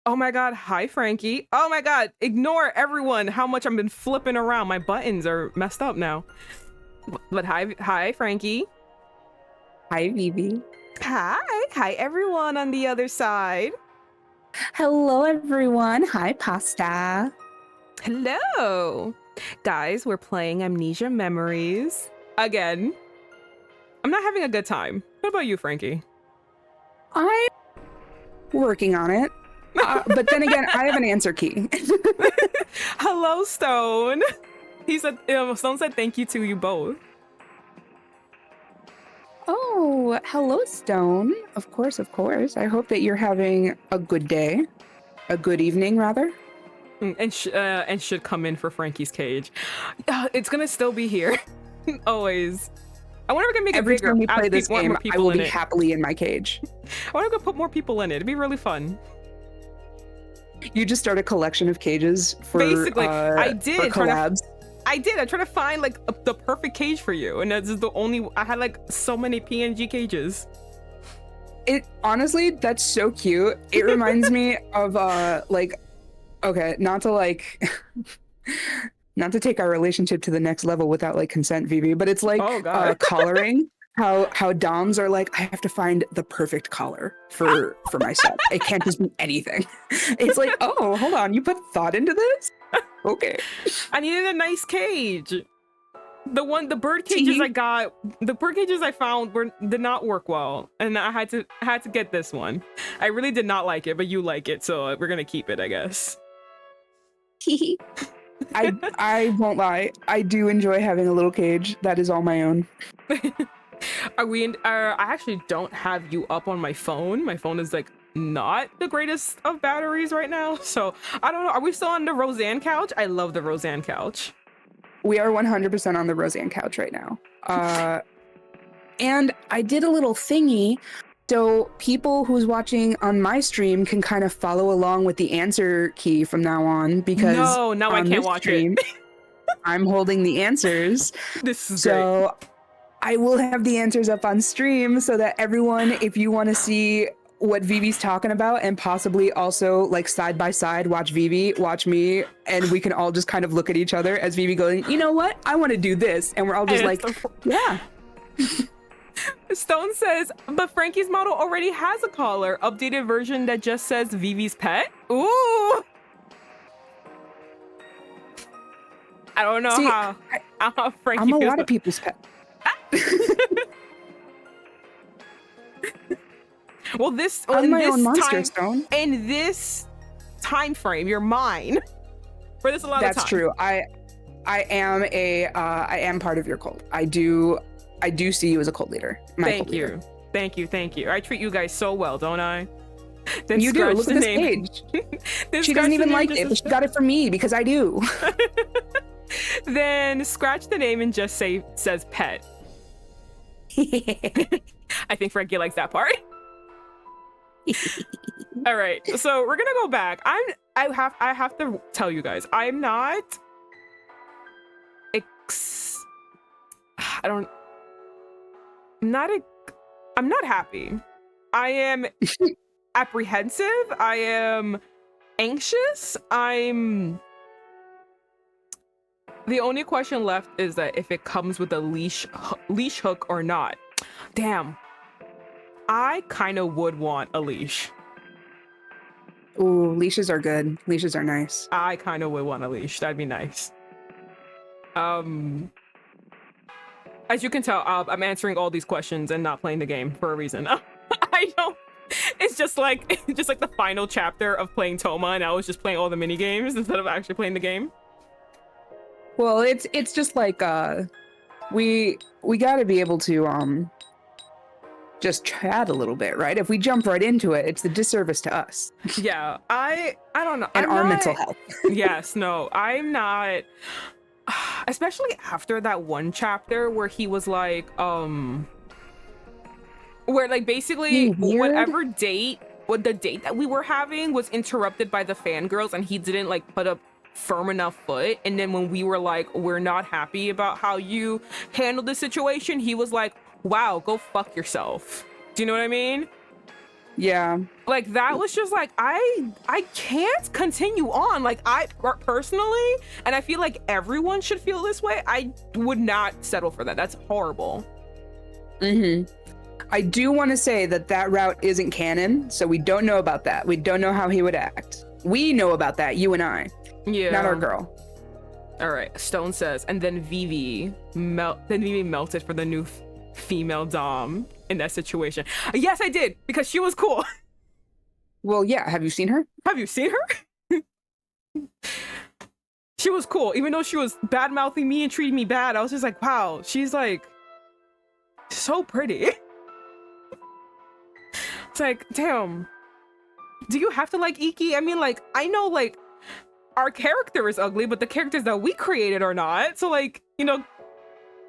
Oh my god, hi Frankie. Oh my god, ignore everyone how much I've been flipping around. My buttons are messed up now. But hi Frankie. Hi, Vivi. Hi everyone on the other side. Hello, everyone. Hi, Pasta. Hello. Guys, we're playing Amnesia Memories. Again. I'm not having a good time. What about you, Frankie? I'm working on it. But then again, I have an answer key. Hello, Stone. He said, Stone said thank you to you both. Oh, hello, Stone. Of course, of course. I hope that you're having a good day. A good evening, rather. And should come in for Frankie's cage. It's gonna still be here. Always. I wonder if we can make Every it bigger. time we play this game, I will be happily in my cage. I wonder if we can put more people in it. It'd be really fun. You just start a collection of cages for basically. I did for collabs. I tried to find like the perfect cage for you, and that's the only. I had like so many PNG cages. It honestly, that's so cute. It reminds me of like, okay, not to take our relationship to the next level without like consent, Vivi, but it's like collaring. How doms are like, I have to find the perfect collar for myself. It can't just be anything. It's like, oh, hold on, you put thought into this? Okay. I needed a nice cage. The bird cages I got, the bird cages I found did not work well, and I had to get this one. I really did not like it, but you like it, so we're gonna keep it, I guess. I won't lie. I do enjoy having a little cage that is all my own. I actually don't have you up on my phone. My phone is like not the greatest of batteries right now, so I don't know. Are we still on the Roseanne couch? I love the Roseanne couch. We are 100% on the Roseanne couch right now. And I did a little thingy, so people who's watching on my stream can kind of follow along with the answer key from now on, because now I can't watch it. I'm holding the answers. This is great. I will have the answers up on stream so that everyone, if you want to see what Vivi's talking about and possibly also like side by side, watch Vivi, watch me, and we can all just kind of look at each other as Vivi going, you know what? I want to do this. And we're all just like, yeah. Stone says, but Frankie's model already has a collar. Updated version that just says Vivi's pet. Ooh. I don't know how Frankie I'm a lot of people's pet. Well, I'm my own monster, Stone. In this time frame, you're mine for this amount of time. That's true. I am part of your cult. I do see you as a cult leader. Thank you. I treat you guys so well, don't I? Then you do. Look at this page. She doesn't even like it, but she got it from me because I do. Then scratch the name and just says pet. I think Frankie likes that part. All right, so we're gonna go back. I have to tell you guys, I'm not happy. I am apprehensive. I am anxious. The only question left is that if it comes with a leash hook or not. Damn. I kind of would want a leash. Ooh, leashes are good. Leashes are nice. I kind of would want a leash. That'd be nice. As you can tell, I'm answering all these questions and not playing the game for a reason. I don't. It's just like the final chapter of playing Toma, and I was just playing all the mini games instead of actually playing the game. Well, it's just like we got to be able to just chat a little bit, right? If we jump right into it, it's a disservice to us. Yeah, I don't know. And our mental health. Yes, no, I'm not. Especially after that one chapter where he was like, where like basically the date that we were having was interrupted by the fangirls, and he didn't like put up firm enough foot. And then when we were like, we're not happy about how you handled the situation, he was like, wow, go fuck yourself. Do you know what I mean? Yeah. Like that was just like I can't continue on. Like I personally, and I feel like everyone should feel this way, I would not settle for that. That's horrible. I do want to say that route isn't canon, so we don't know about that. We don't know how he would act. We know about that, you and I. Yeah. Not our girl. All right, Stone says, and then Vivi melted for the new female dom in that situation. Yes, I did, because she was cool. Well, yeah. Have you seen her? Have you seen her? She was cool, even though she was bad mouthing me and treating me bad. I was just like, wow, she's like so pretty. It's like, damn, do you have to like Ikki? I mean, like, I know like our character is ugly, but the characters that we created are not. So like, you know,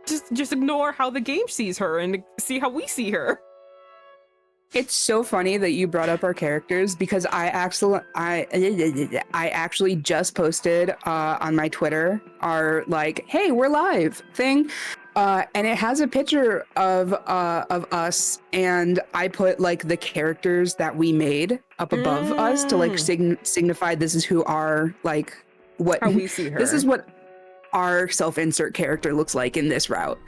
just ignore how the game sees her and see how we see her. It's so funny that you brought up our characters because I actually just posted on my Twitter our like, hey, we're live thing. And it has a picture of us, and I put like the characters that we made up above us to like signify this is who our like what how we see her. This is what our self-insert character looks like in this route.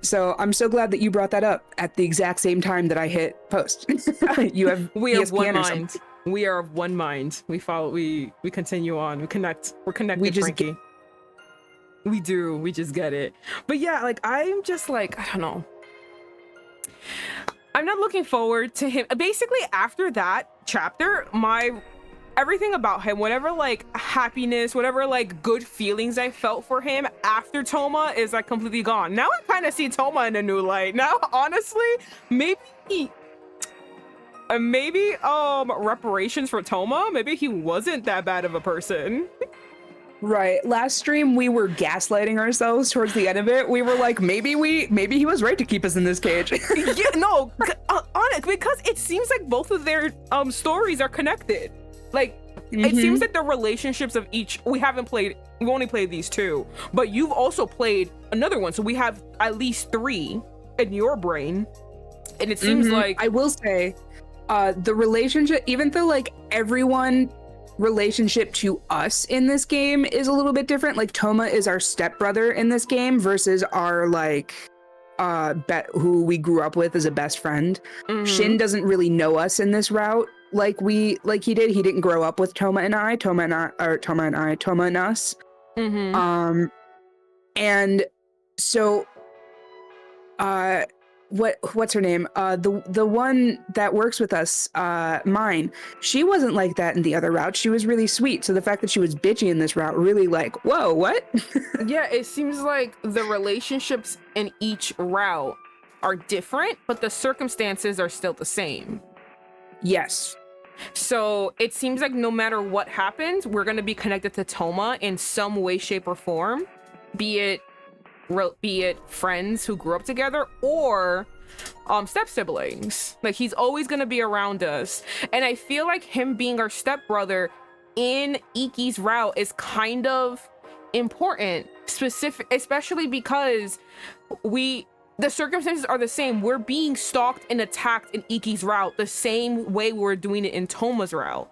So I'm so glad that you brought that up at the exact same time that I hit post. You have we are one mind. We are of one mind. We follow. We continue on. We connect. We're connected. We just Frankie. We do. We just get it. But yeah, like I'm just like, I don't know. I'm not looking forward to him. Basically, after that chapter, everything about him, whatever like happiness, whatever like good feelings I felt for him after Toma is like completely gone. Now I kind of see Toma in a new light. Now, honestly, maybe reparations for Toma. Maybe he wasn't that bad of a person. Right. Last stream, we were gaslighting ourselves towards the end of it. We were like, maybe he was right to keep us in this cage. Yeah, no, on it, because it seems like both of their stories are connected. Like, it seems like the relationships of each, we only played these two, but you've also played another one. So we have at least 3 in your brain. And it seems like, I will say, the relationship, even though like everyone relationship to us in this game is a little bit different. Like Toma is our stepbrother in this game versus our like who we grew up with as a best friend. Shin doesn't really know us in this route like he did. He didn't grow up with Toma and us. And so what's her name? The one that works with us, mine, she wasn't like that in the other route. She was really sweet. So the fact that she was bitchy in this route really like, whoa, what? Yeah, it seems like the relationships in each route are different, but the circumstances are still the same. Yes. So it seems like no matter what happens, we're going to be connected to Toma in some way, shape, or form, be it friends who grew up together or step siblings. Like he's always going to be around us, and I feel like him being our stepbrother in Ikki's route is kind of important, especially because the circumstances are the same. We're being stalked and attacked in Ikki's route the same way we're doing it in Toma's route.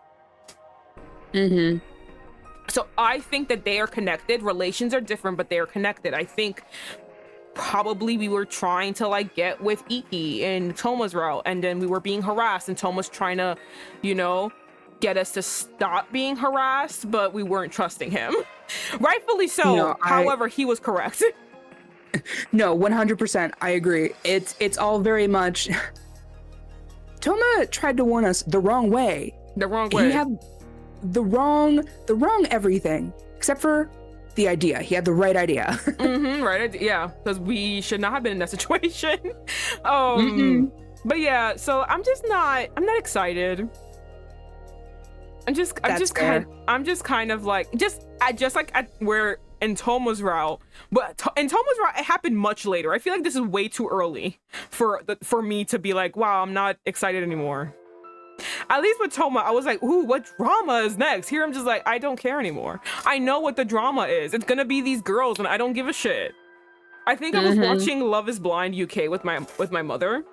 So I think that they are connected. Relations are different, but they are connected. I think probably we were trying to like get with Ikki in Toma's route, and then we were being harassed, and Toma's trying to, you know, get us to stop being harassed, but we weren't trusting him. Rightfully so. No, however, he was correct. No, 100%. I agree. It's all very much. Toma tried to warn us the wrong way. The wrong way. He had the wrong everything except for the idea. He had the right idea. Right idea. Yeah, because we should not have been in that situation. But yeah, so I'm not excited. I'm just kind of like we're in Toma's route, but in Toma's route it happened much later. I feel like this is way too early for me to be like, wow, I'm not excited anymore. At least with Toma, I was like, ooh, what drama is next? Here I'm just like, I don't care anymore. I know what the drama is. It's gonna be these girls and I don't give a shit. I think I was watching Love is Blind UK with my mother,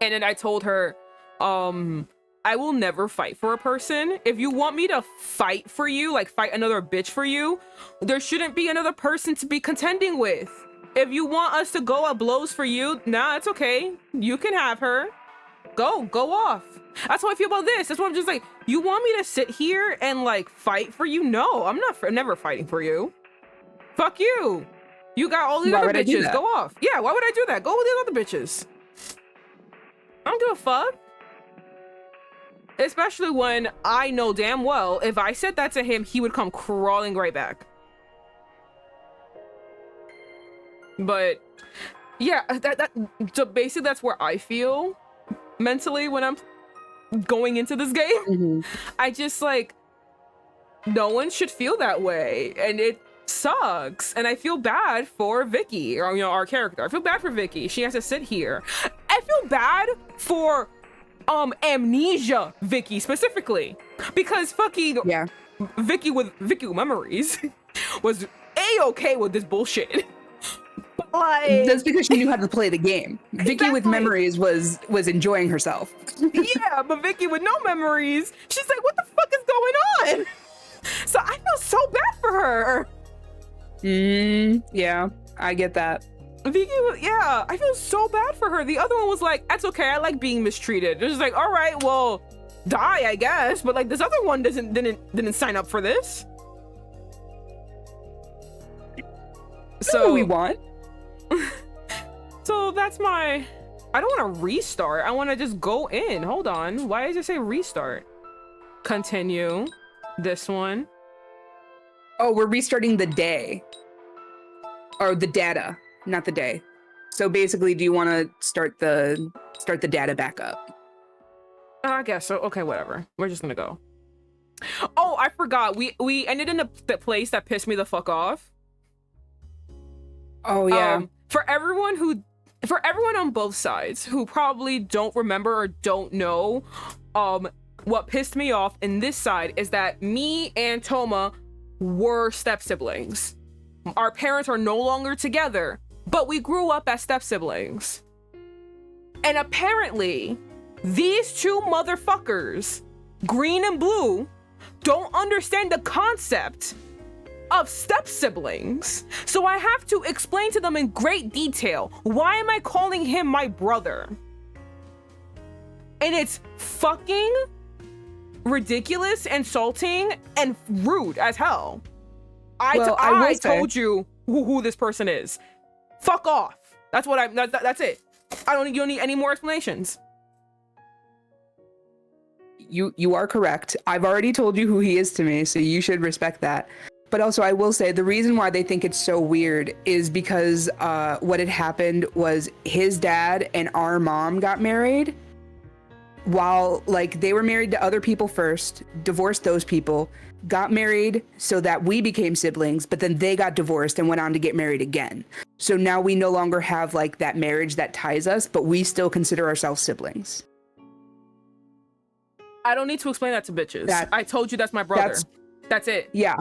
and then I told her, I will never fight for a person. If you want me to fight for you, like fight another bitch for you, there shouldn't be another person to be contending with. If you want us to go at blows for you, nah, it's okay. You can have her. Go off. That's how I feel about this. That's why I'm just like, you want me to sit here and like fight for you? No, I'm never fighting for you. Fuck you. You got all these other bitches. Go off. Yeah, why would I do that? Go with the other bitches. I don't give a fuck. Especially when I know damn well if I said that to him, he would come crawling right back. But yeah, so basically that's where I feel mentally when I'm going into this game. Mm-hmm. I just like, no one should feel that way, and it sucks. And I feel bad for Vicky, or our character. I feel bad for Vicky. She has to sit here. I feel bad for Amnesia Vicky specifically, because fucking Vicky with memories was a-okay with this bullshit. But like, that's because she knew how to play the game. Vicky with memories was enjoying herself. Yeah, but Vicky with no memories, she's like, what the fuck is going on? So I feel so bad for her. Yeah, I get that. Vicky, yeah, I feel so bad for her. The other one was like, that's okay, I like being mistreated. It was like, all right, well, die, I guess. But like, this other one didn't sign up for this. So we want. So that's my. I don't want to restart. I want to just go in. Hold on. Why does it say restart? Continue. This one. Oh, we're restarting the day. Or the data, not the day. So basically, do you want to start the data back up? I guess so. Okay, whatever. We're just gonna go. Oh, I forgot. We ended in the place that pissed me the fuck off. Oh yeah. For everyone on both sides who probably don't remember or don't know, what pissed me off in this side is that me and Toma were step siblings. Our parents are no longer together, but we grew up as step siblings. And apparently, these two motherfuckers, green and blue, don't understand the concept of step siblings. So I have to explain to them in great detail, why am I calling him my brother? And it's fucking ridiculous, insulting, and rude as hell. I told you who this person is. Fuck off. That's what that's it. You don't need any more explanations. You are correct. I've already told you who he is to me, so you should respect that. But also, I will say the reason why they think it's so weird is because what had happened was his dad and our mom got married while like they were married to other people first, divorced those people, got married so that we became siblings, but then they got divorced and went on to get married again. So now we no longer have like that marriage that ties us, but we still consider ourselves siblings. I don't need to explain that to bitches. I told you that's my brother. That's it. Yeah.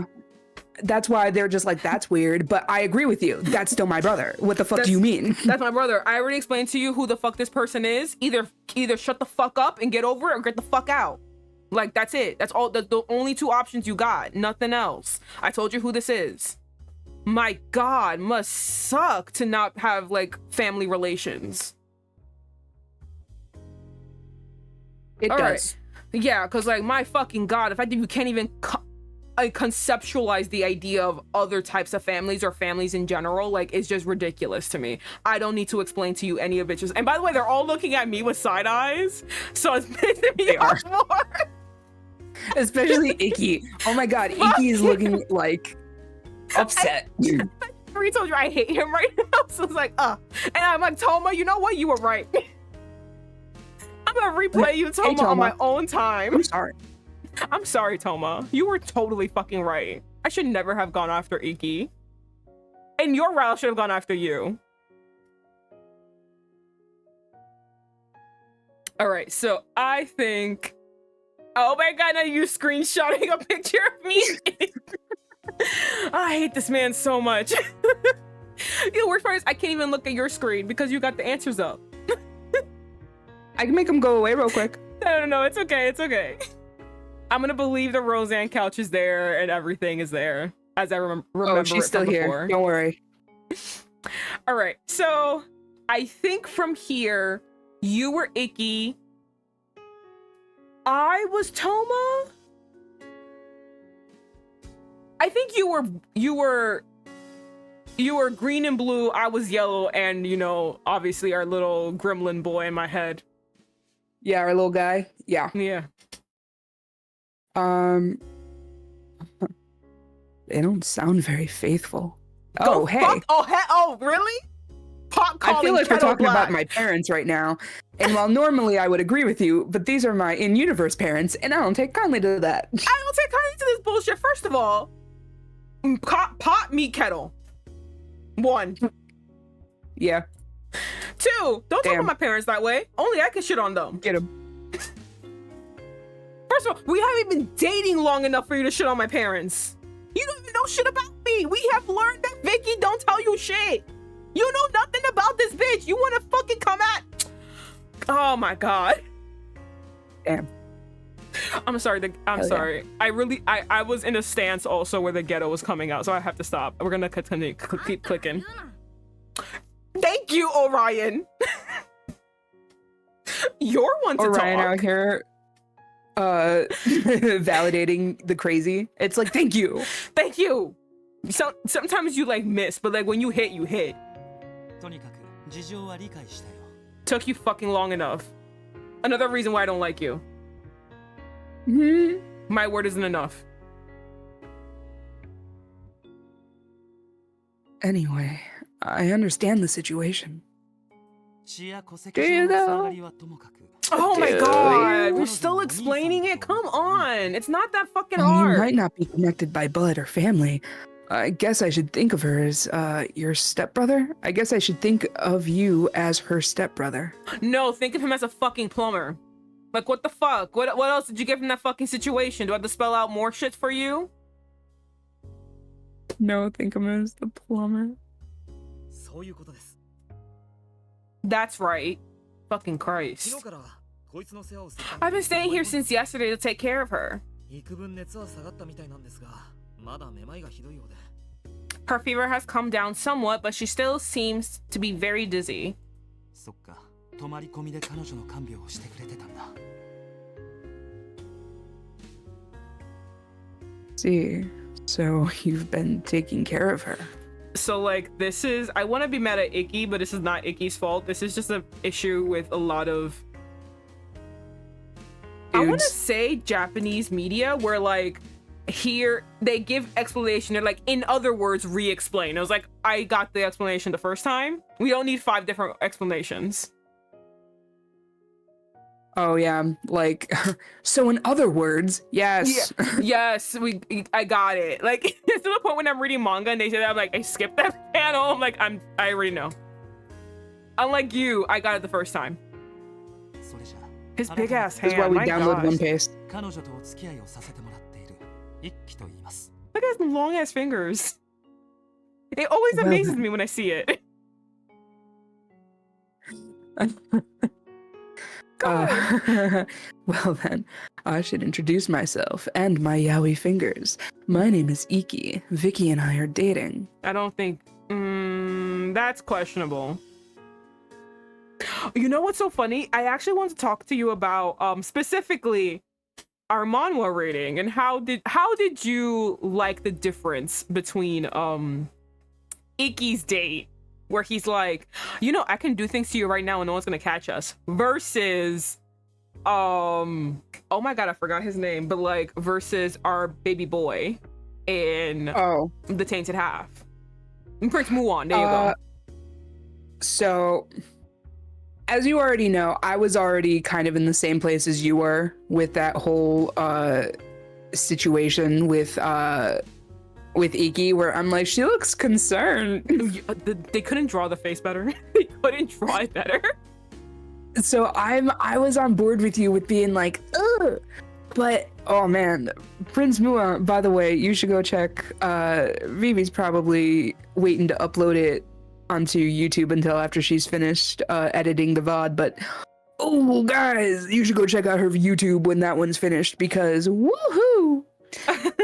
That's why they're just like, that's weird, but I agree with you. That's still my brother. What the fuck do you mean? That's my brother. I already explained to you who the fuck this person is. Either shut the fuck up and get over it or get the fuck out. Like, that's it. That's all. That's the only two options you got. Nothing else. I told you who this is. My God, must suck to not have, like, family relations. It all does. Right. Yeah, because, like, my fucking God, if you can't even conceptualize the idea of other types of families or families in general, like, it's just ridiculous to me. I don't need to explain to you any of bitches. And by the way, they're all looking at me with side eyes, so it's making me off more. Especially Ikki. Oh my God, Ikki is looking like upset. I already told you I hate him right now, so it's like, And I'm like, Toma, you know what? You were right. I'm gonna replay you, Toma, on my own time. I'm sorry. I'm sorry, Toma. You were totally fucking right. I should never have gone after Ikki. And your route should have gone after you. All right, so I think... Oh my God, now you screenshotting a picture of me. I hate this man so much. The worst part is I can't even look at your screen because you got the answers up. I can make them go away real quick. No, it's okay. It's okay. I'm gonna believe the Roseanne couch is there and everything is there, as I remember Oh, she's it still from here. before. Don't worry. All right, so I think from here, you were Ikki. I was Toma. I think you were green and blue. I was yellow, and you know, obviously our little gremlin boy in my head. Yeah, our little guy. Yeah. Yeah. They don't sound very faithful. Go Oh, hey. fuck. Oh, really? Pot calling I feel like we're kettle talking black. about my parents right now. And while normally I would agree with you, but these are my in-universe parents, and I don't take kindly to that. I don't take kindly to this bullshit. First of all, pot meat kettle. 1. Yeah. 2, don't talk Damn. about my parents that way. Only I can shit on them. Get him. First of all, we haven't been dating long enough for you to shit on my parents. You don't even know shit about me. We have learned that Vicky don't tell you shit. You know nothing about this bitch. You want to fucking come at... Oh my god. Damn. I'm sorry. I'm sorry. Yeah. I was in a stance also where the ghetto was coming out, so I have to stop. We're gonna continue. Keep clicking. Thank you, Orion. You're one to Orion talk. out here validating the crazy. It's like, thank you. Thank you. Sometimes you like miss, but like when you hit, you hit. Took you fucking long enough. Another reason why I don't like you. My word isn't enough. Anyway, I understand the situation. Do you though? Oh my god, we're still explaining it? Come on, it's not that fucking You hard. might not be connected by blood or family. I guess I should think of her as your stepbrother. I guess I should think of you as her stepbrother. No, think of him as a fucking plumber. Like, what the fuck? What else did you get from that fucking situation? Do I have to spell out more shit for you? No, think of him as the plumber. That's right. Fucking Christ. I've been staying here since yesterday to take care of her. Her fever has come down somewhat, but she still seems to be very dizzy. See, so you've been taking care of her. So like this is, I want to be mad at Ikki, but this is not Ikki's fault. This is just an issue with a lot of, I want to say Japanese media where like here they give explanation. They're like, in other words, re-explain. I was like, I got the explanation the first time. We don't need 5 different explanations. Oh yeah, like, so in other words, yes. Yeah. Yes, I got it. Like, it's to the point when I'm reading manga and they say that, I'm like, I skipped that panel. I'm like, I already know. Unlike you, I got it the first time. His big ass hand. That's why we my download gosh. One Piece. Look at his long ass fingers. It always amazes me when I see it. Well then, I should introduce myself and my yaoi fingers. My name is Ikki. Vicky and I are dating. I don't think that's questionable. You know what's so funny? I actually want to talk to you about specifically our manhwa rating and how did you like the difference between Ikki's date where he's like, you know, I can do things to you right now and no one's gonna catch us, versus oh my god, I forgot his name, but like versus our baby boy in The Tainted Half. Prince Muon, there you go. So as you already know, I was already kind of in the same place as you were with that whole situation with Ikki, where I'm like, she looks concerned. They couldn't draw the face better. They couldn't draw it better. So I was on board with you with being like, ugh. But oh man, Prince Muon, by the way, you should go check. Vivi's probably waiting to upload it onto YouTube until after she's finished editing the VOD, but Oh, guys, you should go check out her YouTube when that one's finished because woohoo!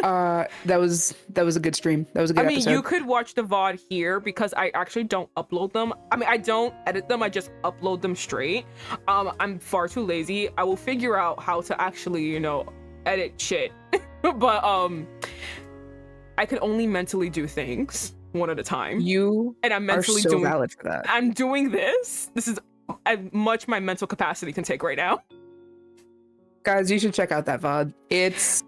That was a good stream. That was a good episode. You could watch the VOD here because I actually don't upload them. I don't edit them. I just upload them straight. I'm far too lazy. I will figure out how to actually, edit shit. But I can only mentally do things one at a time. And I'm mentally doing valid for that. I'm doing this. This is as much my mental capacity can take right now. Guys, you should check out that VOD. It's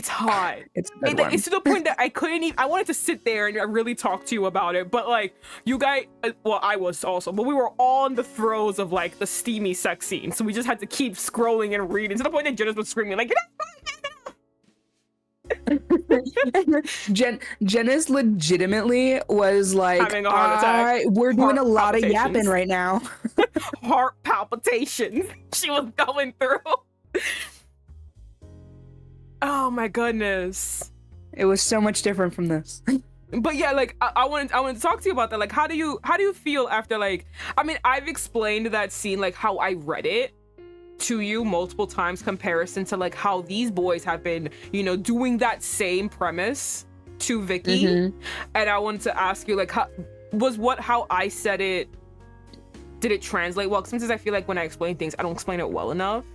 hot. It's to the point that I couldn't even. I wanted to sit there and really talk to you about it, but like you guys, well, I was also, but we were all in the throes of like the steamy sex scene, so we just had to keep scrolling and reading to the point that Jenna's was screaming like. Janice legitimately was like, having a heart attack. We're doing a lot of yapping right now. Heart palpitations. She was going through. Oh my goodness. It was so much different from this. But yeah, like I wanted to talk to you about that. Like, how do you feel after like? I've explained that scene, like how I read it to you multiple times, comparison to like how these boys have been, doing that same premise to Vicky. And I wanted to ask you, like, how I said it, did it translate well? Sometimes I feel like when I explain things, I don't explain it well enough,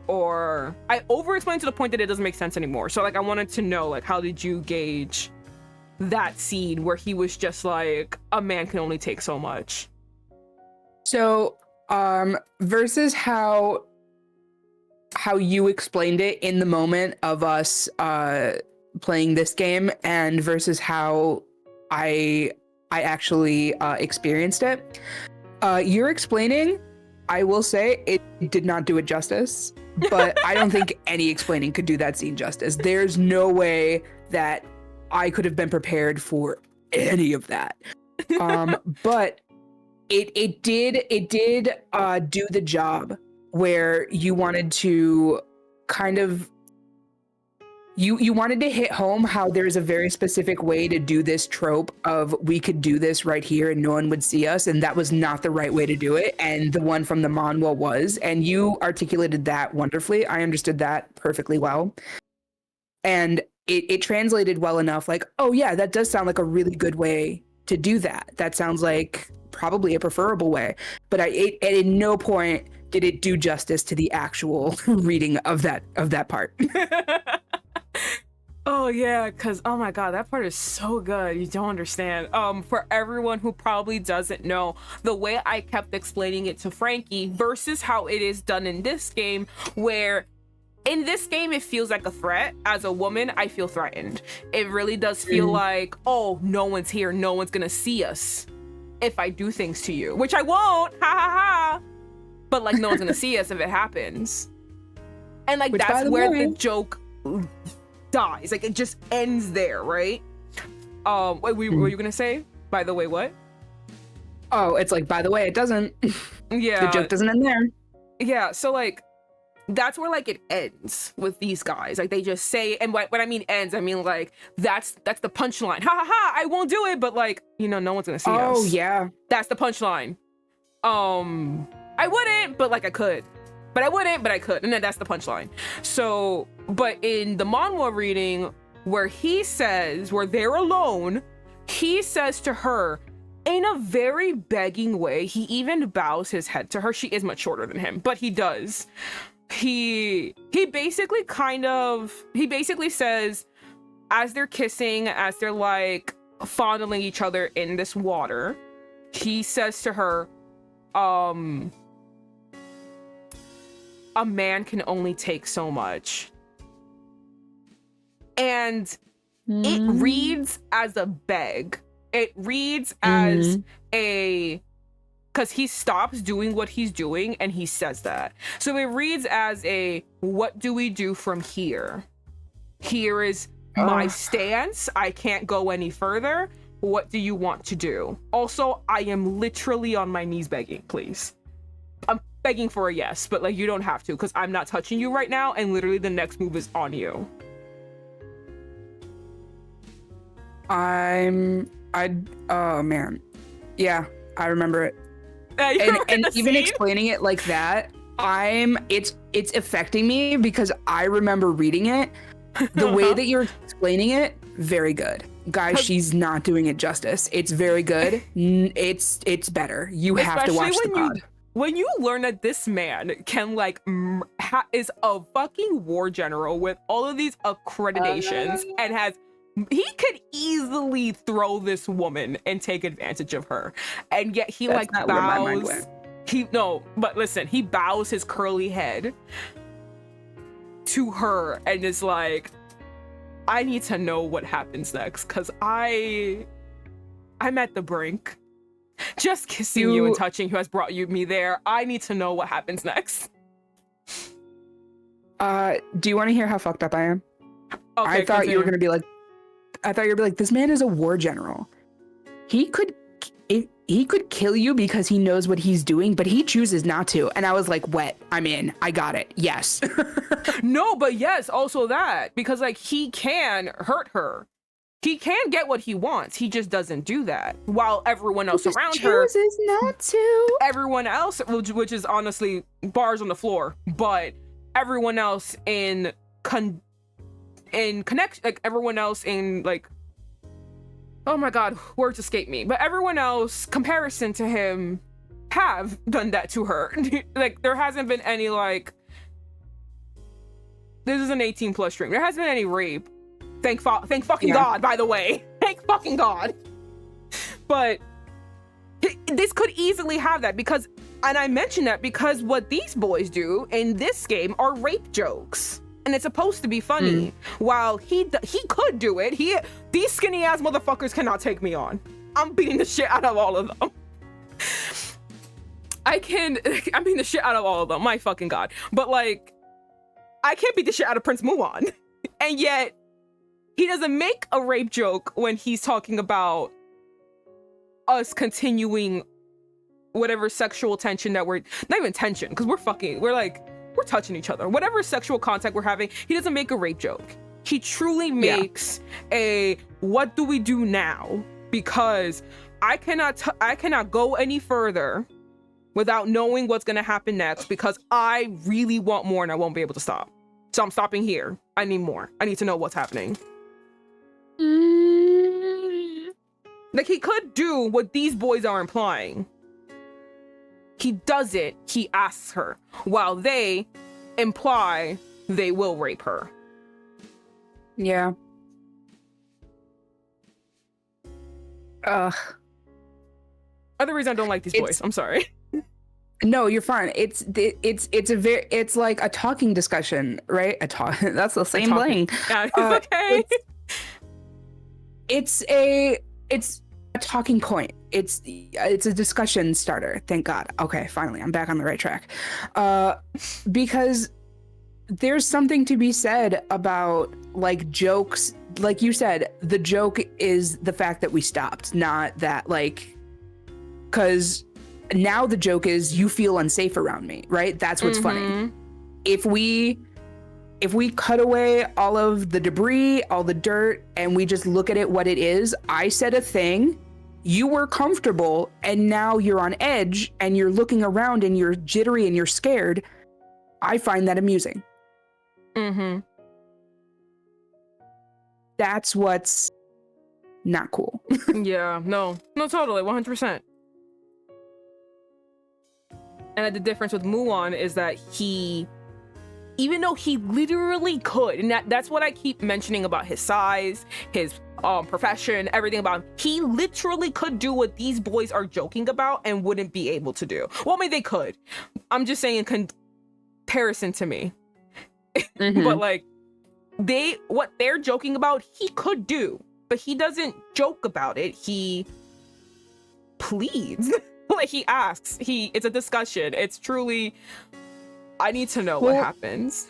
or I over-explain to the point that it doesn't make sense anymore. So like I wanted to know, like, how did you gauge that scene where he was just like, a man can only take so much? So versus how you explained it in the moment of us playing this game, and versus how I actually experienced it. You're explaining, I will say, it did not do it justice, but I don't think any explaining could do that scene justice. There's no way that I could have been prepared for any of that. But it did do the job where you wanted to kind of you wanted to hit home how there's a very specific way to do this trope of we could do this right here and no one would see us, and that was not the right way to do it, and the one from the manhwa was, and you articulated that wonderfully. I understood that perfectly well, and it translated well enough, like, oh yeah, that does sound like a really good way to do that. That sounds like probably a preferable way, but at no point did it do justice to the actual reading of that part. Oh yeah, because oh my god, that part is so good. You don't understand. For everyone who probably doesn't know, the way I kept explaining it to Frankie versus how it is done in this game, where in this game it feels like a threat. As a woman, I feel threatened. It really does feel like, oh, no one's here, no one's gonna see us if I do things to you, which I won't, ha ha ha, but like no one's gonna see us if it happens. And like, which, that's where the joke dies. Like, it just ends there, right? Wait, what were you gonna say? By the way, what? Oh, it's like, by the way, it doesn't. Yeah. The joke doesn't end there. Yeah, so like, that's where like it ends with these guys. Like, they just say, and when I mean ends, I mean like, that's the punchline. Ha ha ha, I won't do it, but like, no one's gonna see us. Oh, yeah. That's the punchline. I wouldn't, but like I could. But I wouldn't, but I could. And then that's the punchline. So, but in the manhwa reading, where they're alone, he says to her, in a very begging way, he even bows his head to her. She is much shorter than him, but he does. He basically says, as they're kissing, as they're like fondling each other in this water, he says to her, a man can only take so much. And it reads as a beg. It reads as because he stops doing what he's doing and he says that. So it reads as what do we do from here? Here is my stance. I can't go any further. What do you want to do? Also, I am literally on my knees begging, please. I'm begging for a yes, but like, you don't have to, because I'm not touching you right now, and literally the next move is on you. Oh man. Yeah, I remember it. and even explaining it like that, it's affecting me because I remember reading it. The way that you're explaining it, very good. Guys, she's not doing it justice. It's very good. It's better. You have to watch the pod. When you learn that this man can like is a fucking war general with all of these accreditations and he could easily throw this woman and take advantage of her, and yet he like bows. But listen, he bows his curly head to her and is like, I need to know what happens next because I'm at the brink. Just kissing you and touching you has brought me there. I need to know what happens next. Do you want to hear how fucked up I am? Okay, I thought you were gonna be like, this man is a war general. He could kill you because he knows what he's doing, but he chooses not to. And I was like, wet, I'm in. I got it. Yes. No, but yes, also that. Because like he can hurt her. He can get what he wants. He just doesn't do that. While everyone else around her chooses not to. Everyone else, which is honestly bars on the floor, but everyone else in connection, like everyone else in like, oh my god, words escape me. But everyone else, comparison to him, have done that to her. Like there hasn't been any like, this is an 18+ stream. There hasn't been any rape. Thank fucking God, by the way. Thank fucking God. But this could easily have that because, and I mention that because what these boys do in this game are rape jokes. And it's supposed to be funny. While he could do it, these skinny ass motherfuckers cannot take me on. I'm beating the shit out of all of them. I'm beating the shit out of all of them. My fucking God. But like, I can't beat the shit out of Prince Mulan. And yet, he doesn't make a rape joke when he's talking about us continuing whatever sexual tension that we're, not even tension, because we're touching each other. Whatever sexual contact we're having, he doesn't make a rape joke. He truly makes a, what do we do now? Because I cannot go any further without knowing what's gonna happen next because I really want more and I won't be able to stop. So I'm stopping here. I need more. I need to know what's happening. Like he could do what these boys are implying. He does it, he asks her, while they imply they will rape her. Yeah. Other reason I don't like these boys. I'm sorry. No, you're fine. It's like a talking discussion, right? That's the same thing. Yeah, it's okay. It's a talking point. It's a discussion starter. Thank God. Okay, finally, I'm back on the right track. Because there's something to be said about like jokes. Like you said, the joke is the fact that we stopped, not that like, because now the joke is you feel unsafe around me, right? That's what's funny. If we cut away all of the debris, all the dirt, and we just look at it what it is, I said a thing, you were comfortable, and now you're on edge, and you're looking around, and you're jittery, and you're scared. I find that amusing. That's what's not cool. Yeah, no, totally, 100%. And the difference with Mulan is that he, even though he literally could, and that's what I keep mentioning about his size, his profession, everything about him, he literally could do what these boys are joking about and wouldn't be able to do. Well, I mean, they could. I'm just saying in comparison to me. But like, what they're joking about, he could do, but he doesn't joke about it. He pleads. Like he asks, it's a discussion. It's truly, I need to know what happens.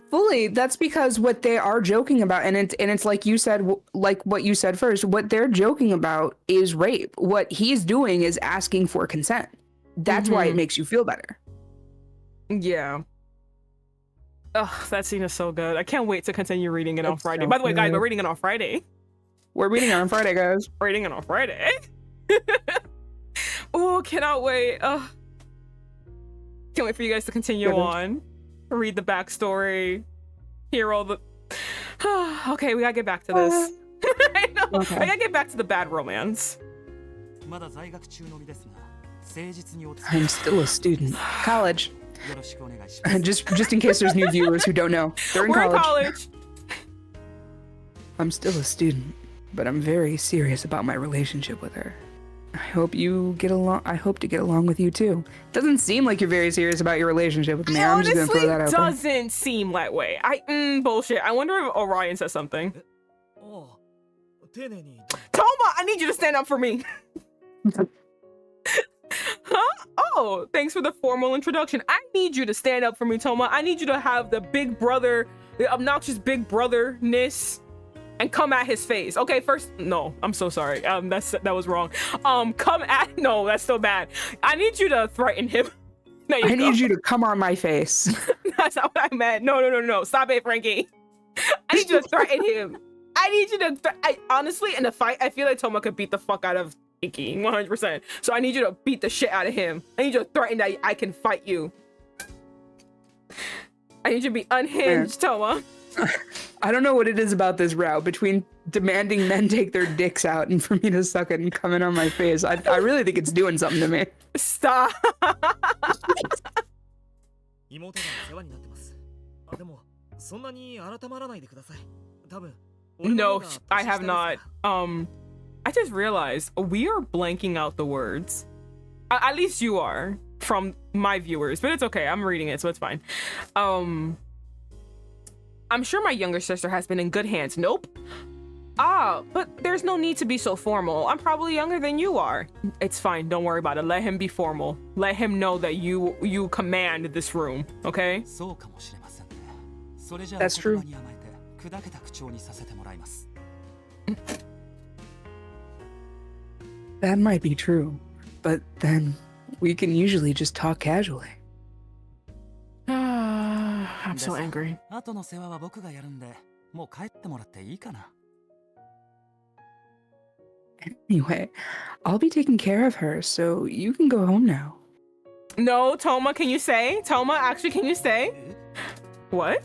Fully, that's because what they are joking about, and it's like you said, like what you said first, what they're joking about is rape. What he's doing is asking for consent. That's why it makes you feel better. Yeah. Oh, that scene is so good. I can't wait to continue reading it on Friday. So By the way, guys, good. we're reading it on Friday. We're reading it on Friday, guys. Reading it on Friday. Oh, cannot wait. Can't wait for you guys to continue on. Read the backstory. Hear all the... Okay, we gotta get back to this. I know. Okay. I gotta get back to the bad romance. I'm still a student. College. Just in case there's new viewers who don't know. They're in We're college. I'm still a student, but I'm very serious about my relationship with her. I hope you get along. I hope to get along with you too. Doesn't seem like you're very serious about your relationship with me. I'm just gonna throw that out there. Doesn't seem that way. Bullshit. I wonder if Orion says something. Toma, I need you to stand up for me. Huh? Oh, thanks for the formal introduction. I need you to stand up for me, Toma. I need you to have the big brother, the obnoxious big brother-ness, and come at his face. Okay, first, no, I'm so sorry. That was wrong. No, that's so bad. I need you to threaten him. I need you to come on my face. That's not what I meant. No. Stop it, Frankie. I need you to threaten him. I need you to, honestly, in a fight, I feel like Toma could beat the fuck out of Ikki, 100%. So I need you to beat the shit out of him. I need you to threaten that I can fight you. I need you to be unhinged, Toma. I don't know what it is about this route between demanding men take their dicks out and for me to suck it and come in on my face. I really think it's doing something to me. Stop. No, I have not. I just realized we are blanking out the words. At least you are, from my viewers, but it's okay. I'm reading it, so it's fine. I'm sure my younger sister has been in good hands. Nope. But there's no need to be so formal. I'm probably younger than you are. It's fine. Don't worry about it. Let him be formal. Let him know that you command this room, okay? That's true. That might be true, but then we can usually just talk casually. I'm so angry. Anyway, I'll be taking care of her, so you can go home now. No, Toma, can you stay? Toma, actually, can you stay? What?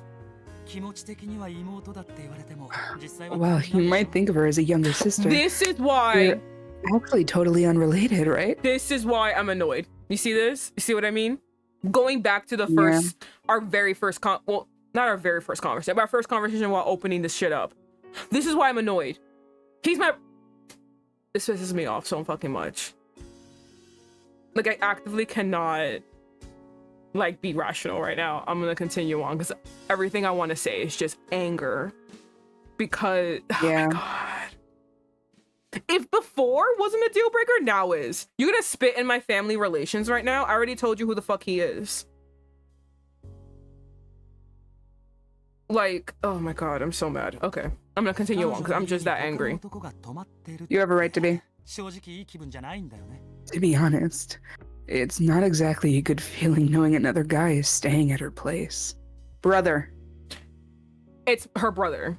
Well, you might think of her as a younger sister. This is why... You're actually totally unrelated, right? This is why I'm annoyed. You see this? You see what I mean? Going back to the first... Our very first... well, not our very first conversation, but our first conversation while opening this shit up. This is why I'm annoyed. He's my... This pisses me off so fucking much. Like, I actively cannot... like, be rational right now. I'm gonna continue on because everything I want to say is just anger. Because... Oh my god. If before wasn't a deal breaker, now is. You're gonna spit in my family relations right now? I already told you who the fuck he is. Like, oh my god, I'm so mad. Okay, I'm gonna continue on because I'm just that angry. You have a right to be. To be honest, it's not exactly a good feeling knowing another guy is staying at her place. Brother. It's her brother.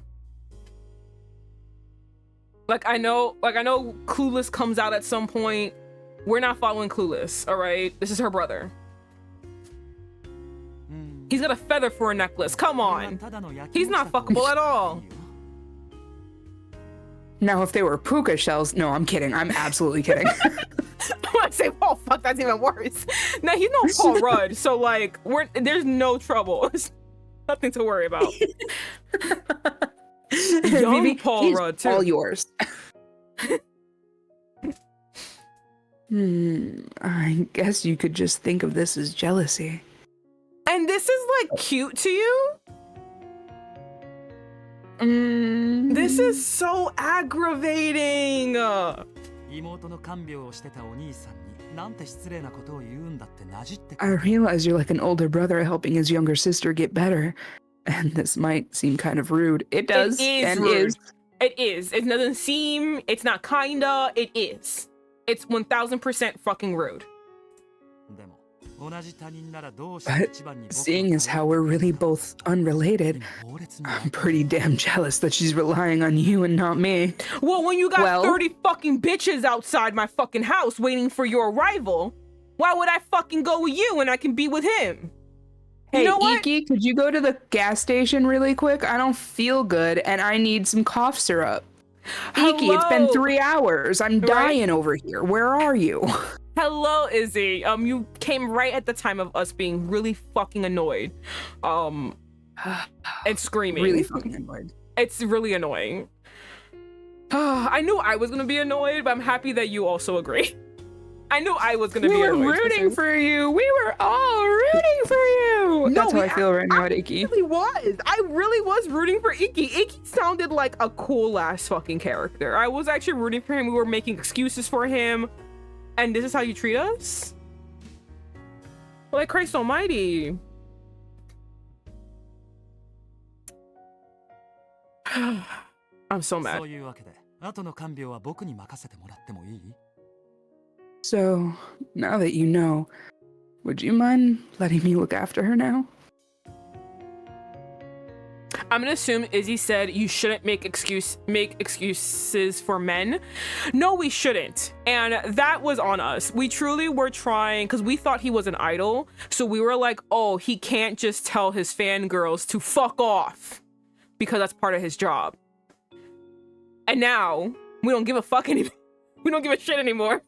Like I know Clueless comes out at some point. We're not following Clueless, all right? This is her brother. He's got a feather for a necklace. Come on. He's not fuckable at all. Now, if they were puka shells, no, I'm kidding. I'm absolutely kidding. I say, oh fuck, that's even worse. Now he's no Paul Rudd, so like, there's no trouble. It's nothing to worry about. Young Maybe Paul Rudd too. All yours. I guess you could just think of this as jealousy. And this is like cute to you? This is so aggravating. I realize you're like an older brother helping his younger sister get better. And this might seem kind of rude. It does. It is rude. It is. It doesn't seem, it's not kinda, it is. It's 1000% fucking rude. But seeing as how we're really both unrelated, I'm pretty damn jealous that she's relying on you and not me. Well, when you got 30 fucking bitches outside my fucking house waiting for your arrival, why would I fucking go with you when I can be with him? Hey, you know what? Ikki, could you go to the gas station really quick? I don't feel good and I need some cough syrup. Ikki, it's been 3 hours. I'm dying over here. Where are you? Hello, Izzy. You came right at the time of us being really fucking annoyed. And screaming. Really fucking annoyed. It's really annoying. I knew I was gonna be annoyed, but I'm happy that you also agree. I knew I was gonna be annoyed. We were rooting for you. We were all rooting for you. That's how I feel right now at Ikki. I really was rooting for Ikki. Ikki sounded like a cool ass fucking character. I was actually rooting for him. We were making excuses for him. And this is how you treat us? Like Christ almighty. I'm so mad. So, now that you know, would you mind letting me look after her now? I'm gonna assume Izzy said you shouldn't make excuses for men. No, we shouldn't. And that was on us. We truly were trying, because we thought he was an idol. So we were like, oh, he can't just tell his fangirls to fuck off because that's part of his job. And now we don't give a fuck anymore. We don't give a shit anymore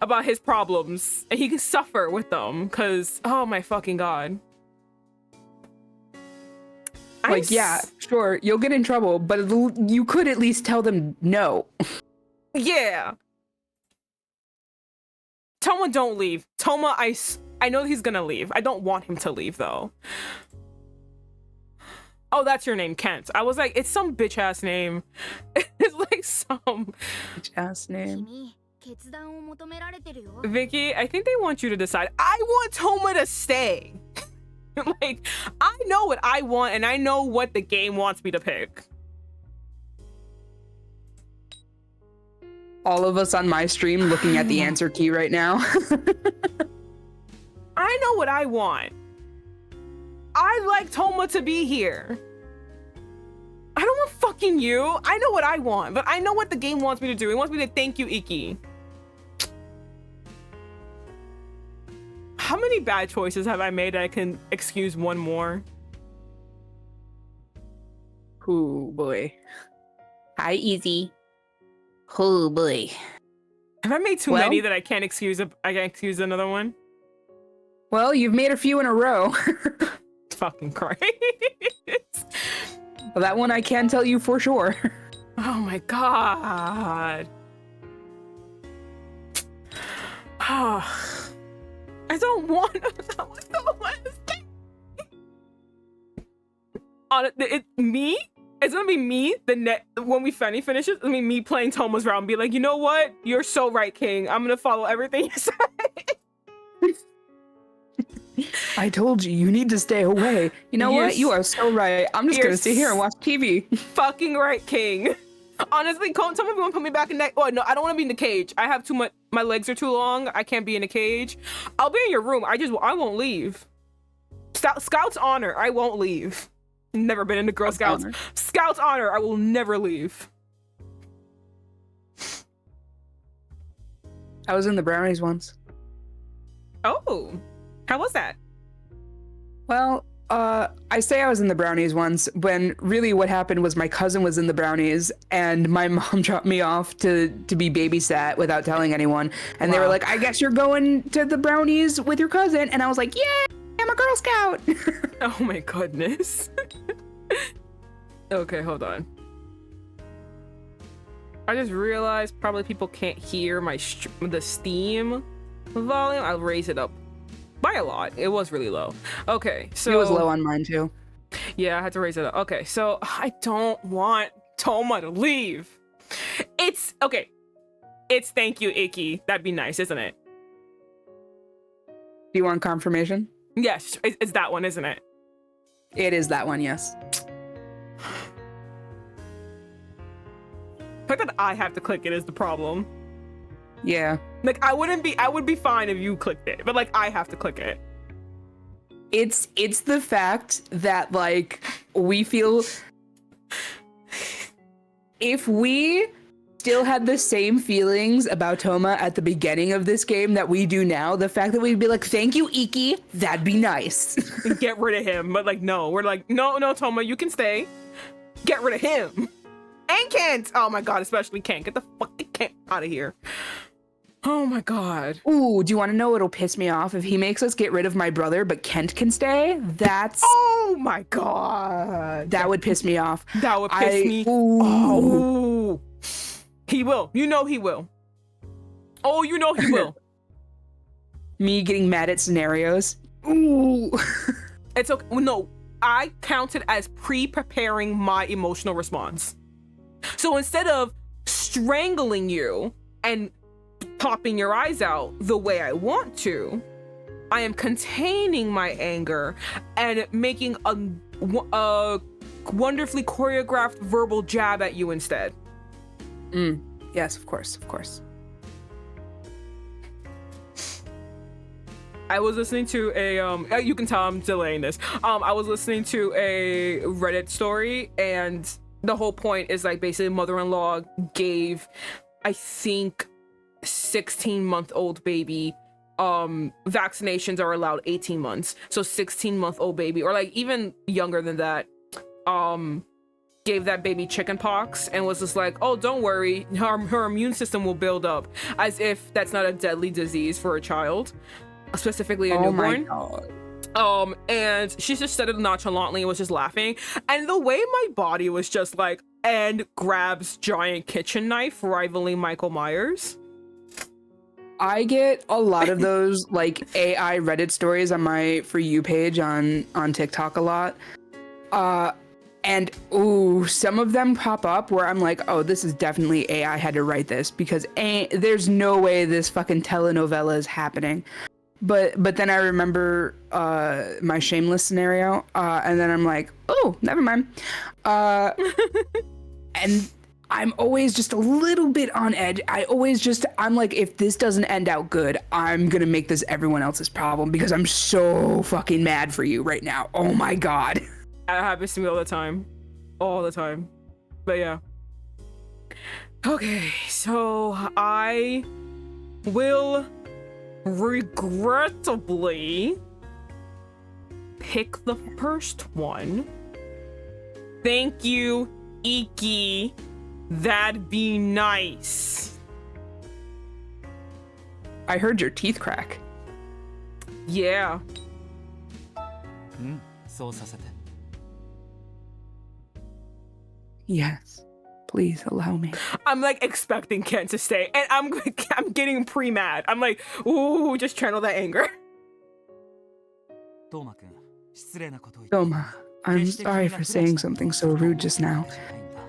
about his problems, and he can suffer with them because, oh my fucking god. Like, yeah, sure, you'll get in trouble, but you could at least tell them no. Yeah. Toma, don't leave. Toma, I know he's gonna leave. I don't want him to leave, though. Oh, that's your name, Kent. I was like, it's some bitch-ass name. It's like some... bitch-ass name. Vicky, I think they want you to decide. I want Toma to stay. Like, I know what I want, and I know what the game wants me to pick. All of us on my stream looking at the answer key right now. I know what I want. I like Toma to be here. I don't want fucking you. I know what I want, but I know what the game wants me to do. It wants me to thank you, Ikki. How many bad choices have I made that I can excuse one more? Oh boy. Hi, Easy. Oh boy. Have I made too many that I can't excuse? I can't excuse another one. Well, you've made a few in a row. Fucking Christ. Well, that one I can tell you for sure. Oh my god. I don't want to stay. Me? It's gonna be me when we finally finish it. I mean, me playing Toma's round and be like, you know what? You're so right, King. I'm gonna follow everything you say. I told you, you need to stay away. You know what? You are so right. I'm just gonna sit here and watch TV. Fucking right, King. Honestly, tell me if you want to put me back in that. Oh no, I don't want to be in the cage. I have too much. My legs are too long. I can't be in a cage. I'll be in your room. I won't leave. Scouts honor. I won't leave. Never been in the Girl Scouts. Honor. Scouts honor. I will never leave. I was in the brownies once. Oh, how was that? Well, I say I was in the brownies once when really what happened was my cousin was in the brownies and my mom dropped me off to be babysat without telling anyone. And They were like, I guess you're going to the brownies with your cousin. And I was like, yeah, I'm a Girl Scout. Oh my goodness. Okay, hold on. I just realized probably people can't hear the Steam volume. I'll raise it up by a lot. It was really low. Okay, so it was low on mine too. Yeah, I had to raise it up. Okay, so I don't want Toma to leave. It's okay. It's thank you, Ikki. That'd be nice, isn't it? Do you want confirmation? Yes, it's that one, isn't it? It is that one, yes. The fact that I have to click it is the problem. Yeah. Like, I would be fine if you clicked it, but like, I have to click it. It's the fact that like we feel if we still had the same feelings about Toma at the beginning of this game that we do now, the fact that we'd be like, thank you, Ikki, that'd be nice. Get rid of him. But like, no, we're like, no, Toma, you can stay. Get rid of him. And Kent. Oh my God, especially Kent. Get the fucking Kent out of here. Oh my God. Ooh, do you want to know what'll piss me off? If he makes us get rid of my brother, but Kent can stay, that's... Oh my God. That would piss me off. That would piss me. Ooh. Oh. He will. You know he will. Oh, you know he will. Me getting mad at scenarios. Ooh. It's okay. No, I count it as pre-preparing my emotional response. So instead of strangling you and popping your eyes out the way I want to, I am containing my anger and making a wonderfully choreographed verbal jab at you instead. Yes, of course. I was listening to a you can tell I'm delaying this. I was listening to a Reddit story, and the whole point is like basically mother-in-law gave, I think, 16-month-old baby vaccinations are allowed 18 months. So 16-month-old baby, or like even younger than that, gave that baby chicken pox and was just like, oh, don't worry, her immune system will build up, as if that's not a deadly disease for a child, specifically a newborn. Oh my God. And she just said it nonchalantly and was just laughing. And the way my body was just like, and grabs giant kitchen knife, rivaling Michael Myers. I get a lot of those like AI Reddit stories on my For You page on TikTok a lot. And ooh, some of them pop up where I'm like, oh, this is definitely AI had to write this, because there's no way this fucking telenovela is happening. But then I remember my Shameless scenario, and then I'm like, oh, never mind. And I'm always just a little bit on edge. I'm like, if this doesn't end out good, I'm gonna make this everyone else's problem, because I'm so fucking mad for you right now. Oh my God. That happens to me all the time. All the time. But yeah. Okay, so I will regrettably pick the first one. Thank you, Ikki. That'd be nice. I heard your teeth crack. Yeah. そうさせて Yes. Please allow me. I'm like expecting Kent to stay, and I'm getting pre-mad. I'm like, ooh, just channel that anger. トーマくん失礼なことを言って Toma, I'm sorry for saying something so rude just now.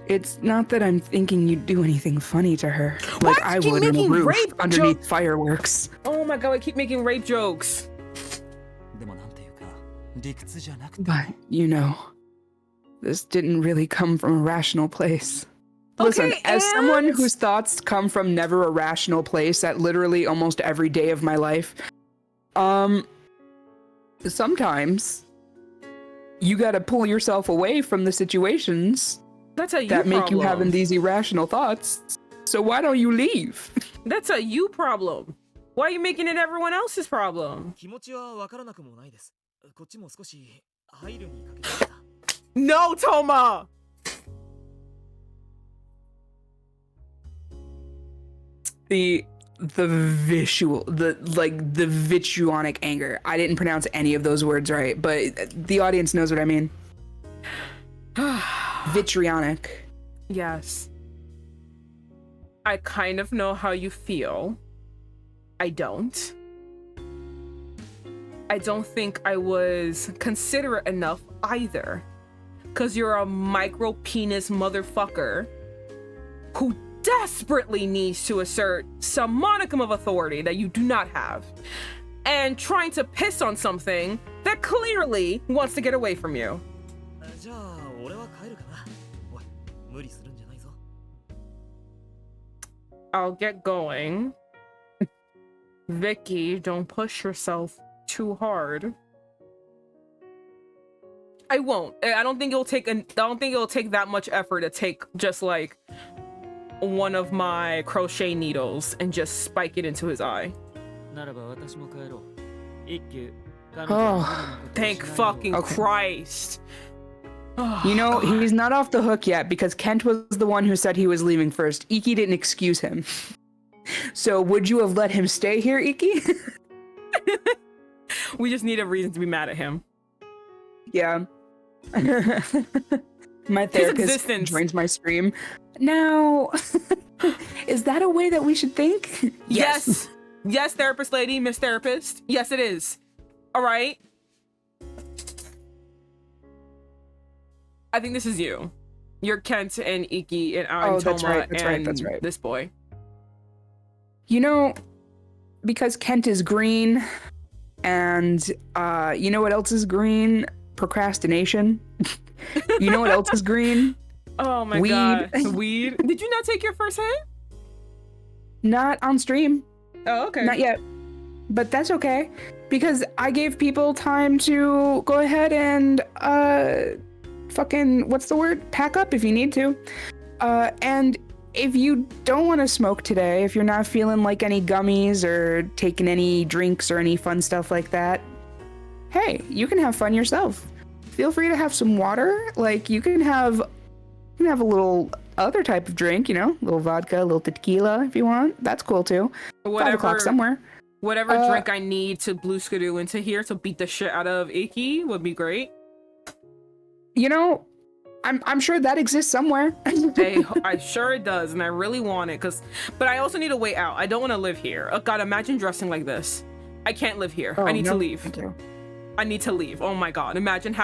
It's not that I'm thinking you'd do anything funny to her, like I would in a roof underneath fireworks. Oh my God, I keep making rape jokes. でもなんていうか理屈じゃなくて But, you know, this didn't really come from a rational place. Listen, Okay, as and- someone whose thoughts come from never a rational place at literally almost every day of my life, sometimes you gotta pull yourself away from the situations That's a you that make you problem. having these irrational thoughts. So why don't you leave? That's a you problem. Why are you making it everyone else's problem? 気持ちはわからなくもないですこっちも少し配慮にかけてました No, Toma! The vitrionic anger. I didn't pronounce any of those words right, but the audience knows what I mean. Vitrionic. Yes. I kind of know how you feel. I don't. I don't think I was considerate enough either. Because you're a micro penis motherfucker who desperately needs to assert some modicum of authority that you do not have, and trying to piss on something that clearly wants to get away from you. じゃあ俺は帰るかなおい無理するんじゃないぞ I'll get going. Vicky, don't push yourself too hard. I won't. I don't think it'll take that much effort to take just like one of my crochet needles and just spike it into his eye. Oh, thank fucking Christ. You know, he's not off the hook yet because Kent was the one who said he was leaving first. Ikki didn't excuse him. So would you have let him stay here, Ikki? We just need a reason to be mad at him. Yeah. My therapist joins my stream. Now, is that a way that we should think? Yes. Yes, therapist lady, Miss Therapist. Yes, it is. All right. I think this is you. You're Kent and Ikki and I'm Toma that's right. This boy. You know, because Kent is green, and you know what else is green? Procrastination. You know what else is green? Oh my god. Weed. Did you not take your first hit? Not on stream. Oh, okay. Not yet. But that's okay. Because I gave people time to go ahead and fucking, what's the word? Pack up if you need to. And if you don't want to smoke today, if you're not feeling like any gummies or taking any drinks or any fun stuff like that, hey, you can have fun yourself. Feel free to have some water. Like you can have a little other type of drink, you know, a little vodka, a little tequila if you want. That's cool too. 5 o'clock somewhere. Whatever drink I need to blue skidoo into here to beat the shit out of Ikki would be great. You know, I'm sure that exists somewhere. Hey, I sure it does, and I really want it, but I also need a way out. I don't want to live here. Oh God, imagine dressing like this. I can't live here. I need to leave. Thank you. I need to leave. Oh my God, imagine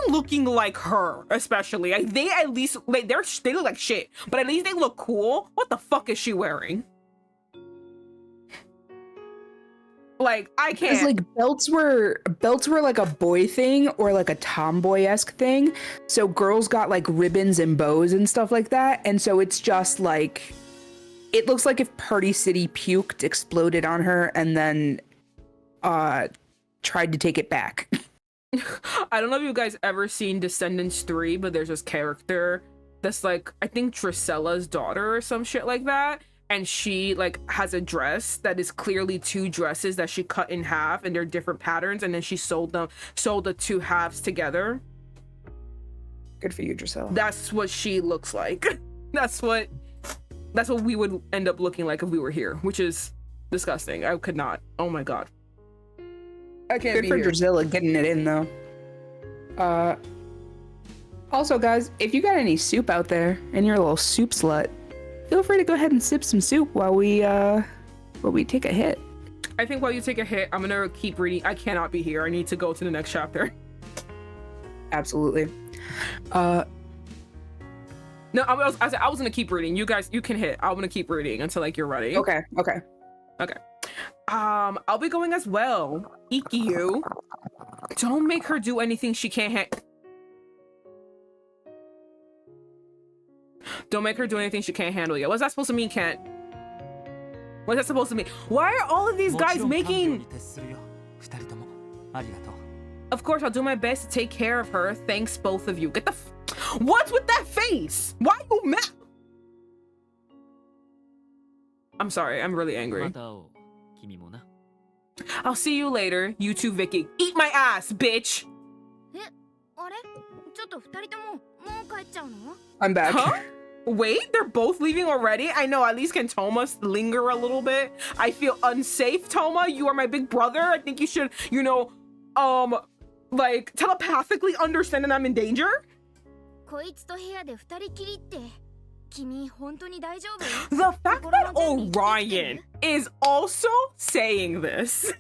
looking like her, especially. Like, they at least like they look like shit, but at least they look cool. What the fuck is she wearing? Like, I can't. Because like belts were like a boy thing or like a tomboy-esque thing. So girls got like ribbons and bows and stuff like that. And so it's just like, it looks like if Party City puked, exploded on her, and then tried to take it back. I don't know if you guys ever seen Descendants 3, but there's this character that's like, I think Tricella's daughter or some shit like that. And she like has a dress that is clearly 2 dresses that she cut in half, and they're different patterns, and then she sold the 2 halves together. Good for you, Drusilla. That's what she looks like. That's what we would end up looking like if we were here, which is disgusting. I could not. Oh my God. I can't be here. Good for Drusilla getting it in though. Also guys, if you got any soup out there and you're a little soup slut, feel free to go ahead and sip some soup while we take a hit. I think while you take a hit, I'm gonna keep reading. I cannot be here. I need to go to the next chapter. Absolutely. No, I was gonna keep reading. You guys, you can hit. I'm gonna keep reading until like you're ready. Okay. I'll be going as well. Ikki, you. Don't make her do anything she can't Don't make her do anything she can't handle yet. What's that supposed to mean, Kent? What's that supposed to mean? Why are all of these guys making... Of course, I'll do my best to take care of her. Thanks, both of you. Get the What's with that face? Why are you mad? I'm sorry, I'm really angry. I'll see you later, you two, Vicky. Eat my ass, bitch! I'm back. Huh? Wait, they're both leaving already? I know, at least can Toma linger a little bit? I feel unsafe, Toma. You are my big brother. I think you should, you know, like, telepathically understand that I'm in danger? The fact that Orion is also saying this.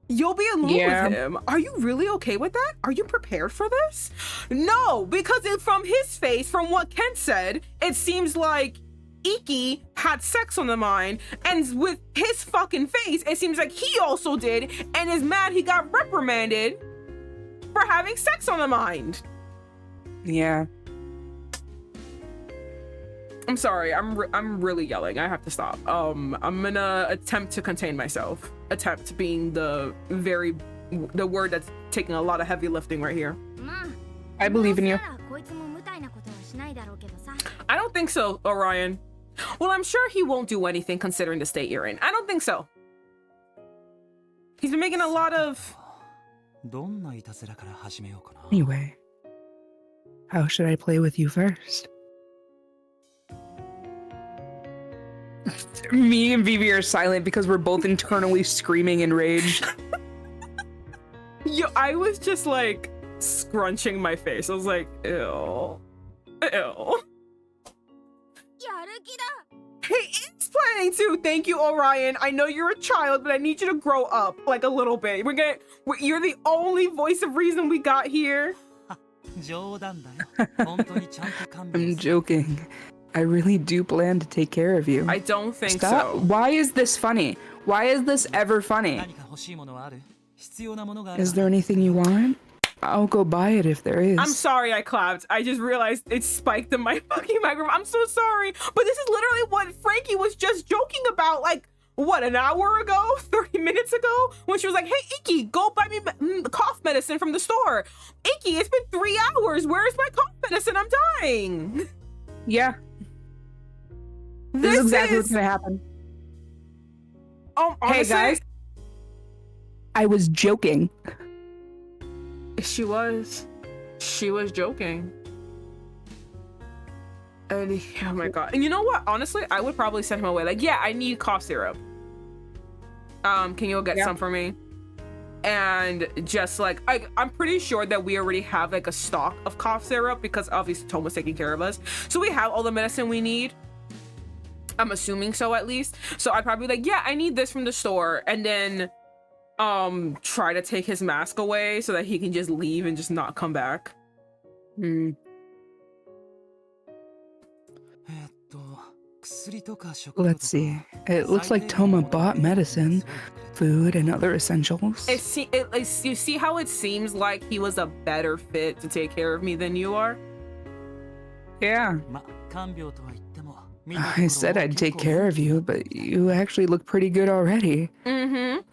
You'll be alone with him. Are you really okay with that? Are you prepared for this? No, because from his face, from what Kent said, it seems like Ikki had sex on the mind, and with his fucking face, it seems like he also did, and is mad he got reprimanded for having sex on the mind. Yeah. I'm sorry. I'm really yelling. I have to stop. I'm gonna attempt to contain myself. Attempt being the word that's taking a lot of heavy lifting right here. I believe in you. I don't think so, Orion. Well, I'm sure he won't do anything considering the state you're in. I don't think so. He's been making a lot of... Anyway, how should I play with you first? Me and Vivi are silent because we're both internally screaming in rage. Yo, I was just like scrunching my face. I was like, ew. Ew. He is planning to. Thank you, Orion. I know you're a child, but I need you to grow up like a little bit. You're the only voice of reason we got here. I'm joking. I really do plan to take care of you. I don't think Stop. so. Why is this funny? Why is this ever funny? Is there anything you want? I'll go buy it if there is. I'm sorry I clapped. I just realized it spiked in my fucking microphone. I'm so sorry. But this is literally what Frankie was just joking about, like, what, an hour ago? 30 minutes ago? When she was like, hey, Ikki, go buy me cough medicine from the store. Ikki, it's been 3 hours. Where's my cough medicine? I'm dying. Yeah. This is exactly what's gonna happen. Honestly, hey, guys. I was joking. She was joking. And oh my god. And you know what? Honestly, I would probably send him away. Like, yeah, I need cough syrup. Can you go get some for me? And just like, I'm pretty sure that we already have like a stock of cough syrup because obviously Tom was taking care of us. So we have all the medicine we need. I'm assuming so, at least. So I'd probably be like, yeah, I need this from the store. And then try to take his mask away so that he can just leave and just not come back. Let's see. It looks like Toma bought medicine, food, and other essentials. You see how it seems like he was a better fit to take care of me than you are? Yeah. I said I'd take care of you, but you actually look pretty good already.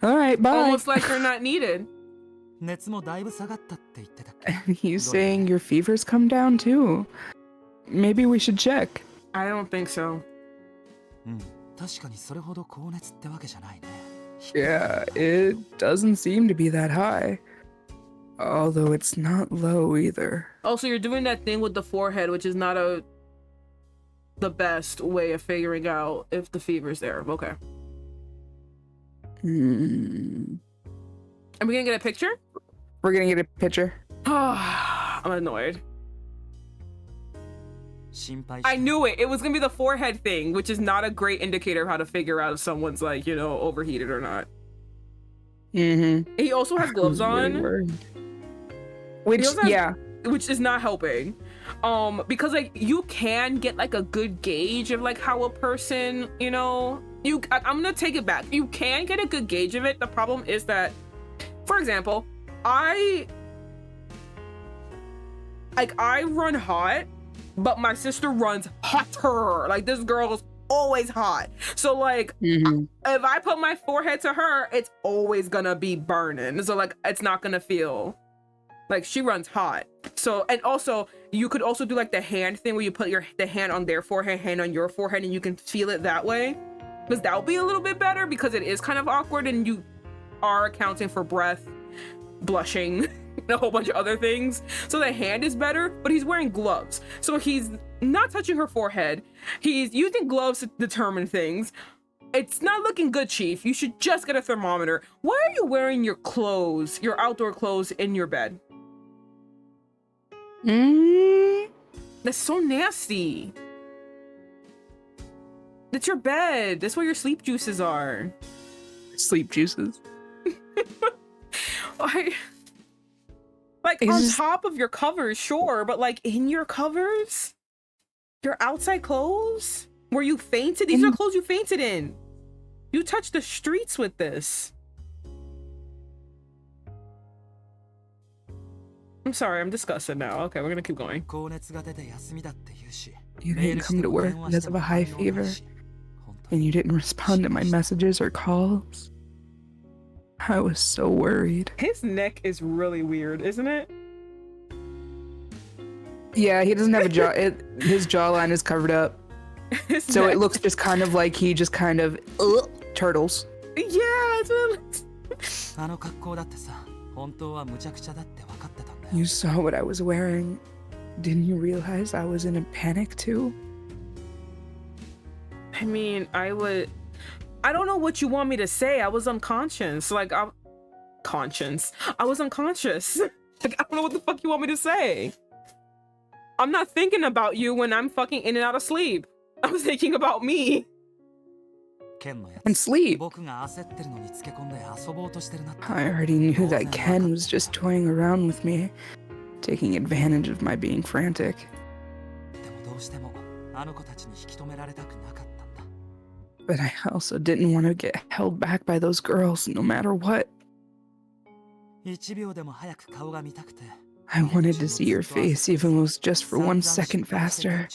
All right, bye. Almost like you're not needed. He's saying your fever's come down too. Maybe we should check. I don't think so. Yeah, it doesn't seem to be that high. Although it's not low either. Also, you're doing that thing with the forehead, which is not the best way of figuring out if the fever's there. Okay. Are we gonna get a picture? We're gonna get a picture. I'm annoyed. I knew it. It was gonna be the forehead thing, which is not a great indicator of how to figure out if someone's like, you know, overheated or not. He also has gloves on. Which is not helping. Because like you can get like a good gauge of like how a person, you know, I'm gonna take it back. You can get a good gauge of it. The problem is that, for example, I run hot, but my sister runs hotter. Like this girl's always hot. So like if I put my forehead to her, it's always gonna be burning. So like it's not gonna feel like she runs hot. So, and also you could also do like the hand thing where you put the hand on their forehead, hand on your forehead, and you can feel it that way. Because that would be a little bit better because it is kind of awkward and you are accounting for breath, blushing, and a whole bunch of other things. So the hand is better, but he's wearing gloves. So he's not touching her forehead. He's using gloves to determine things. It's not looking good, Chief. You should just get a thermometer. Why are you wearing your clothes, your outdoor clothes, in your bed? That's so nasty. That's your bed. That's where your sleep juices are. Sleep juices? Like on top of your covers, sure, but like in your covers? Your outside clothes? Where you fainted? These are clothes you fainted in. You touched the streets with this. I'm sorry, I'm disgusted now. Okay, we're gonna keep going. 高熱が出て休みだって言うし You メー didn't ルして come to も work 電話 because して of も a high 反応ない fever, し本当 and に you didn't respond to my messages or calls. I was so worried. His neck is really weird, isn't it? Yeah, he doesn't have a jaw. His jawline is covered up, His so neck. it looks just kind of like he just kind of turtles. Yeah, it's what it looks. あの格好だってさ本当は無茶苦茶だって分かってたんだよ You saw what I was wearing. Didn't you realize I was in a panic too? I mean, I don't know what you want me to say. I was unconscious. Like, I was unconscious. Like, I don't know what the fuck you want me to say. I'm not thinking about you when I'm fucking in and out of sleep. I'm thinking about me. ケンのや And つ sleep. 僕が焦ってるのにつけ込んで遊ぼうとしてるなって I already knew that Ken was just toying around with me, taking advantage of my being frantic. でもどうしてもあの子たちに引き止められたくなかったんだ But I also didn't want to get held back by those girls no matter what. 1秒でも早く顔が見たくて I wanted to see your face, even if it was just for 1 second faster.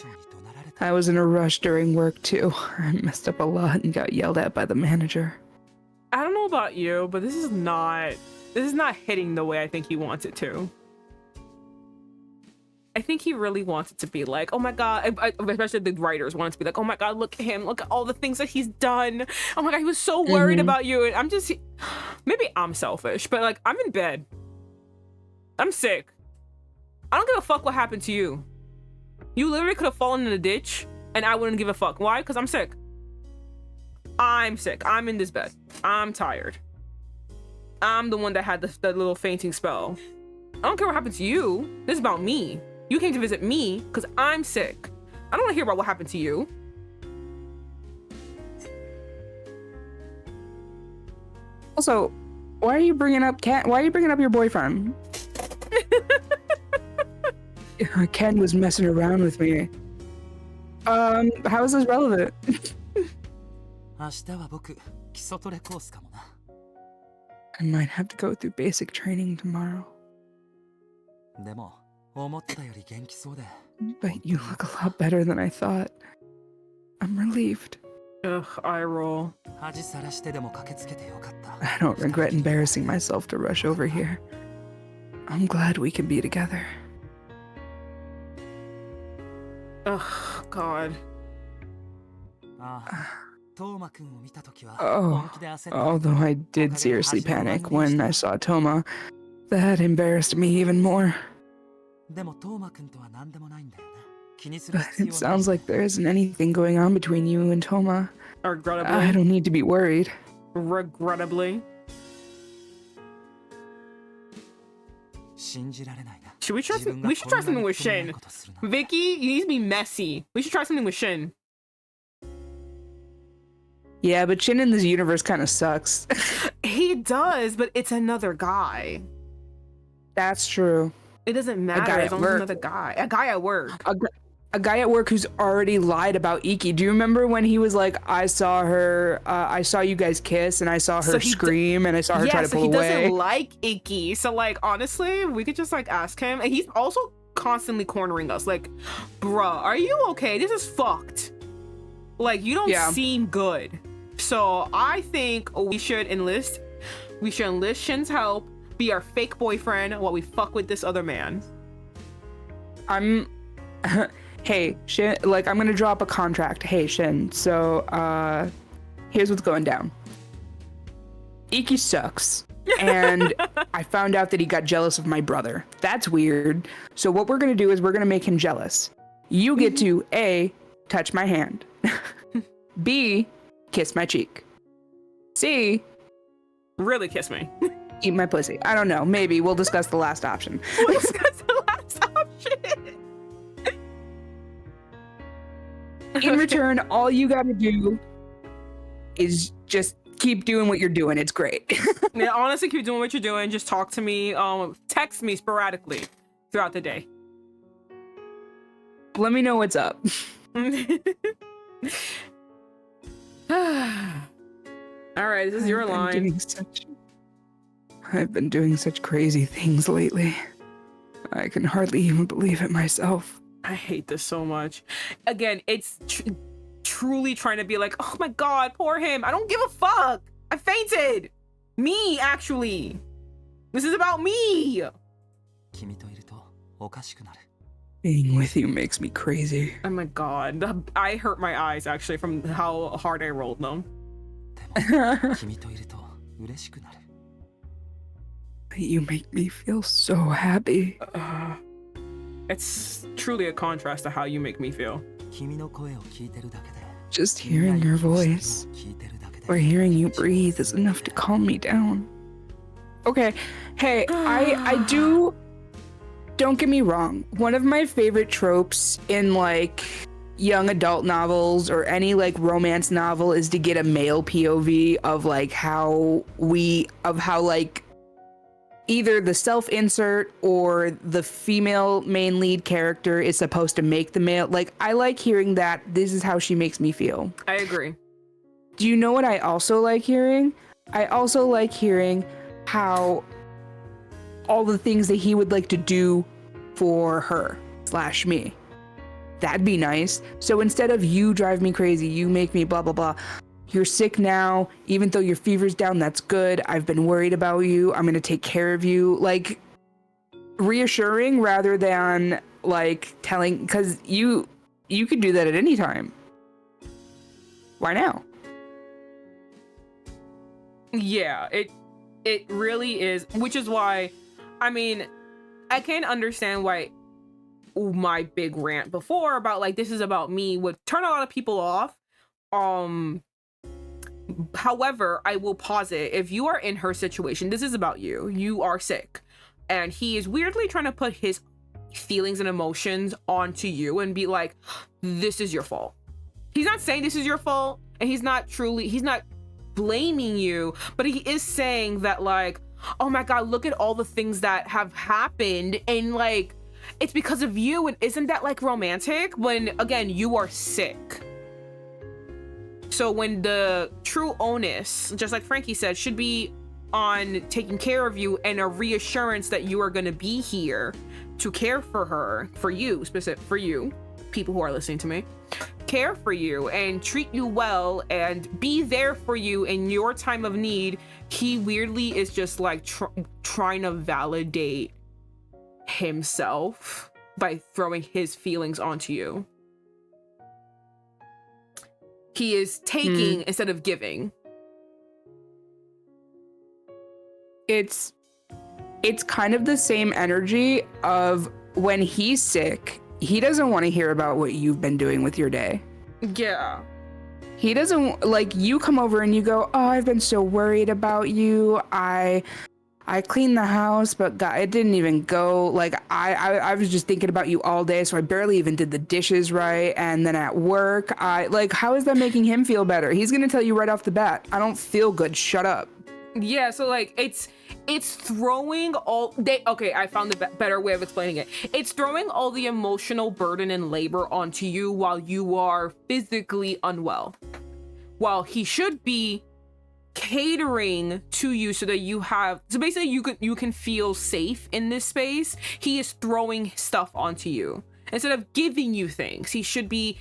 I was in a rush during work too. I messed up a lot and got yelled at by the manager. I don't know about you, but this is not hitting the way I think he wants it to. I think he really wants it to be like, oh my god, especially the writers want it to be like, oh my god, look at him, look at all the things that he's done. Oh my god, he was so worried about you. And I'm just, maybe I'm selfish, but like, I'm in bed. I'm sick. I don't give a fuck what happened to you. You literally could have fallen in a ditch and I wouldn't give a fuck. Why? Because I'm sick. I'm sick. I'm in this bed. I'm tired. I'm the one that had the little fainting spell. I don't care what happened to you. This is about me. You came to visit me because I'm sick. I don't want to hear about what happened to you. Also, why are you bringing up your boyfriend? Ken was messing around with me. How is this relevant? 明日は僕基礎トレコースかもな I might have to go through basic training tomorrow. でも思ってたより元気そうで But you look a lot better than I thought. I'm relieved. Ugh, eye roll. 恥さらしてでも駆けつけてよかった I don't regret embarrassing myself to rush over here. I'm glad we can be together. Ugh, God. ああトーマくんを見たときは Oh, 本気で焦った although I did seriously panic when I saw Toma, that embarrassed me even more. でもトーマくんとは何でもないんだよね気にする But 必 it 要ない sounds like there isn't anything going on between you and Toma. Regrettably. I don't need to be worried. Regrettably. 信じられないな Should we try 自分が we should try こんな something に with ともない Shin. ことするなんて Vicky, you need to be messy. We should try something with Shin. Yeah, but Shin in this universe kind of sucks. He does, but it's another guy. That's true. It doesn't matter. guy It's at only work. another guy. A guy at work. A guy at work who's already lied about Ikki. Do you remember when he was like, I saw you guys kiss, and I saw her So he scream, and I saw her try to so pull he away? doesn't like Ikki. So like honestly, we could just like ask him. And he's also constantly cornering us. Like, bruh, are you okay? This is fucked. Like, you don't Yeah. seem good. So I think we should enlist Shin's help, be our fake boyfriend while we fuck with this other man. Hey, Shin, like, I'm gonna drop a contract. Hey, Shin, so, here's what's going down. Ikki sucks. And I found out that he got jealous of my brother. That's weird. So what we're gonna do is we're gonna make him jealous. You get to A, touch my hand. B, kiss my cheek. C, Really kiss me. eat my pussy. I don't know. Maybe we'll discuss the last option. We'll discuss the last option. In return, all you gotta do is just keep doing what you're doing. It's great. Yeah, honestly, keep doing what you're doing. Just talk to me. Text me sporadically throughout the day. Let me know what's up. All right, this is your line. I've been doing such crazy things lately. I can hardly even believe it myself. I hate this so much. Again, it's truly trying to be like, oh my god, poor him. I don't give a fuck. I fainted. Me, actually. This is about me. Being with you makes me crazy. Oh my god. I hurt my eyes, actually, from how hard I rolled them. You make me feel so happy. It's truly a contrast to how you make me feel. Just hearing your voice or hearing you breathe is enough to calm me down. Okay, hey, I do, don't get me wrong, one of my favorite tropes in like young adult novels or any like romance novel is to get a male POV of like how like either the self-insert or the female main lead character is supposed to make the male. Like, I like hearing that this is how she makes me feel. I agree. Do you know what I also like hearing? I also like hearing how all the things that he would like to do for her / me. That'd be nice. So instead of you drive me crazy, you make me blah, blah, blah. You're sick now, even though your fever's down, that's good. I've been worried about you. I'm gonna take care of you. Like, reassuring rather than like telling, because you could do that at any time. Why now? Yeah, it really is, which is why, I mean, I can understand why my big rant before about like, this is about me would turn a lot of people off. However, I will posit, if you are in her situation, this is about you. You are sick. And he is weirdly trying to put his feelings and emotions onto you and be like, this is your fault. He's not saying this is your fault, and he's not blaming you, but he is saying that like, oh my god, look at all the things that have happened, and like, it's because of you. And isn't that like romantic when, again, you are sick? So when the true onus, just like Frankie said, should be on taking care of you and a reassurance that you are going to be here to care for her, for you, specific for you, people who are listening to me, care for you and treat you well and be there for you in your time of need. He weirdly is just like trying to validate himself by throwing his feelings onto you. He is taking instead of giving. It's kind of the same energy of when he's sick, he doesn't want to hear about what you've been doing with your day. Yeah. He doesn't, like, you come over and you go, oh, I've been so worried about you. I cleaned the house, but God, it didn't even go. Like, I was just thinking about you all day, so I barely even did the dishes right. And then at work, how is that making him feel better? He's gonna tell you right off the bat, I don't feel good, shut up. Yeah, so like, it's throwing all, okay, I found the better way of explaining it. It's throwing all the emotional burden and labor onto you while you are physically unwell. While he should be catering to you so that you have, so basically you can feel safe in this space. He is throwing stuff onto you instead of giving you things. He should be,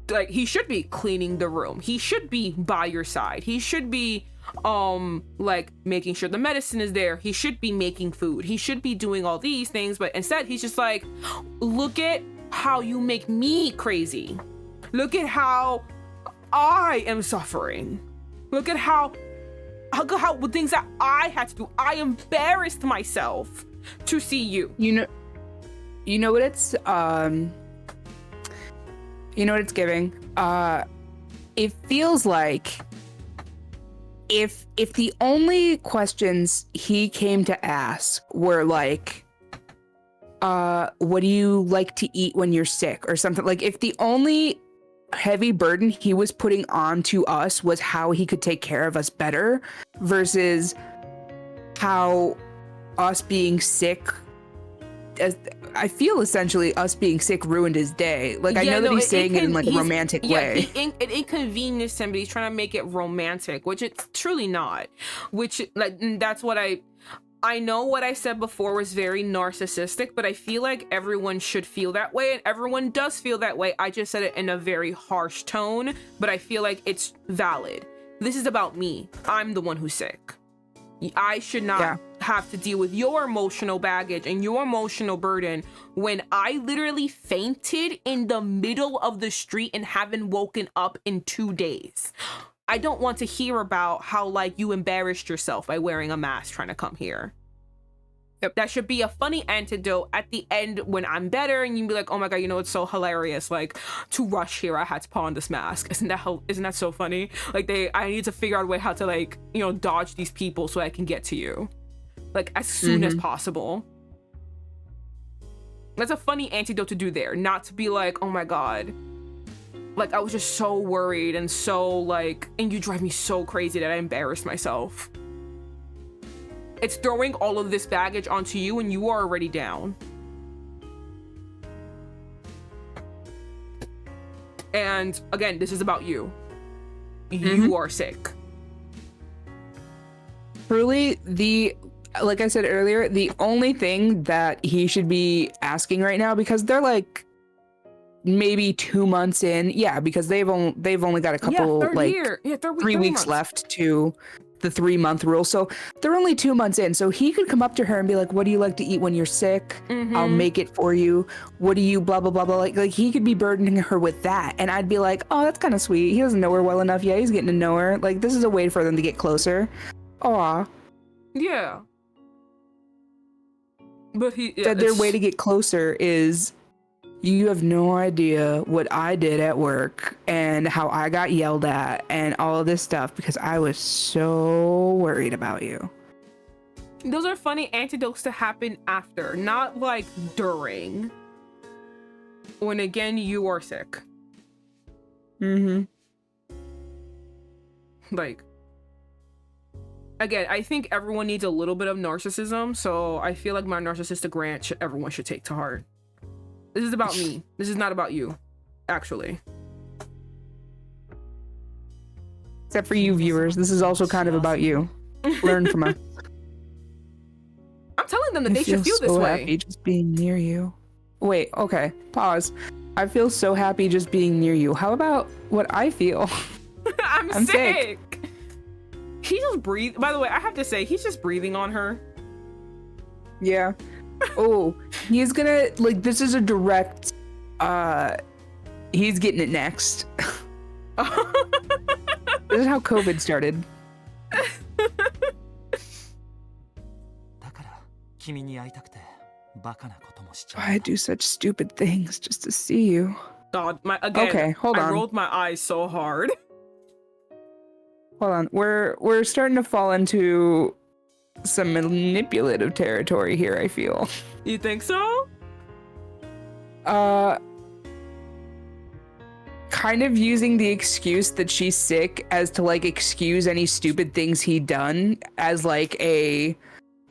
like, he should be cleaning the room. He should be by your side. He should be like making sure the medicine is there. He should be making food. He should be doing all these things, but instead he's just like, look at how you make me crazy. Look at how I am suffering. Look at how things that I had to do. I embarrassed myself to see you. You know what it's giving? It feels like if the only questions he came to ask were like, what do you like to eat when you're sick or something, like if the only heavy burden he was putting on to us was how he could take care of us better versus how us being sick, as I feel essentially us being sick ruined his day. Like, I know that he's saying it in like a romantic way. It inconvenienced him, but he's trying to make it romantic, which it's truly not. Which, like, that's what I know what I said before was very narcissistic, but I feel like everyone should feel that way, and everyone does feel that way. I just said it in a very harsh tone, but I feel like it's valid. This is about me. I'm the one who's sick. I should not have to deal with your emotional baggage and your emotional burden when I literally fainted in the middle of the street and haven't woken up in 2 days. I don't want to hear about how like you embarrassed yourself by wearing a mask trying to come here. Yep. That should be a funny antidote at the end when I'm better and you be like, oh my god, you know, it's so hilarious. Like, to rush here, I had to put on this mask. Isn't that so funny? Like, I need to figure out a way how to, like, you know, dodge these people so I can get to you, like, as soon as possible. That's a funny antidote to do there, not to be like, oh my god, like, I was just so worried and so like, and you drive me so crazy that I embarrassed myself. It's throwing all of this baggage onto you and you are already down. And again, this is about you. You are sick. Truly, like I said earlier, the only thing that he should be asking right now, because they're like maybe 2 months in, because they've only got a couple, like 3 weeks left to the 3-month rule, so they're only 2 months in. So he could come up to her and be like, what do you like to eat when you're sick? I'll make it for you. What do you blah blah blah blah, like he could be burdening her with that, and I'd be like, oh, that's kind of sweet. He doesn't know her well enough yet. He's getting to know her. Like, this is a way for them to get closer. Aw. Yeah. But their way to get closer is, you have no idea what I did at work and how I got yelled at and all of this stuff because I was so worried about you. Those are funny antidotes to happen after, not like during. When again, you are sick. Like, again, I think everyone needs a little bit of narcissism, so I feel like my narcissistic rant everyone should take to heart. This is about me. This is not about you, actually. Except for you viewers, this is also kind of about you. Learn from us. I'm telling them that they should feel this way. Happy just being near you. Wait, okay, pause. I feel so happy just being near you. How about what I feel? I'm sick. He just breathed. By the way, I have to say, he's just breathing on her. Yeah. Oh, he's gonna, like, this is a direct, he's getting it next. This is how COVID started. I do such stupid things just to see you. God, again, okay, hold on. I rolled my eyes so hard. Hold on, we're starting to fall into some manipulative territory here, I feel. You think so? Kind of using the excuse that she's sick as to, like, excuse any stupid things he'd done as, like, a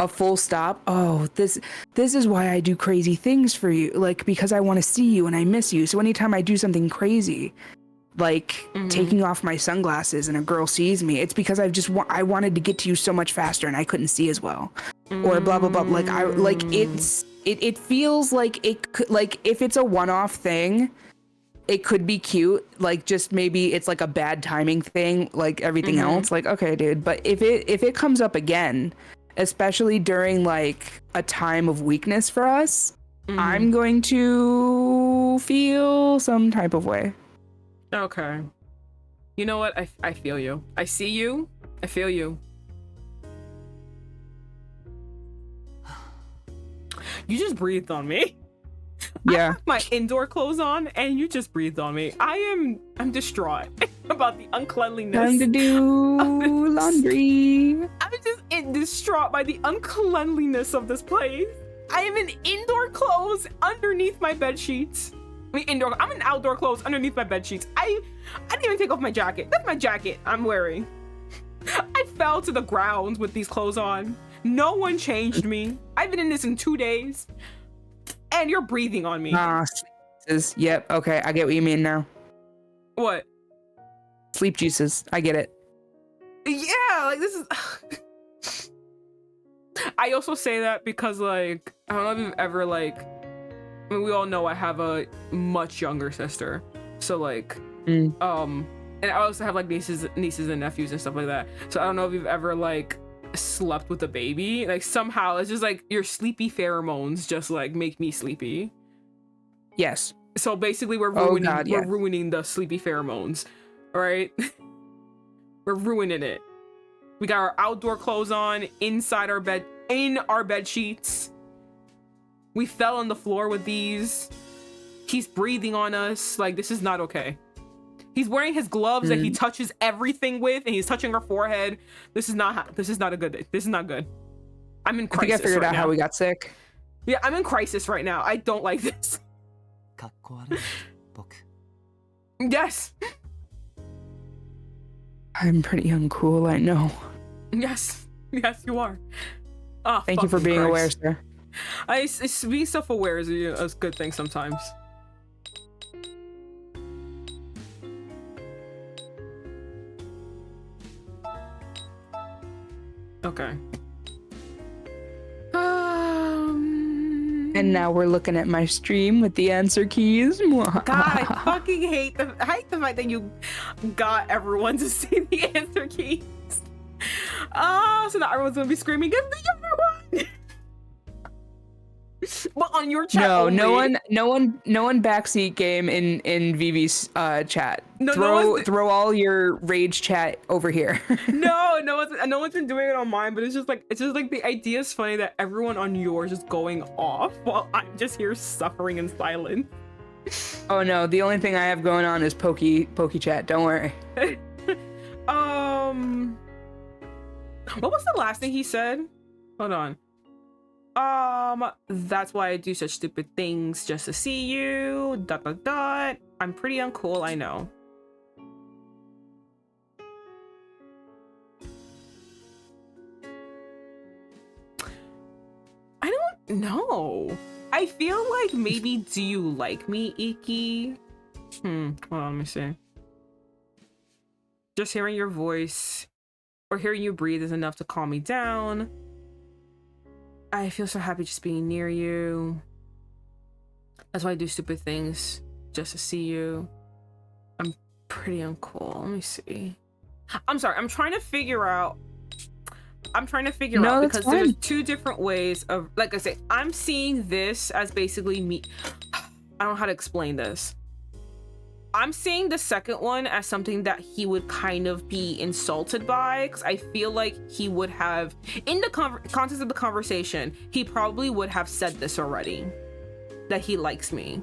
full stop. Oh, this is why I do crazy things for you, like, because I want to see you and I miss you. So anytime I do something crazy, like taking off my sunglasses and a girl sees me, it's because I wanted to get to you so much faster and I couldn't see as well, or blah blah blah. Like, it feels like it could, like, if it's a one-off thing, it could be cute, like, just maybe it's like a bad timing thing, like everything else. Like, okay, dude, but if it comes up again, especially during like a time of weakness for us, I'm going to feel some type of way. Okay. You know what? I feel you. I see you. I feel you. You just breathed on me. Yeah. I have my indoor clothes on and you just breathed on me. I'm distraught about the uncleanliness. Time to do laundry. I'm just distraught by the uncleanliness of this place. I am in indoor clothes underneath my bed sheets. I'm in outdoor clothes underneath my bed sheets. I didn't even take off my jacket. That's my jacket I'm wearing. I fell to the ground with these clothes on. No one changed me. I've been in this in 2 days. And you're breathing on me. Yep, okay, I get what you mean now. What? Sleep juices, I get it. Yeah, like, this is... I also say that because like I don't know if you've ever like, I mean, we all know I have a much younger sister, so like and I also have like nieces and nephews and stuff like that. So I don't know if you've ever like slept with a baby. Like somehow it's just like your sleepy pheromones just like make me sleepy. Yes. So basically we're ruining the sleepy pheromones, right? We're ruining it. We got our outdoor clothes on inside our bed, in our bed sheets. We fell on the floor with these. He's breathing on us. Like, this is not okay. He's wearing his gloves that he touches everything with, and he's touching her forehead. This is not a good day. This is not good. I'm in crisis. I think I figured out how we got sick. Yeah, I'm in crisis right now. I don't like this. Yes. I'm pretty uncool, I know. Yes, you are. Oh, thank you for being aware, sir. Being self-aware is a good thing sometimes. Okay. And now we're looking at my stream with the answer keys. God, I fucking hate the fact that you got everyone to see the answer keys. So now everyone's gonna be screaming, "Give me everyone!" But on your chat, no one backseat game in Vivi's chat. Throw all your rage chat over here. no one's been doing it on mine, but it's just like the idea is funny that everyone on yours is going off while I'm just here suffering in silence. Oh no, the only thing I have going on is pokey chat. Don't worry. What was the last thing he said? Hold on. That's why I do such stupid things just to see you. ... I'm pretty uncool, I know. I don't know. I feel like maybe do you like me, Ikki? Hold on, let me see. Just hearing your voice or hearing you breathe is enough to calm me down. I feel so happy just being near you. That's why I do stupid things just to see you. I'm pretty uncool. Let me see. I'm sorry. I'm trying to figure out because there's two different ways of, like I say, I'm seeing this as basically me. I don't know how to explain this. I'm seeing the second one as something that he would kind of be insulted by, because I feel like he would have, in the context of the conversation, he probably would have said this already, that he likes me.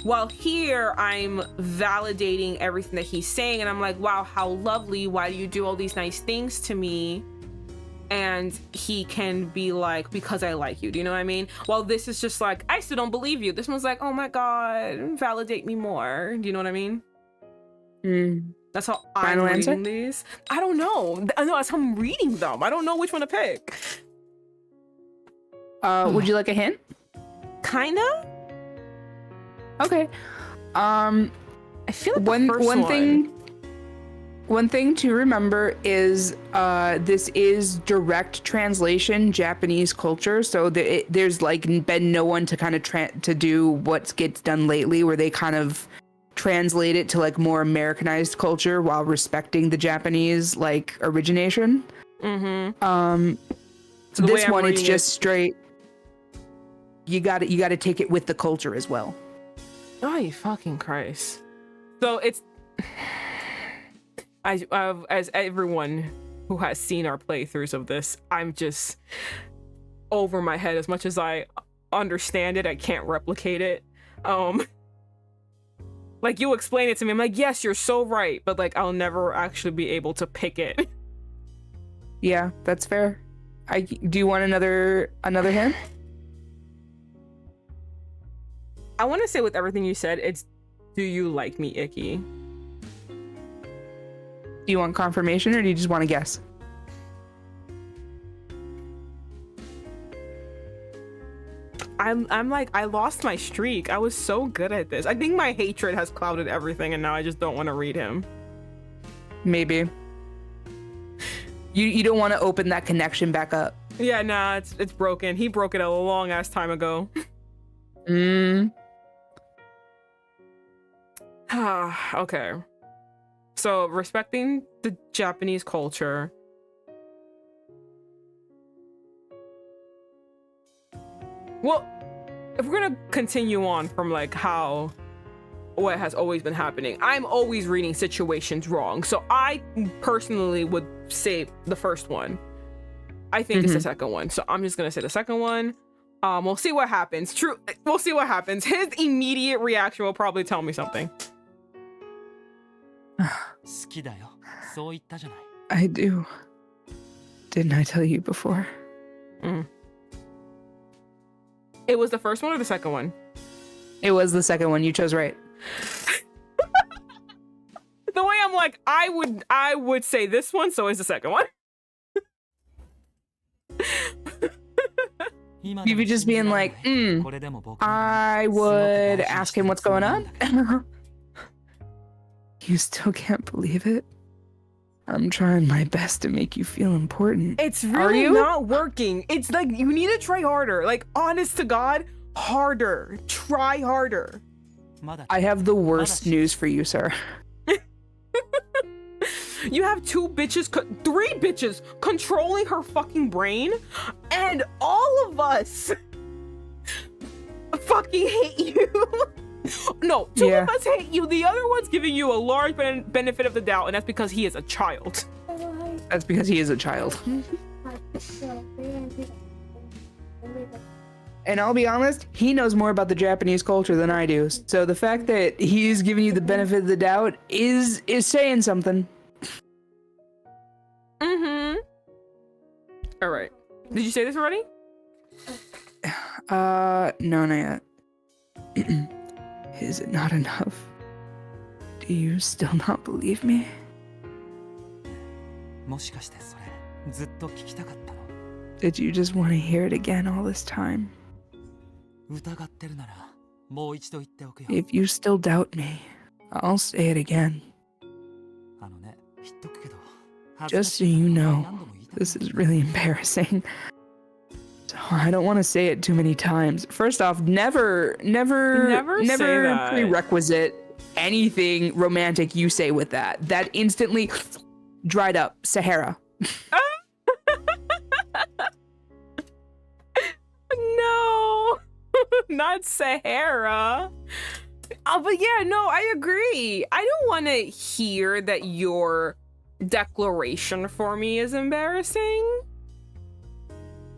While here, I'm validating everything that he's saying, and I'm like, wow, how lovely. Why do you do all these nice things to me? And he can be like, because I like you. Do you know what I mean? Well, this is just like, I still don't believe you. This one's like, oh my God, validate me more. Do you know what I mean? That's how I'm reading these. I don't know. I know that's how I'm reading them. I don't know which one to pick. Would you like a hint? Kinda. Okay. I feel like one thing to remember is this is direct translation Japanese culture, so there's like been no one to kind of to do what gets done lately, where they kind of translate it to like more Americanized culture while respecting the Japanese like origination. So this one, it's just straight. You got to take it with the culture as well. Oh, you fucking Christ! So it's. As everyone who has seen our playthroughs of this, I'm just over my head. As much as I understand it, I can't replicate it. Like, you explain it to me, I'm like, yes, you're so right, but like I'll never actually be able to pick it. Yeah, that's fair. Do you want another hint? I want to say with everything you said, it's, do you like me, Ikki? Do you want confirmation, or do you just want to guess? I'm like, I lost my streak. I was so good at this. I think my hatred has clouded everything, and now I just don't want to read him. Maybe. You don't want to open that connection back up. Yeah, nah, it's broken. He broke it a long ass time ago. Okay. So respecting the Japanese culture. Well, if we're gonna continue on from like what has always been happening, I'm always reading situations wrong. So I personally would say the first one. I think it's the second one. So I'm just gonna say the second one. We'll see what happens. We'll see what happens. His immediate reaction will probably tell me something. I do. Didn't I tell you before? It was the first one or the second one? It was the second one. You chose right. The way I'm like, I would say this one, so it's the second one. You'd be just being like, I would ask him what's going on. You still can't believe it? I'm trying my best to make you feel important. It's really not working. It's like, you need to try harder. Like, honest to God, harder. Try harder. I have the worst news for you, sir. You have three bitches controlling her fucking brain, and all of us fucking hate you. No, two of us hate you. The other one's giving you a large benefit of the doubt, and that's because he is a child. That's because he is a child. And I'll be honest, he knows more about the Japanese culture than I do. So the fact that he's giving you the benefit of the doubt is saying something. All right. Did you say this already? No, not yet. Is it not enough? Do you still not believe me? Did you just want to hear it again all this time? If you still doubt me, I'll say it again. Just so you know, this is really embarrassing. So I don't want to say it too many times. First off, never prerequisite anything romantic you say with that. That instantly dried up. Sahara. No, not Sahara. But yeah, no, I agree. I don't want to hear that your declaration for me is embarrassing.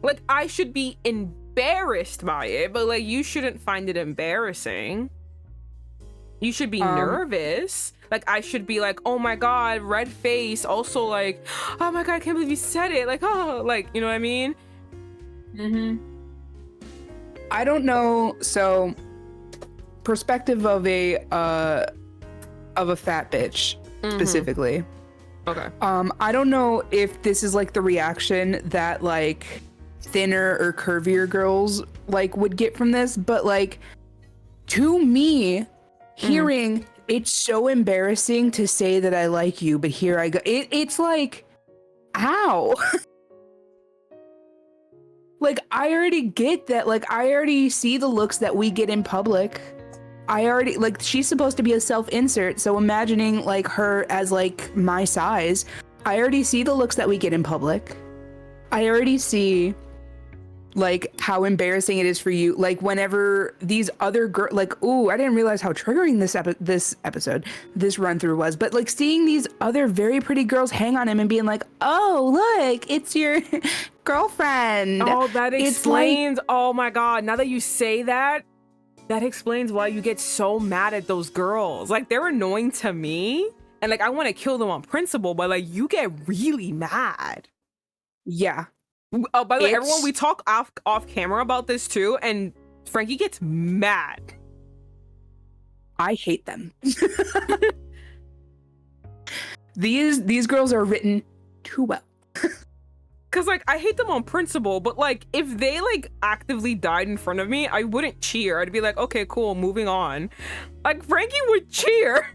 Like, I should be embarrassed by it, but like, you shouldn't find it embarrassing. You should be nervous. Like, I should be like, oh my God, red face. Also like, oh my God, I can't believe you said it. Like, oh, like, you know what I mean? I don't know. So, perspective of a fat bitch specifically. Okay. I don't know if this is like the reaction that like thinner or curvier girls like would get from this, but like to me, hearing it's so embarrassing to say that I like you, but here I go. It's like, ow. Like, I already get that. Like, I already see the looks that we get in public. I already, like, she's supposed to be a self-insert, so imagining, like, her as, like, my size, I already see the looks that we get in public. I already see, like, how embarrassing it is for you. Like, whenever these other girls, like, ooh, I didn't realize how triggering this run-through was, but, like, seeing these other very pretty girls hang on him and being like, oh, look, it's your girlfriend. Oh, that explains, like, oh my God, now that you say that, that explains why you get so mad at those girls. Like, they're annoying to me, and, like, I want to kill them on principle, but, like, you get really mad. Yeah. Oh, by the way, everyone, we talk off camera about this too, and Frankie gets mad. I hate them. These girls are written too well. Cause like, I hate them on principle, but like, if they like actively died in front of me, I wouldn't cheer. I'd be like, okay, cool, moving on. Like, Frankie would cheer.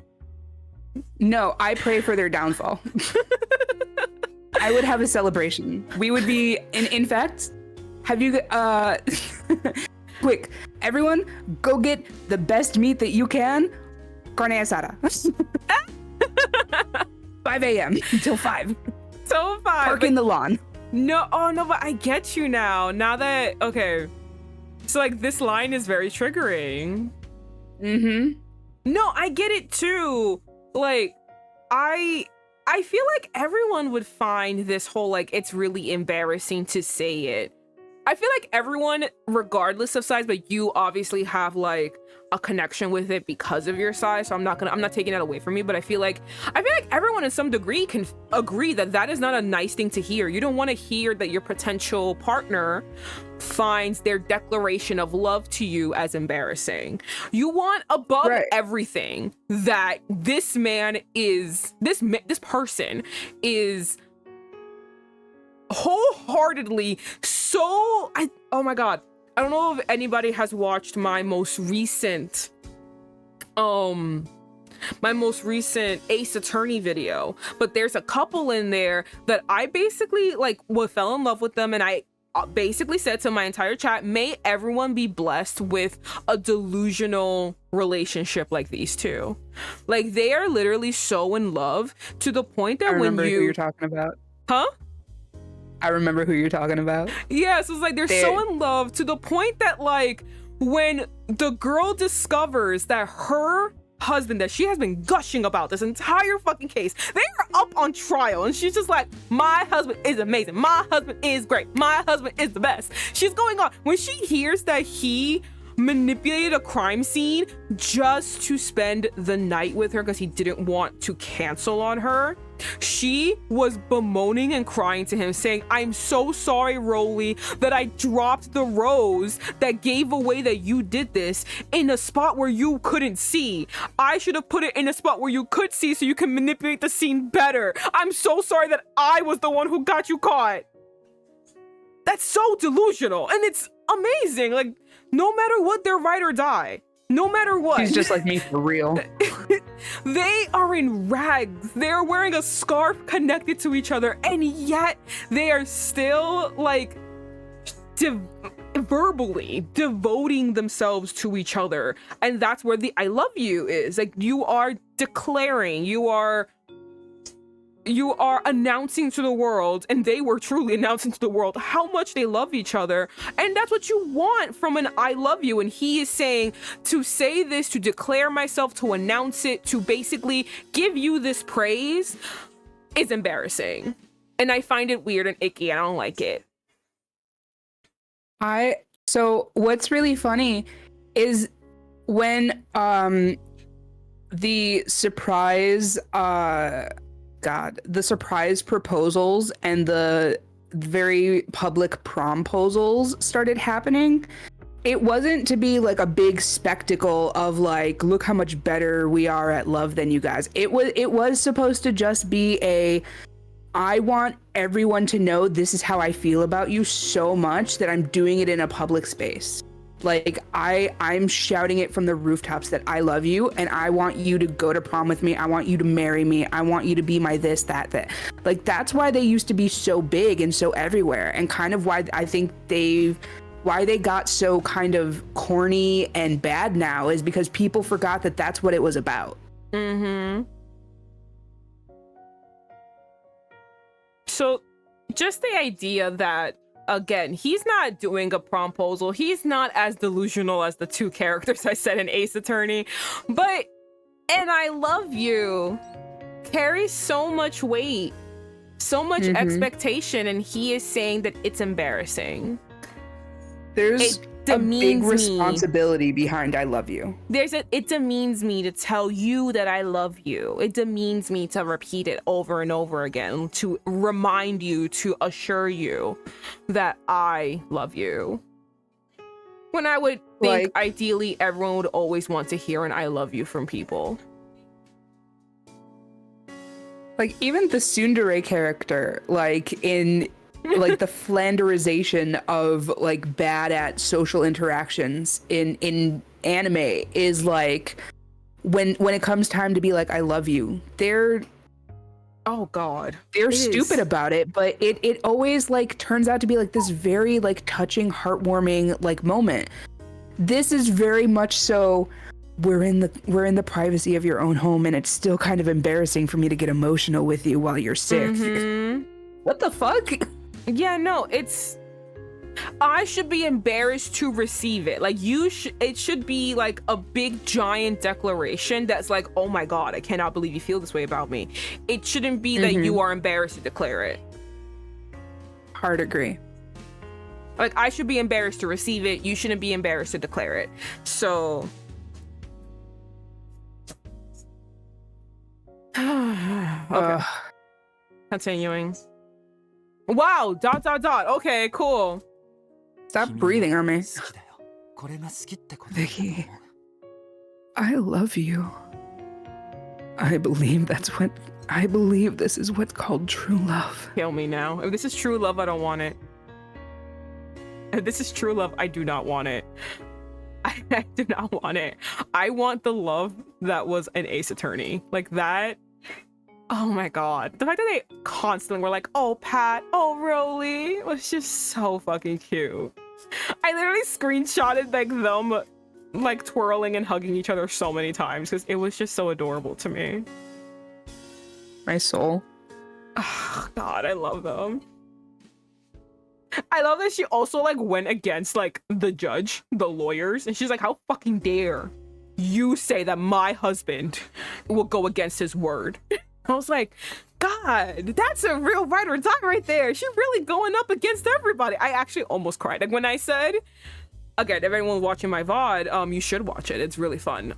No, I pray for their downfall. I would have a celebration. We would be in fact, have you quick, everyone go get the best meat that you can. Carne asada. 5 a.m. until 5. So 5. Park in the lawn. No, oh no, but I get you now. Now that, okay. So like this line is very triggering. Mm-hmm. No, I get it too. Like, I feel like everyone would find this whole, like, it's really embarrassing to say it. I feel like everyone, regardless of size, but you obviously have like a connection with it because of your size. So I'm not taking that away from you, but I feel like everyone in some degree can agree that that is not a nice thing to hear. You don't want to hear that your potential partner finds their declaration of love to you as embarrassing. You want above everything that this person is wholeheartly oh my god, I don't know if anybody has watched my most recent Ace Attorney video, but there's a couple in there that I basically like fell in love with them, and I basically said to my entire chat, may everyone be blessed with a delusional relationship like these two. Like, they are literally so in love to the point that I remember who you're talking about. Huh? I remember who you're talking about. Yeah, so it's like they're so in love to the point that, like, when the girl discovers that her husband that she has been gushing about this entire fucking case, they are up on trial, and she's just like, my husband is amazing, my husband is great, my husband is the best. She's going on. When she hears that he manipulated a crime scene just to spend the night with her because he didn't want to cancel on her, she was bemoaning and crying to him, saying, I'm so sorry, Rolly, that I dropped the rose that gave away that you did this in a spot where you couldn't see. I should have put it in a spot where you could see so you can manipulate the scene better. I'm so sorry that I was the one who got you caught. That's so delusional, and it's amazing. Like, no matter what, they're ride or die. No matter what. He's just like me for real. They are in rags. They're wearing a scarf connected to each other, and yet they are still like verbally devoting themselves to each other. And that's where the I love you is. Like, you are declaring, you are announcing to the world, and they were truly announcing to the world how much they love each other. And that's what you want from an I love you. And he is saying, to say this, to declare myself, to announce it, to basically give you this praise is embarrassing. And I find it weird and icky. I don't like it. So what's really funny is when the surprise the surprise proposals and the very public promposals started happening, it wasn't to be like a big spectacle of like, look how much better we are at love than you guys. It was supposed to just be I want everyone to know this is how I feel about you so much that I'm doing it in a public space. Like, I'm shouting it from the rooftops that I love you, and I want you to go to prom with me. I want you to marry me. I want you to be my this, that. Like, that's why they used to be so big and so everywhere, and kind of why I think why they got so kind of corny and bad now is because people forgot that that's what it was about. Mm-hmm. So just the idea that, again, he's not doing a promposal. He's not as delusional as the two characters I said in Ace Attorney. But, and I love you, carries so much weight, so much expectation, and he is saying that it's embarrassing. There's a big responsibility behind I love you. It demeans me to tell you that I love you. It demeans me to repeat it over and over again, to remind you, to assure you that I love you. When I would think, like, ideally everyone would always want to hear an I love you from people. Like, even the tsundere character, like in like the Flanderization of like bad at social interactions in anime is like when it comes time to be like I love you, they're Oh God. They're It stupid is. about it, but it always like turns out to be like this very like touching, heartwarming like moment. This is very much so we're in the privacy of your own home and it's still kind of embarrassing for me to get emotional with you while you're sick. Mhm. What the fuck? Yeah, no, it's I should be embarrassed to receive it. Like it should be like a big giant declaration that's like, oh my God, I cannot believe you feel this way about me. It shouldn't be that you are embarrassed to declare it. Hard agree. Like I should be embarrassed to receive it. You shouldn't be embarrassed to declare it. So okay. Continuing. Wow, ... Okay, cool. Stop breathing on me. Vicky, I love you. I believe this is what's called true love. Kill me now. If this is true love, I don't want it. If this is true love, I do not want it. I do not want it. I want the love that was an Ace Attorney. Like that. Oh my God. The fact that they constantly were like, oh, Pat, oh, Rolly, was just so fucking cute. I literally screenshotted like them like twirling and hugging each other so many times because it was just so adorable to me. My soul. Oh, God, I love them. I love that she also like went against like the judge, the lawyers, and she's like, how fucking dare you say that my husband will go against his word? I was like, God, that's a real ride or die right there. She's really going up against everybody. I actually almost cried. Like when I said, again, if anyone's watching my VOD, you should watch it. It's really fun.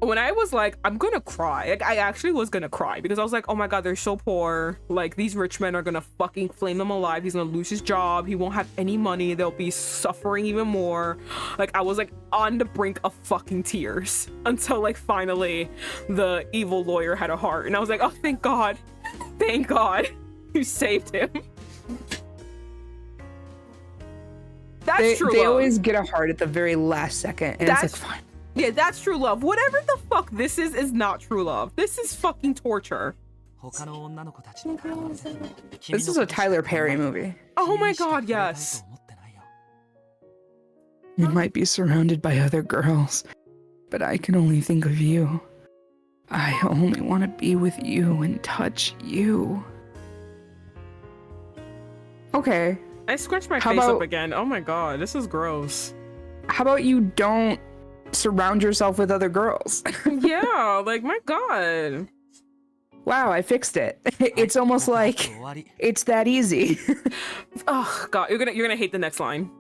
When I was like, I'm gonna cry, like I actually was gonna cry because I was like, oh my God, they're so poor. Like these rich men are gonna fucking flame them alive. He's gonna lose his job. He won't have any money. They'll be suffering even more. Like I was like on the brink of fucking tears until like finally the evil lawyer had a heart. And I was like, oh, thank God you saved him. That's true They love. always get a heart at the very last second, and it's like, fine. Yeah, that's true love. Whatever the fuck this is not true love. This is fucking torture. This is a Tyler Perry movie. Oh my God, yes. You might be surrounded by other girls, but I can only think of you. I only want to be with you and touch you. Okay. I scratched my face up again. Oh my God, this is gross. How about you don't surround yourself with other girls? Yeah, like my God. Wow, I fixed it. It's almost like it's that easy. Oh God, you're gonna hate the next line.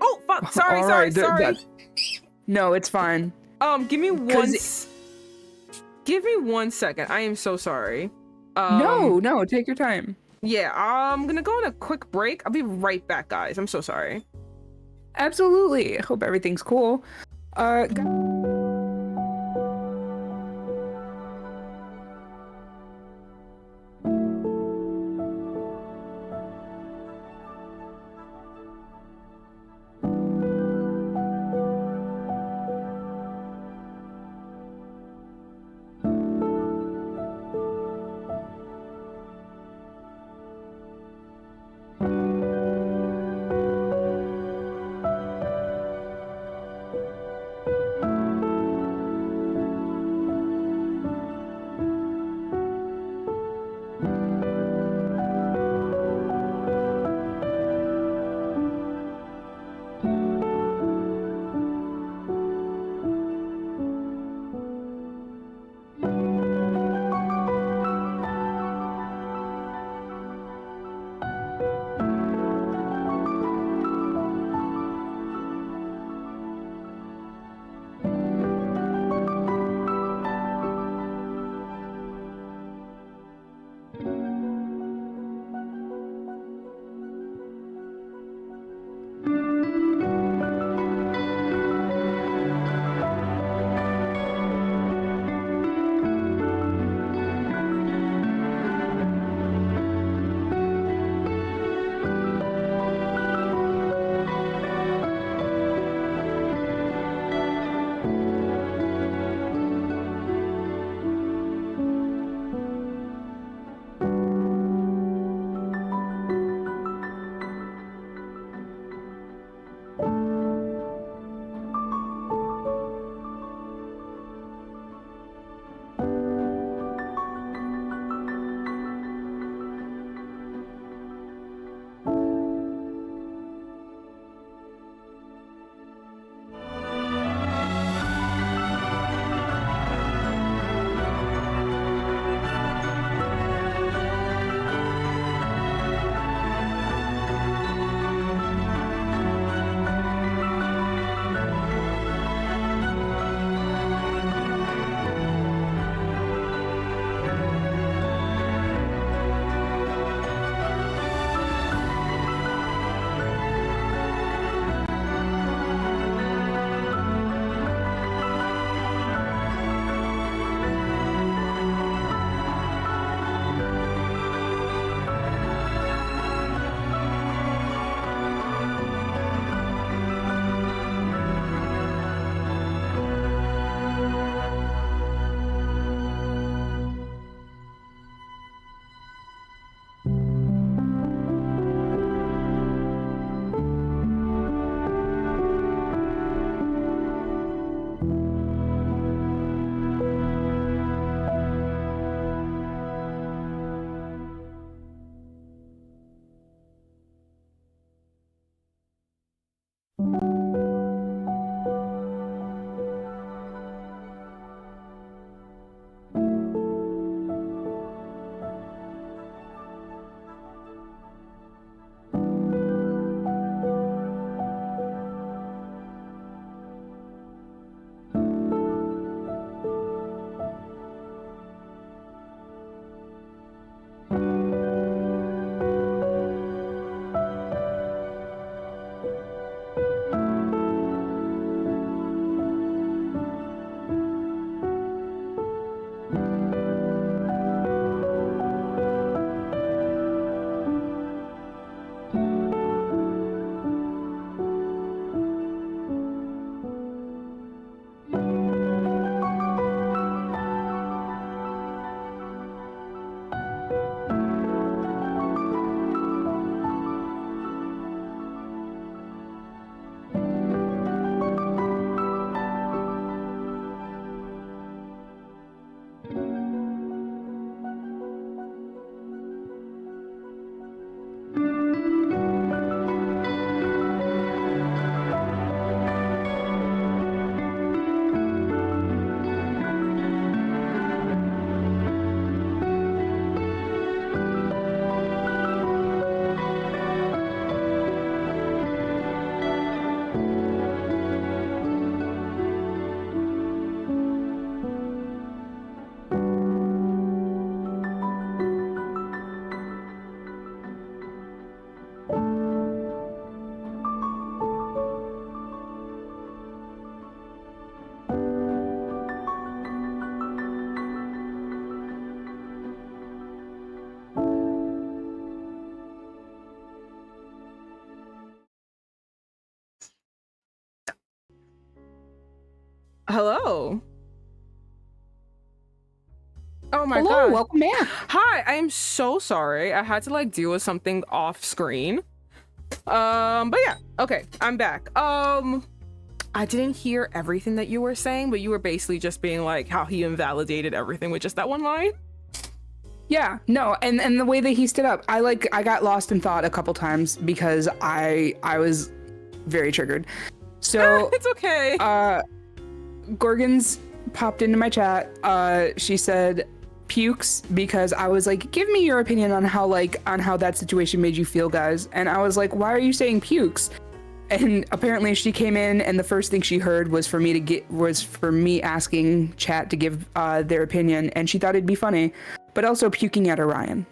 Oh fuck! Sorry. No, it's fine. Give me one second. I am so sorry. No, take your time. Yeah, I'm gonna go on a quick break. I'll be right back, guys. I'm so sorry. Absolutely. I hope everything's cool. Hello. Oh my Hello, god. welcome back. Hi, I am so sorry. I had to like deal with something off screen. But yeah, okay, I'm back. I didn't hear everything that you were saying, but you were basically just being like how he invalidated everything with just that one line. Yeah, no, and the way that he stood up, I got lost in thought a couple times because I was very triggered. So It's okay. Gorgon's popped into my chat. She said pukes because I was like, give me your opinion on how that situation made you feel, guys. And I was like, why are you saying pukes? And apparently she came in and the first thing she heard was for me asking chat to give their opinion, and she thought it'd be funny, but also puking at Orion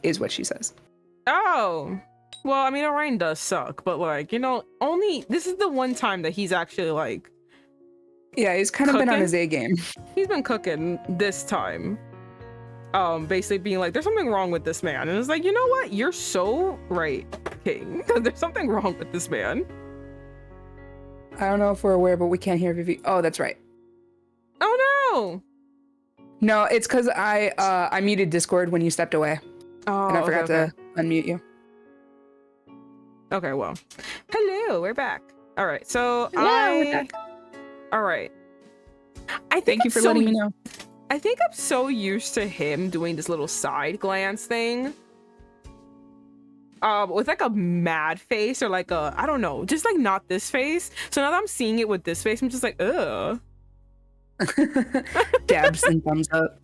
is what she says. Oh, well, I mean, Orion does suck, but like, you know, only this is the one time that he's actually like, yeah, he's kind of been on his A game. He's been cooking this time. Basically being like, there's something wrong with this man. And it's like, you know what? You're so right, King. There's something wrong with this man. I don't know if we're aware, but we can't hear Vivi. Oh, that's right. Oh no. No, it's because I muted Discord when you stepped away. Oh, and I forgot to unmute you. Okay, well. Hello, we're back. All right, so we're back. All right. Thank you for letting me know. I think I'm so used to him doing this little side glance thing. With like a mad face or like a, I don't know, just like not this face. So now that I'm seeing it with this face, I'm just like, ugh. Dabs and thumbs up.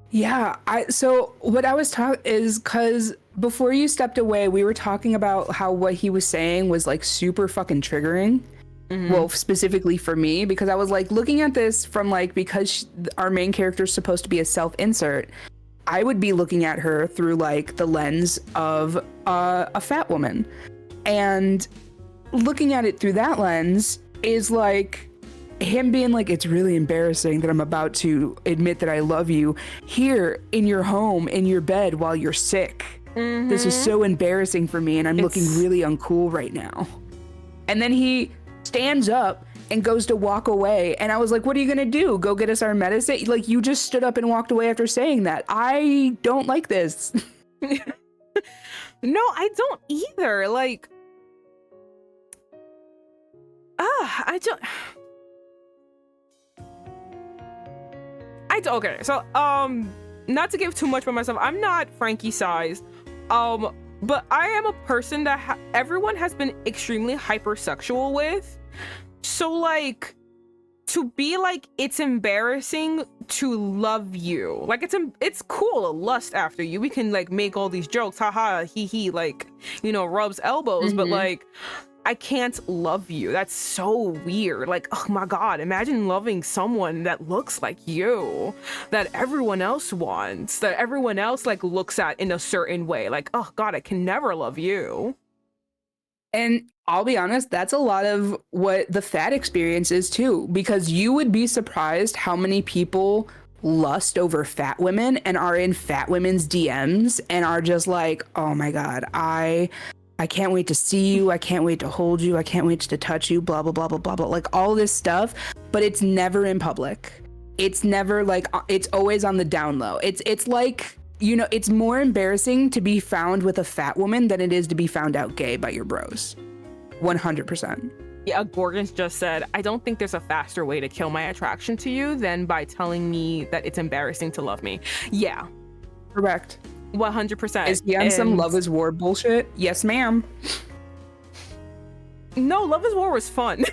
Yeah, so what I was talking is because before you stepped away, we were talking about how what he was saying was like super fucking triggering. Mm-hmm. Well, specifically for me, because I was like looking at this from like, because our main character is supposed to be a self-insert, I would be looking at her through like the lens of a fat woman, and looking at it through that lens is like him being like, it's really embarrassing that I'm about to admit that I love you here in your home, in your bed while you're sick. Mm-hmm. This is so embarrassing for me, and I'm looking really uncool right now. And then he stands up and goes to walk away, and I was like, what are you gonna do, go get us our medicine? Like, you just stood up and walked away after saying that. I don't like this. No, I don't either. Like, okay, so not to give too much about myself, I'm not Frankie size, but I am a person that everyone has been extremely hypersexual with. So like, to be like, it's embarrassing to love you, like it's cool to lust after you, we can like make all these jokes, haha, he like, you know, rubs elbows, but like, I can't love you. That's so weird. Like, oh my god, imagine loving someone that looks like you, that everyone else wants, that everyone else like looks at in a certain way. Like, oh god, I can never love you. And I'll be honest, that's a lot of what the fat experience is too, because you would be surprised how many people lust over fat women and are in fat women's DMs and are just like, oh my god, I can't wait to see you, I can't wait to hold you, I can't wait to touch you, blah blah blah blah blah blah, like all this stuff, but it's never in public. It's never like, it's always on the down low. It's like, you know, it's more embarrassing to be found with a fat woman than it is to be found out gay by your bros. 100%. Yeah, Gorgon's just said, I don't think there's a faster way to kill my attraction to you than by telling me that it's embarrassing to love me. Yeah. Correct. 100%. Is he on some Love is War bullshit? Yes, ma'am. No, Love is War was fun.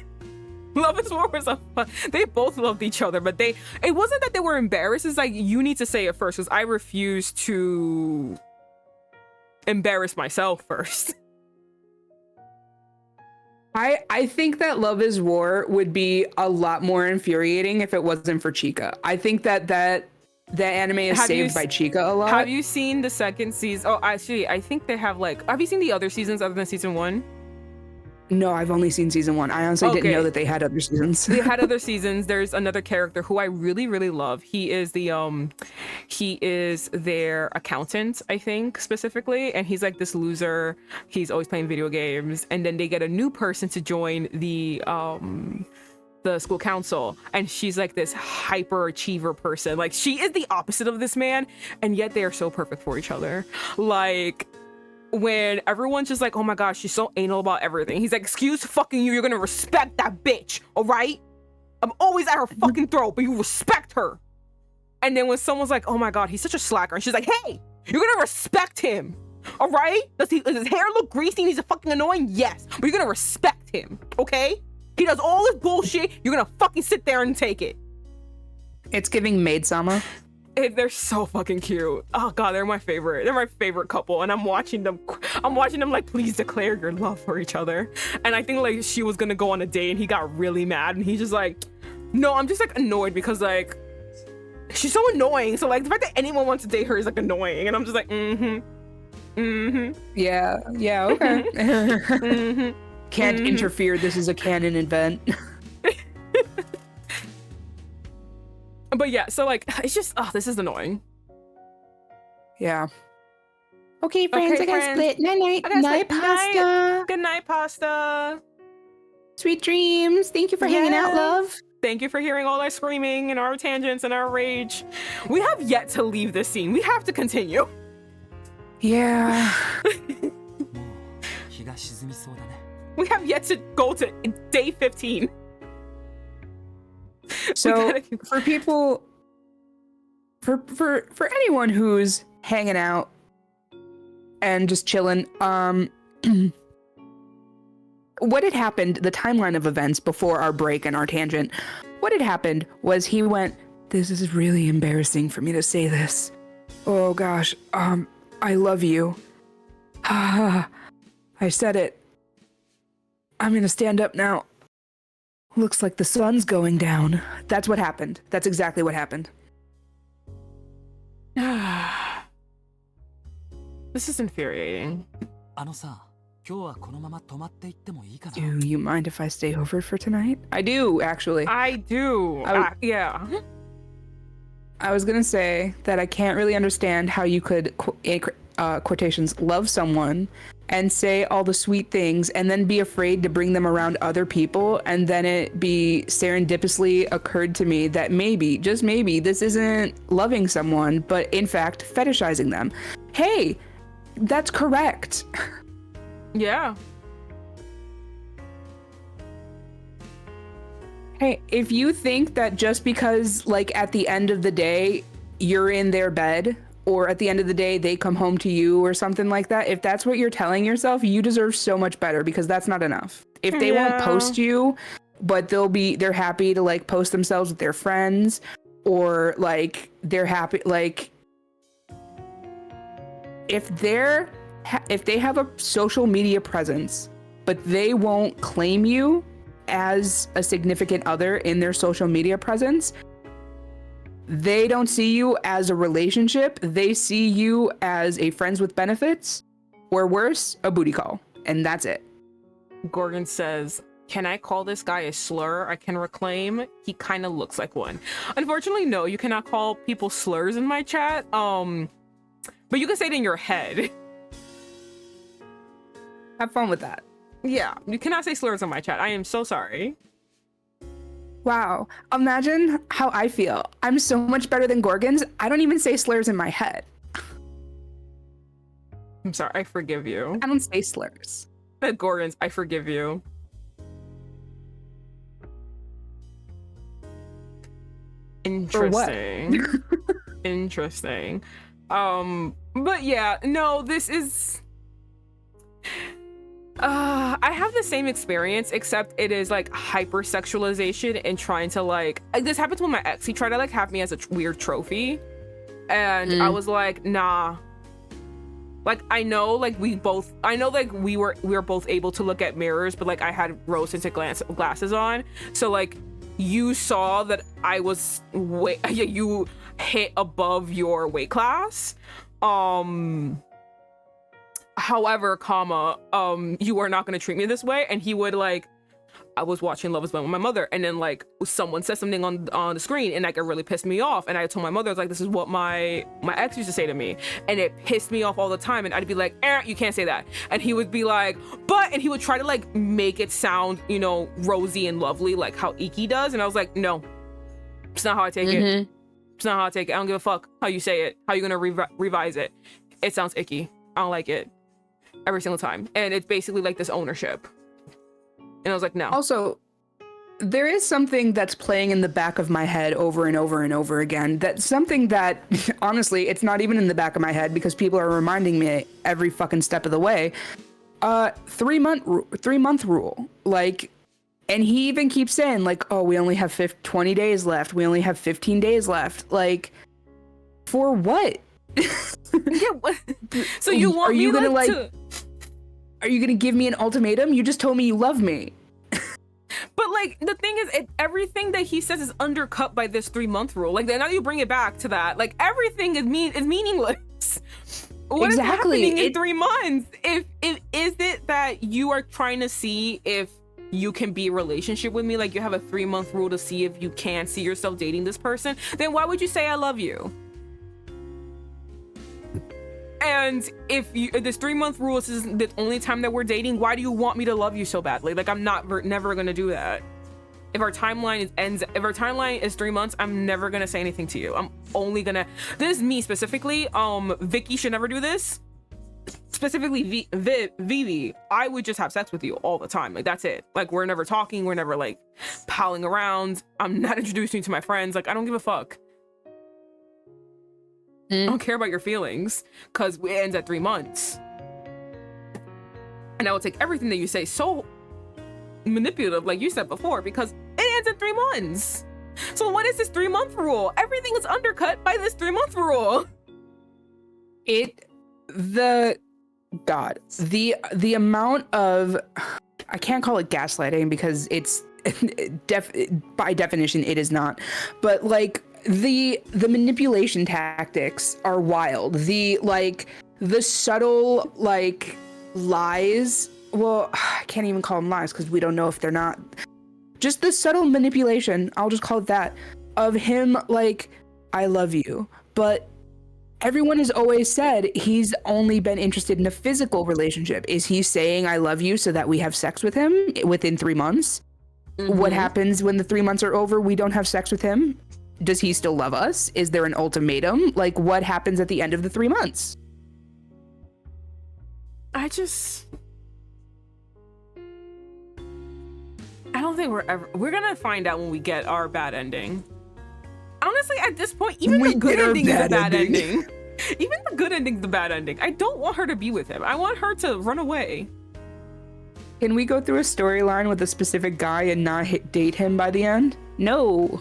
Love is War was a fun. They both loved each other, but it wasn't that they were embarrassed. It's like, you need to say it first, because I refuse to embarrass myself first. I think that Love is War would be a lot more infuriating if it wasn't for Chica. I think that anime is saved by Chica a lot. Have you seen the second season? Oh, actually, I think they have like, have you seen the other seasons other than season 1? No, I've only seen season 1. I honestly didn't know that they had other seasons. They had other seasons. There's another character who I really, really love. He is their accountant, I think, specifically, and he's like this loser. He's always playing video games, and then they get a new person to join the school council, and she's like this hyper achiever person. Like, she is the opposite of this man, and yet they are so perfect for each other. Like, when everyone's just like, oh my gosh, she's so anal about everything, he's like, excuse fucking you, you're gonna respect that bitch, all right? I'm always at her fucking throat, but you respect her. And then when someone's like, oh my god, he's such a slacker, and she's like, hey, you're gonna respect him, all right? Does his hair look greasy and he's a fucking annoying? Yes, but you're gonna respect him, okay? He does all this bullshit, you're gonna fucking sit there and take it. It's giving maid sama. They're so fucking cute. Oh god, they're my favorite. They're my favorite couple, and I'm watching them like, please declare your love for each other. And I think like she was gonna go on a date and he got really mad, and he's just like, no, I'm just like annoyed because like she's so annoying. So like the fact that anyone wants to date her is like annoying, and I'm just like, Yeah, okay. Can't interfere. This is a canon event. But yeah, so like it's just, oh, this is annoying. Yeah. Okay, friends, I gotta split. Night, pasta. Good night, pasta. Sweet dreams. Thank you for hanging out, love. Thank you for hearing all our screaming and our tangents and our rage. We have yet to leave this scene. We have to continue. Yeah. We have yet to go to day 15. So for people, for anyone who's hanging out and just chilling, what had happened, the timeline of events before our break and our tangent, what had happened was he went, this is really embarrassing for me to say this. Oh gosh, I love you. I said it. I'm gonna stand up now. Looks like the sun's going down. That's what happened. That's exactly what happened. This is infuriating. Do you mind if I stay over for tonight? I do, actually. I do. Yeah. I was gonna say that I can't really understand how you could, quotations, love someone and say all the sweet things and then be afraid to bring them around other people, and then it be serendipitously occurred to me that maybe, just maybe, this isn't loving someone, but in fact fetishizing them. Hey, that's correct. Yeah. Hey, if you think that just because, like, at the end of the day, you're in their bed, or at the end of the day, they come home to you or something like that, if that's what you're telling yourself, you deserve so much better, because that's not enough. If they won't post you, but they're happy to, like, post themselves with their friends, or, like, they're happy, like, if they have a social media presence, but they won't claim you as a significant other in their social media presence, they don't see you as a relationship. They see you as a friends with benefits, or worse, a booty call. And that's it. Gorgon says, can I call this guy a slur I can reclaim? He kind of looks like one. Unfortunately, no, you cannot call people slurs in my chat. But you can say it in your head. Have fun with that. Yeah, you cannot say slurs in my chat. I am so sorry. Wow. Imagine how I feel. I'm so much better than Gorgons. I don't even say slurs in my head. I'm sorry. I forgive you. I don't say slurs. But Gorgons, I forgive you. Interesting. Interesting. But yeah, no, this is... I have the same experience, except it is like hypersexualization and trying to like this happens with my ex. He tried to like have me as a weird trophy, and I was like, nah. Like I know like we were both able to look at mirrors, but like I had rose tinted glasses on, so like you saw that I was you hit above your weight class. However, you are not going to treat me this way. And he would like I was watching Love is Blind with my mother, and then like someone said something on the screen, and like it really pissed me off. And I told my mother, I was like, this is what my ex used to say to me, and it pissed me off all the time. And I'd be like, you can't say that. And he would be like, and he would try to like make it sound, you know, rosy and lovely, like how Ikki does. And I was like, no, it's not how I take it. It's not how I take it. I don't give a fuck how you say it. How you gonna revise it? It sounds icky. I don't like it every single time. And it's basically like this ownership. And I was like, no. Also, there is something that's playing in the back of my head over and over and over again. That's something that, honestly, it's not even in the back of my head because people are reminding me every fucking step of the way. 3 month rule. Like, and he even keeps saying like, oh, we only have 20 days left. We only have 15 days left. Like, for what? Yeah, what? So you want me gonna like to... Are you gonna give me an ultimatum? You just told me you love me. But like the thing is, everything that he says is undercut by this 3 month rule. Like now you bring it back to that. Like everything is meaningless. What is happening in 3 months? If is it that you are trying to see if you can be a relationship with me? Like you have a 3 month rule to see if you can see yourself dating this person? Then why would you say I love you? And if this 3 month rule is the only time that we're dating, why do you want me to love you so badly? Like I'm never gonna do that. If our timeline is 3 months, I'm never gonna say anything to you. I'm only gonna, this is me specifically. Vicky should never do this. Specifically Vivi, I would just have sex with you all the time. Like that's it. Like we're never talking, we're never like palling around. I'm not introducing you to my friends. Like I don't give a fuck. I don't care about your feelings because it ends at 3 months. And I will take everything that you say so manipulative, like you said before, because it ends at 3 months. So what is this 3 month rule? Everything is undercut by this 3 month rule. The amount of, I can't call it gaslighting because it's by definition it is not, but like the manipulation tactics are wild. The subtle like lies, well, I can't even call them lies because we don't know if they're not, just the subtle manipulation, I'll just call it that, of him like, I love you, but everyone has always said he's only been interested in a physical relationship. Is he saying I love you so that we have sex with him within 3 months? What happens when the 3 months are over? We don't have sex with him? Does he still love us? Is there an ultimatum? Like, what happens at the end of the 3 months? I don't think we're gonna find out when we get our bad ending. Honestly, at this point, even the good ending is a bad ending. Even the good ending is a bad ending. I don't want her to be with him. I want her to run away. Can we go through a storyline with a specific guy and not date him by the end? No.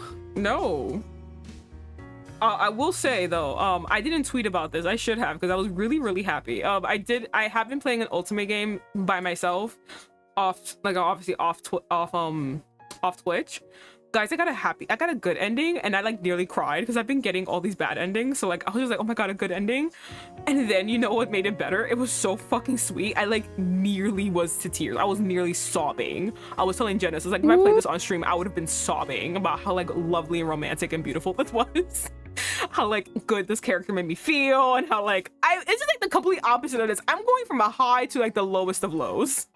I will say though, I didn't tweet about this. I should have, because I was really, really happy. I have been playing an Ultimate game by myself, off Twitch. Guys, I got a good ending, and I like nearly cried because I've been getting all these bad endings. So like I was just like, oh my god, a good ending. And then you know what made it better? It was so fucking sweet. I like nearly was to tears. I was nearly sobbing. I was telling Janice, I was like, if I played this on stream, I would have been sobbing about how like lovely and romantic and beautiful this was. How like good this character made me feel, and how like it's just like the complete opposite of this. I'm going from a high to like the lowest of lows.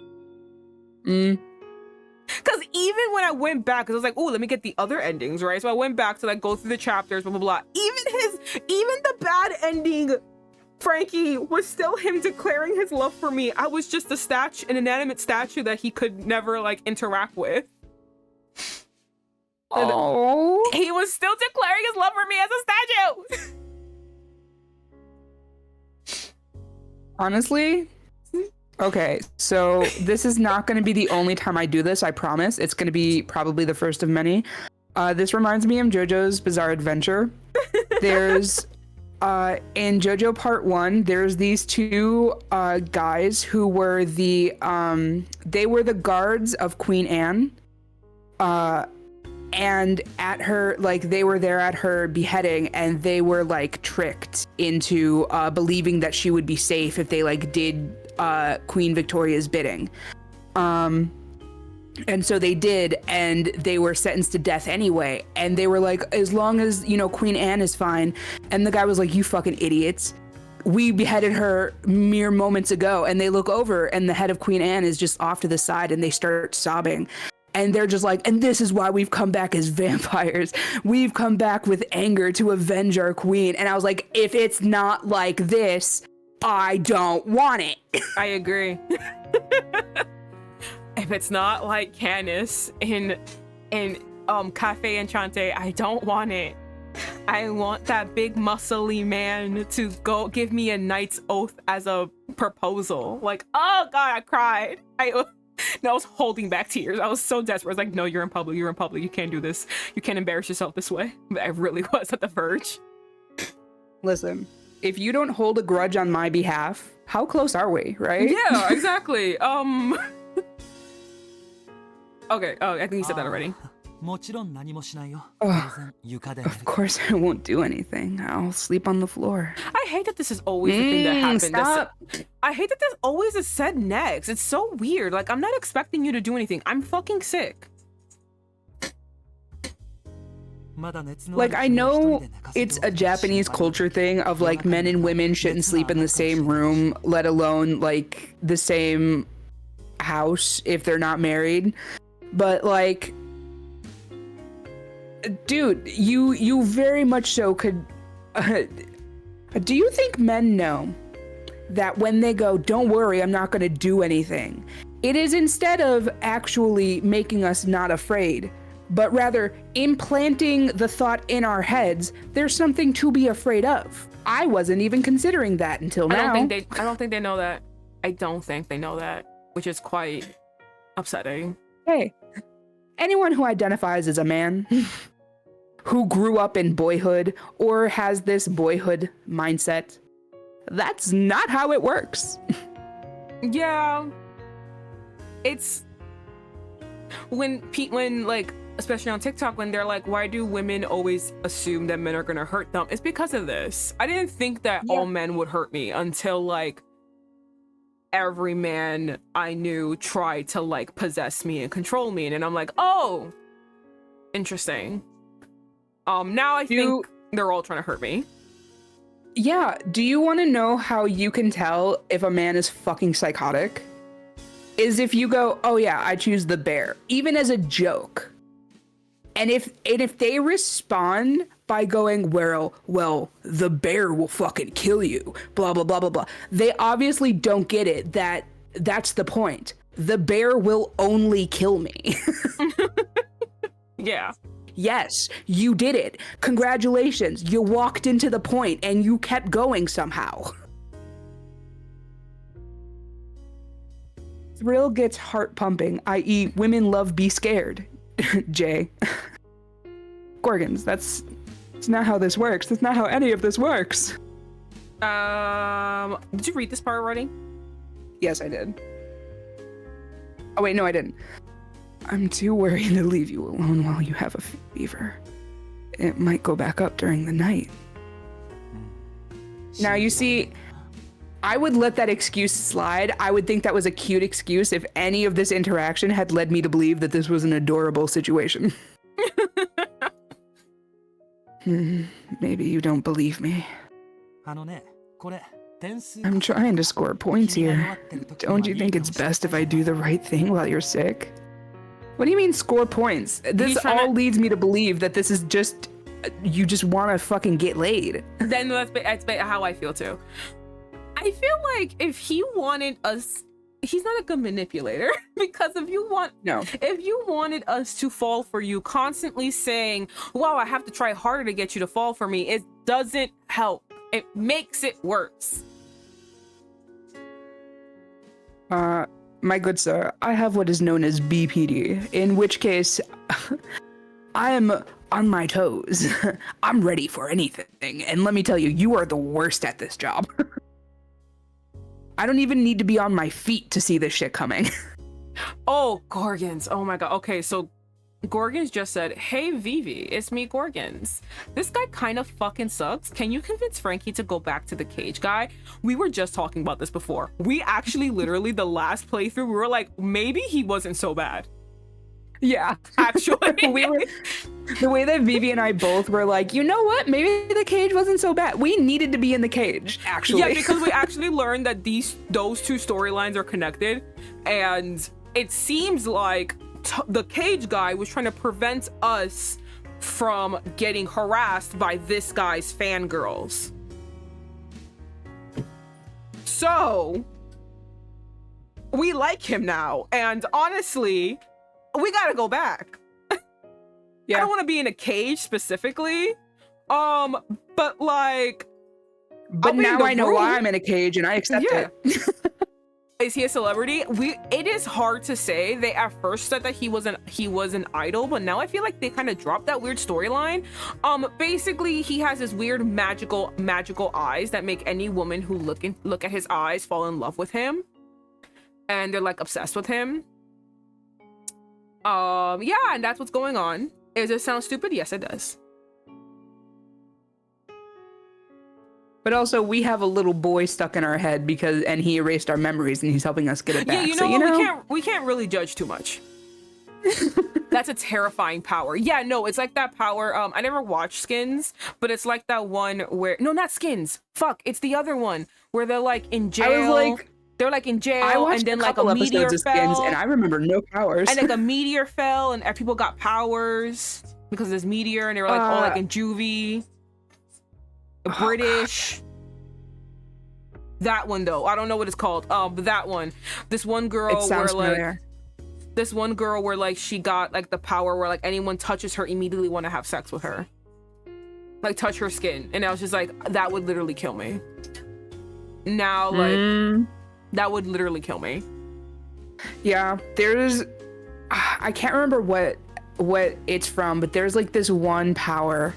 Because even when I went back, because I was like, oh, let me get the other endings, right? So I went back to like go through the chapters, blah, blah, blah. Even the bad ending, Franky, was still him declaring his love for me. I was just an inanimate statue that he could never like interact with. Oh. He was still declaring his love for me as a statue. Honestly, okay, so this is not going to be the only time I do this, I promise. It's going to be probably the first of many. This reminds me of JoJo's Bizarre Adventure. There's, in JoJo Part 1, there's these two guys who were they were the guards of Queen Anne. And at her, like, they were there at her beheading, and they were like tricked into believing that she would be safe if they like did Queen Victoria's bidding. And so they did, and they were sentenced to death anyway. And they were like, as long as, you know, Queen Anne is fine. And the guy was like, you fucking idiots. We beheaded her mere moments ago. And they look over, and the head of Queen Anne is just off to the side, and they start sobbing. And they're just like, and this is why we've come back as vampires. We've come back with anger to avenge our queen. And I was like, if it's not like this, I don't want it. I agree. If it's not like Canis in Cafe Enchante, I don't want it. I want that big muscly man to go give me a knight's oath as a proposal. Like, oh god, I cried. I was holding back tears. I was so desperate. I was like, no, you're in public. You're in public. You can't do this. You can't embarrass yourself this way. But I really was at the verge. Listen, if you don't hold a grudge on my behalf, how close are we, right? Yeah, exactly. Okay, oh, I think you said that already. Of course I won't do anything. I'll sleep on the floor. I hate that this is always the thing that happens. Stop. I hate that this always is said next. It's so weird. Like, I'm not expecting you to do anything. I'm fucking sick. Like, I know it's a Japanese culture thing of like men and women shouldn't sleep in the same room, let alone like the same house if they're not married. But like, dude, you very much so could. Do you think men know that when they go, don't worry, I'm not going to do anything, it is instead of actually making us not afraid, but rather implanting the thought in our heads there's something to be afraid of? I wasn't even considering that until now. I don't think they know that. I don't think they know that, which is quite upsetting. Hey, anyone who identifies as a man who grew up in boyhood or has this boyhood mindset, that's not how it works. Yeah. It's when like, especially on TikTok, when they're like, why do women always assume that men are gonna hurt them? It's because of this. I didn't think that all men would hurt me until like every man I knew tried to like possess me and control me, and then I'm like, oh, interesting. Now I think they're all trying to hurt me. Yeah, do you want to know how you can tell if a man is fucking psychotic? Is if you go, oh yeah, I choose the bear, even as a joke. And if they respond by going, well, the bear will fucking kill you, blah, blah, blah, blah, blah. They obviously don't get it that that's the point. The bear will only kill me. Yeah. Yes, you did it. Congratulations. You walked into the point and you kept going somehow. Thrill gets heart pumping, i.e. women love be scared. Jay. Gorgons, that's not how this works. That's not how any of this works. Did you read this part already? Yes, I did. Oh wait, no, I didn't. I'm too worried to leave you alone while you have a fever. It might go back up during the night. Now, you see, I would let that excuse slide. I would think that was a cute excuse if any of this interaction had led me to believe that this was an adorable situation. Maybe you don't believe me. I'm trying to score points here. Don't you think it's best if I do the right thing while you're sick? What do you mean score points? This all leads me to believe that this is just, you just want to fucking get laid. Then that's how I feel too. I feel like if he wanted us, he's not a good manipulator, because if you wanted us to fall for you, constantly saying, wow, I have to try harder to get you to fall for me, it doesn't help. It makes it worse. My good sir, I have what is known as BPD, in which case I am on my toes. I'm ready for anything. And let me tell you, you are the worst at this job. I don't even need to be on my feet to see this shit coming. Oh, Gorgons. Oh my god. Okay, so Gorgons just said, hey Vivi, it's me, Gorgons. This guy kind of fucking sucks. Can you convince Franky to go back to the cage guy? We were just talking about this before. We actually literally, the last playthrough, we were like, maybe he wasn't so bad. Yeah. Actually. The way that Vivi and I both were like, you know what? Maybe the cage wasn't so bad. We needed to be in the cage, actually. Yeah, because we actually learned that those two storylines are connected, and it seems like the cage guy was trying to prevent us from getting harassed by this guy's fangirls. So we like him now, and honestly, we gotta go back. Yeah. I don't want to be in a cage specifically, but like, but now I know why I'm in a cage and I accept it. Is he a celebrity? It is hard to say. They at first said that he was an idol, but now I feel like they kind of dropped that weird storyline. Basically he has this weird magical eyes that make any woman who look at his eyes fall in love with him, and they're like obsessed with him. Yeah, and that's what's going on. Does it sound stupid? Yes, it does. But also, we have a little boy stuck in our head and he erased our memories and he's helping us get it back. Yeah, you know, we can't really judge too much. That's a terrifying power. Yeah, no, it's like that power. I never watched Skins, but it's like that one where not Skins. Fuck, it's the other one where they're like in jail. I was like, they're like in jail, I watched and then a like couple a meteor episodes of fell, Skins, and I remember no powers. and like a meteor fell, and people got powers because of this meteor, and they were like all like in juvie, British. That one though, I don't know what it's called. But that one, this one girl where like she got like the power where like anyone touches her immediately want to have sex with her, like touch her skin, and I was just like, that would literally kill me. Now like. That would literally kill me. Yeah, I can't remember what it's from, but there's like this one power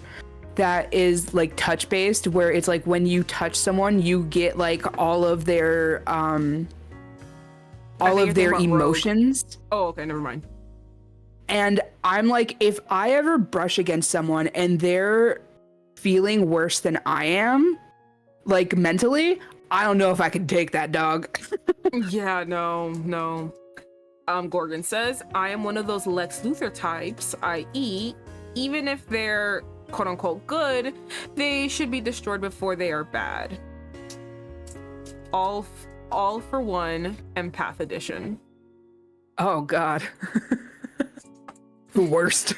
that is like touch based, where it's like when you touch someone, you get like all of their emotions. Rogue. Oh, okay, never mind. And I'm like, if I ever brush against someone and they're feeling worse than I am, like mentally, I don't know if I can take that, dog. Yeah, no. Gorgon says, I am one of those Lex Luthor types, i.e., even if they're quote unquote good, they should be destroyed before they are bad. All for one, Empath Edition. Oh God. The worst.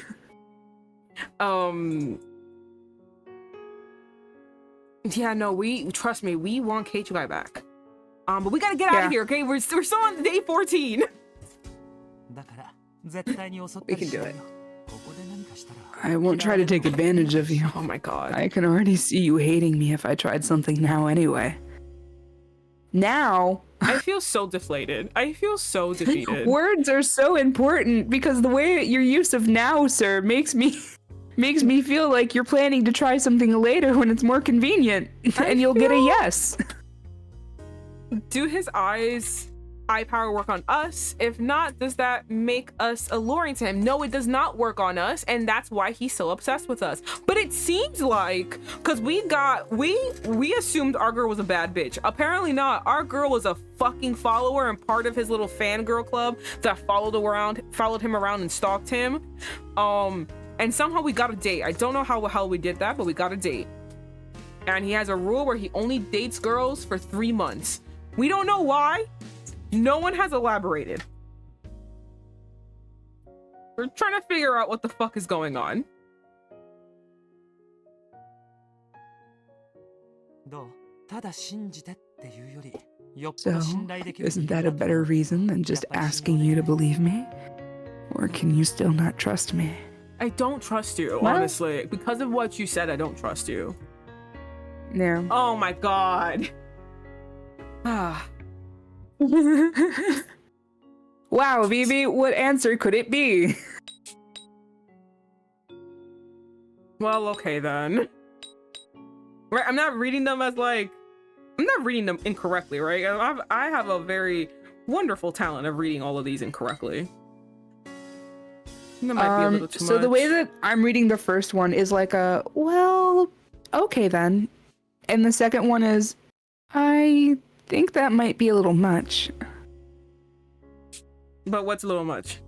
Yeah, no, trust me, we want K2I back. But we gotta get out of here, okay? We're still on day 14. We can do it. I won't try to take advantage of you. Oh my God. I can already see you hating me if I tried something now anyway. Now... I feel so deflated. I feel so defeated. Words are so important because the way your use of now, sir, makes me feel like you're planning to try something later when it's more convenient, and you'll get a yes. Do his eye power work on us? If not, does that make us alluring to him? No, it does not work on us, and that's why he's so obsessed with us. But it seems like, because we assumed our girl was a bad bitch. Apparently not. Our girl was a fucking follower and part of his little fangirl club that followed him around and stalked him. And somehow we got a date. I don't know how the hell we did that, but we got a date. And he has a rule where he only dates girls for 3 months. We don't know why. No one has elaborated. We're trying to figure out what the fuck is going on. So, isn't that a better reason than just asking you to believe me? Or can you still not trust me? I don't trust you, honestly. Because of what you said, I don't trust you. Yeah. Oh my God. Ah. Wow, Vivi, what answer could it be? Well, okay then. Right, I'm not reading them incorrectly, right? I have a very wonderful talent of reading all of these incorrectly. That might be a little too so much. the way that I'm reading the first one is like well, okay then. And the second one is, I think that might be a little much. But what's a little much?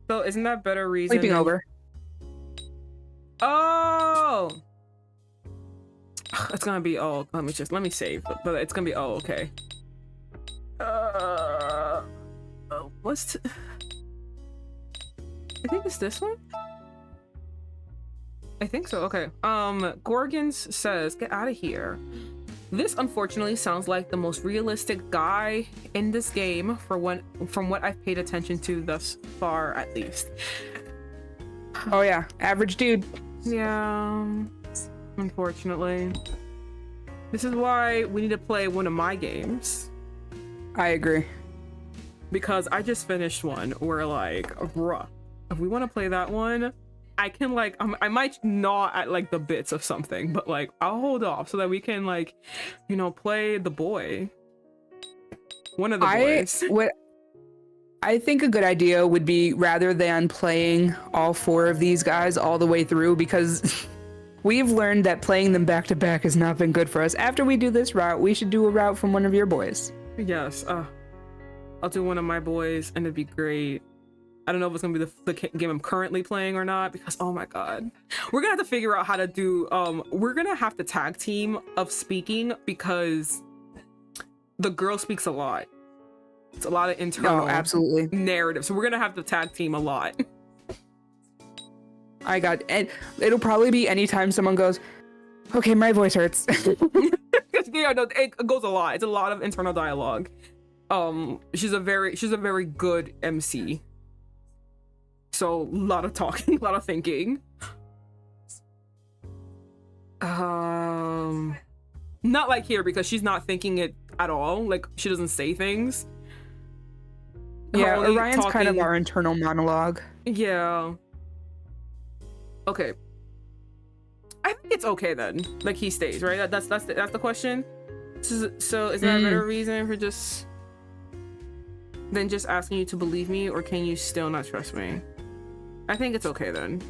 So isn't that better reason? Sleeping over. Oh, it's gonna be let me save, but it's gonna be okay. What's I think it's this one. I think so. Okay. Gorgons says, "Get out of here." This unfortunately sounds like the most realistic guy in this game from what I've paid attention to thus far, at least. Oh yeah, average dude. Yeah, unfortunately. This is why we need to play one of my games. I agree. Because I just finished one where like, bruh, if we want to play that one, I can like, I might gnaw at like the bits of something, but like I'll hold off so that we can like, you know, play the boy. One of the boys. I think a good idea would be, rather than playing all 4 of these guys all the way through, because we've learned that playing them back to back has not been good for us. After we do this route, we should do a route from one of your boys. Yes, I'll do one of my boys and it'd be great. I don't know if it's gonna be the game I'm currently playing or not, because oh my god, we're gonna have to figure out how to do we're gonna have to tag team of speaking, because the girl speaks a lot. It's a lot of internal absolutely narrative, so we're gonna have to tag team a lot. And it'll probably be anytime someone goes, okay, my voice hurts. Yeah, no, it goes a lot. It's a lot of internal dialogue. She's a very good MC. So a lot of talking, a lot of thinking. Not like here, because she's not thinking it at all. Like she doesn't say things. Yeah, Orion's kind of our internal monologue. Yeah. Okay. I think it's okay then. Like he stays, right? That's the question. So is that a better reason for just asking you to believe me, or can you still not trust me? I think it's okay then.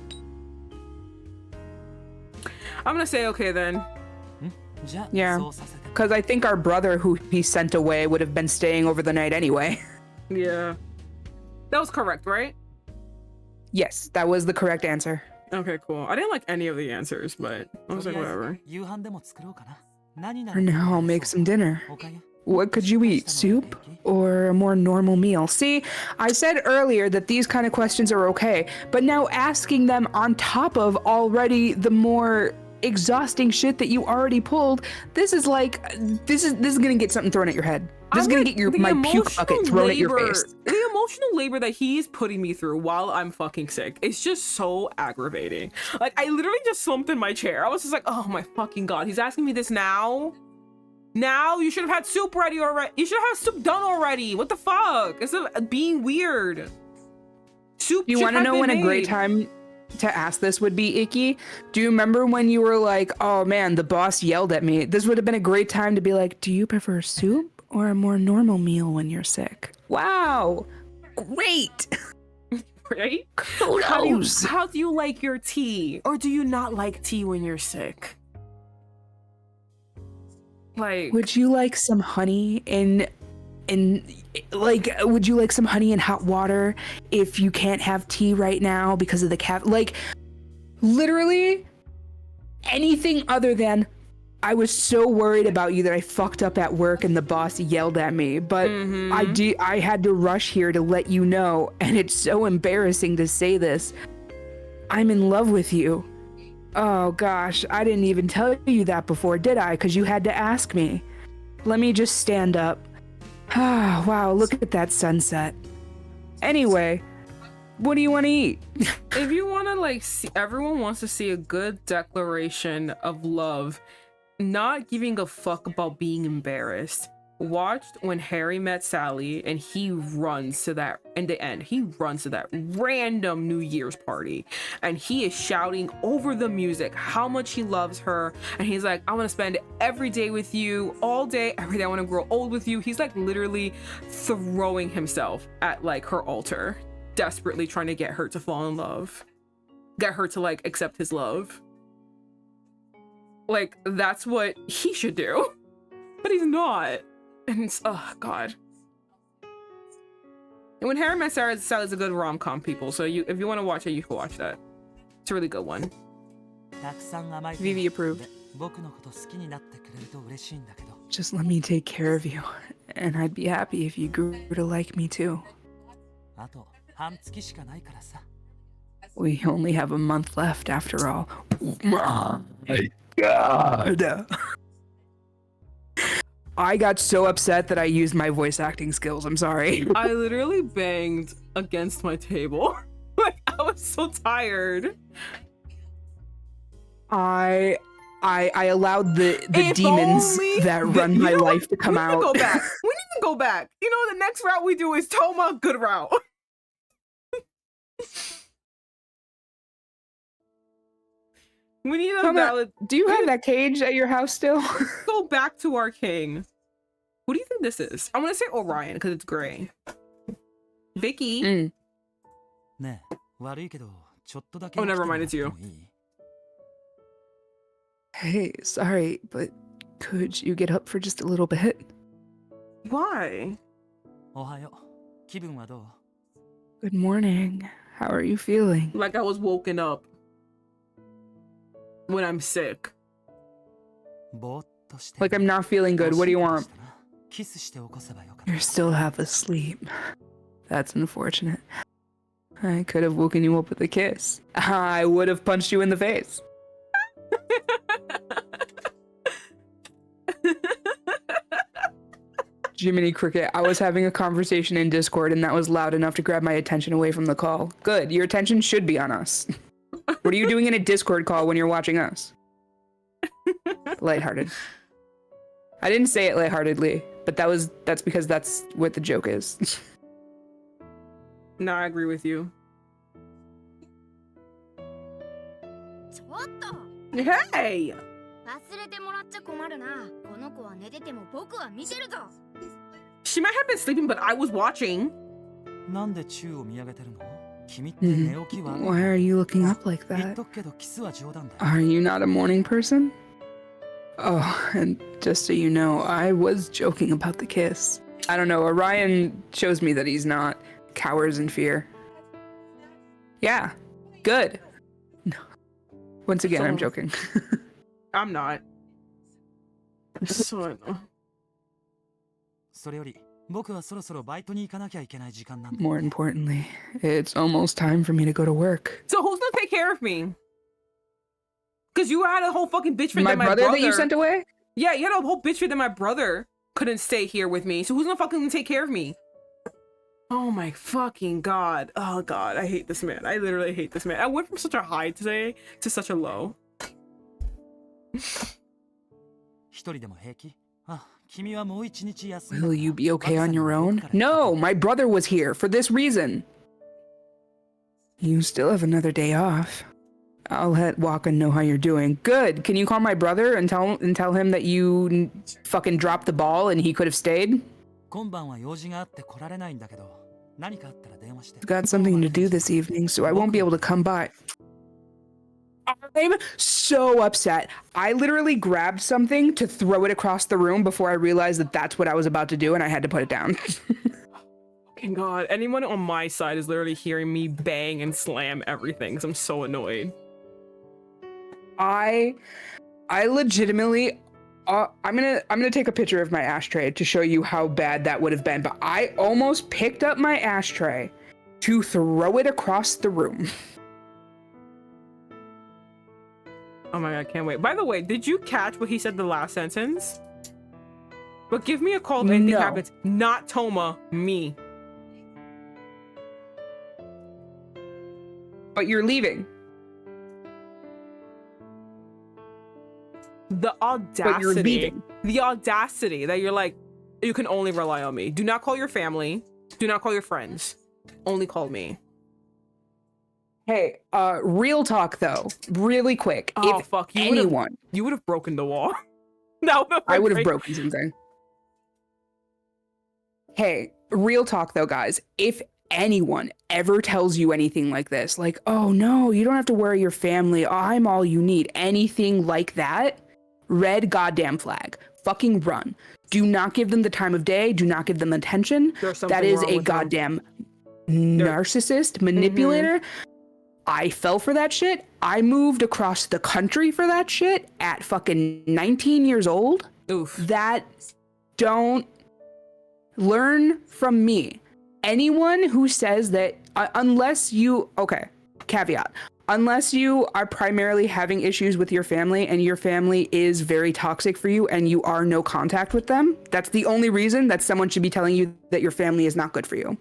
I'm gonna say okay then. Yeah, because I think our brother who he sent away would have been staying over the night anyway. Yeah. That was correct, right? Yes, that was the correct answer. Okay, cool. I didn't like any of the answers, but I was like, whatever. For now, I'll make some dinner. What could you eat? Soup or a more normal meal? See, I said earlier that these kind of questions are okay, but now asking them on top of already the more exhausting shit that you already pulled, this is gonna get something thrown at your head. This is gonna get my puke bucket thrown at your face. The emotional labor that he's putting me through while I'm fucking sick is just so aggravating. Like, I literally just slumped in my chair. I was just like, oh my fucking god, he's asking me this now? Now? You should have had soup ready already. You should have had soup done already. What the fuck? Instead of being weird. Soup. You want to know when a great time to ask this would be, Ikki? Do you remember when you were like, oh man, the boss yelled at me? This would have been a great time to be like, do you prefer soup or a more normal meal when you're sick? Wow. Great. Right? Kudos. How do you like your tea? Or do you not like tea when you're sick? Like, would you like some honey would you like some honey in hot water if you can't have tea right now because of the caffeine? Like, literally anything other than, I was so worried about you that I fucked up at work and the boss yelled at me, but I had to rush here to let you know, and it's so embarrassing to say this. I'm in love with you. Oh gosh, I didn't even tell you that before, did I? Because you had to ask me. Let me just stand up. Ah, wow, look at that sunset. Anyway, what do you want to eat? if you want to like see, everyone wants to see a good declaration of love, not giving a fuck about being embarrassed. Watched When Harry Met Sally, and he runs to that, in the end, he runs to that random New Year's party, and he is shouting over the music how much he loves her, and he's like, I want to spend every day with you, all day, every day. I want to grow old with you. He's like literally throwing himself at like her altar, desperately trying to get her to fall in love, get her to like accept his love. Like, that's what he should do, but he's not. And it's, oh god. And When Harry Met Sally is a good rom-com, people. So if you want to watch it, you can watch that. It's a really good one. Vivi approved. Just let me take care of you, and I'd be happy if you grew to like me too. We only have a month left after all. Oh my God. I got so upset that I used my voice acting skills. I'm sorry. I literally banged against my table. Like, I was so tired. I allowed the demons that run my life to come out. We need to go back. You know, the next route we do is Toma, good route. We need a valid. Do you have that cage at your house still? Go back to our king. Who do you think this is? I'm gonna say Orion because it's gray. Vicky. Oh, never mind. It's you. Hey, sorry, but could you get up for just a little bit? Why? Good morning. How are you feeling? Like I was woken up when I'm sick. Like I'm not feeling good. What do you want? You're still half asleep. That's unfortunate. I could have woken you up with a kiss. I would have punched you in the face. Jiminy Cricket, I was having a conversation in Discord and that was loud enough to grab my attention away from the call. Good, your attention should be on us. What are you doing in a Discord call when you're watching us? Lighthearted. I didn't say it lightheartedly, but that's because that's what the joke is. No, I agree with you. Hey! She might have been sleeping, but I was watching. Why are you looking up like that? Are you not a morning person? Oh, and just so you know, I was joking about the kiss. I don't know, Orion shows me that he's not. Cowers in fear. Yeah, good. No. Once again, I'm joking. I'm not. So more importantly, it's almost time for me to go to work. So who's gonna take care of me? Because you had a whole fucking bitch fit that my brother that you sent away? Yeah, you had a whole bitch fit that my brother couldn't stay here with me. So who's gonna fucking take care of me? Oh my fucking god. Oh god, I hate this man. I literally hate this man. I went from such a high today to such a low. Will you be okay on your own? No, my brother was here for this reason. You still have another day off. I'll let Waka know how you're doing. Good. Can you call my brother and tell him that you fucking dropped the ball and he could have stayed? Got something to do this evening, so I won't be able to come by. I'm so upset. I literally grabbed something to throw it across the room before I realized that that's what I was about to do, and I had to put it down. Fucking god. Anyone on my side is literally hearing me bang and slam everything, because I'm so annoyed. I legitimately... I'm gonna take a picture of my ashtray to show you how bad that would have been, but I almost picked up my ashtray to throw it across the room. Oh my god, I can't wait. By the way, did you catch what he said the last sentence? But give me a call if anything happens. Not Toma, me. But you're leaving. The audacity that you're like, you can only rely on me. Do not call your family. Do not call your friends. Only call me. Hey, real talk though, really quick. Oh, if fuck. You would have broken the wall. No, I would have broken something. Hey, real talk though, guys. If anyone ever tells you anything like this, like, oh no, you don't have to worry your family, I'm all you need, anything like that, red goddamn flag. fucking run. Do not give them the time of day. Do not give them attention. That is a goddamn narcissist manipulator. I fell for that shit. I moved across the country for that shit at fucking 19 years old. Oof. That don't learn from me. Anyone who says that, unless you, okay, caveat, unless you are primarily having issues with your family and your family is very toxic for you and you are no contact with them, that's the only reason that someone should be telling you that your family is not good for you.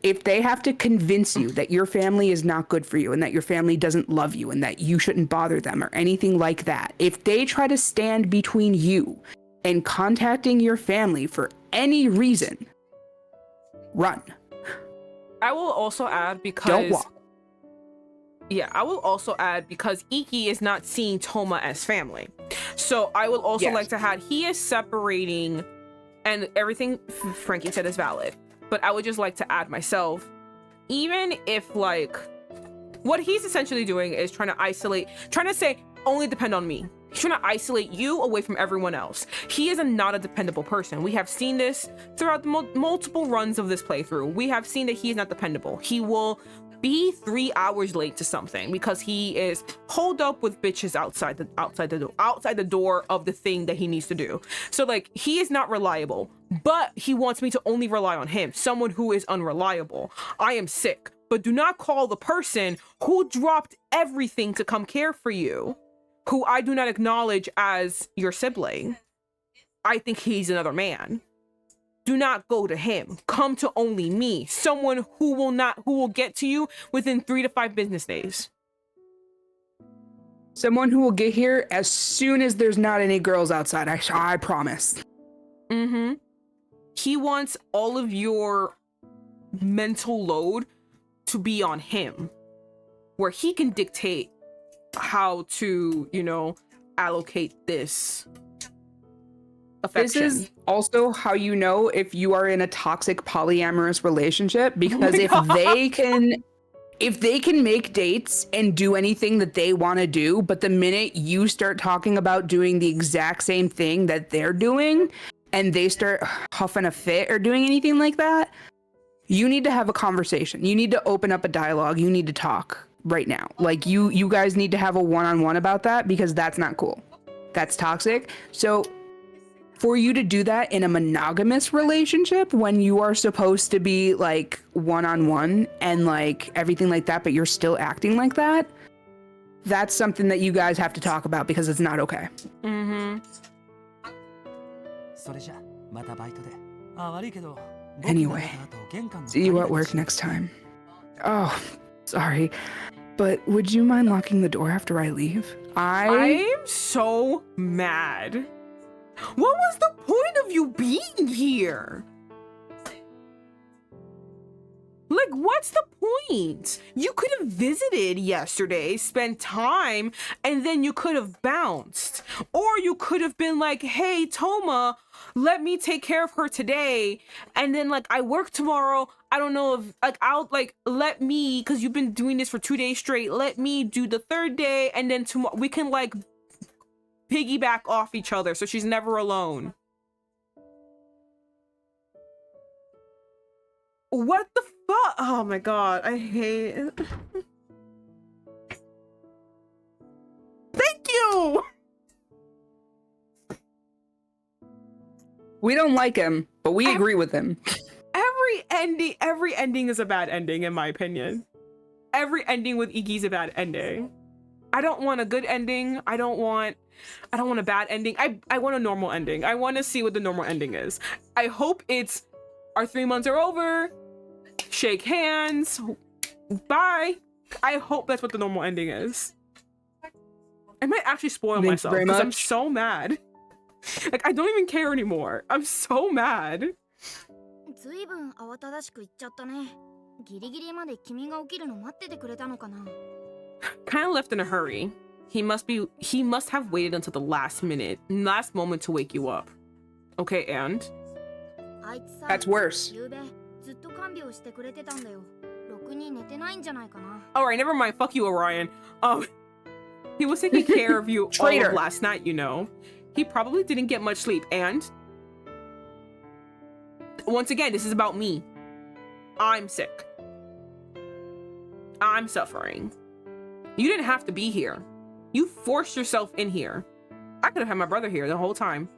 If they have to convince you that your family is not good for you and that your family doesn't love you and that you shouldn't bother them or anything like that, if they try to stand between you and contacting your family for any reason, run. I will also add because... Don't walk. Yeah, I will also add because Ikki is not seeing Toma as family. So I will also like to add, he is separating, and everything Frankie said is valid. But I would just like to add myself, even if like, what he's essentially doing is trying to isolate, trying to say, only depend on me. He's trying to isolate you away from everyone else. He is not a dependable person. We have seen this throughout the multiple runs of this playthrough. We have seen that he is not dependable. He will be 3 hours late to something because he is holed up with bitches outside the door of the thing that he needs to do. So like, he is not reliable, but he wants me to only rely on him, someone who is unreliable. I am sick, but do not call the person who dropped everything to come care for you, who I do not acknowledge as your sibling. I think he's another man. Do not go to him. Come to only me. Someone who will get to you within 3 to 5 business days. Someone who will get here as soon as there's not any girls outside. I promise. Mm-hmm. He wants all of your mental load to be on him, where he can dictate how to, you know, allocate this affection. This is also how you know if you are in a toxic polyamorous relationship, because if they can make dates and do anything that they want to do, but the minute you start talking about doing the exact same thing that they're doing and they start huffing a fit or doing anything like that, you need to have a conversation. You need to open up a dialogue. You need to talk right now. Like you guys need to have a one-on-one about that, because that's not cool. That's toxic. So for you to do that in a monogamous relationship when you are supposed to be like one-on-one and like everything like that, but you're still acting like that, that's something that you guys have to talk about, because it's not okay. Mm-hmm. Anyway, see you at work next time. Oh, sorry, but would you mind locking the door after I leave? I'm so mad. What was the point of you being here? Like, what's the point? You could have visited yesterday, spent time, and then you could have bounced. Or you could have been like, hey, Toma, let me take care of her today. And then, like, I work tomorrow. I don't know if, like, let me, because you've been doing this for 2 days straight, let me do the 3rd day, and then tomorrow we can, like, piggyback off each other so she's never alone. What the fuck? Oh my god, I hate it. Thank you! We don't like him, but we agree with him. Every ending is a bad ending, in my opinion. Every ending with Ikki's a bad ending. I don't want a good ending. I don't want a bad ending. I want a normal ending. I want to see what the normal ending is. I hope it's our 3 months are over, shake hands, bye. I hope that's what the normal ending is. I might actually spoil myself because I'm so mad. Like, I don't even care anymore. I'm so mad. Kind of left in a hurry. He must have waited until the last moment to wake you up. Okay, and? That's worse. Alright, never mind. Fuck you, Orion. He was taking care of you all of last night, you know. He probably didn't get much sleep. And once again, this is about me. I'm sick. I'm suffering. You didn't have to be here. You forced yourself in here. I could have had my brother here the whole time.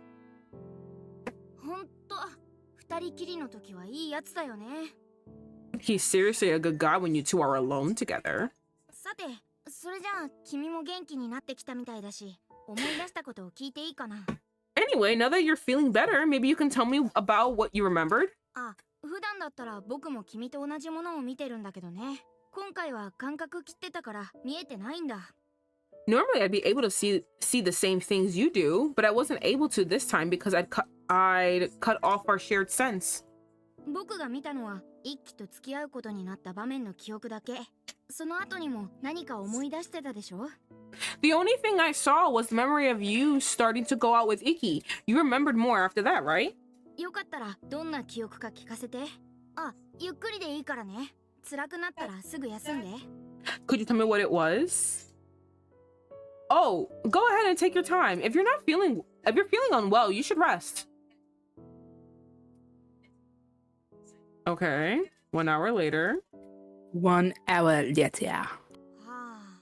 ほんと、二人きりの時はいいやつだよね。 He's seriously a good guy when you two are alone together. さて、それじゃあ君も元気になってきたみたいだし、思い出したことを聞いていいかな。 Anyway, now that you're feeling better, maybe you can tell me about what you remembered? あ、普段だったら僕も君と同じものを見てるんだけどね。今回は感覚切ってたから見えてないんだ。 Normally, I'd be able to see the same things you do, but I wasn't able to this time because I'd cut off our shared sense. 僕が見たのは一輝と付き合うことになった場面の記憶だけ。その後にも何か思い出してたでしょ? The only thing I saw was the memory of you starting to go out with Ikki. You remembered more after that, right? よかったらどんな記憶か聞かせて。あ、ゆっくりでいいからね。辛くなったらすぐ休んで。 Could you tell me what it was? Oh, go ahead and take your time. If you're feeling unwell, you should rest. Okay, 1 hour later. 1 hour later. はあ、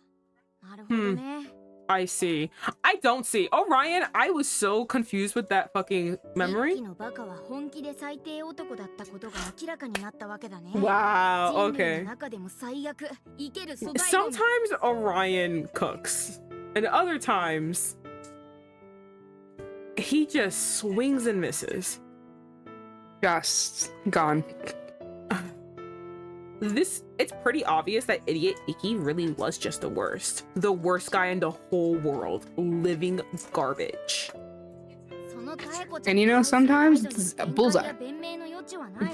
なるほどね。I see. I don't see. Orion, I was so confused with that fucking 一 memory. 輝のバカは本気で最低男だったことが明らかになったわけだね。 Wow, 人類 okay. の中でも最悪、生ける素材 Sometimes Orion cooks, and other times he just swings and misses. Just gone. It's pretty obvious that idiot Ikki really was just the worst guy in the whole world, living garbage. その妙子ちゃん And you know, sometimes it's a 弁解 bullseye. や弁明の余地はない。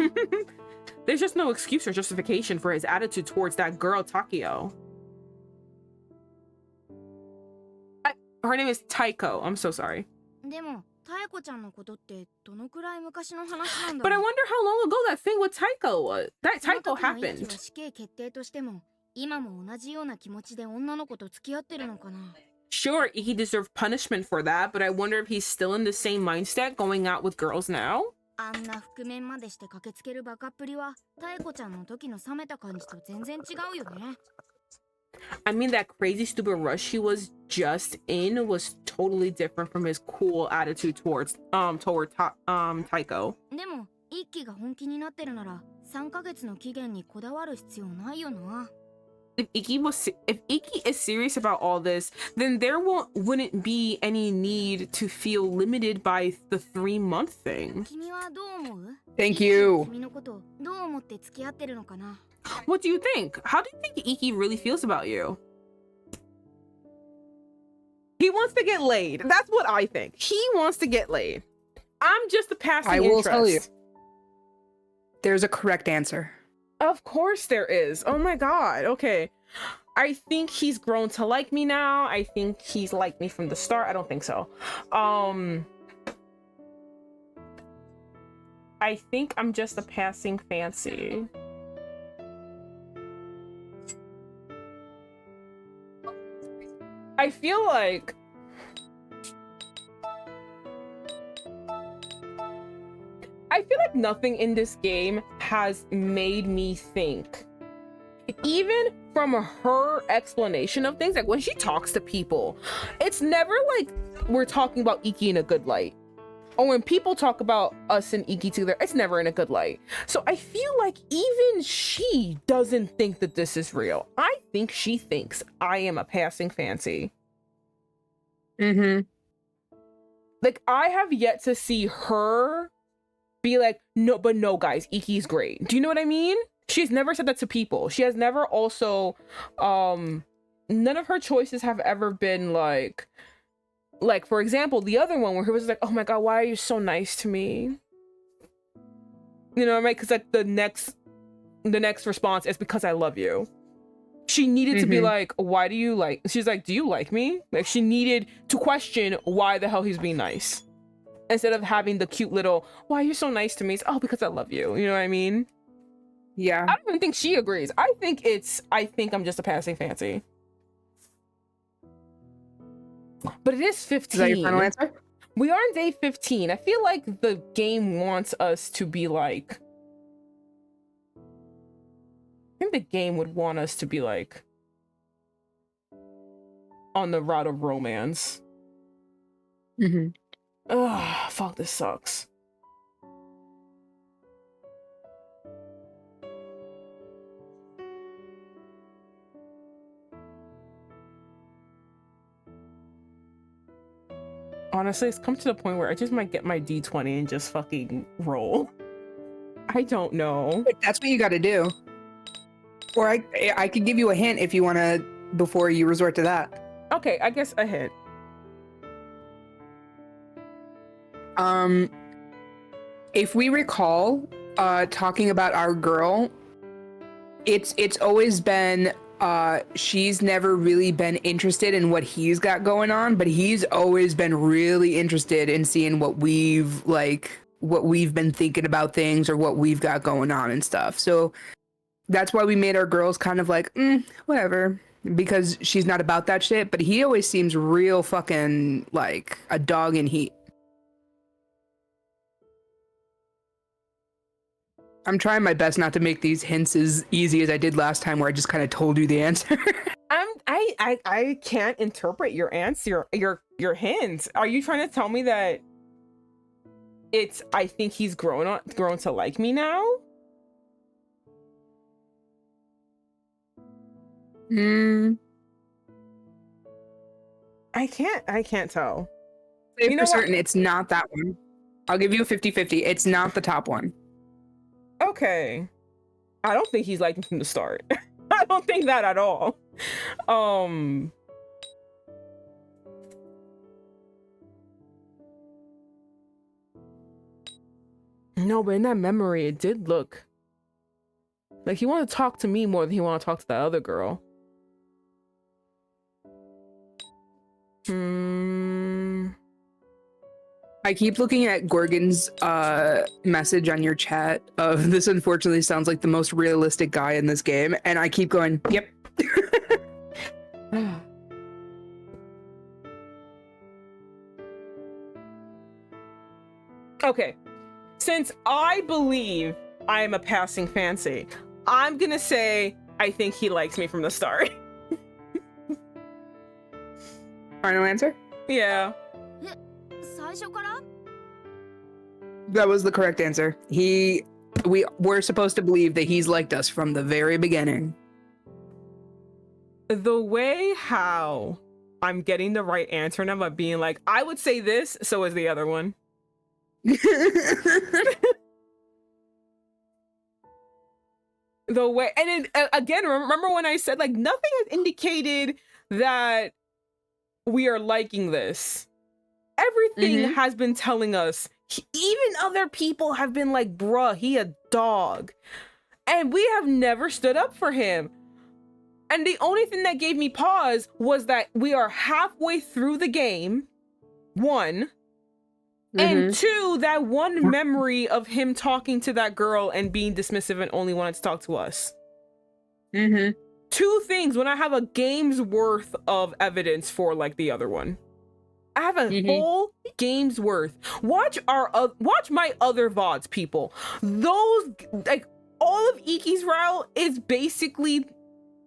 There's just no excuse or justification for his attitude towards that girl Takio. Her name is Taiko. I'm so sorry. でも、妙子ちゃんのことってどのくらい昔の話なんだ But I ろう。 wonder how long ago that thing with Taiko was. That その Taiko 時の一輝は happened. 死刑決定としても、今も同じような気持ちで女の子と付き合ってるのかな。 Sure, he deserved punishment for that, but I wonder if he's still in the same mindset going out with girls now? あんな覆面までして駆けつけるバカっぷりは、妙子ちゃんの時の冷めた感じと全然違うよね。 I mean, that crazy stupid rush he was just in was totally different from his cool attitude toward Taiko. でも、一輝が本気になってるなら、3ヶ月の期限にこだわる必要ないよな。 If Ikki is serious about all this, then there wouldn't be any need to feel limited by the 3-month thing. 君はどう思う？ Thank you. 君のことどう思って付き合ってるのかな？ What do you think? How do you think Ikki really feels about you? He wants to get laid. That's what I think. He wants to get laid. I'm just a passing I will interest. tell you. There's a correct answer. Of course there is. Oh my god. Okay. I think he's grown to like me now. I think he's liked me from the start. I don't think so. I think I'm just a passing fancy. I feel like nothing in this game has made me think. Even from her explanation of things, like when she talks to people, it's never like we're talking about Ikki in a good light. Or when people talk about us and Ikki together, it's never in a good light. So I feel like even she doesn't think that this is real. I think she thinks I am a passing fancy. Mm-hmm. Like, I have yet to see her be like, no, but no, guys, Ikki's great. Do you know what I mean? She's never said that to people. She has never also, none of her choices have ever been like, for example, the other one where he was like, oh my god, why are you so nice to me? You know, right? Because like the next response is because I love you. She needed to be like, why do you like, she's like, do you like me? Like, she needed to question why the hell he's being nice. Instead of having the cute little, why are you so nice to me? It's, oh, because I love you. You know what I mean? Yeah. I don't even think she agrees. I think I'm just a passing fancy. But it is 15. Is that your final answer? We are on day 15. I feel like the game wants us to be like... I think the game would want us to be like... on the route of romance. Mm-hmm. Ugh, fuck, this sucks. Honestly, it's come to the point where I just might get my D20 and just fucking roll. I don't know. But that's what you got to do. Or I could give you a hint if you want to, before you resort to that. Okay, I guess a hint. If we recall, talking about our girl, it's always been she's never really been interested in what he's got going on, but he's always been really interested in seeing what we've been thinking about things or what we've got going on and stuff. So that's why we made our girls kind of like, whatever, because she's not about that shit, but he always seems real fucking like a dog in heat. I'm trying my best not to make these hints as easy as I did last time, where I just kind of told you the answer. I can't interpret your answer, your hints. Are you trying to tell me that it's I think he's grown to like me now? I can't tell. Say for certain it's not that one. I'll give you a 50-50. It's not the top one. Okay. I don't think he's like me from the start. I don't think that at all. No, but in that memory, it did look like he wanted to talk to me more than he wanted to talk to that other girl. I keep looking at Gorgon's message on your chat of this unfortunately sounds like the most realistic guy in this game, and I keep going, yep. Okay, since I believe I am a passing fancy, I'm gonna say I think he likes me from the start. Final answer? Yeah. That was the correct answer. We're supposed to believe that he's liked us from the very beginning. The way how I'm getting the right answer now by being like, I would say this, so is the other one. The way, and then again, remember when I said like nothing has indicated that we are liking this. Everything has been telling us, even other people have been like, bruh, he a dog. And we have never stood up for him. And the only thing that gave me pause was that we are halfway through the game, one. And two, that one memory of him talking to that girl and being dismissive and only wanted to talk to us. Two things when I have a game's worth of evidence for like the other one. I have a whole game's worth. Watch my other VODs, people. Those, like, all of Ikki's route is basically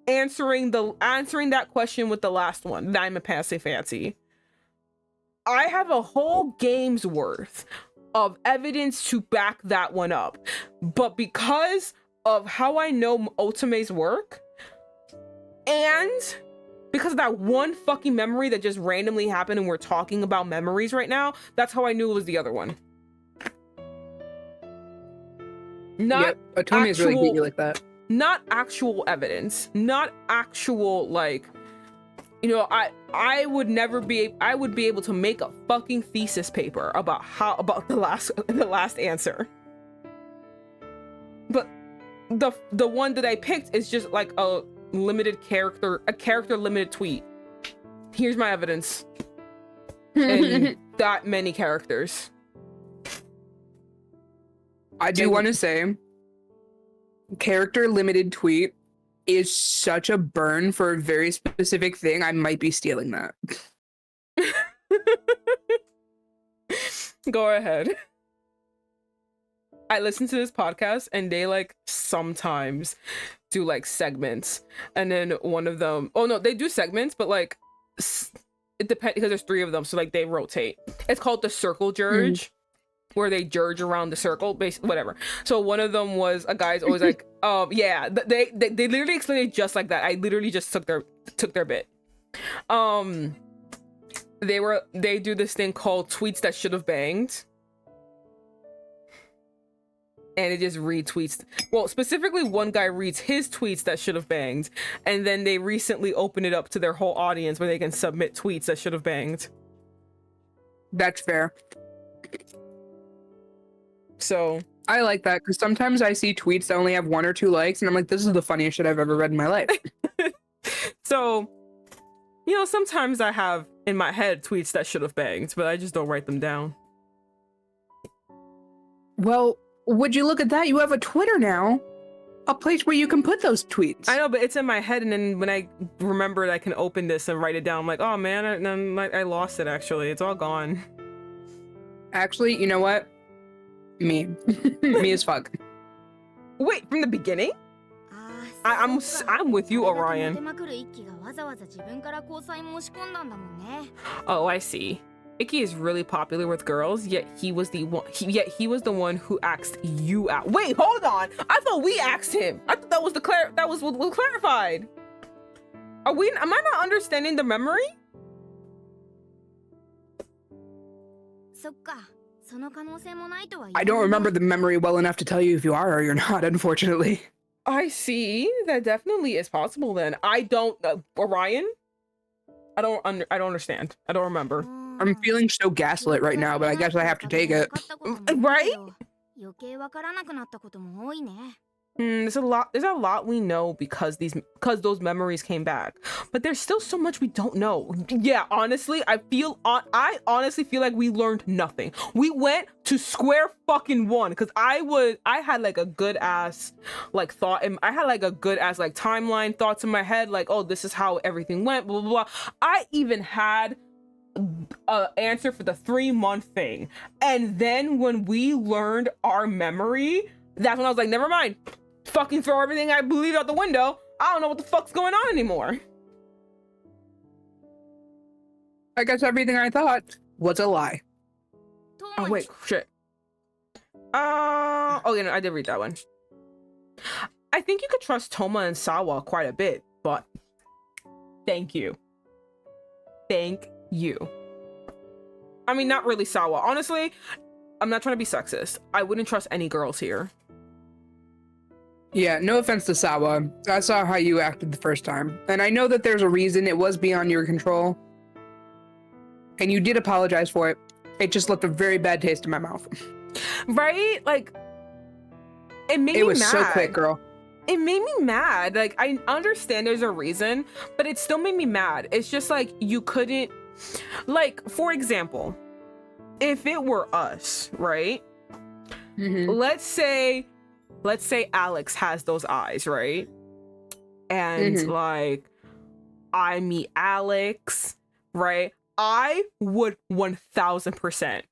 answering that question with the last one. I'm a passive fancy. I have a whole game's worth of evidence to back that one up. But because of how I know Otame's work, and because of that one fucking memory that just randomly happened and we're talking about memories right now, that's how I knew it was the other one. Not Otome is really beat you like that. Not actual evidence. Not actual, like, you know, I would be able to make a fucking thesis paper about the last answer. But the one that I picked is just like a character limited tweet. Here's my evidence. And that many characters. I do want to say, character limited tweet is such a burn for a very specific thing. I might be stealing that. Go ahead. I listen to this podcast and they like sometimes do like segments, and then one of them, oh no, they do segments, but like it depends because there's 3 of them, so like they rotate. It's called the circle judge, where they judge around the circle, whatever. So one of them was a guy's always like, yeah, they literally explained it just like that. I literally just took their bit. They do this thing called tweets that should have banged. And it just retweets. Well, specifically one guy reads his tweets that should have banged. And then they recently opened it up to their whole audience where they can submit tweets that should have banged. That's fair. So I like that because sometimes I see tweets that only have 1 or 2 likes and I'm like, this is the funniest shit I've ever read in my life. So, you know, sometimes I have in my head tweets that should have banged, but I just don't write them down. Well, would you look at that? You have a Twitter now, a place where you can put those tweets. I know, but it's in my head, and then when I remember I can open this and write it down, I'm like, oh man, I lost it actually. It's all gone. Actually, you know what? Me. Me as fuck. Wait, from the beginning? I'm with you, Orion. Oh, I see. Ikki is really popular with girls, yet he was the one who asked you out. Wait, hold on. I thought we asked him. I thought that was what clarified. Am I not understanding the memory? I don't remember the memory well enough to tell you if you are or you're not, unfortunately. I see. That definitely is possible then. I don't Orion? I don't understand. I don't remember. I'm feeling so gaslit right now, but I guess I have to take it. Right? There's a lot we know because those memories came back, but there's still so much we don't know. Yeah, honestly, I honestly feel like we learned nothing. We went to square fucking one because I had like a good ass like thought, and I had like a good ass like timeline thoughts in my head, like, oh, this is how everything went, blah blah blah. I even had an answer for the 3-month thing, and then when we learned our memory, that's when I was like, never mind. Fucking throw everything I believe out the window. I don't know what the fuck's going on anymore. I guess everything I thought was a lie. Oh wait, shit. Oh yeah, no, I did read that one. I think you could trust Toma and Sawa quite a bit, but thank you. Thank you. I mean, not really Sawa. Honestly, I'm not trying to be sexist. I wouldn't trust any girls here. Yeah, no offense to Sawa. I saw how you acted the first time. And I know that there's a reason. It was beyond your control. And you did apologize for it. It just left a very bad taste in my mouth. Right? Like, it made me mad. It was so quick, girl. It made me mad. Like, I understand there's a reason, but it still made me mad. It's just like, you couldn't... Like, for example, if it were us, right? Mm-hmm. Let's say Alex has those eyes, right? And like, I meet Alex, right? I would 1000%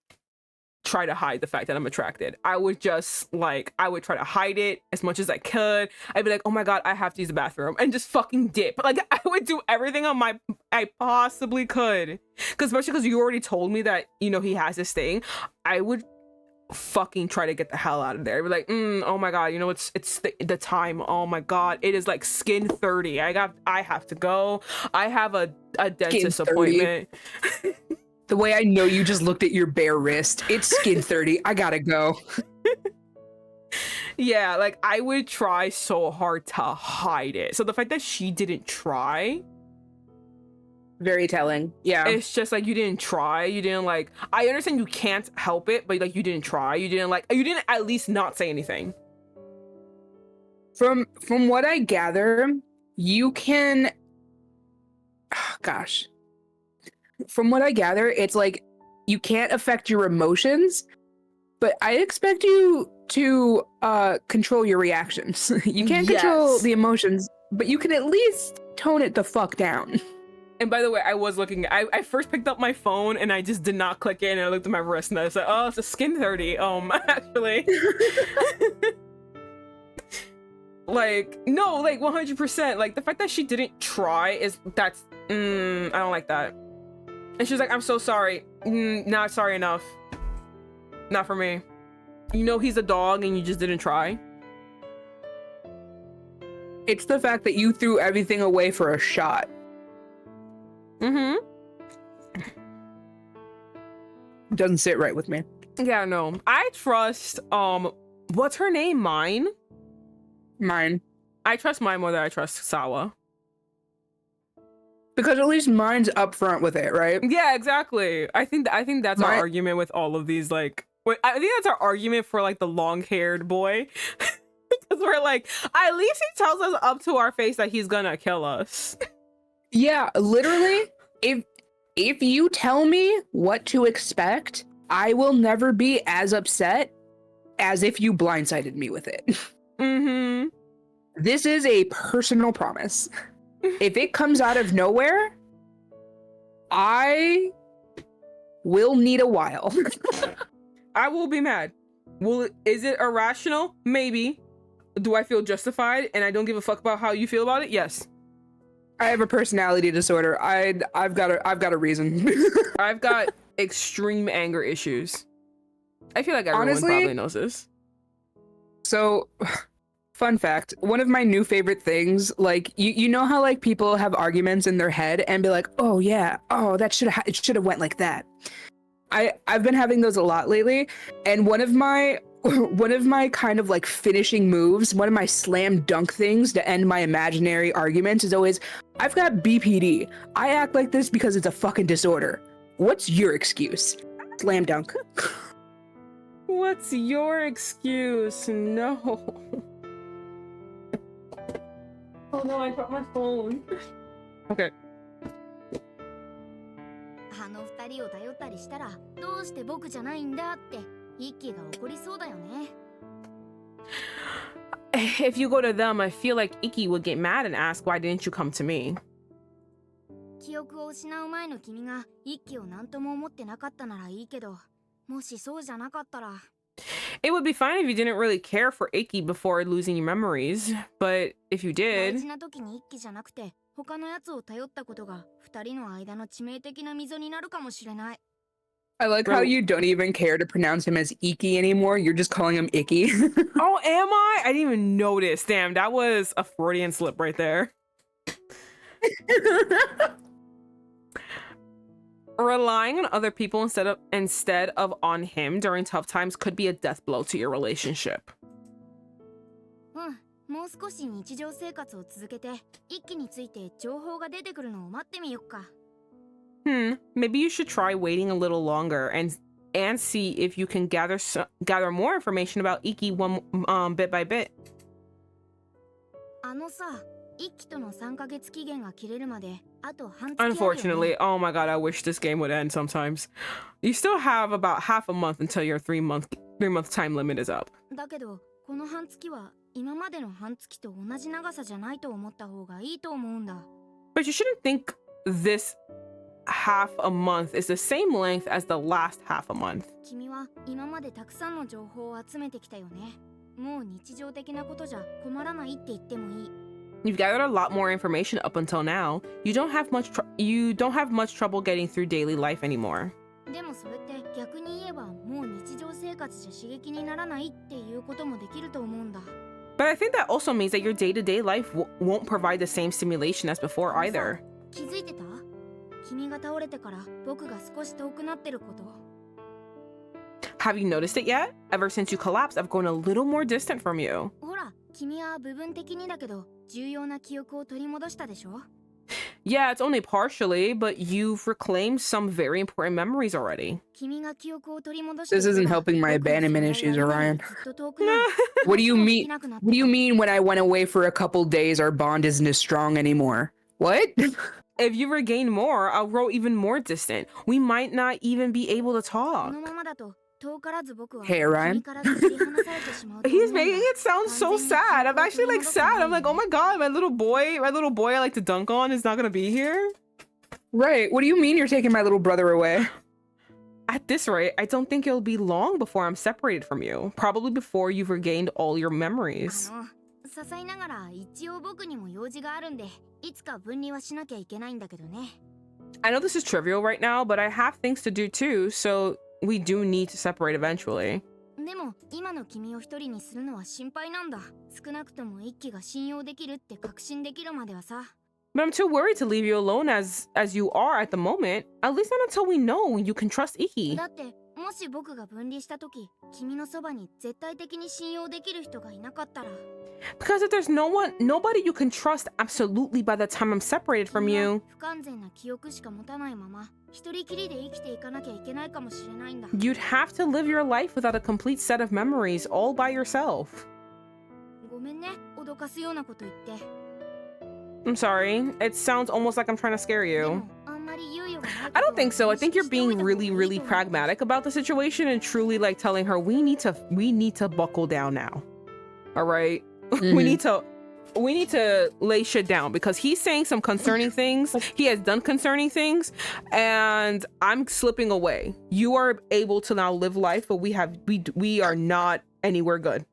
try to hide the fact that I'm attracted. I would try to hide it as much as I could. I'd be like, oh my God, I have to use the bathroom, and just fucking dip. Like, I would do everything I possibly could. Especially because you already told me that, you know, he has this thing. I would fucking try to get the hell out of there. I'd be like, oh my God, you know, it's the time. Oh my God, it is like skin 30. I have to go. I have a dentist appointment. The way I know you just looked at your bare wrist. It's skin 30. I gotta go. Yeah, like, I would try so hard to hide it. So the fact that she didn't try, very telling. Yeah. it's just like, you didn't try. You didn't, like, I understand you can't help it, but like, you didn't try. You didn't at least not say anything. From what I gather, you can... Oh, gosh. From what I gather, it's like you can't affect your emotions, but I expect you to control your reactions. You can't control the emotions, but you can at least tone it the fuck down. And by the way, I was looking. I first picked up my phone and I just did not click it. And I looked at my wrist and I was like, oh, it's a skin 30. Actually. Like, no, like 100%. Like the fact that she didn't try I don't like that. And she was like, I'm so sorry. Not sorry enough. Not for me. You know he's a dog and you just didn't try. It's the fact that you threw everything away for a shot. Mm-hmm. Doesn't sit right with me. Yeah, no. I trust, what's her name? Mine? Mine. I trust mine more than I trust Sawa. Because at least mine's upfront with it, right? Yeah, exactly. I think that's our argument with all of these, like, I think that's our argument for like the long-haired boy. Because we're like, at least he tells us up to our face that he's gonna kill us. Yeah, literally, if you tell me what to expect, I will never be as upset as if you blindsided me with it. Mm-hmm. This is a personal promise. If it comes out of nowhere, I will need a while. I will be mad. Is it irrational? Maybe. Do I feel justified and I don't give a fuck about how you feel about it? Yes. I have a personality disorder. I've got a reason. I've got extreme anger issues. I feel like everyone Honestly, probably knows this. So, fun fact, one of my new favorite things, like you know how like people have arguments in their head and be like, oh yeah, oh that it should have went like that. I've been having those a lot lately, and one of my kind of like finishing moves, one of my slam dunk things to end my imaginary arguments is always, I've got BPD. I act like this because it's a fucking disorder. What's your excuse? Slam dunk. What's your excuse? No. Oh no, I dropped my phone. Okay. あの二人を頼ったりしたらどうして僕じゃないんだって一輝が怒りそうだよね。 If you go to them, I feel like Ikki would get mad and ask, why didn't you come to me? 記憶を失う前の君が一輝を何とも思ってなかったならいいけど、もしそうじゃなかったら。 It would be fine if you didn't really care for Ikki before losing your memories, but if you 大 did... 事な時に一輝じゃなくて他のやつを頼ったことが二人の間の致命的な溝になるかもしれない。 I like how you don't even care to pronounce him as Ikki anymore. You're just calling him Ikki. Oh, am I? I didn't even notice. Damn, that was a Freudian slip right there. Relying on other people instead of on him during tough times could be a death blow to your relationship. もう少し日常生活を続けて一気について情報が出てくるのを待ってみよっか。 Maybe you should try waiting a little longer and see if you can gather more information about Ikki bit by bit. あのさ、一輝との3ヶ月期限が切れるまであと半月あるよね。 Unfortunately, oh my god, I wish this game would end sometimes. You still have about half a month until your 3-month time limit is up. だけどこの半月は今までの半月と同じ長さじゃないと思った方がいいと思うんだ。 But you shouldn't think this half a month is the same length as the last half a month. 君は今までたくさんの情報を集めてきたよね。もう日常的なことじゃ困らないって言ってもいい。 You've gathered a lot more information up until now. You don't have much trouble getting through daily life anymore. でもそれって逆に言えばもう日常生活じゃ刺激にならないっていうこともできると思うんだ。 But I think that also means that your day-to-day life won't provide the same stimulation as before either. 気づいてた？君が倒れてから僕が少し遠くなってること。 Have you noticed it yet? Ever since you collapsed, I've grown a little more distant from you. ほら、君は部分的にだけど重要な記憶を取り戻したでしょ？ Yeah, it's only partially, but you've reclaimed some very important memories already. 君が記憶を取り戻した。 This isn't helping my abandonment issues, Orion. What do you mean? What do you mean when I went away for a couple days, our bond isn't as strong anymore? What? If you regain more, I'll grow even more distant. We might not even be able to talk. Hey, Orion. He's making it sound so sad. I'm actually like sad. I'm like, oh my god, my little boy I like to dunk on is not gonna be here. Right. What do you mean you're taking my little brother away? At this rate, I don't think it'll be long before I'm separated from you. Probably before you've regained all your memories. 些細ながら一応僕にも用事があるんで、いつか分離はしなきゃいけないんだけどね。I know this is trivial right now, but I have things to do too, so we do need to separate eventually. でも今の君を一人にするのは心配なんだ。少なくとも一輝が信用できるって確信できるまではさ。But I'm too worried to leave you alone as you are at the moment. At least not until we know you can trust Ikki. だってもし僕が分離した時、君のそばに絶対的に信用できる人がいなかったら。Because if there's nobody you can trust absolutely by the time I'm separated from you. 不完全な記憶しか持たないまま、一人きりで生きていかなきゃいけないかもしれないんだ。You'd have to live your life without a complete set of memories all by yourself. ごめんね、脅かすようなこと言って。I'm sorry. It sounds almost like I'm trying to scare で you. もあんまり猶予がない I don't think so. I ことを think you're 認識しておい being た方がいい really, と really 思う。 pragmatic about the situation and truly like telling her we need to buckle down now. All right? We need to lay shit down because he's saying some concerning things. He has done concerning things and I'm slipping away. You are able to now live life, but we are not anywhere good.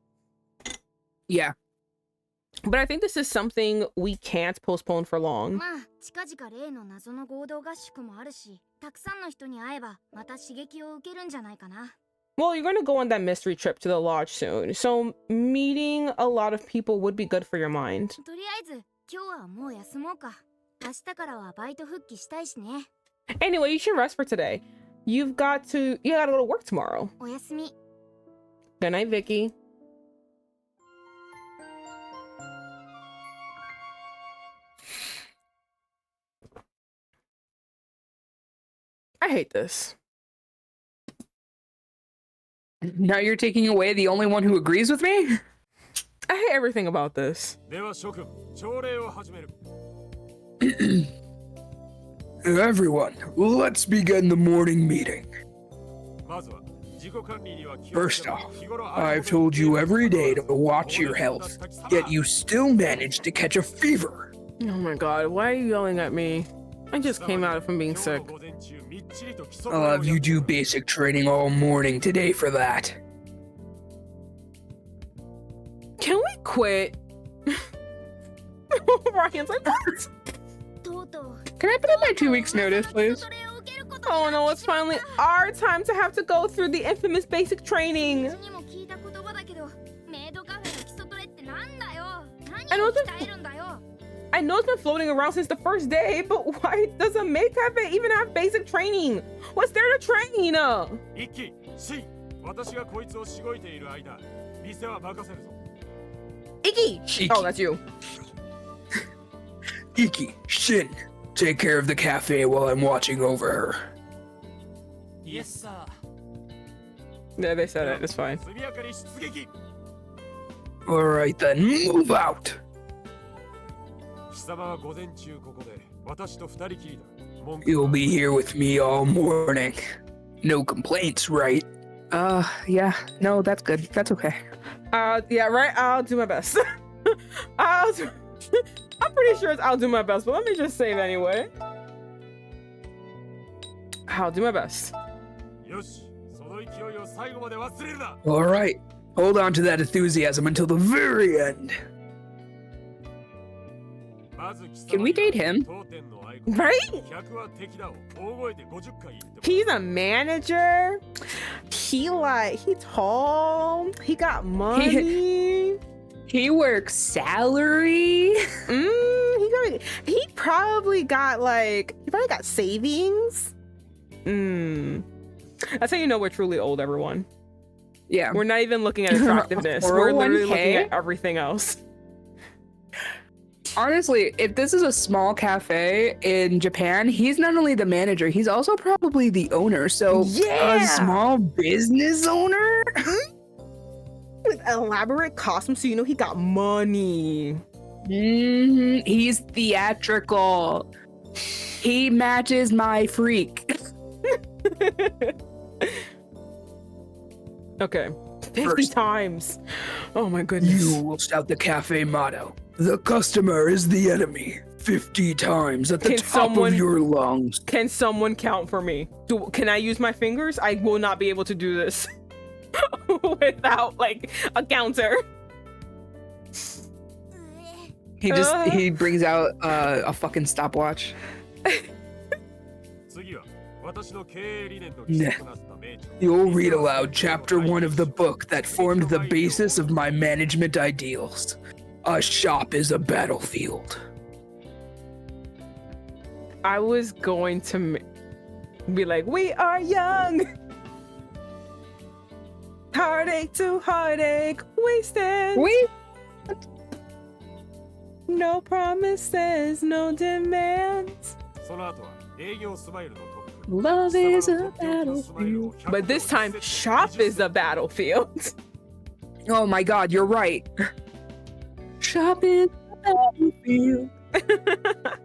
Yeah. But I think this is something we can't postpone for long. まあ近々例の謎の合同合宿もあるし、たくさんの人に会えばまた刺激を受けるんじゃないかな。 Well, you're going to go on that mystery trip to the lodge soon. So meeting a lot of people would be good for your mind. とりあえず今日はもう休もうか。明日からはバイト復帰したいしね。 Anyway, you should rest for today. You gotta go to work tomorrow. おやすみ。 Good night, Vicky. I hate this. Now you're taking away the only one who agrees with me? I hate everything about this. では諸君、朝礼を始める。 Everyone, let's begin the morning meeting. まずは自己管理には気を First つけろ。 off, 日頃 I've told you every day to watch your health, yet you still manage to catch a fever. Oh my god, why are you yelling at me? I just came out from being sick. 今日の午前中みっちりと基礎 I'll have you do basic training all morning today for that. Can we quit? Ryan's like, what? とうとう。 Can I put in my 2 weeks notice, please? それを受けること Oh no, it's finally our time to have to go through the infamous basic training. にも聞いた言葉だけど、メイドカフェの基礎トレってなんだよ。 I 何 know を that- 鍛えるんだよ。 I know it's been floating around since the first day, but why does a maid cafe even have basic training? What's there to train? 一気、シン、私がこいつをしごいている間、店は任せるぞ。 Ikki! Ikki. Oh, that's you. Ikki, Shin, take care of the cafe while I'm watching over her. Yes, sir. Yeah, they said it. It's fine. 速やかに出撃。 Alright then, move out! 貴様は午前中ここで、私と二人きりだ。文句 You'll be here with me all morning. No complaints, right? Yeah, no, that's good. That's okay. Yeah, right? I'll do my best. I'm pretty sure it's I'll do my best, but let me just save anyway. I'll do my best. よし、その勢いを最後まで忘れるな。 Alright, hold on to that enthusiasm until the very end. まず貴様 Can we date him? 当店の合言 Right? 客は敵だを大声で50回言っても He's a manager. He tall. He got money. He works salary. He probably got savings. That's how you know we're truly old, everyone. Yeah. We're not even looking at attractiveness. We're literally looking 401k? at everything else. Honestly, if this is a small cafe in Japan, he's not only the manager, he's also probably the owner. So, Yeah! a small business owner? With elaborate costumes, so you know he got money. He's theatrical. He matches my freak. Okay. 50 First. times. Oh my goodness. You will shout the cafe motto. The customer is the enemy. 50 times at the Can top someone- of your lungs. Can someone count for me? Can I use my fingers? I will not be able to do this without like a counter. He brings out a fucking stopwatch. 次は私の経営理念の基礎となった名著 You'll read aloud chapter 1 of the book that formed the basis of my management ideals. A shop is a battlefield. I was going to be like, we are young. Heartache to heartache, wasted. Wait. No promises, no demands. その後は営業スマイルのトップ Love is a battlefield. But this time, shop is the battlefield. Oh my god, you're right. Shop is a battlefield.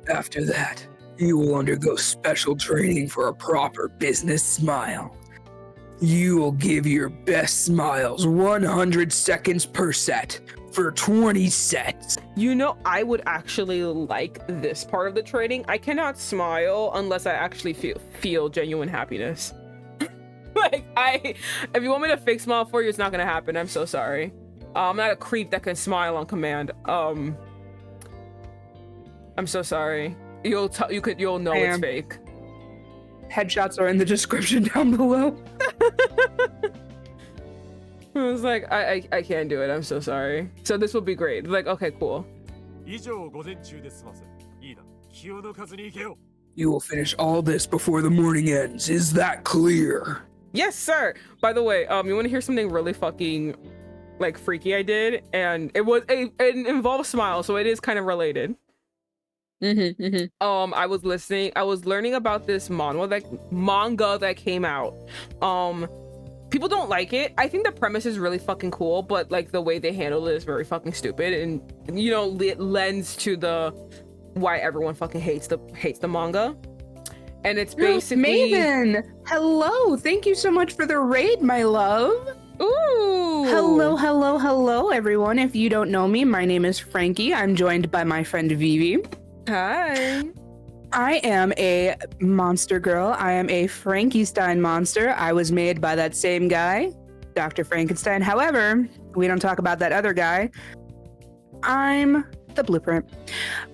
After that, you will undergo special training for a proper business smile. You will give your best smiles 100 seconds per set for 20 sets. You know, I would actually like this part of the training. I cannot smile unless I actually feel genuine happiness. Like, if you want me to fake smile for you, it's not gonna happen. I'm so sorry. I'm not a creep that can smile on command. I'm so sorry. You'll know it's fake. Headshots are in the description down below. I was like, I can't do it. I'm so sorry. So this will be great. Like, okay, cool. 以上を午前中で済ませいいな気を抜かずに行けよ You will finish all this before the morning ends. Is that clear? Yes, sir. By the way, you want to hear something really fucking like freaky I did? And it involves smile, so it is kind of related. I was learning about this manga that came out. People don't like it. I think the premise is really fucking cool, but like the way they handle it is very fucking stupid, and you know, it lends to the why everyone fucking hates the manga. And it's basically Maven. Hello. Thank you so much for the raid, my love. Ooh. Hello, everyone. If you don't know me, my name is Frankie. I'm joined by my friend Vivi. Hi. I am a monster girl. I am a Frankenstein monster. I was made by that same guy, Dr. Frankenstein. However, we don't talk about that other guy. I'm the blueprint.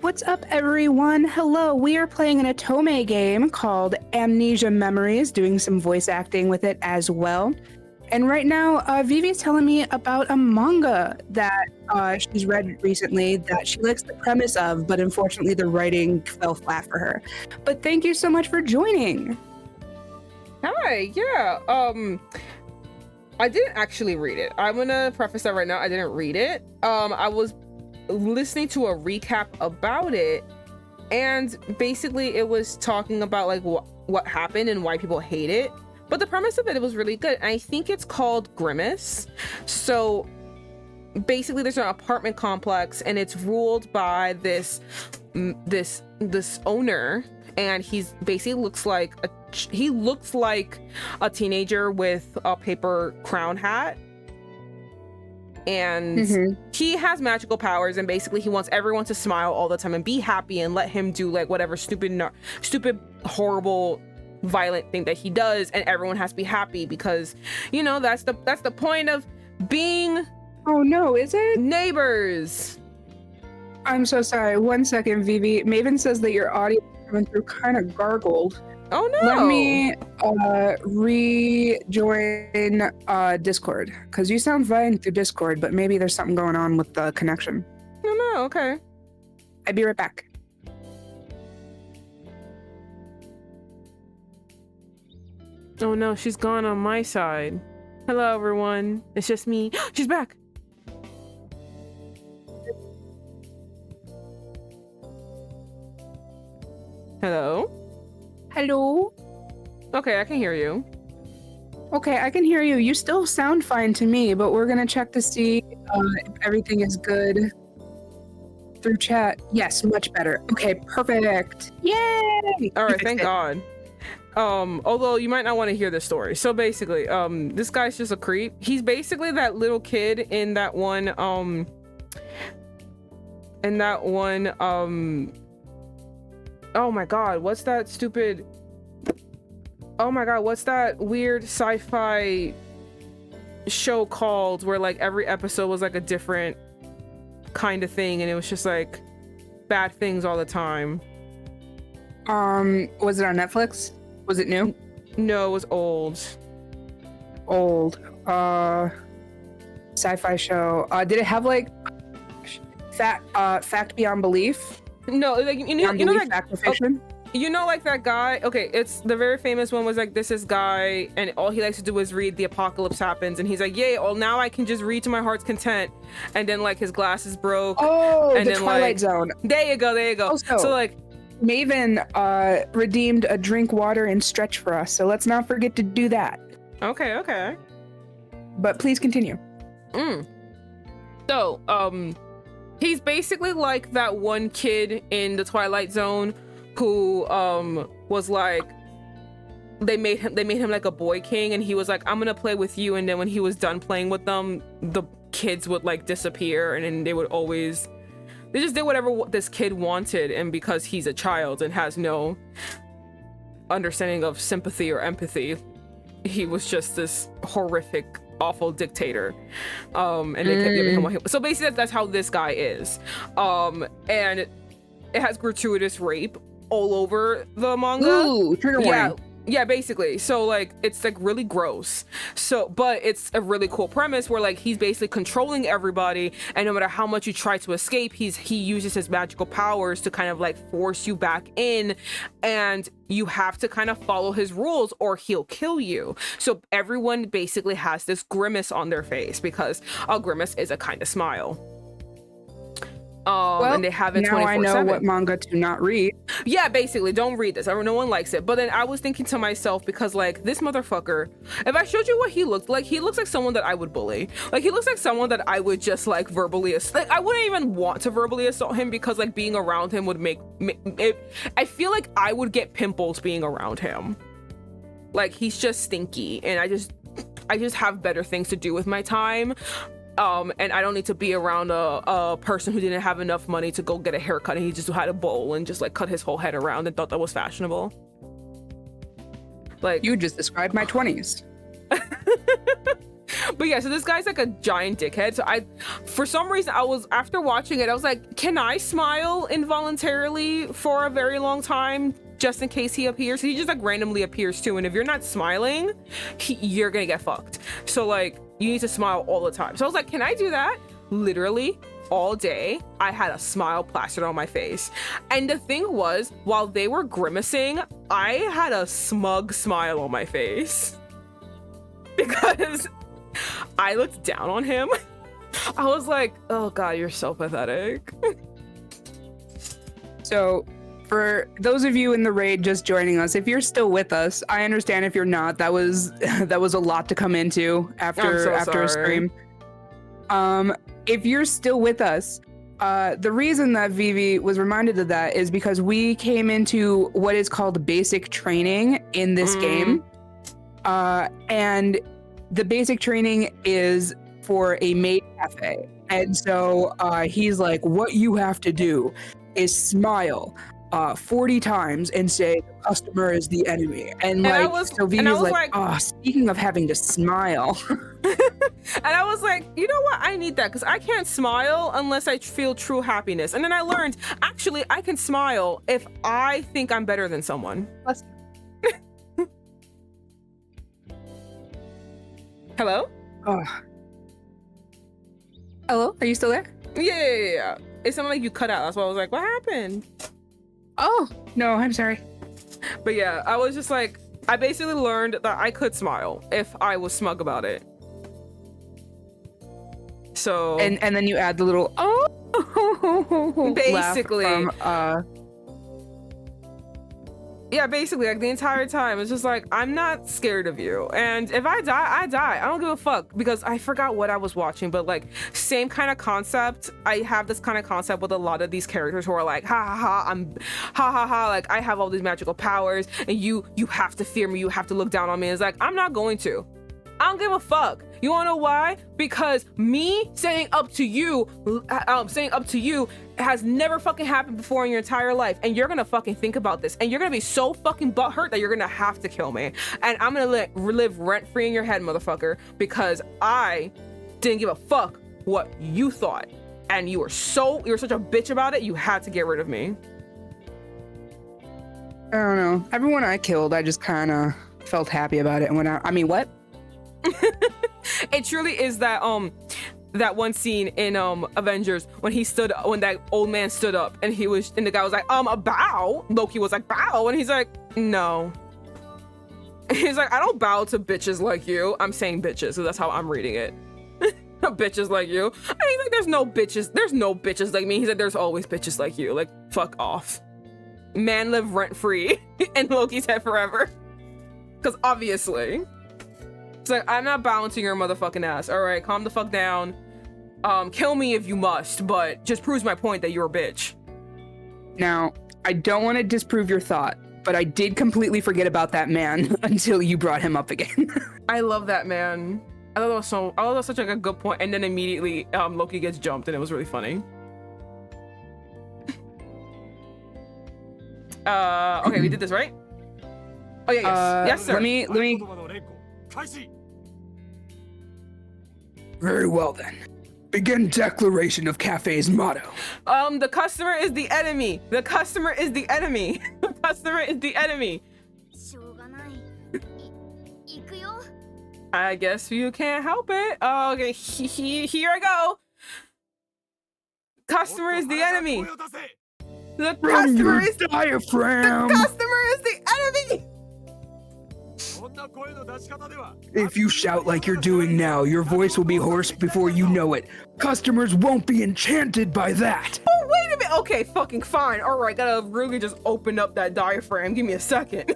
What's up, everyone? Hello. We are playing an Otome game called Amnesia Memories, doing some voice acting with it as well. And right now, Vivi's telling me about a manga that she's read recently that she likes the premise of, but unfortunately the writing fell flat for her. But thank you so much for joining. Hi. Yeah. I didn't actually read it. I'm gonna preface that right now. I didn't read it. I was listening to a recap about it, and basically it was talking about like what happened and why people hate it. But the premise of it was really good. I think it's called Grimace. So basically there's an apartment complex and it's ruled by this owner, and he's basically looks like a teenager with a paper crown hat. And he has magical powers, and basically he wants everyone to smile all the time and be happy and let him do like whatever stupid horrible violent thing that he does, and everyone has to be happy because, you know, that's the point of being Oh no, is it? neighbors. I'm so sorry. 1 second, Vivi. Maven says that your audio is coming through kind of gargled. Oh no. Let me rejoin Discord, because you sound fine through Discord, but maybe there's something going on with the connection. No, okay. I'll be right back. Oh no, she's gone on my side. Hello everyone, it's just me. She's back. Hello. Hello? Okay, I can hear you. Okay, I can hear you. You still sound fine to me, but we're gonna check to see if everything is good through chat. Yes, much better. Okay, perfect. Yay! All You right, thank fixed it. God. Although you might not want to hear this story. So basically, this guy's just a creep. He's basically that little kid in that one oh my god, what's that stupid, oh my god, what's that weird sci-fi show called where like every episode was like a different kind of thing and it was just like bad things all the time? Was it on Netflix? Was it new? No, it was old. Sci-fi show. Did it have like fact beyond belief? No, like you know that fact or fiction? You know, like that guy, okay, it's the very famous one was like, this is guy, and all he likes to do is read The Apocalypse Happens, and he's like, yay, well, now I can just read to my heart's content, and then like his glasses broke. Oh, and the then, Twilight like, Zone. There you go. Also, so like, Maven redeemed a drink, water, and stretch for us, so let's not forget to do that. okay. But please continue. So, he's basically like that one kid in the Twilight Zone who was like, they made him like a boy king, and he was like, I'm gonna play with you, and then when he was done playing with them, the kids would like disappear, and then they just did whatever this kid wanted, and because he's a child and has no understanding of sympathy or empathy, he was just this horrific, awful dictator, and they kept giving him what he, so basically that's how this guy is, and it has gratuitous rape all over the manga. Ooh, trigger warning. Yeah, basically. So like it's like really gross. So but it's a really cool premise where like he's basically controlling everybody, and no matter how much you try to escape, he uses his magical powers to kind of like force you back in, and you have to kind of follow his rules or he'll kill you. So everyone basically has this grimace on their face because a grimace is a kind of smile. Well, and they have it 24/7. Now I know what manga to not read. Yeah, basically, don't read this. No one likes it. But then I was thinking to myself, because like this motherfucker, if I showed you what he looked like, he looks like someone that I would bully. Like he looks like someone that I would just like verbally assault. Like I wouldn't even want to verbally assault him because like being around him would make it. I feel like I would get pimples being around him. Like he's just stinky, and I just have better things to do with my time. And I don't need to be around a person who didn't have enough money to go get a haircut, and he just had a bowl and just like cut his whole head around and thought that was fashionable. Like You just described my 20s. But yeah, so this guy's like a giant dickhead. So for some reason, after watching it, I was like, can I smile involuntarily for a very long time just in case he appears? He just like randomly appears too, and if you're not smiling, you're gonna get fucked. So like, you need to smile all the time. So I was like, can I do that? Literally all day, I had a smile plastered on my face. And the thing was, while they were grimacing, I had a smug smile on my face. Because I looked down on him. I was like, oh God, you're so pathetic. So for those of you in the raid just joining us, if you're still with us, I understand if you're not. That was a lot to come into after a stream. If you're still with us, the reason that Vivi was reminded of that is because we came into what is called basic training in this game. And the basic training is for a maid cafe. And so he's like, what you have to do is smile 40 times and say the customer is the enemy. And like, so Vivi's like, oh, speaking of having to smile. And I was like, you know what? I need that because I can't smile unless I feel true happiness. And then I learned, actually, I can smile if I think I'm better than someone. Hello? Oh. Hello? Are you still there? Yeah. It sounded like you cut out. That's why I was like, what happened? Oh, no, I'm sorry. But yeah, I was just like, I basically learned that I could smile if I was smug about it. So and then you add the little basically laugh from, yeah, basically like the entire time it's just like, I'm not scared of you, and if I die, I die. I don't give a fuck, because I forgot what I was watching, but like same kind of concept. I have this kind of concept with a lot of these characters who are like, ha ha ha, I'm ha ha ha, like I have all these magical powers and you have to fear me, you have to look down on me. It's like, I'm not going to I don't give a fuck. You wanna know why? Because me saying up to you has never fucking happened before in your entire life. And you're gonna fucking think about this. And you're gonna be so fucking butthurt that you're gonna have to kill me. And I'm gonna live rent-free in your head, motherfucker, because I didn't give a fuck what you thought. And you were such a bitch about it, you had to get rid of me. I don't know. Everyone I killed, I just kind of felt happy about it. And when I mean, what? It truly is that one scene in Avengers when that old man stood up and the guy was like, a bow. Loki was like, bow, and he's like, no. He's like, I don't bow to bitches like you. I'm saying bitches, so that's how I'm reading it. Bitches like you. I mean, like, there's no bitches like me. He said, there's always bitches like you. Like, fuck off. Man live rent-free in Loki's head forever. Because obviously. It's like, I'm not bowing to your motherfucking ass. All right, calm the fuck down. Kill me if you must, but just proves my point that you're a bitch. Now, I don't want to disprove your thought, but I did completely forget about that man until you brought him up again. I love that man. I thought that was such like a good point. And then immediately Loki gets jumped and it was really funny. Okay, we did this, right? Oh yeah, yes, sir. Let me. Very well then. Begin declaration of cafe's motto. The customer is the enemy. The customer is the enemy. The customer is the enemy. I guess you can't help it. Okay, here I go. Customer is the enemy. The customer is diaphragm. The customer is the enemy. If you shout like you're doing now, your voice will be hoarse before you know it. Customers won't be enchanted by that. Oh, wait a minute. Okay, fucking fine. All right, gotta really just open up that diaphragm. Give me a second.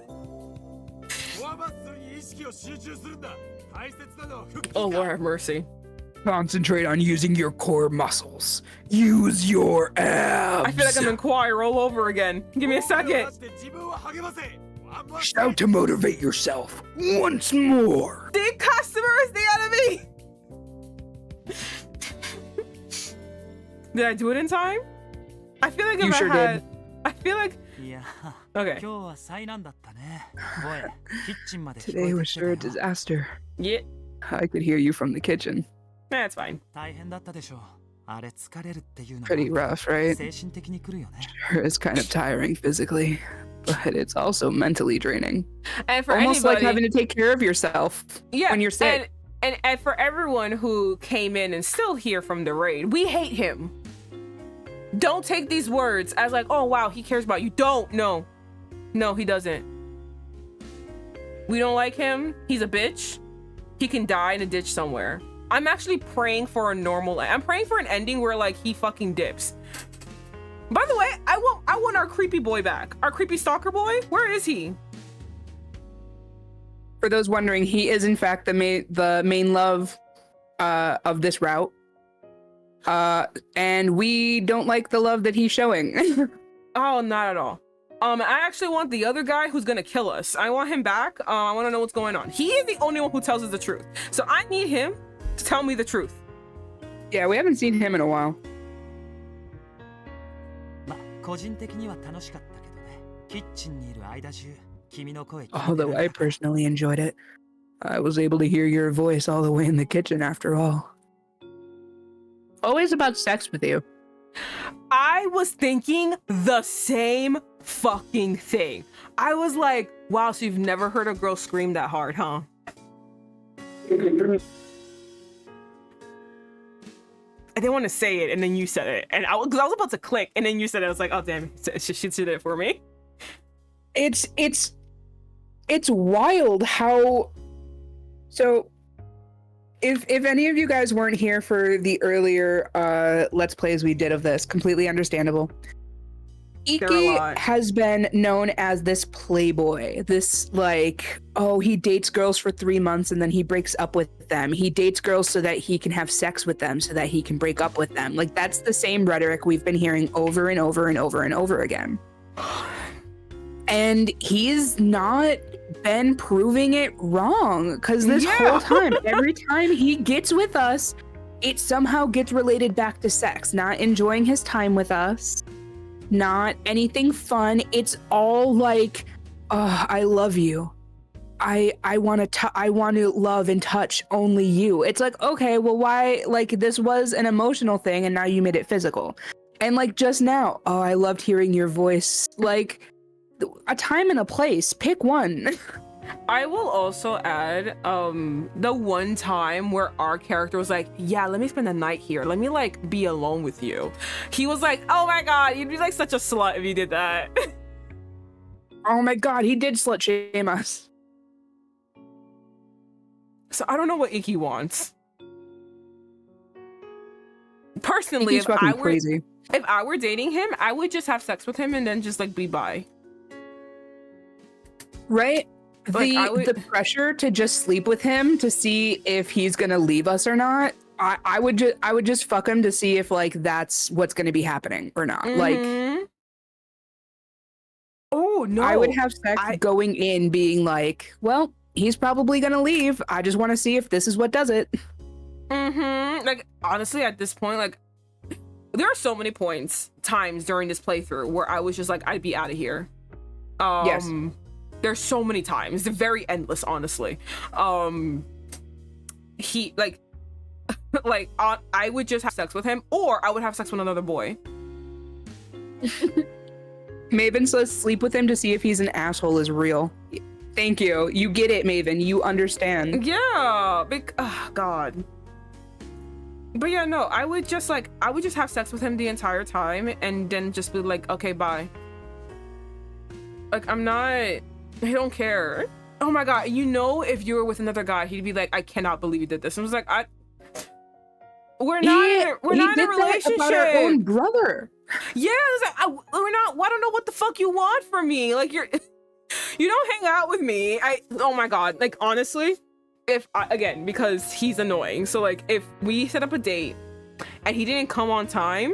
Oh, Lord have mercy. Concentrate on using your core muscles. Use your abs. I feel like I'm in choir all over again. Give me a second. Shout to motivate yourself once more. The customer is the enemy. Did I do it in time? I feel like if you sure did. I feel like. Okay. Today was sure a disaster. Yeah. I could hear you from the kitchen. That's fine. Pretty rough, right? Sure is kind of tiring physically, but it's also mentally draining. And for almost anybody, like having to take care of yourself when you're sick. And for everyone who came in and still here from the raid, we hate him. Don't take these words as like, oh wow, he cares about you. Don't. No, he doesn't. We don't like him. He's a bitch. He can die in a ditch somewhere. I'm actually praying for a normal. I'm praying for an ending where like he fucking dips. By the way, I want our creepy boy back. Our creepy stalker boy. Where is he? For those wondering, he is in fact the main love of this route. And we don't like the love that he's showing. Oh, not at all. I actually want the other guy who's gonna kill us. I want him back. I want to know what's going on. He is the only one who tells us the truth. So I need him to tell me the truth. Yeah, we haven't seen him in a while. Although I personally enjoyed it. I was able to hear your voice all the way in the kitchen after all. Always about sex with you. I was thinking the same fucking thing. I was like, wow, so you've never heard a girl scream that hard, huh? I didn't want to say it, and then you said it. And I was about to click, and then you said it. I was like, oh, damn, she did it for me. It's wild how... So... If any of you guys weren't here for the earlier Let's Plays we did of this, completely understandable. Ikki has been known as this playboy, this like, oh, he dates girls for 3 months and then he breaks up with them. He dates girls so that he can have sex with them, so that he can break up with them. Like, that's the same rhetoric we've been hearing over and over and over and over again. And he's not been proving it wrong, because this Yeah. whole time, every time he gets with us, it somehow gets related back to sex, not enjoying his time with us, not anything fun. It's all like, I love you. I want to love and touch only you. It's like, okay, well, why? Like, this was an emotional thing and now you made it physical. And like just now, oh, I loved hearing your voice. Like, a time and a place, pick one. I will also add the one time where our character was like, yeah, let me spend the night here, let me like be alone with you. He was like, oh my god, you'd be like such a slut if you did that. Oh my god, he did slut shame us. So I don't know what Ikki wants. Personally, He's fucking crazy. If I were dating him, I would just have sex with him and then just like be bye. Right? Like, the pressure to just sleep with him to see if he's gonna leave us or not. I would just fuck him to see if like that's what's gonna be happening or not. Like, oh no, I would have sex going in being like, well, he's probably gonna leave. I just want to see if this is what does it. Like, honestly, at this point, like, there are so many times during this playthrough where I was just like, I'd be out of here. Yes. There's so many times. They're very endless, honestly. He like I would just have sex with him, or I would have sex with another boy. Maven says sleep with him to see if he's an asshole is real. Thank you. You get it, Maven. You understand. Yeah. God. But yeah, no, I would just have sex with him the entire time and then just be like, okay, bye. Like, I don't care. Oh my god, you know, if you were with another guy, he'd be like, I cannot believe you did this. I was like, we're not in a relationship. About our own brother. Yeah, it's like, I don't know what the fuck you want from me. Like, you don't hang out with me. Oh my god, like, honestly, again, because he's annoying. So like, if we set up a date and he didn't come on time,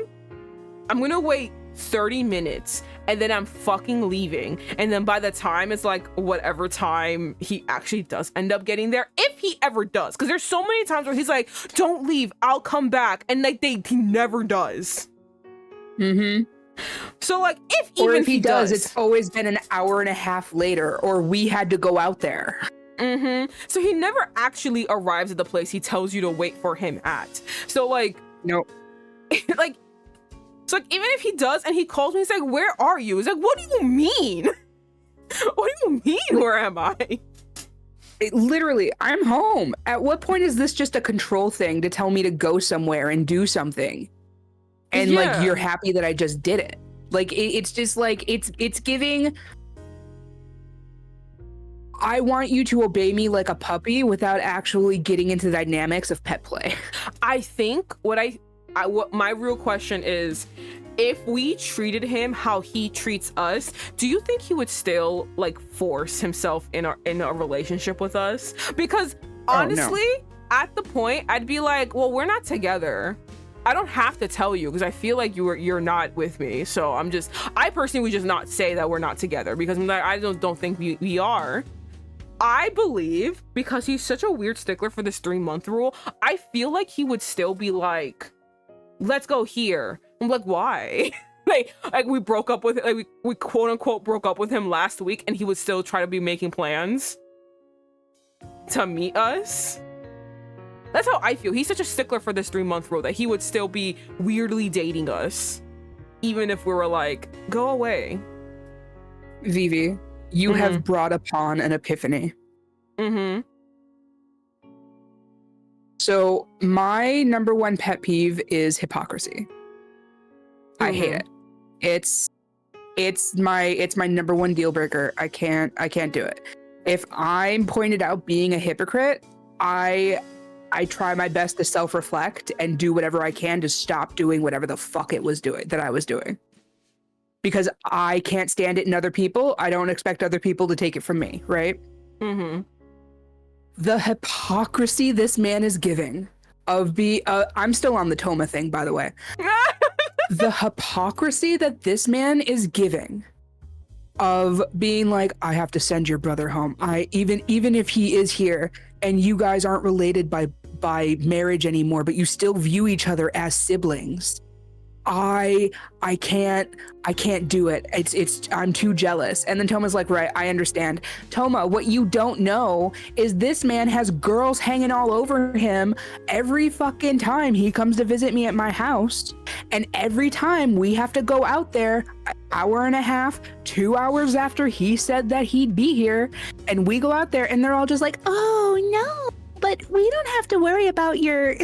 I'm gonna wait 30 minutes and then I'm fucking leaving. And then by the time it's like whatever time he actually does end up getting there, if he ever does, because there's so many times where he's like, don't leave, I'll come back, and like he never does. So like, if he does, it's always been an hour and a half later, or we had to go out there. So he never actually arrives at the place he tells you to wait for him at. So like, nope. Like, so like, even if he does and he calls me, he's like, where are you? He's like, what do you mean? What do you mean, where am I? Literally, I'm home. At what point is this just a control thing to tell me to go somewhere and do something? And like, you're happy that I just did it. Like, it's just like, it's giving, I want you to obey me like a puppy without actually getting into the dynamics of pet play. I think what my real question is, if we treated him how he treats us, do you think he would still like force himself in a relationship with us? Because honestly, at the point, I'd be like, well, we're not together. I don't have to tell you because I feel like you're not with me. So I personally would just not say that we're not together, because I don't think we are. I believe, because he's such a weird stickler for this 3-month rule, I feel like he would still be like, let's go here. I'm like, why? like we broke up with, like, we quote unquote broke up with him last week and he would still try to be making plans to meet us. That's how I feel. He's such a stickler for this 3-month rule that he would still be weirdly dating us, even if we were like, go away. Vivi, you have brought upon an epiphany. So my number one pet peeve is hypocrisy. I hate it. It's my number one deal breaker. I can't do it. If I'm pointed out being a hypocrite, I try my best to self-reflect and do whatever I can to stop doing whatever the fuck I was doing. Because I can't stand it in other people. I don't expect other people to take it from me, right? The hypocrisy this man is giving I'm still on the Toma thing, by the way. The hypocrisy that this man is giving of being like, I have to send your brother home. Even if he is here and you guys aren't related by marriage anymore, but you still view each other as siblings. I can't do it. I'm too jealous. And then Toma's like, right, I understand. Toma, what you don't know is this man has girls hanging all over him every fucking time he comes to visit me at my house. And every time we have to go out there, an hour and a half, 2 hours after he said that he'd be here, and we go out there and they're all just like, oh no, but we don't have to worry about your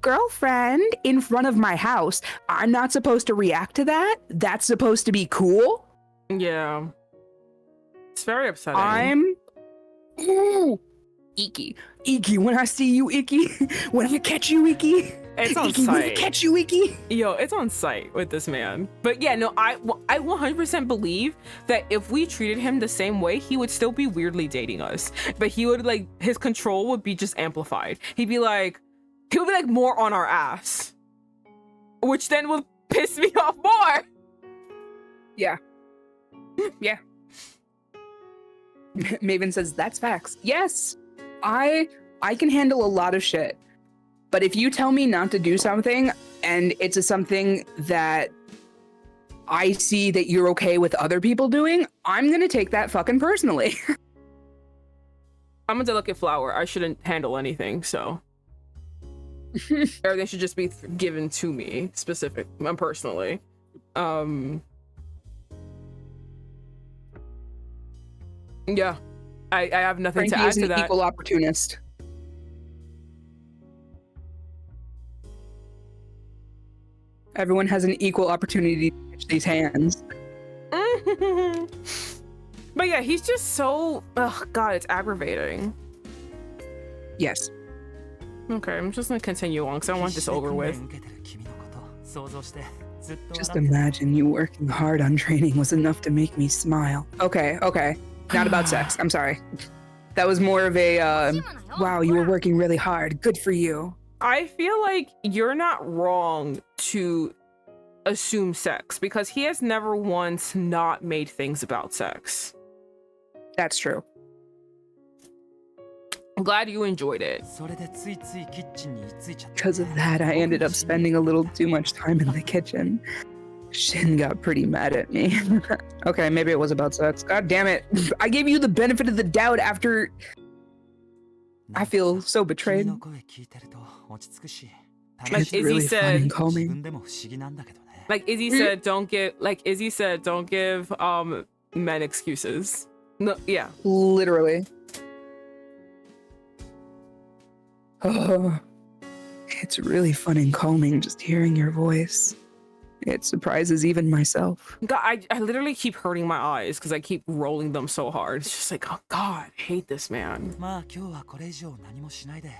girlfriend in front of my house. I'm not supposed to react to that. That's supposed to be cool. Yeah. It's very upsetting. I'm Ikki. Ikki, when I see you, Ikki, when I catch you, Ikki. It's on Ikki, site. when I catch you, Ikki. Yo, it's on site with this man. But yeah, no, I 100% believe that if we treated him the same way, he would still be weirdly dating us. But he would like, his control would be just amplified. He'll be like more on our ass, which then will piss me off more. Yeah. Yeah. Maven says that's facts. Yes, I can handle a lot of shit, but if you tell me not to do something and it's something that I see that you're okay with other people doing, I'm gonna take that fucking personally. I'm a delicate flower. I shouldn't handle anything, so everything should just be given to me personally. Yeah, I have nothing Franky to add is to an that. equal opportunist. Everyone has an equal opportunity to catch these hands. But yeah, he's just so, oh god, it's aggravating. Yes. Okay, I'm just gonna continue on because I want this over with. Just imagine you working hard on training was enough to make me smile. Okay. Not about sex. I'm sorry. That was more of a, wow, you were working really hard. Good for you. I feel like you're not wrong to assume sex because he has never once not made things about sex. That's true. I'm glad you enjoyed it. Because of that, I ended up spending a little too much time in the kitchen. Shin got pretty mad at me. Okay, maybe it was about sex. God damn it. I gave you the benefit of the doubt after... I feel so betrayed. Like It's Izzy really fun said, and calming. like Izzy said, don't give men excuses. No, yeah. Literally. Oh, it's really fun and calming just hearing your voice. It surprises even myself. God, I literally keep hurting my eyes because I keep rolling them so hard. It's just like, oh god, I hate this man.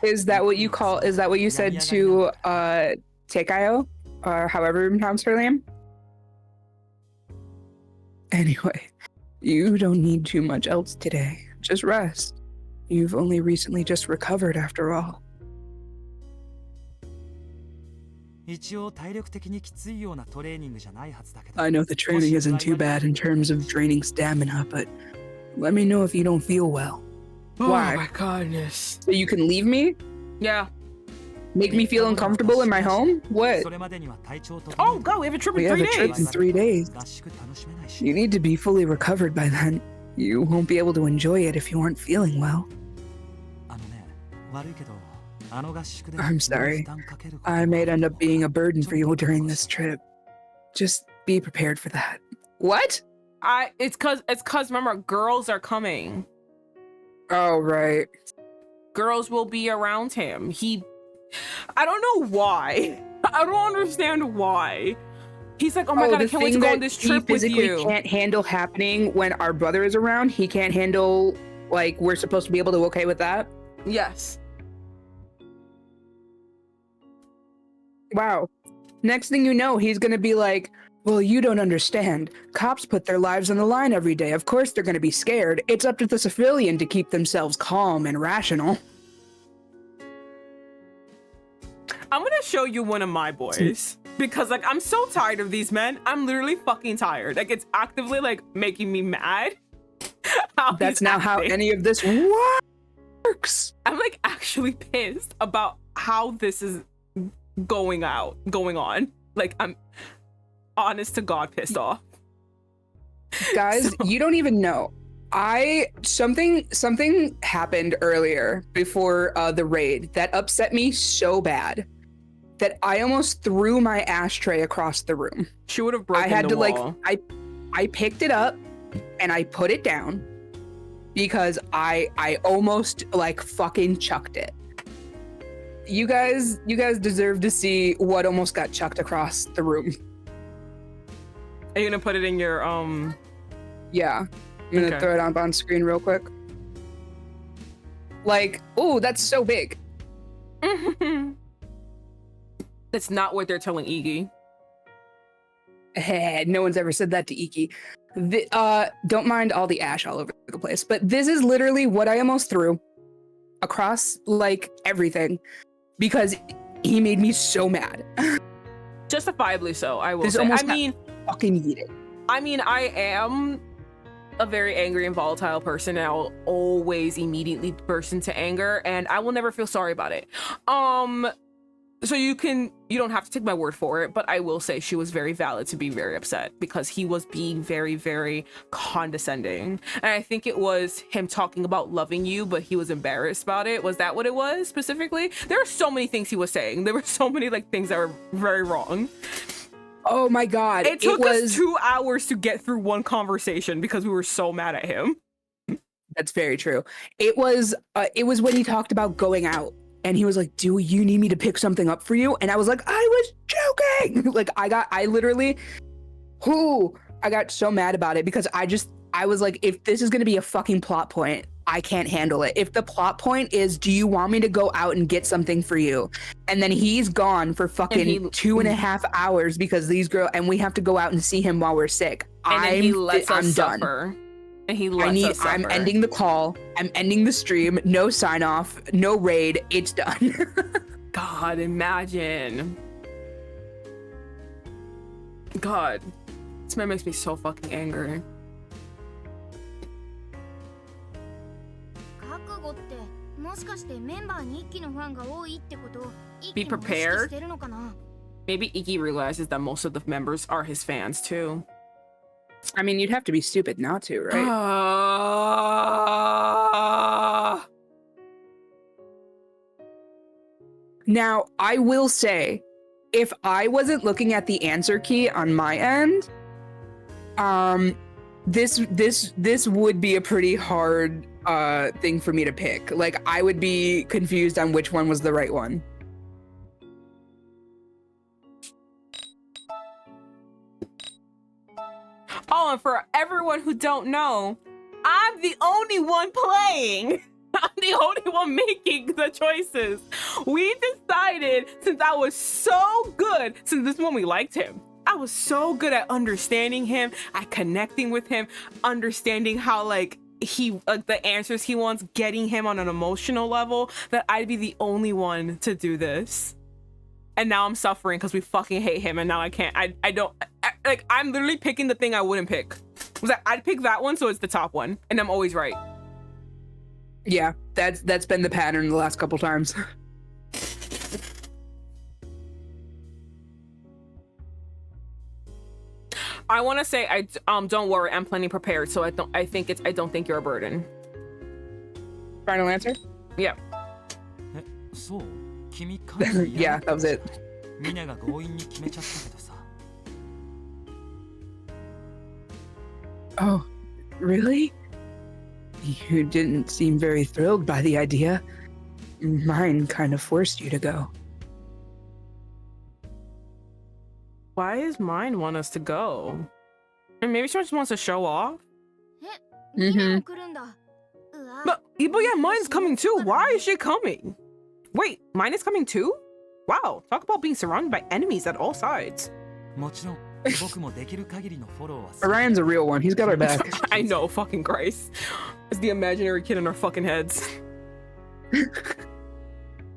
Is that what you said to Tekayo? Or however you pronounce her name? Anyway, you don't need too much else today. Just rest. You've only recently just recovered after all. I know the training isn't too bad in terms of draining stamina, but let me know if you don't feel well. Why? Oh my goodness. So you can leave me? Yeah. Make me feel uncomfortable in my home? What? Oh, go. We have a trip We in have 3 a trip days. in 3 days. You need to be fully recovered by then. You won't be able to enjoy it if you aren't feeling well. I'm sorry. I may end up being a burden for you during this trip. Just be prepared for that. What? It's cause remember, girls are coming. Oh, right. Girls will be around him. I don't know why. I don't understand why. He's like, oh my god, I can't wait to go on this trip with you. He you. can't handle happening when our brother is around. He can't handle, like, we're supposed to be able to okay with that. Yes. Wow. Next thing you know, he's gonna be like, well, you don't understand. Cops put their lives on the line every day. Of course they're gonna be scared. It's up to the civilian to keep themselves calm and rational. I'm gonna show you one of my boys. because like I'm so tired of these men. I'm literally fucking tired. Like it's actively like making me mad. That's not how any of this works. I'm like actually pissed about how this is going on. Like I'm honest to God pissed off. Guys, you don't even know. Something happened earlier before the raid that upset me so bad that I almost threw my ashtray across the room. She would have broken I had the to wall. like I picked it up and I put it down because I almost like fucking chucked it. You guys deserve to see what almost got chucked across the room. Are you gonna put it in your Yeah. I'm gonna throw it up on screen real quick. Like, oh, that's so big. That's not what they're telling Ikki. No one's ever said that to Ikki. Don't mind all the ash all over the place, but this is literally what I almost threw across like everything because he made me so mad. Justifiably so, I will This say. almost I mean, fucking eat it. I mean, I am a very angry and volatile person, and I will always immediately burst into anger, and I will never feel sorry about it. So you don't have to take my word for it, but I will say she was very valid to be very upset because he was being very, very condescending. And I think it was him talking about loving you, but he was embarrassed about it. Was that what it was specifically? There were so many things he was saying. There were so many like things that were very wrong. Oh my God. It took us 2 hours to get through one conversation because we were so mad at him. That's very true. It was when he talked about going out. And he was like, do you need me to pick something up for you? And I was like, I was joking. Like I got so mad about it because I was like, if this is going to be a fucking plot point, I can't handle it. If the plot point is, do you want me to go out and get something for you? And then he's gone for fucking 2.5 hours because these girls, and we have to go out and see him while we're sick. And then he lets us done. Suffer. And he lets us suffer. I'm ending the call. I'm ending the stream. No sign off. No raid. It's done. God, imagine. God, this man makes me so fucking angry. Be prepared. Maybe Ikki realizes that most of the members are his fans too. I mean, you'd have to be stupid not to, right? Now, I will say, if I wasn't looking at the answer key on my end, this would be a pretty hard thing for me to pick. Like, I would be confused on which one was the right one. Oh, and for everyone who don't know, I'm the only one playing. I'm the only one making the choices. We decided, since I was so good, since this one we liked him, I was so good at understanding him, at connecting with him, understanding how like the answers he wants, getting him on an emotional level, that I'd be the only one to do this. And now I'm suffering because we fucking hate him, and now I can't. I'm literally picking the thing I wouldn't pick. I'd pick that one, so it's the top one, and I'm always right. Yeah, that's been the pattern the last couple times. I want to say don't worry, I'm plenty prepared, so I don't think you're a burden. Final answer? Yeah. Yeah, that was it. Oh, really? You didn't seem very thrilled by the idea. Mine kind of forced you to go. Why does mine want us to go? And maybe she just wants to show off? Mm-hmm. But yeah, mine's coming too. Why is she coming? Wait, mine is coming too? Wow, talk about being surrounded by enemies at all sides. Orion's a real one. He's got our back. I know, fucking Christ. It's the imaginary kid in our fucking heads.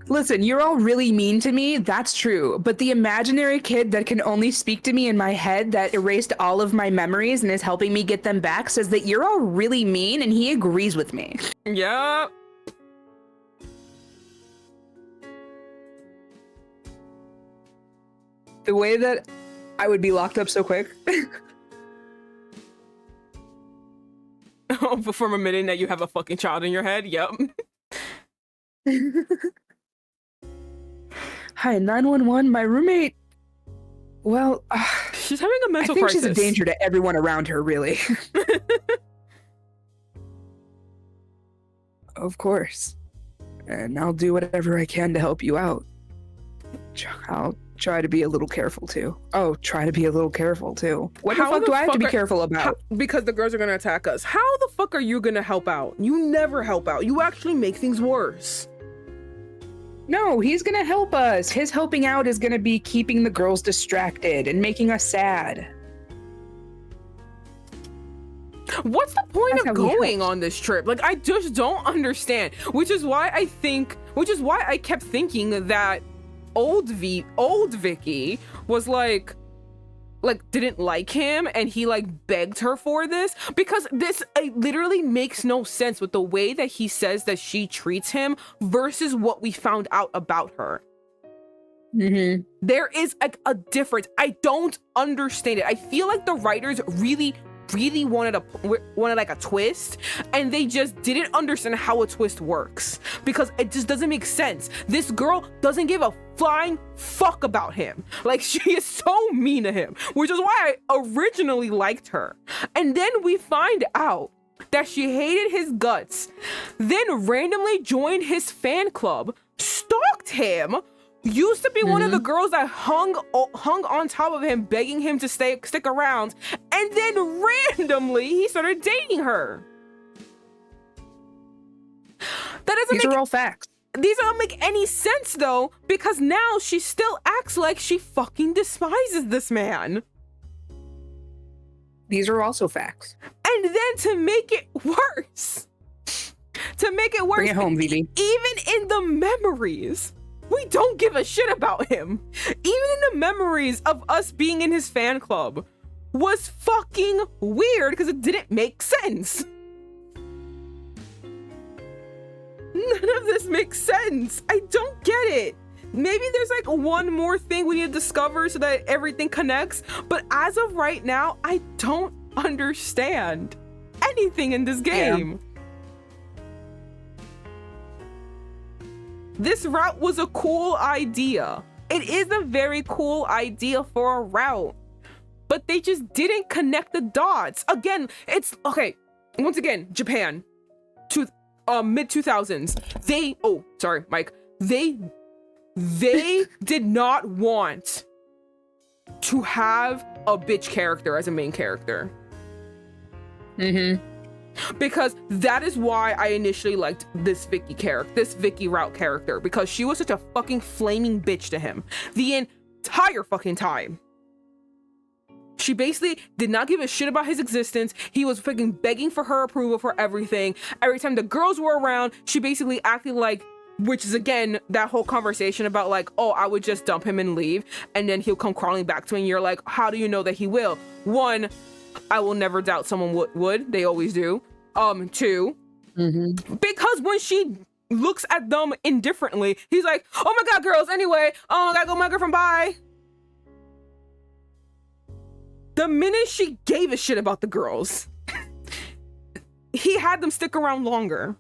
Listen, you're all really mean to me. That's true. But the imaginary kid that can only speak to me in my head that erased all of my memories and is helping me get them back says that you're all really mean and he agrees with me. Yeah. The way that I would be locked up so quick. Oh, from admitting that you have a fucking child in your head? Yep. Hi, 911. My roommate. Well, she's having a mental I think crisis. she's a danger to everyone around her, really. Of course. And I'll do whatever I can to help you out. I'll try to be a little careful, too. Oh, try to be a little careful, too. What the fuck do I have to be careful about? Because the girls are gonna attack us. How the fuck are you gonna help out? You never help out. You actually make things worse. No, he's gonna help us. His helping out is gonna be keeping the girls distracted and making us sad. What's the point That's of going on this trip? Like, I just don't understand. Which is why I kept thinking that old Vicky was like didn't like him and he like begged her for this, because this literally makes no sense with the way that he says that she treats him versus what we found out about her. Mm-hmm. There is like a difference. I don't understand it. I feel like the writers really wanted like a twist, and they just didn't understand how a twist works, because it just doesn't make sense. This girl doesn't give a flying fuck about him. Like, she is so mean to him, which is why I originally liked her. And then we find out that she hated his guts, then randomly joined his fan club, stalked him, used to be one of the girls that hung on top of him, begging him to stick around, and then randomly he started dating her. These are all facts. These don't make any sense though, because now she still acts like she fucking despises this man. These are also facts. And then to make it worse, Bring it home, Vivi. even in the memories, we don't give a shit about him. Even in the memories of us being in his fan club was fucking weird because it didn't make sense. None of this makes sense. I don't get it. Maybe there's like one more thing we need to discover so that everything connects. But as of right now, I don't understand anything in this game. Yeah. This route was a cool idea. It is a very cool idea for a route, but they just didn't connect the dots. Again, it's okay. Once again, Japan, mid 2000s. They did not want to have a bitch character as a main character. Because that is why I initially liked this Vicky route character, because she was such a fucking flaming bitch to him the entire fucking time. She basically did not give a shit about his existence. He was freaking begging for her approval for everything. Every time the girls were around, she basically acted like, which is again, that whole conversation about like, oh, I would just dump him and leave, and then he'll come crawling back to me, and you're like, how do you know that he will? One, I will never doubt someone would. They always do. Two, because when she looks at them indifferently, he's like, oh my god, girls, anyway, I gotta go with my girlfriend, bye. The minute she gave a shit about the girls, he had them stick around longer.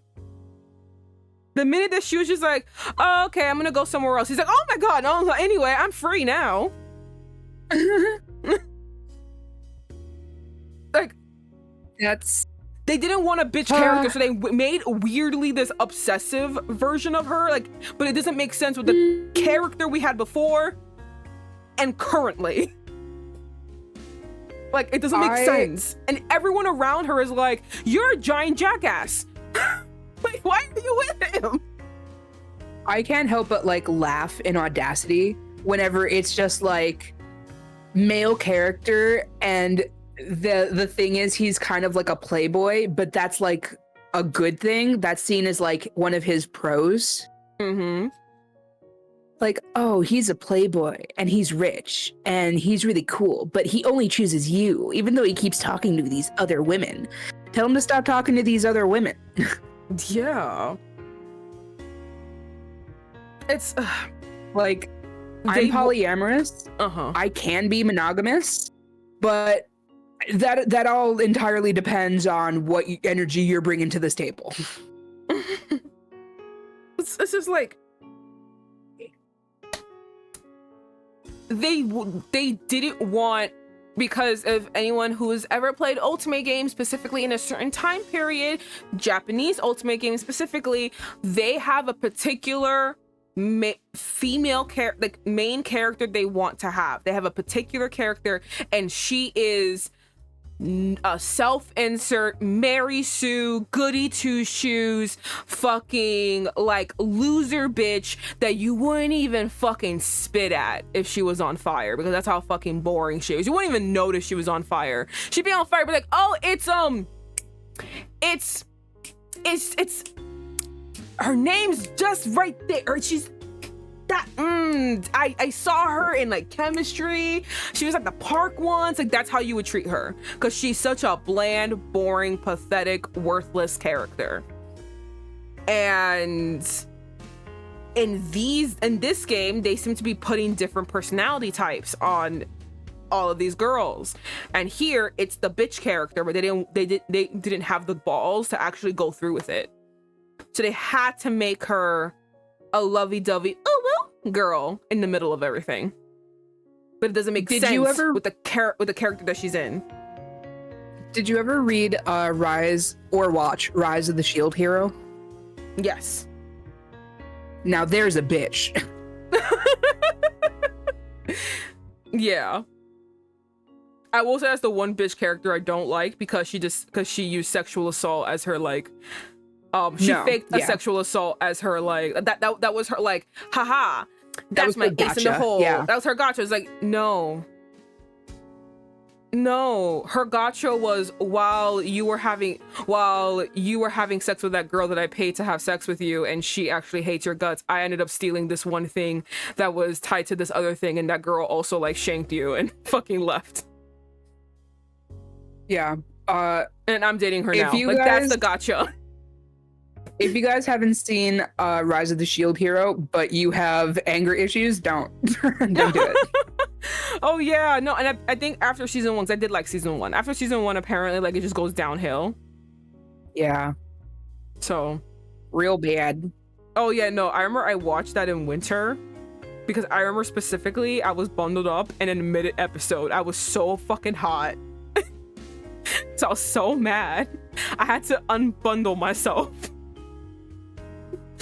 The minute that she was just like, oh, okay, I'm gonna go somewhere else, he's like, oh my god, no, anyway, I'm free now. Like, they didn't want a bitch character, so they made weirdly this obsessive version of her, like, but it doesn't make sense with the character we had before and currently. Like, it doesn't make sense. And everyone around her is like, you're a giant jackass. Like, why are you with him? I can't help but like laugh in audacity whenever it's just like male character, and the thing is he's kind of like a playboy, but that's like a good thing. That's seen as like one of his pros. like, oh, he's a playboy and he's rich and he's really cool, but he only chooses you, even though he keeps talking to these other women. Tell him to stop talking to these other women. Yeah. It's like, I'm polyamorous. I can be monogamous, but that all entirely depends on what energy you're bringing to this table. It's just like they didn't want, because of anyone who's ever played Ultimate games, specifically in a certain time period, Japanese Ultimate games specifically, they have a particular female main character they want to have. They have a particular character, and she is a self-insert Mary Sue goody two shoes fucking like loser bitch that you wouldn't even fucking spit at if she was on fire, because that's how fucking boring she is. You wouldn't even notice she was on fire. She'd be on fire, but like, oh, it's her name's just right there, or she's that I saw her in like chemistry. She was at the park once. Like, that's how you would treat her, because she's such a bland, boring, pathetic, worthless character. And in this game, they seem to be putting different personality types on all of these girls. And here it's the bitch character, but they didn't have the balls to actually go through with it. So they had to make her a lovey-dovey girl in the middle of everything, but it doesn't make sense with the character that she's in. Did you ever read Rise of the Shield Hero? Yes. Now there's a bitch. Yeah, I will say that's the one bitch character I don't like, because she used sexual assault as her like faked a sexual assault as her like that was her like, haha, that's my ace in the hole. Yeah. That was her gotcha. It's like, no, her gotcha was while you were having sex with that girl that I paid to have sex with you, and she actually hates your guts. I ended up stealing this one thing that was tied to this other thing, and that girl also like shanked you and fucking left. Yeah. And I'm dating her now. Like, that's the gotcha. If you guys haven't seen Rise of the Shield Hero, but you have anger issues, don't do it. Oh yeah, no, and I think after season 1, 'cause I did like season 1. After season 1, apparently, like, it just goes downhill. Yeah. So. Real bad. Oh yeah, no, I remember I watched that in winter, because I remember specifically I was bundled up, and in the mid-episode, I was so fucking hot. So I was so mad. I had to unbundle myself.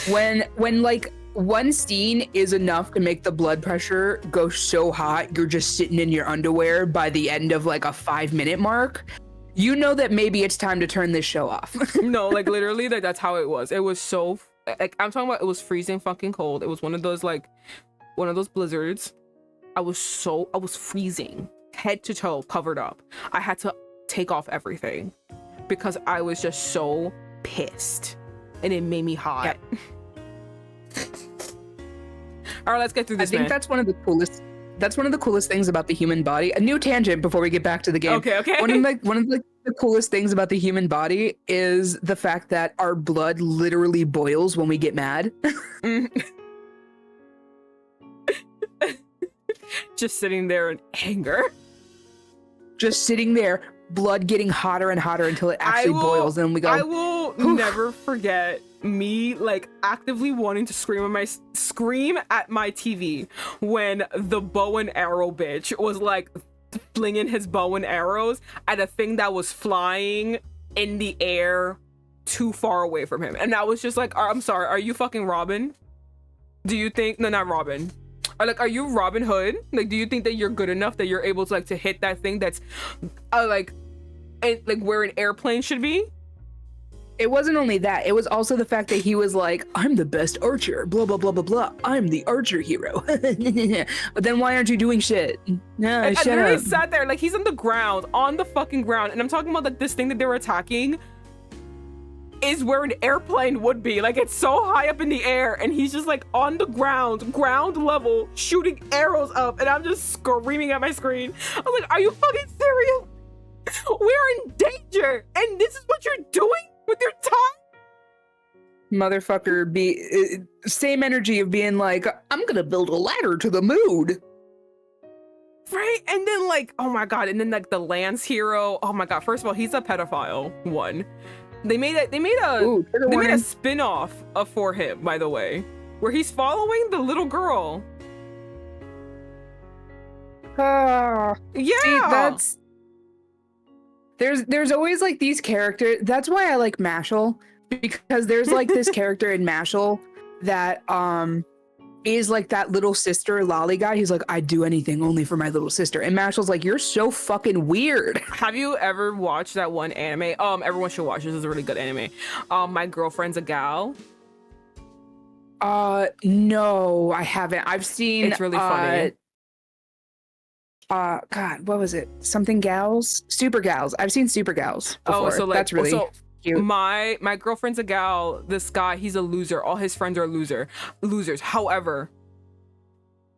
When like one scene is enough to make the blood pressure go so hot you're just sitting in your underwear by the end of like a 5-minute mark, you know that maybe it's time to turn this show off. No, like literally, like that's how it was. It was so like, I'm talking about, it was freezing fucking cold. It was one of those blizzards. I was freezing head to toe, covered up. I had to take off everything because I was just so pissed, and it made me hot. Yep. All right, let's get through this. I think that's one of the coolest things about the human body. A new tangent before we get back to the game. Okay. One of the coolest things about the human body is the fact that our blood literally boils when we get mad. Just sitting there in anger. Just sitting there, blood getting hotter and hotter until it actually boils, and we go. I will never forget me like actively wanting to scream at my TV when the bow and arrow bitch was like flinging his bow and arrows at a thing that was flying in the air too far away from him, and I was just like, I'm sorry, are you fucking Robin? Do you think, no, not Robin, are you Robin Hood? Like, do you think that you're good enough that you're able to like to hit that thing that's like where an airplane should be? It wasn't only that, it was also the fact that he was like, I'm the best archer, blah, blah, blah, blah, blah. I'm the archer hero. But then why aren't you doing shit? Nah, shut up. I literally sat there, like, he's on the fucking ground. And I'm talking about like this thing that they were attacking. is where an airplane would be. Like, it's so high up in the air, and he's just like on the ground level, shooting arrows up, and I'm just screaming at my screen. I was like, are you fucking serious? We're in danger, and this is what you're doing with your time? Motherfucker, same energy of being like, I'm gonna build a ladder to the moon. Right? And then like, oh my god, and then like the Lance hero. Oh my god, first of all, he's a pedophile. One. They made a spin-off for him, by the way, where he's following the little girl. Yeah. See, that's there's always like these characters. That's why I like Mashal, because there's like this character in Mashal that is like that little sister lolly guy. He's like, I'd do anything only for my little sister. And Mashal's like, you're so fucking weird. Have you ever watched that one anime? Everyone should watch this. This is a really good anime. My Girlfriend's a Gal. No, I haven't. I've seen. It's really funny. God, what was it? Something Gals? Super Gals. I've seen Super Gals before. So like, that's really cute. My Girlfriend's a Gal. This guy, he's a loser. All his friends are losers. However,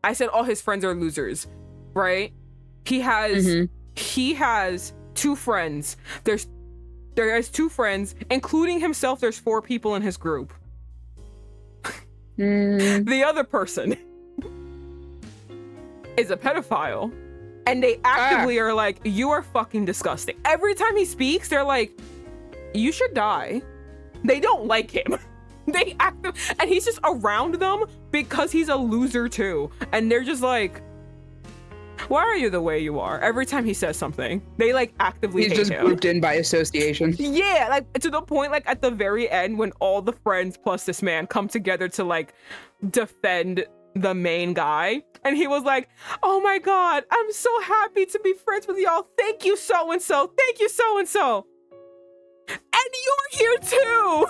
I said all his friends are losers, right? He has two friends. There has two friends, including himself. There's 4 people in his group. The other person is a pedophile. And they actively are like, you are fucking disgusting. Every time he speaks, they're like, you should die. They don't like him. And he's just around them because he's a loser too. And they're just like, why are you the way you are? Every time he says something, they like actively hate him. He's just grouped in by association. Yeah, like to the point, like at the very end when all the friends plus this man come together to like defend the main guy, and he was like, oh my god, I'm so happy to be friends with y'all. Thank you, so-and-so. Thank you, so-and-so. And you're here too.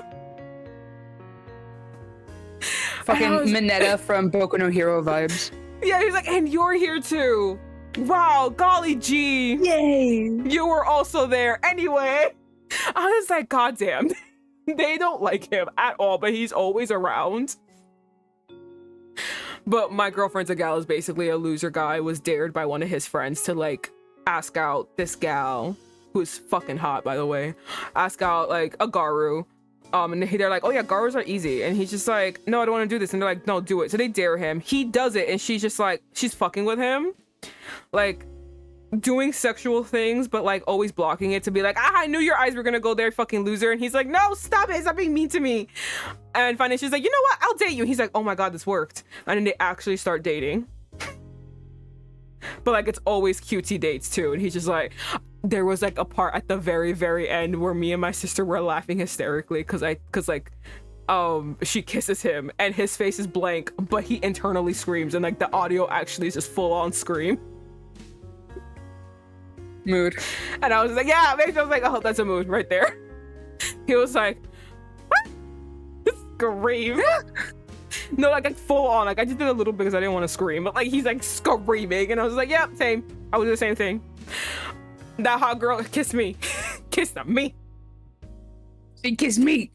Fucking Mineta from Boku no Hero vibes. Yeah, he's like, and you're here too. Wow, golly gee. Yay. You were also there. Anyway, I was like, goddamn. They don't like him at all, but he's always around. But My Girlfriend's a Gal is basically a loser guy, was dared by one of his friends to like ask out this gal, who's fucking hot, by the way, ask out like a Garu. And they're like, oh yeah, Garus are easy. And he's just like, no, I don't want to do this. And they're like, no, do it. So they dare him. He does it. And she's just like, she's fucking with him. Like doing sexual things, but like always blocking it to be like, I knew your eyes were going to go there, fucking loser. And he's like, no, stop it. Stop being mean to me. And finally she's like, you know what? I'll date you. He's like, oh my God, this worked. And then they actually start dating. But like, it's always cutesy dates too. And he's just like, there was like a part at the very, very end where me and my sister were laughing hysterically because she kisses him and his face is blank, but he internally screams, and like the audio actually is just full on scream. Mood. And I was like, yeah, maybe. I was like, oh, that's a mood right there. He was like, what? Scream. No, like full on. Like I just did a little bit because I didn't want to scream, but like he's like screaming, and I was like, yeah, same. I would do the same thing. That hot girl kissed me. Kissed me. She kissed me.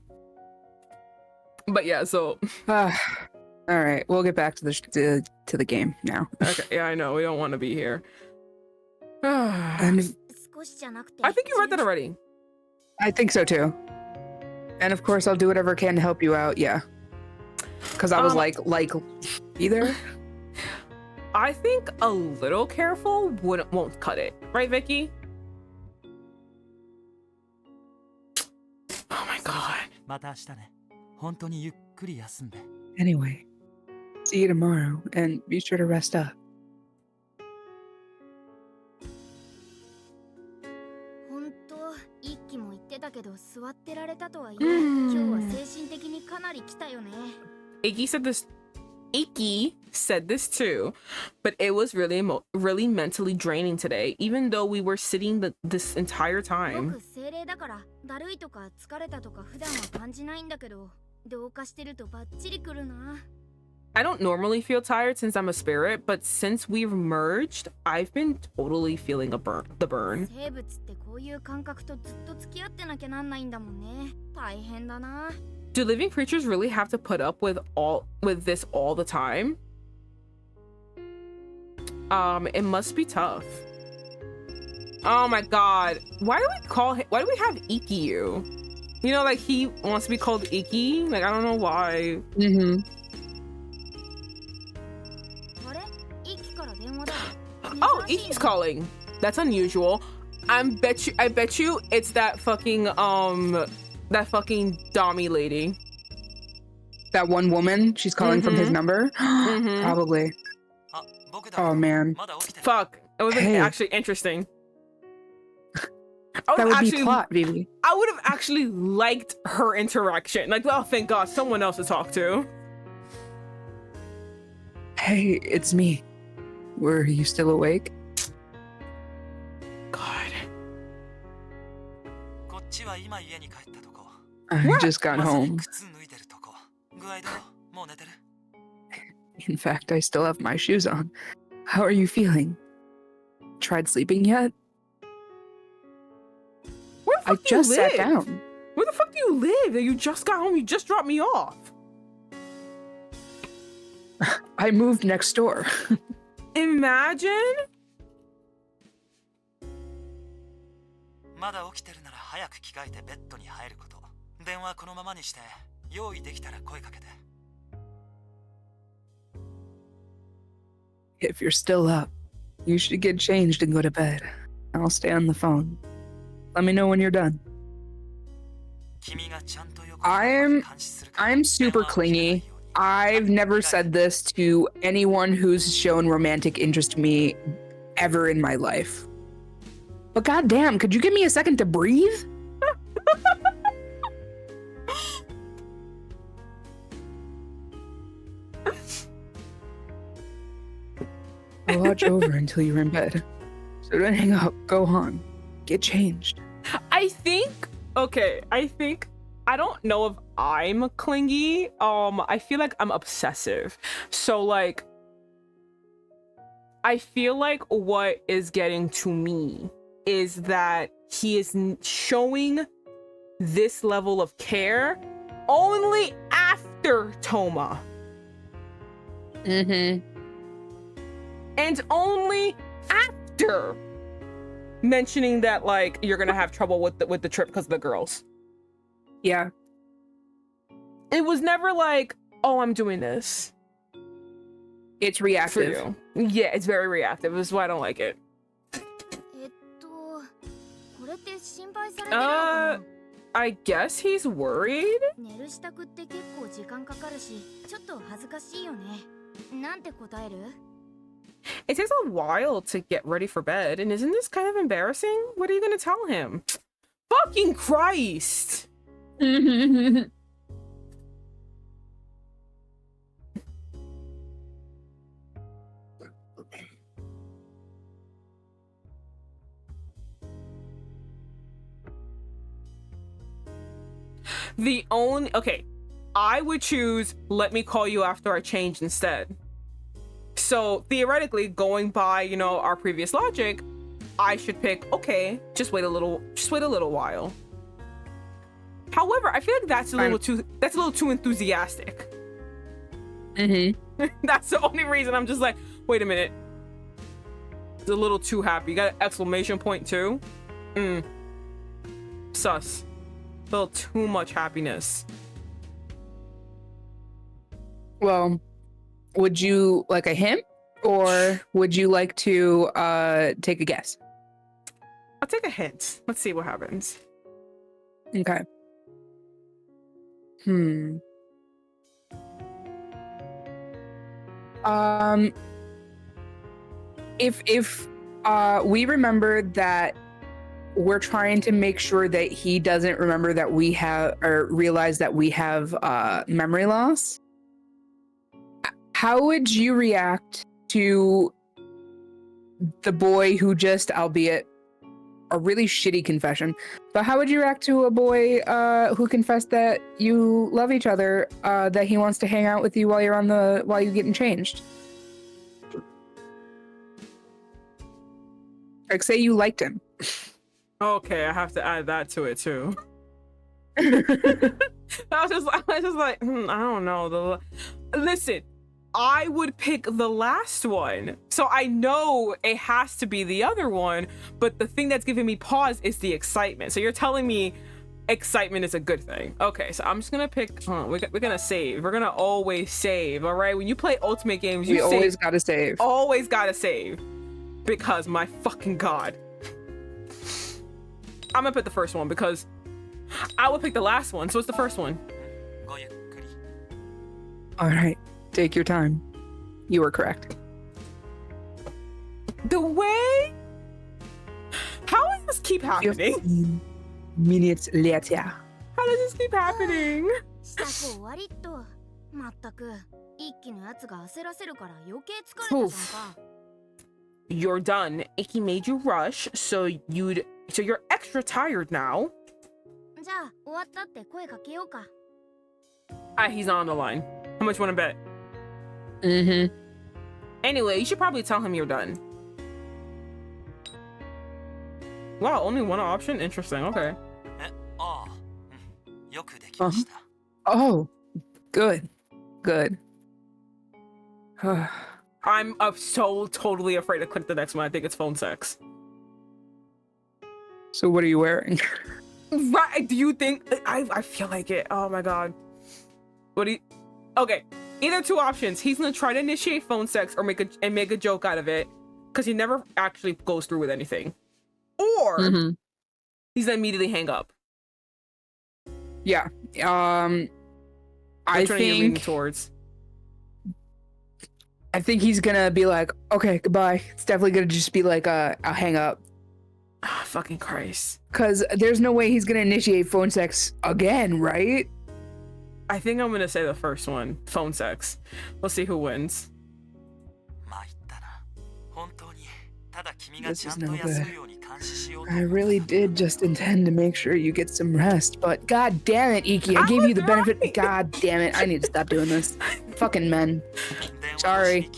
But yeah, so all right, we'll get back to the game now. Okay, yeah, I know we don't want to be here. And I think you read that already. I think so too. And of course, I'll do whatever I can to help you out. Yeah, because I was like, be there. I think a little careful won't cut it, right, Vicky? Oh my god. Anyway, see you tomorrow, and be sure to rest up. Ikki said this too, but it was really mentally draining today, even though we were sitting this entire time. I don't normally feel tired since I'm a spirit, but since we've merged, I've been totally feeling the burn. 生物ってこういう感覚とずっと付き合ってなきゃなんないんだもんね。大変だな。Do living creatures really have to put up with this all the time? It must be tough. Oh my god. Why do we have Ikki you? You know, like he wants to be called Ikki? Like I don't know why. Mm-hmm. あれ？イッキから電話だ。 Oh, Ikki's calling. That's unusual. I bet you it's that fucking Dommy lady. That one woman, she's calling from his number? Probably. Oh man. Fuck. It would have been actually interesting. That would be plot, baby. I would have actually liked her interaction. Like, oh, thank God, someone else to talk to. Hey, it's me. Were you still awake? God. I just got home. In fact, I still have my shoes on. How are you feeling? Tried sleeping yet? Where the fuck I just sat down. Where the fuck do you live? You just got home. You just dropped me off. I moved next door. Imagine. If you're still up, you should get changed and go to bed. I'll stay on the phone. Let me know when you're done. I'm super clingy. I've never said this to anyone who's shown romantic interest to me ever in my life. But goddamn, could you give me a second to breathe? I'll watch over until you're in bed. So don't hang up, go on. Get changed. I don't know if I'm clingy. I feel like I'm obsessive. So like, I feel like what is getting to me is that he is showing this level of care only after Toma. Mm-hmm. And only after mentioning that like you're gonna have trouble with the trip because of the girls. Yeah. It was never like, oh, I'm doing this. It's For reactive. you. Yeah, it's very reactive. This is why I don't like it. これって心配されてるのかな？ I guess he's worried? 寝る支度って結構時間かかるし、ちょっと恥ずかしいよね。なんて答える？ It takes a while to get ready for bed, and isn't this kind of embarrassing? What are you gonna tell him? Fucking Christ! Okay, I would choose let me call you after I change instead. So theoretically, going by, you know, our previous logic, I should pick, okay, just wait a little while. However, I feel like that's a little too enthusiastic. Mm-hmm. That's the only reason I'm just like, wait a minute. It's a little too happy. You got an exclamation point too? Sus. A little too much happiness. Well, would you like a hint, or would you like to take a guess? I'll take a hint. Let's see what happens. Okay. If we remember that we're trying to make sure that he doesn't remember that we have, or realize that we have memory loss, how would you react to the boy who just, albeit a really shitty confession. But how would you react to a boy who confessed that you love each other, that he wants to hang out with you while you're getting changed? Like, say you liked him. Okay, I have to add that to it too. I was just like, I don't know. Listen, I would pick the last one. So I know it has to be the other one, but the thing that's giving me pause is the excitement. So you're telling me excitement is a good thing. Okay, so I'm just gonna pick, we're gonna save. We're gonna always save, all right? When you play Ultimate games, you always gotta save. Always gotta save. Because my fucking God. I'm gonna pick the first one because I would pick the last one. So what's the first one? All right, take your time. You were correct. The way? How does this keep happening? 15 minutes later. How does this keep happening? 支度終わりっと。まったく、一気のやつが焦らせるから余計疲れたじゃんか。You're done. Ikki made you rush, so you're extra tired now. じゃあ終わったって声かけようか。He's on the line. How much you wanna bet? Mm-hmm. Anyway, you should probably tell him you're done. Wow, only one option? Interesting, okay. Oh, good. Good. I'm so totally afraid to click the next one. I think it's phone sex. So what are you wearing? Right, do you think... I feel like it. Oh my God. What do you... Okay, either two options. He's gonna try to initiate phone sex or make a joke out of it because he never actually goes through with anything. Or he's gonna immediately hang up. Yeah. I think towards. I think he's gonna be like, okay, goodbye. It's definitely gonna just be like, I'll hang up. Oh, fucking Christ. Because there's no way he's gonna initiate phone sex again, right? I think I'm gonna say the first one, phone sex. We'll see who wins. This is no good. I really did just intend to make sure you get some rest, but god damn it, Ikki, I gave you the benefit. Right. God damn it, I need to stop doing this. Fucking men. Sorry.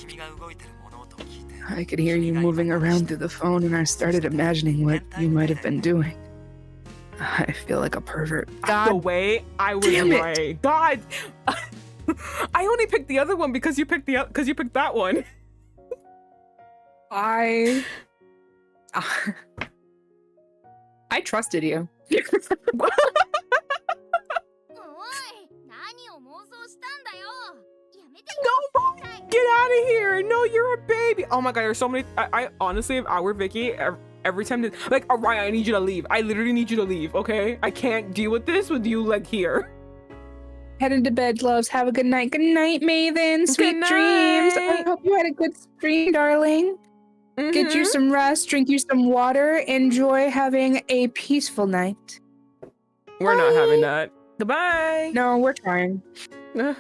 I could hear you moving around through the phone and I started imagining what you might have been doing. I feel like a pervert. God, the way I was right. God, I only picked the other one because you picked that one. I trusted you. No, get out of here. No, you're a baby. Oh my God, there's so many. I honestly, if I were Vicky, every time like, all right, I need you to leave. I literally need you to leave, okay? I can't deal with this with you like here. Head into bed, loves. Have a good night. Good night, Maven. Sweet dreams. I hope you had a good stream, darling. Get you some rest, drink you some water, enjoy having a peaceful night. We're not having that. Goodbye. No, we're trying. Hey,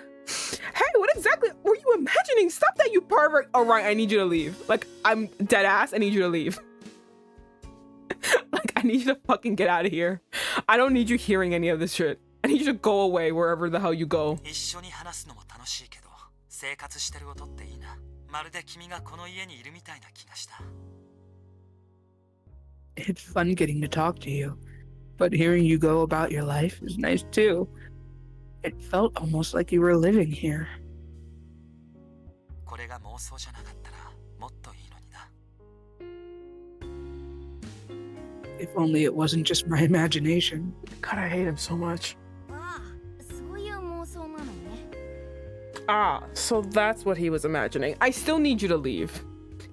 what exactly were you imagining? Stop that, you pervert. All right, I need you to leave. Like, I'm dead ass. I need you to leave. Like, I need you to fucking get out of here. I don't need you hearing any of this shit. I need you to go away wherever the hell you go. It's fun getting to talk to you, but hearing you go about your life is nice too. It felt almost like you were living here. If only it wasn't just my imagination. God, I hate him so much. Ah, so that's what he was imagining. I still need you to leave.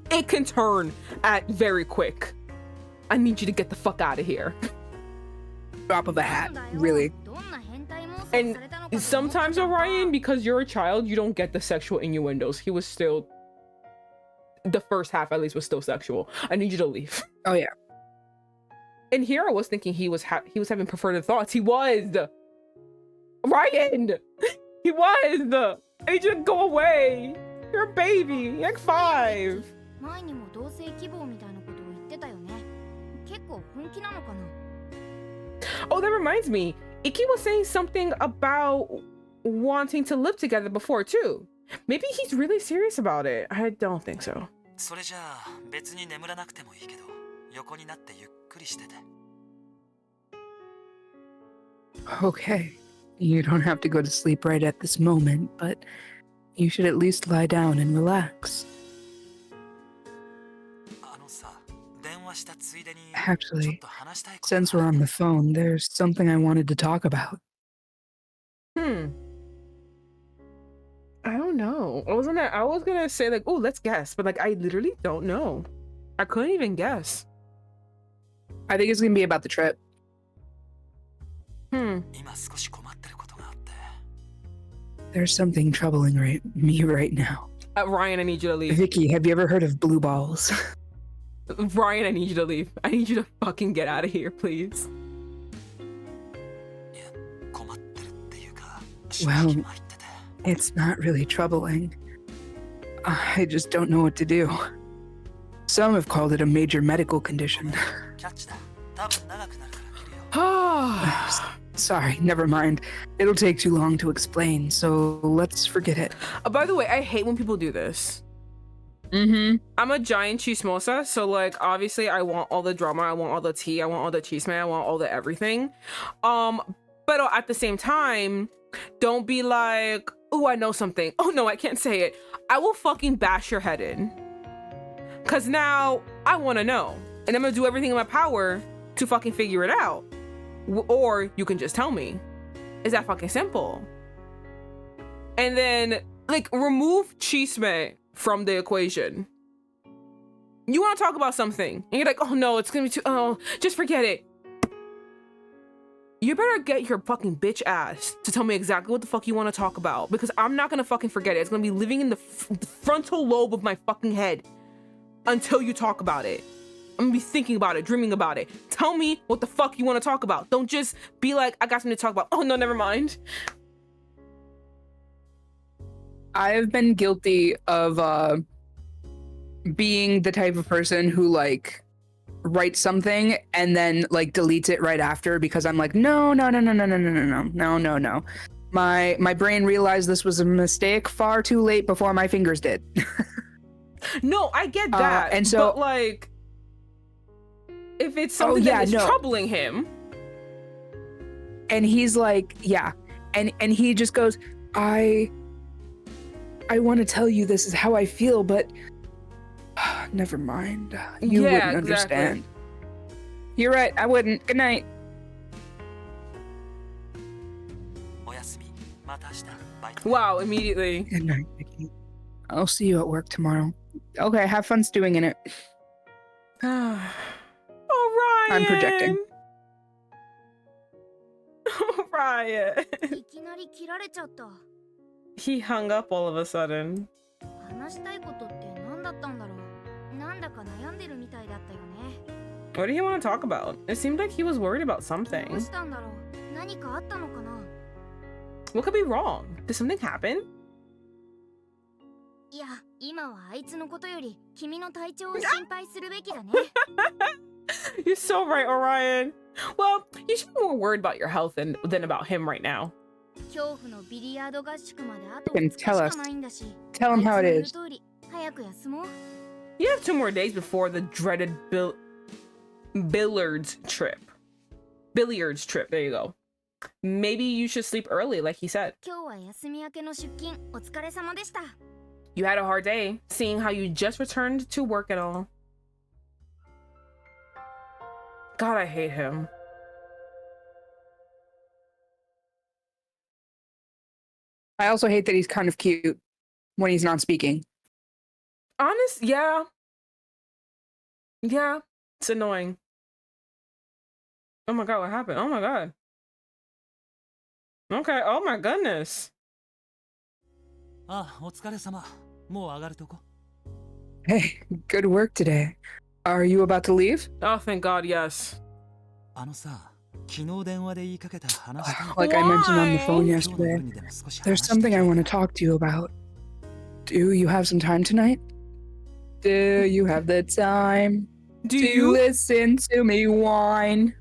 It can turn at very quick. I need you to get the fuck out of here. Drop of a hat, really. And sometimes, Orion, because you're a child, you don't get the sexual innuendos. He was still, the first half at least was still sexual. I need you to leave. Oh yeah. And here I was thinking he was having perverted thoughts. He was. Ryan! He was! I need you to go away! You're a baby! You're like 5! 構本気なのかな。 Oh, that reminds me. Ikki was saying something about wanting to live together before too. Maybe he's really serious about it. I don't think so. それじゃあ別に眠らなくてもいいけど、横になってゆっくりしてて。 Okay. You don't have to go to sleep right at this moment, but you should at least lie down and relax. あのさ、電話したついでにちょっ Actually, と話したいこと since we're on the phone, there's something I wanted to talk about. I don't know. I was gonna say like, oh, let's guess, but like I literally don't know. I couldn't even guess. I think it's gonna be about the trip. 今少し困ってることがあって。 There's something troubling me right now. Ryan, I need you to leave. Vicky, have you ever heard of blue balls? Ryan, I need you to leave. I need you to fucking get out of here, please. いや、困ってるっていうか、 Well, 正直参ってて。 it's not really troubling. I just don't know what to do. Some have called it a major medical condition. キャッチだ。多分長くなるから切るよ。 Sorry, never mind. It'll take too long to explain, so let's forget it. By the way, I hate when people do this. Mm-hmm. I'm a giant chismosa, so like obviously I want all the drama, I want all the tea, I want all the chisme, I want all the everything. But at the same time, don't be like, oh, I know something. Oh no, I can't say it. I will fucking bash your head in. Cause now I want to know, and I'm gonna do everything in my power to fucking figure it out. Or you can just tell me. Is that fucking simple? And then like remove chisme from the equation. You want to talk about something and you're like, oh no, it's gonna be too, oh, just forget it. You better get your fucking bitch ass to tell me exactly what the fuck you want to talk about, because I'm not gonna fucking forget it. It's gonna be living in the frontal lobe of my fucking head until you talk about it. I'm gonna be thinking about it, dreaming about it. Tell me what the fuck you want to talk about. Don't just be like, I got something to talk about. Oh no, never mind. I've been guilty of being the type of person who like writes something and then like deletes it right after because I'm like, no. My brain realized this was a mistake far too late before my fingers did. No, I get that. And so, but like, if it's something that is troubling him, and he's like, yeah, and he just goes, I want to tell you this is how I feel, but never mind. You wouldn't understand. You're right, I wouldn't. Good night. おやすみ。また明日。バイ。 Wow, immediately. Good night, Vicky. I'll see you at work tomorrow. Okay, have fun stewing in it. Oh, Ryan. I'm projecting. Oh, Ryan. いきなり切られちゃった。 He hung up all of a sudden. 話したいことって何だったんだろう。なんだか悩んでるみたいだったよね。 What did he want to talk about? It seemed like he was worried about ど something. うしたんだろう。何かあったのかな。 What could be wrong? Did something happen? いや、今はあいつのことより君の体調を心配するべきだね。 You're so right, Orion. Well, you should be more worried about your health than about him right now. 恐怖のビリヤード合宿まであと Then 2日し tell か us. ないんだし。 Tell him how it あい is. つの言う通り、早く休もう。 You have 2 more days before the dreaded billiards trip. Billiards trip, there you go. Maybe you should sleep early, like he said. 今日は休み明けの出勤お疲れ様でした。 You had a hard day, seeing how you just returned to work and all. God, I hate him. I also hate that he's kind of cute when he's not speaking. Honest, yeah. Yeah, it's annoying. Oh my god, what happened? Oh my god. Okay, oh my goodness. あ、お疲れ様。もう上がるとこ。 Hey, good work today. Are you about to leave? Oh, thank God, yes. あのさ、昨日電話で言いかけた話したい。 Like I mentioned on the phone 今日の yesterday, 夜にでも少し there's 話して something I want to talk to you about. Do you have some time tonight? Do you have the time? Do you listen to me whine?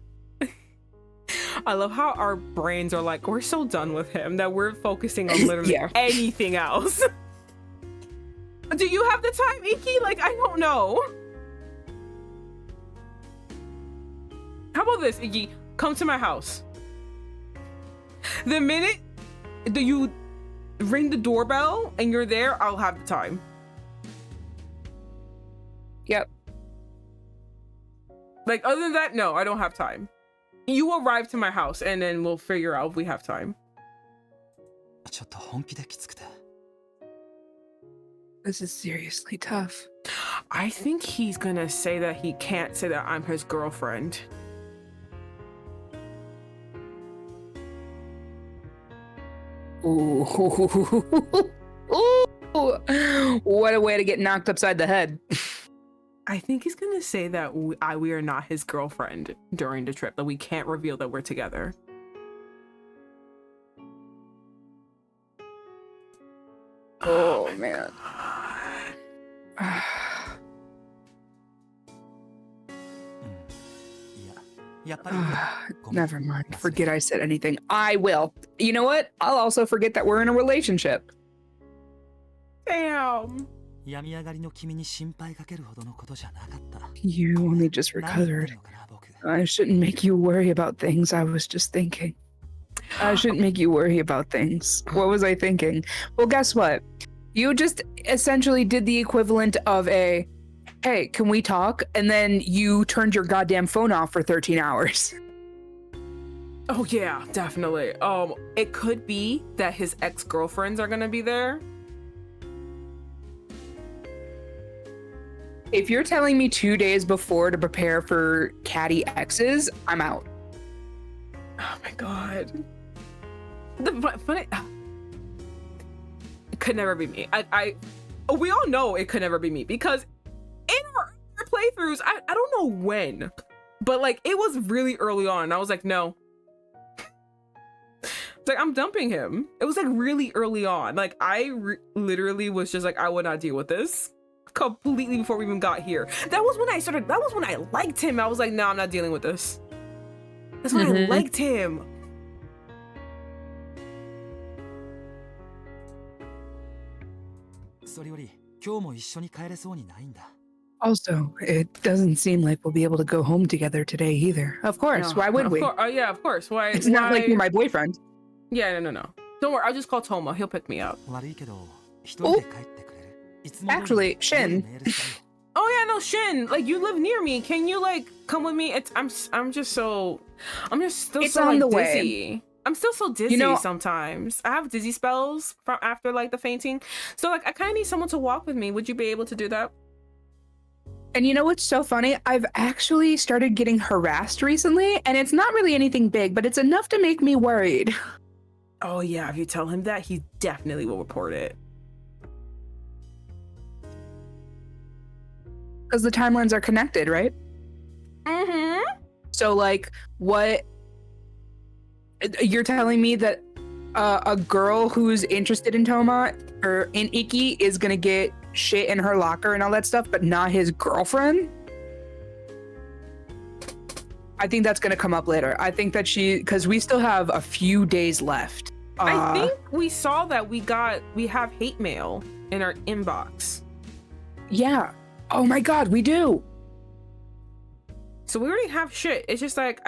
I love how our brains are like, we're so done with him that we're focusing on literally Yeah. anything else. Do you have the time, Ikki? Like, I don't know. How about this, Ikki? Come to my house. The minute that you ring the doorbell and you're there, I'll have the time. Yep. Like, other than that, no, I don't have time. You arrive to my house and then we'll figure out if we have time. ちょっと本気できつくて。 This is seriously tough. I think he's gonna say that he can't say that I'm his girlfriend. Ooh. Ooh. What a way to get knocked upside the head. I think he's gonna say that we are not his girlfriend during the trip, that we can't reveal that we're together. Oh, man. やっぱり Never mind. Forget I said anything. I will. You know what? I'll also forget that we're in a relationship. Damn. 病み上がりの君に心配かけるほどのことじゃなかった。 You only just 何言っ recovered. てんのかな、僕。 I shouldn't make you worry about things. I was just thinking. I shouldn't make you worry about things. What was I thinking? Well, guess what? You just essentially did the equivalent of a, hey, can we talk? And then you turned your goddamn phone off for 13 hours. Oh yeah, definitely. It could be that his ex-girlfriends are gonna be there. If you're telling me 2 days before to prepare for catty exes, I'm out. Oh my god. The funny, it could never be me. We all know it could never be me because in our playthroughs, I don't know when, but like it was really early on. I was like, no. It's like, I'm dumping him. It was like really early on. Like I literally was just like, I would not deal with this completely before we even got here. That was when I liked him. I was like, no, I'm not dealing with this. That's when I liked him. Also, it doesn't seem like we'll be able to go home together today either. Of course. No, Why would we? Yeah, of course. Why? It's not like you're my boyfriend. Yeah, no. Don't worry. I'll just call Toma. He'll pick me up. Actually, Shin. Oh yeah, no, Shin. Like you live near me. Can you like come with me? I'm just still It's so on like the way. dizzy. I'm still so dizzy sometimes. I have dizzy spells from after like the fainting. So like I kind of need someone to walk with me. Would you be able to do that? And you know what's so funny? I've actually started getting harassed recently, and it's not really anything big, but it's enough to make me worried. Oh yeah, if you tell him that, he definitely will report it. Because the timelines are connected, right? Mm-hmm. So like, what? You're telling me that a girl who's interested in Toma or in Ikki is gonna get shit in her locker and all that stuff, but not his girlfriend? I think that's gonna come up later. I think that because we still have a few days left. I think we saw that we have hate mail in our inbox. Yeah. Oh my god, we do. So we already have shit. It's just like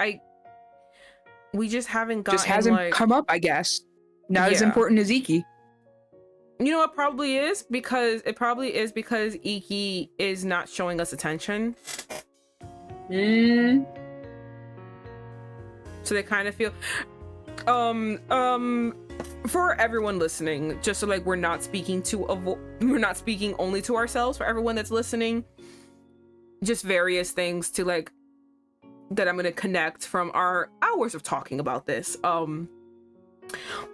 we just haven't gotten. Just hasn't like, come up, I guess. Not as Yeah. important as Ikki. You know what probably is? Because Ikki is not showing us attention. So they kind of feel for everyone listening, just so like we're not speaking only to ourselves. For everyone that's listening, just various things to like that I'm gonna connect from our hours of talking about this.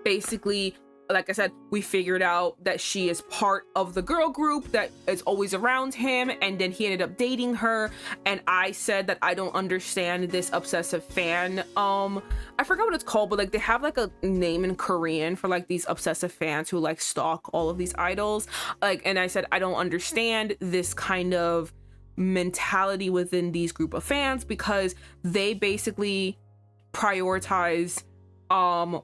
Basically, like I said, we figured out that she is part of the girl group that is always around him, and then he ended up dating her, and I said that I don't understand this obsessive fan. I forgot what it's called, but like they have like a name in Korean for like these obsessive fans who like stalk all of these idols. Like, and I said I don't understand this kind of mentality within these group of fans, because they basically prioritize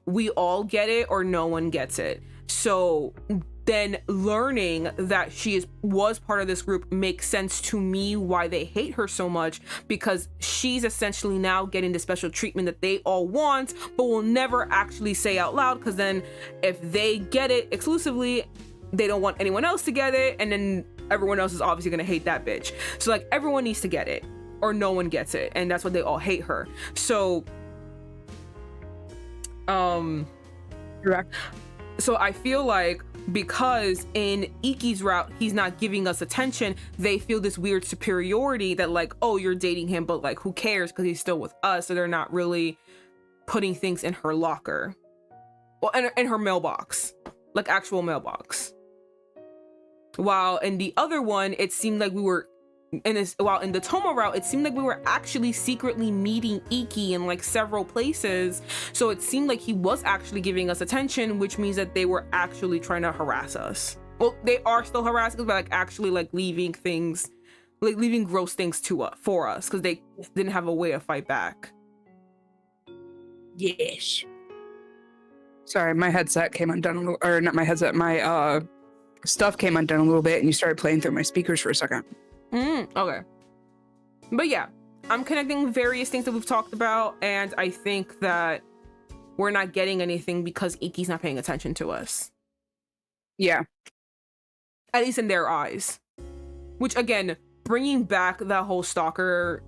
we all get it or no one gets it. So then learning that she was part of this group makes sense to me why they hate her so much, because she's essentially now getting the special treatment that they all want but will never actually say out loud, because then if they get it exclusively, they don't want anyone else to get it, and then everyone else is obviously gonna hate that bitch. So like everyone needs to get it or no one gets it, and that's why they all hate her. So Correct. so I feel like because in Ikki's route he's not giving us attention, they feel this weird superiority that like, oh, you're dating him, but like who cares because he's still with us. So they're not really putting things in her locker, well, in her mailbox, like actual mailbox. While in the other one, it seemed like we were while in the Toma route, it seemed like we were actually secretly meeting Ikki in like several places. So it seemed like he was actually giving us attention, which means that they were actually trying to harass us. Well, they are still harassing us, but like actually like leaving things, like leaving gross things for us, because they didn't have a way to fight back. Yes. Sorry, my headset came undone a little, or not my headset, my stuff came undone a little bit, and you started playing through my speakers for a second. Okay. But yeah, I'm connecting various things that we've talked about, and I think that we're not getting anything because Ikki's not paying attention to us. Yeah. At least in their eyes. Which again, bringing back that whole stalker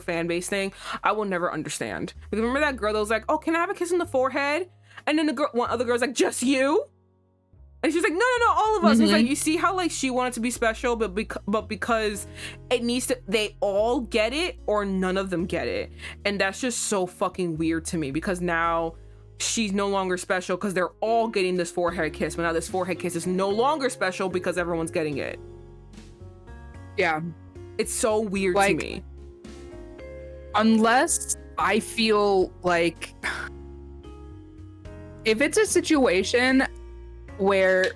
fan base thing, I will never understand. Because remember that girl that was like, oh, can I have a kiss on the forehead? And then one other girl's like, just you? And she's like, no, all of us. Mm-hmm. It's like, you see how like she wanted to be special, but because it needs to, they all get it or none of them get it. And that's just so fucking weird to me, because now she's no longer special because they're all getting this forehead kiss, but now this forehead kiss is no longer special because everyone's getting it. Yeah. It's so weird to me. Unless I feel like if it's a situation where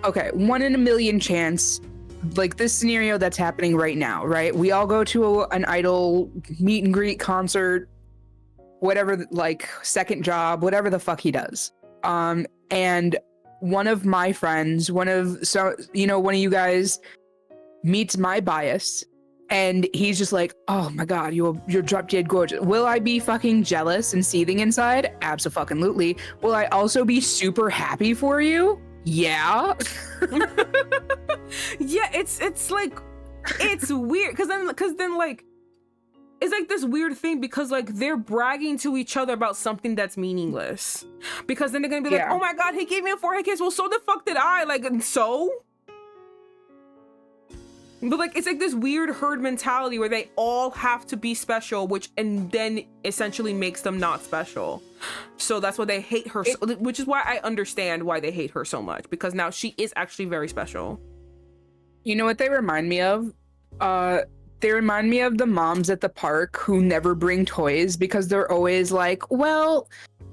okay, 1 in a million chance, like this scenario that's happening right now, right? We all go to an idol meet and greet concert, whatever, like second job, whatever the fuck he does. And one of my friends, one of you guys meets my bias, and he's just like, oh my god, you're drop dead gorgeous. Will I be fucking jealous and seething inside? Abso-fucking-lutely. Will I also be super happy for you? Yeah. Yeah, it's like, it's weird because then like it's like this weird thing, because like they're bragging to each other about something that's meaningless, because then they're gonna be like, oh my god, he gave me a forehead kiss. Well, so the fuck did I, like, and so. But like, it's like this weird herd mentality where they all have to be special, and then essentially makes them not special. So that's why they hate her, which is why I understand why they hate her so much, because now she is actually very special. You know what they remind me of? They remind me of the moms at the park who never bring toys, because they're always like, well,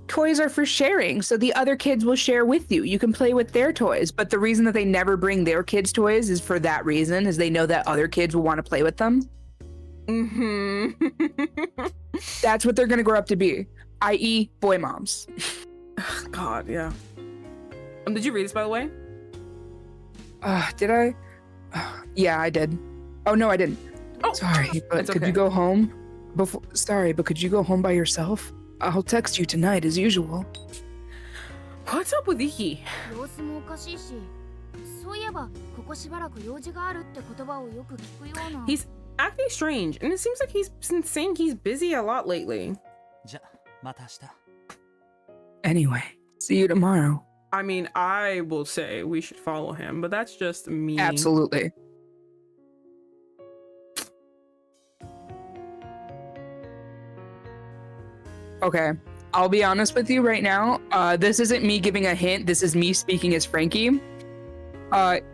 toys are for sharing, so the other kids will share with you. You can play with their toys. But the reason that they never bring their kids' toys is for that reason, is they know that other kids will want to play with them. Mm-hmm. That's what they're going to grow up to be, i.e. boy moms. God, yeah. Did you read this, by the way? Did I? Yeah, I did. Oh, no, I didn't. Oh, sorry, but could you go home? Sorry, but could you go home by yourself? I'll text you tonight as usual. What's up with Ikki? 様子もおかしいし、そういえばここしばらく用事があるって言葉をよく聞くような。 He's acting strange, and it seems like he's been saying he's busy a lot lately. じゃ、また明日。Anyway, see you tomorrow. I mean, I will say we should follow him, but that's just me. Absolutely. Okay, I'll be honest with you right now. This isn't me giving a hint. This is me speaking as Franky.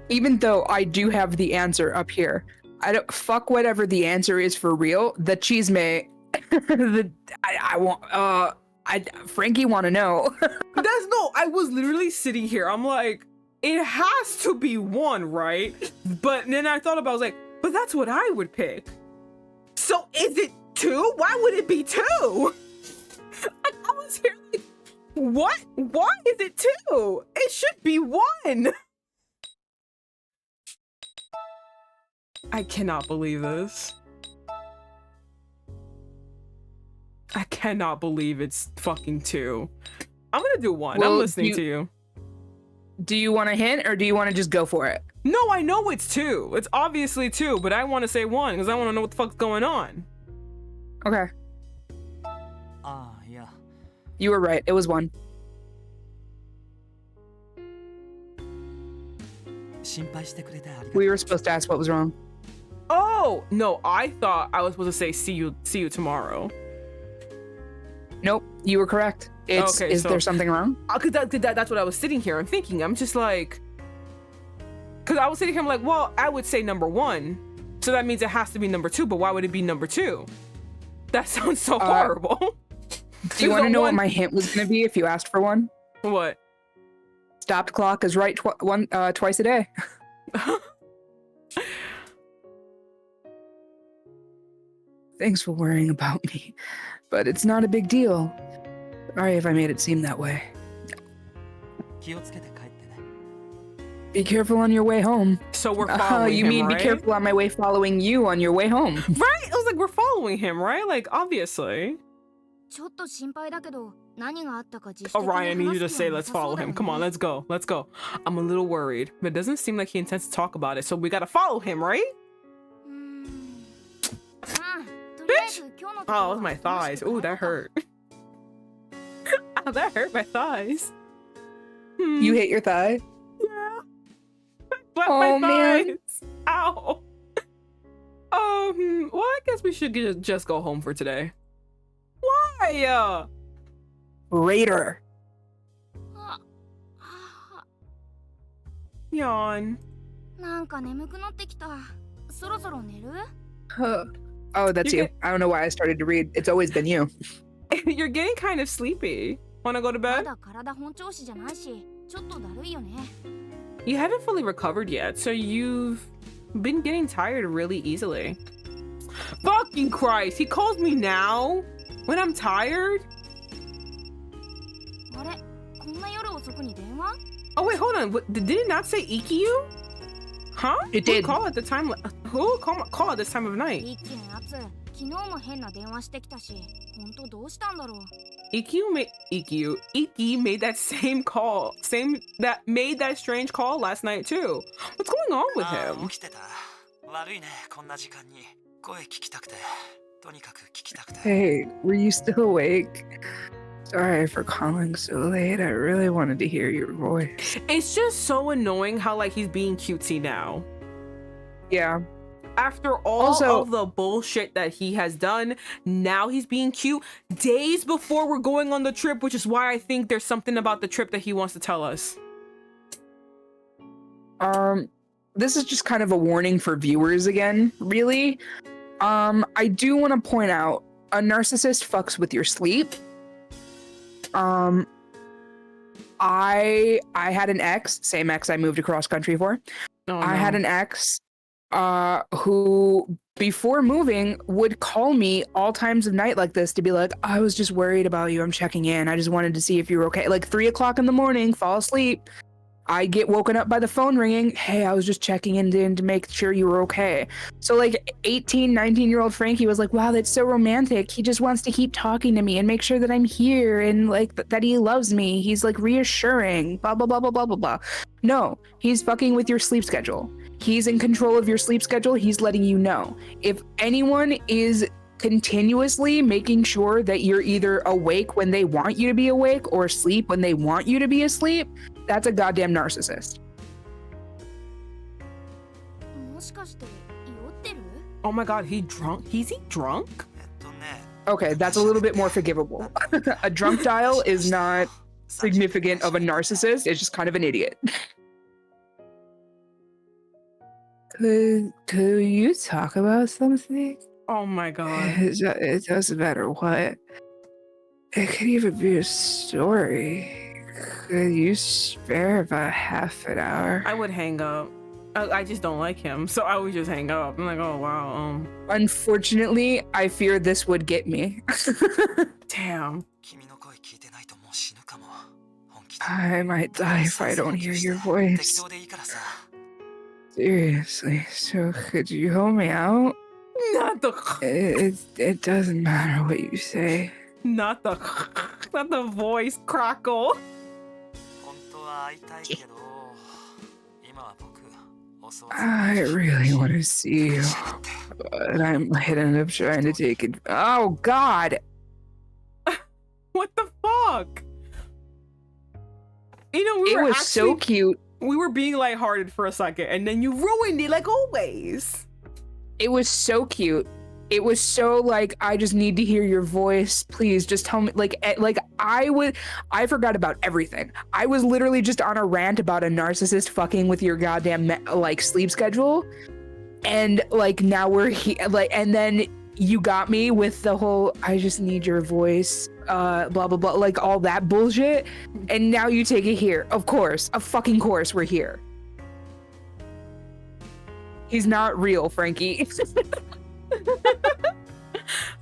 Even though I do have the answer up here, I don't fuck whatever the answer is for real. The chisme, Franky want to know. I was literally sitting here. I'm like, it has to be one, right? But then I thought about it, I was like, But that's what I would pick. So is it 2? Why would it be 2? I was here like, what? Why is it 2? It should be 1. I cannot believe this. I cannot believe it's fucking 2. I'm gonna do 1. Well, I'm listening to you. Do you want a hint or do you want to just go for it? No, I know it's 2. It's obviously 2, but I want to say 1 because I want to know what the fuck's going on. Okay. yeah. You were right. It was 1. 心配してくれてありがとう。 We were supposed to ask what was wrong. Oh, no, I thought I was supposed to say see you tomorrow. Nope, you were correct. It's Okay, is so- there something wrong? Cause that's what I was sitting here. I'm thinking. I'm just like, cause I was sitting here. I'm like, well, I would say number 1, so that means it has to be number 2. But why would it be number 2? That sounds so horrible. Do you want to know what my hint was going to be if you asked for one? What? Stopped clock is right twice a day. Thanks for worrying about me, but it's not a big deal. Sorry if I made it seem that way. 気をつけて帰ってね。 Be careful on your way home. So we're following you him, mean right? be careful on my way following you on your way home. Right? I was like, we're following him, right? Like, obviously. ちょっと心配だけど何があったか自主 Oh, 的に Ryan, I need you 話 to す say, のは let's 良さ follow そうだよ him. ね。 Come on, let's go. Let's go. I'm a little worried, but it doesn't seem like he intends to talk about it. So we gotta follow him, right? とりあえず今日のところ Oh, は it was my 話し thighs. て Ooh, 帰ろ that うか hurt. Oh, that hurt my thighs. Hmm. You hit your thigh? Yeah. Slap Oh, my man. thighs. Ow. Well, I guess we should just go home for today. Why? Raider. ああ Yawn. なんか眠くなってきた。そろそろ寝る？ Oh, that's You you. I don't know why I started to read. It's always been you. You're getting kind of sleepy. Wanna go to ま bed? だ体本調子じゃないし、ちょっとだるいよね。 You haven't fully recovered yet, so you've been getting tired really easily. Fucking Christ, he calls me now? When I'm tired? あれ、こんな夜遅くに電話？ Oh wait, hold on. Did it not say Ikki you? Huh? It Who did. call at the time? Who call at this time of night? 一気のやつ、昨日も変な電話してきたし、本当どうしたんだろう。 Ikki made that same call, made that strange call last night too. What's going on with あ him? 起きてた。悪いね、こんな時間に。声聞きたくて。とにかく聞きたくて。 Hey, were you still awake? Sorry for calling so late. I really wanted to hear your voice. It's just so annoying how like he's being cutesy now. Yeah. After all Also- of the bullshit that he has done, now he's being cute days before we're going on the trip, which is why I think there's something about the trip that he wants to tell us. This is just kind of a warning for viewers again, really. I do want to point out a narcissist fucks with your sleep. I had an ex, same ex I moved across country for. Oh, I had an ex who before moving would call me all times of night like this to be like, I was just worried about you. I'm checking in. I just wanted to see if you were okay. Like 3 o'clock in the morning, fall asleep. I get woken up by the phone ringing. Hey, I was just checking in to make sure you were okay. So like 18, 19-year-old Frankie was like, wow, that's so romantic. He just wants to keep talking to me and make sure that I'm here and like that he loves me. He's like reassuring, blah, blah, blah, blah, blah, blah, blah. No, he's fucking with your sleep schedule. He's in control of your sleep schedule. He's letting you know. If anyone is continuously making sure that you're either awake when they want you to be awake or asleep when they want you to be asleep, that's a goddamn narcissist. もしかして酔ってる？ Oh my god, he drunk? Is he drunk? ね。 Okay, that's a little bit more forgivable. A drunk dial is not significant of a narcissist. It's just kind of an idiot. Could you talk about something? Oh my god. It doesn't matter what. It could even be a story. Could you spare about half an hour? I would hang up. I just don't like him, so I would just hang up. I'm like, oh wow. Unfortunately, I fear this would get me. Damn. 君の声聞いてないともう死ぬかも。本気で。 I might die if I don't hear your voice. 適当でいいからさ。 Seriously, so could you hold me out? Not the It doesn't matter what you say. not the voice crackle. 本当は会いたいけど、今は僕、襲わず I really want to see you, but I might end up trying to take it. Oh God! What the fuck? You know, we It were was so actually, cute. we were being lighthearted for a second, and then you ruined it like always. It was so cute. It was so like, I just need to hear your voice. Please just tell me. Like I forgot about everything. I was literally just on a rant about a narcissist fucking with your goddamn like sleep schedule, and like now we're here. Like, and then you got me with the whole I just need your voice, blah blah blah, like all that bullshit. And now you take it here. Of course, we're here. He's not real, Frankie.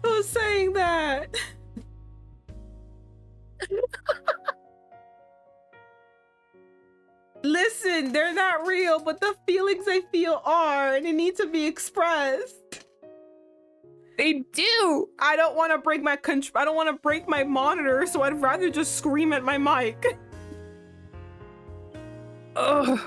Who's saying that? Listen, they're not real, but the feelings I feel are, and they need to be expressed. They do. I don't want to break my I don't want to break my monitor, so I'd rather just scream at my mic. Ugh.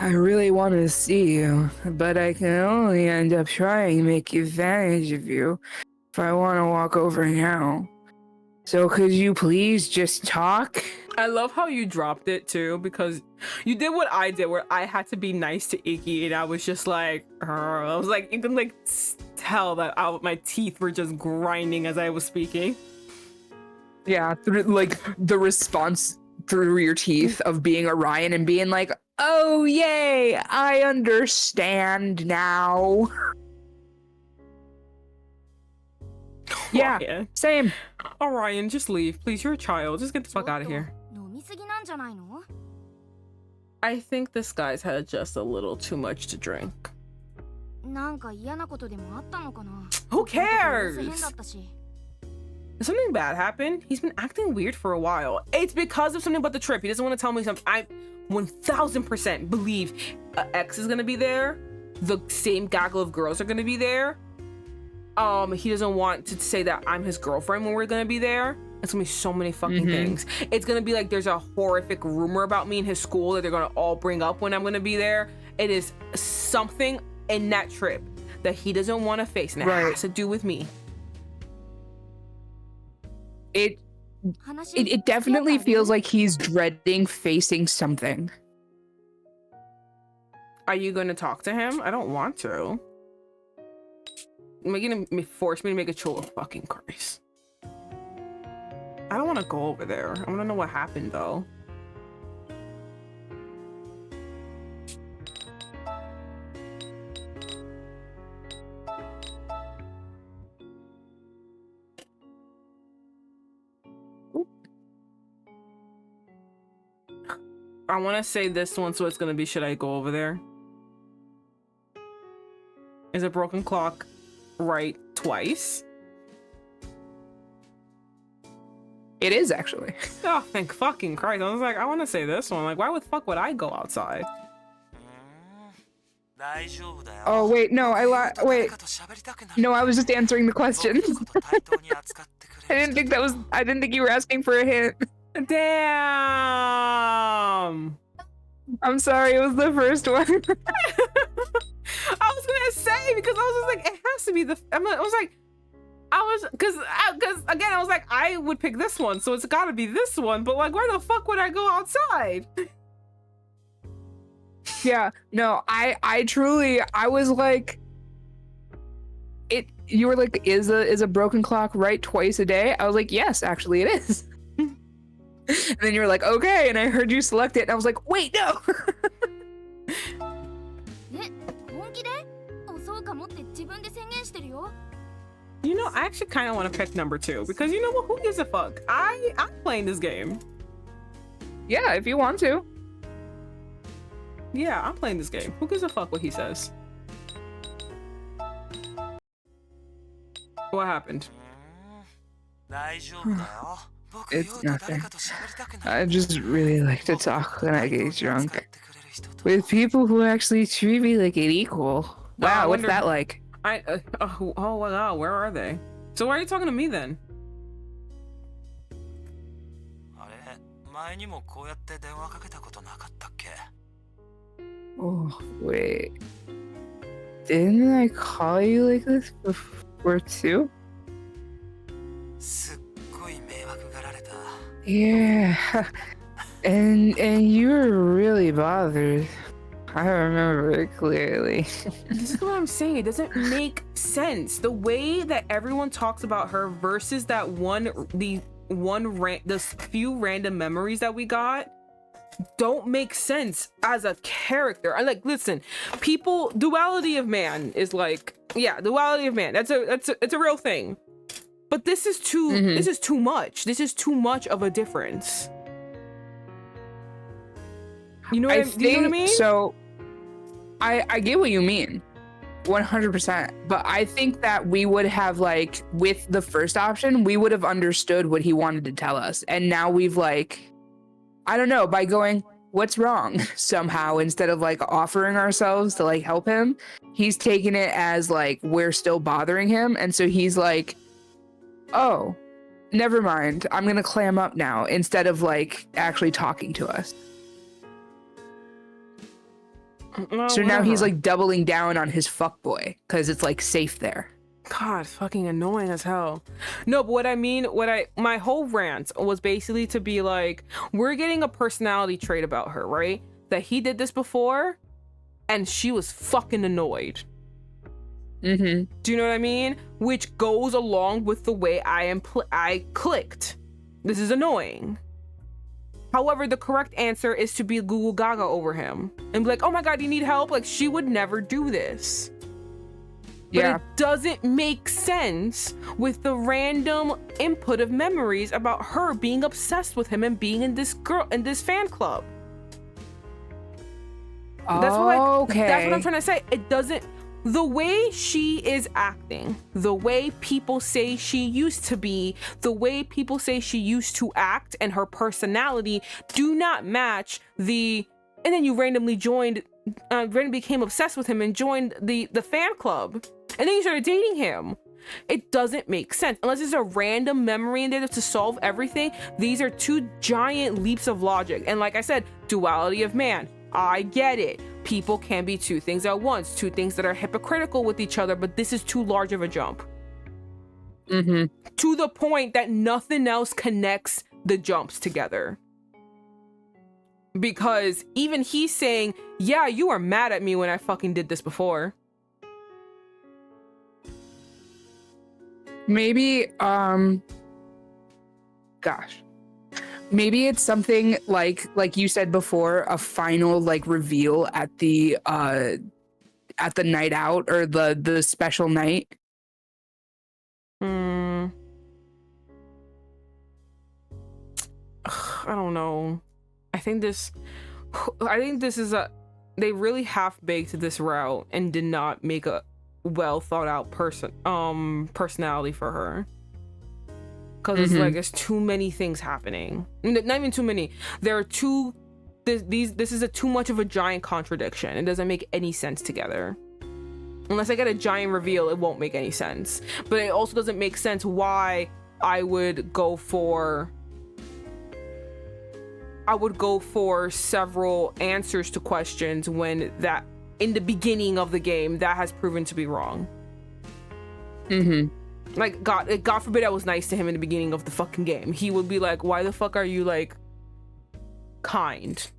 I really want to see you, but I can only end up trying to make advantage of you if I want to walk over now. So could you please just talk? I love how you dropped it too, because you did what I did, where I had to be nice to Ikki, and I was just like, I was like, you can like tell that my teeth were just grinding as I was speaking. Yeah, through like the response through your teeth of being Orion and being like, oh yay, I understand now. Yeah, Orion. same. Orion, just leave, please. You're a child. Just get the fuck out of here. 飲みすぎなんじゃないの？ I think this guy's had just a little too much to drink. なんか嫌なことでもあったのかな？ Who cares? 変だったし。 Something bad happened. He's been acting weird for a while. It's because of something about the trip. He doesn't want to tell me something. I 1000% believe X is gonna be there. The same gaggle of girls are gonna be there. He doesn't want to say that I'm his girlfriend when we're gonna be there. It's gonna be so many fucking things. It's gonna be like there's a horrific rumor about me in his school that they're gonna all bring up when I'm gonna be there. It is something in that trip that he doesn't want to face, and it has to do with me. It definitely feels like he's dreading facing something. Are you going to talk to him? I don't want to. You're gonna force me to make a choice. Oh, fucking Christ. I don't want to go over there. I want to know what happened though. I want to say this one, so it's going to be, should I go over there? Is a broken clock right twice? It is actually. Oh, thank fucking Christ. I was like, I want to say this one. Like, why the fuck would I go outside? Oh, wait, no, wait. No, I was just answering the question. I didn't think you were asking for a hint. Damn. I'm sorry, it was the first one. I was gonna say, because I was just like, it has to be because again, I was like, I would pick this one, so it's gotta be this one, but like, where the fuck would I go outside? Yeah, no, I truly, I was like, you were like, is a broken clock right twice a day? I was like, yes, actually it is. And then you were like, okay, and I heard you select it, and I was like, wait, no. You know, I actually kind of want to pick number 2, because you know what? Who gives a fuck? I'm playing this game. Yeah, if you want to. Yeah, I'm playing this game. Who gives a fuck what he says? What happened? 大丈夫だよ。僕酔 It's うと誰 nothing. かと喋りたくなる。 I just really like to talk when I get 扱 drunk ってくれる人と with people who actually treat me like an equal. I Wow, what's wonder- that like? Oh wow, where are they? So why are you talking to me then? あれ、前にもこうやって電話かけたことなかったっけ？ Oh, wait. Didn't I call you like this before too? すっごい迷惑がられた。 Yeah. And you were really bothered. I remember it clearly. This is what I'm saying. It doesn't make sense. The way that everyone talks about her versus the few random memories that we got don't make sense as a character. I like, listen, people, duality of man is like, yeah, duality of man. It's a real thing. But this is too this is too much. This is too much of a difference. You know what I mean? So I get what you mean. 100%. But I think that we would have, like, with the first option, we would have understood what he wanted to tell us. And now we've, like, I don't know, by going, what's wrong somehow, instead of like offering ourselves to like help him, he's taking it as like we're still bothering him. And so he's like, oh, never mind. I'm going to clam up now, instead of like actually talking to us. Well, So now he's whatever. like doubling down on his fuckboy because it's like safe there. God, fucking annoying as hell. No, but my whole rant was basically to be like, we're getting a personality trait about her, right? That he did this before and she was fucking annoyed. Mm-hmm. Do you know what I mean? Which goes along with the way I clicked. This is annoying. However, the correct answer is to be Google Gaga over him and be like, oh my God, you need help? Like, she would never do this. But Yeah. it doesn't make sense with the random input of memories about her being obsessed with him and being in this fan club. That's what I'm trying to say. It doesn't, the way she is acting, the way people say she used to be, the way people say she used to act, and her personality do not match and then you randomly became obsessed with him and joined the fan club. And then you started dating him. It doesn't make sense. Unless there's a random memory in there to solve everything. These are two giant leaps of logic. And like I said, duality of man. I get it. People can be two things at once, two things that are hypocritical with each other, but this is too large of a jump. Mm-hmm. To the point that nothing else connects the jumps together. Because even he's saying, yeah, you were mad at me when I fucking did this before. Maybe, maybe it's something like you said before, a final like reveal at the night out or the special night. I don't know. I think this is they really half-baked this route and did not make a well thought out personality for her, because it's like there's too many things happening. Not even too many. This is too much of a giant contradiction. It doesn't make any sense together. Unless I get a giant reveal, it won't make any sense. But it also doesn't make sense why I would go for several answers to questions when that in the beginning of the game that has proven to be wrong. Like God forbid I was nice to him in the beginning of the fucking game. He would be like, why the fuck are you like kind?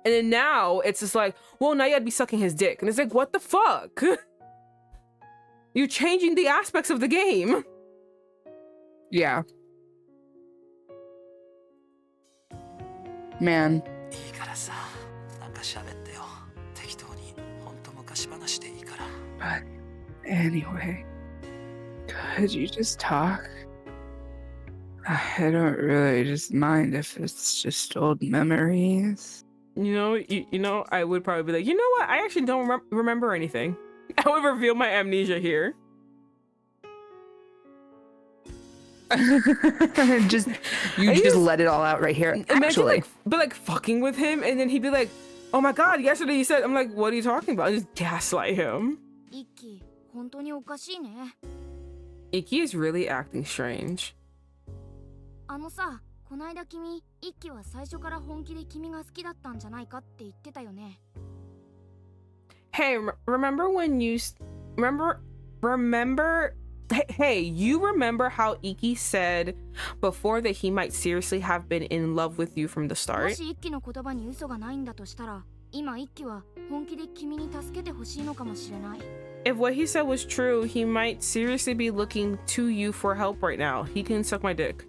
And then now it's just like, well, now you gotta be sucking his dick. And it's like, what the fuck? You're changing the aspects of the game. Yeah. Man. いいからさ、なんか喋ってよ。適当に、ほんと昔話でいいから。 But anyway, could you just talk? I don't really just mind if it's just old memories. You know, I would probably be like, you know what? I actually don't remember anything. I would reveal my amnesia here. just let it all out right here. Actually, like fucking with him, and then he'd be like, "Oh my god, yesterday you said." I'm like, "What are you talking about?" I just gaslight him. Ikki, 本当におかしいね。Ikki is really acting strange. あのさ、こないだ君、イッキは最初から本気で君が好きだったんじゃないかって言ってたよね。Hey, remember when you remember? Hey, you remember how Ikki said before that he might seriously have been in love with you from the も start? しイッキの言葉に嘘がないんだとしたら、今イッキは本気で君に助けてほしいのかもしれない。If what he said was true, he might seriously be looking to you for help right now. He can suck my dick.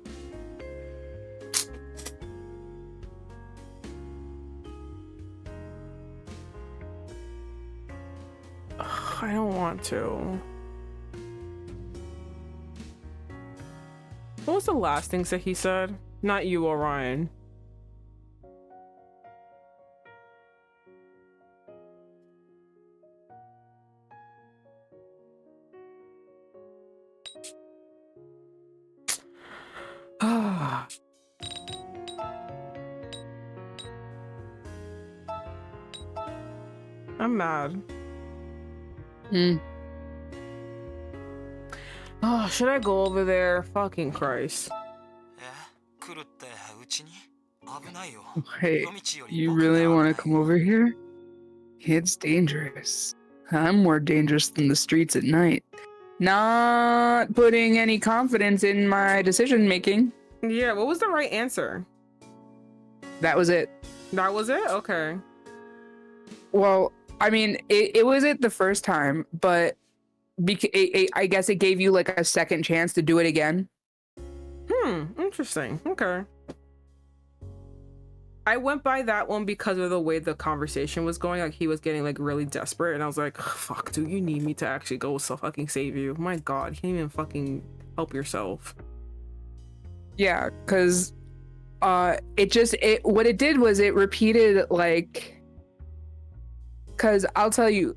I don't want to. What was the last things that he said? Not you, Orion. I'm mad. Oh, should I go over there? Fucking Christ. Hey, you really want to come over here? It's dangerous. I'm more dangerous than the streets at night. Not putting any confidence in my decision making. Yeah, what was the right answer? That was it. That was it? Okay. Well, I mean, it was it the first time, but I guess it gave you like a second chance to do it again. Interesting. Okay. I went by that one because of the way the conversation was going. Like, he was getting like really desperate, and I was like, fuck, dude, you need me to actually go fucking save you. My god, you can't even fucking help yourself. Yeah, because what it did was it repeated, like, because I'll tell you,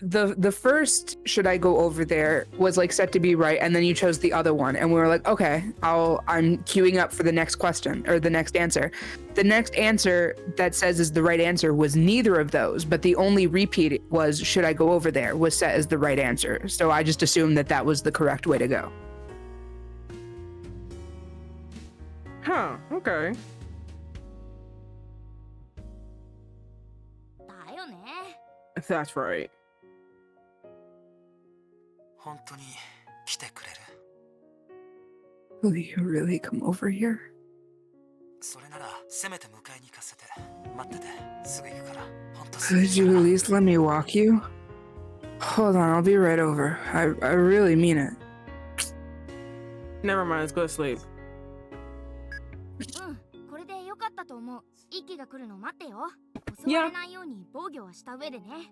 the first should I go over there was like set to be right, and then you chose the other one, and we were like, okay, I'm queuing up for the next question or the next answer. The next answer that says is the right answer was neither of those, but the only repeat was should I go over there was set as the right answer. So I just assumed that was the correct way to go. Huh, okay. That's right. Will you really come over here? Could you at least let me walk you? Hold on, I'll be right over. I really mean it. Never mind, let's go to sleep.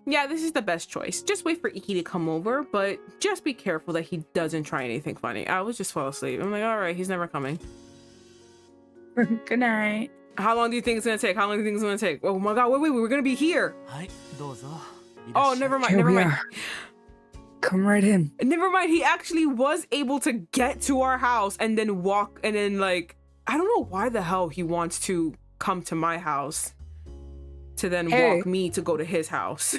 Yeah, this is the best choice. Just wait for Ikki to come over, but just be careful that he doesn't try anything funny. I would just fall asleep. I'm like, all right, he's never coming. Good night. How long do you think it's gonna take? How long do you think it's gonna take? Oh my god, wait, we're gonna be here. Oh, never mind. Come right in. Never mind, he actually was able to get to our house and then walk, and then like, I don't know why the hell he wants to come to my house to then walk me to go to his house.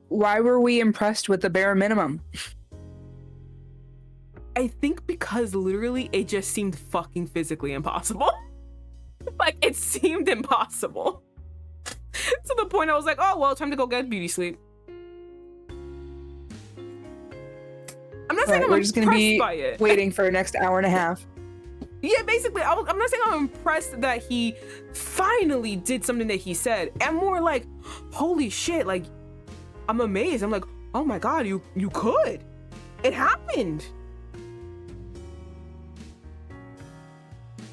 Why were we impressed with the bare minimum? I think because literally it just seemed fucking physically impossible. Like, it seemed impossible. To the point I was like, oh, well, time to go get beauty sleep. I'm not saying we're just gonna be by it. Waiting for the next hour and a half. Yeah, basically, I'm not saying I'm impressed that he finally did something that he said. I'm more like, holy shit, like, I'm amazed. I'm like, oh my god, you could. It happened.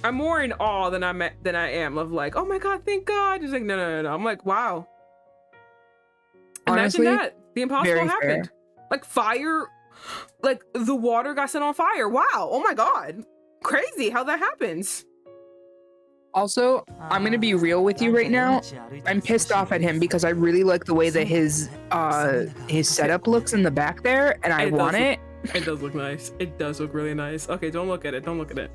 I'm more in awe than I am of like, oh my god, thank God. Just like, no. I'm like, wow. Honestly, imagine that. The impossible happened. Fair. Like fire, like the water got set on fire. Wow. Oh my god. crazy how that happens. Also, I'm gonna be real with you right now. I'm pissed off at him because I really like the way that his setup looks in the back there, and I want it. It does look nice. It does look really nice. Okay, don't look at it. Don't look at it.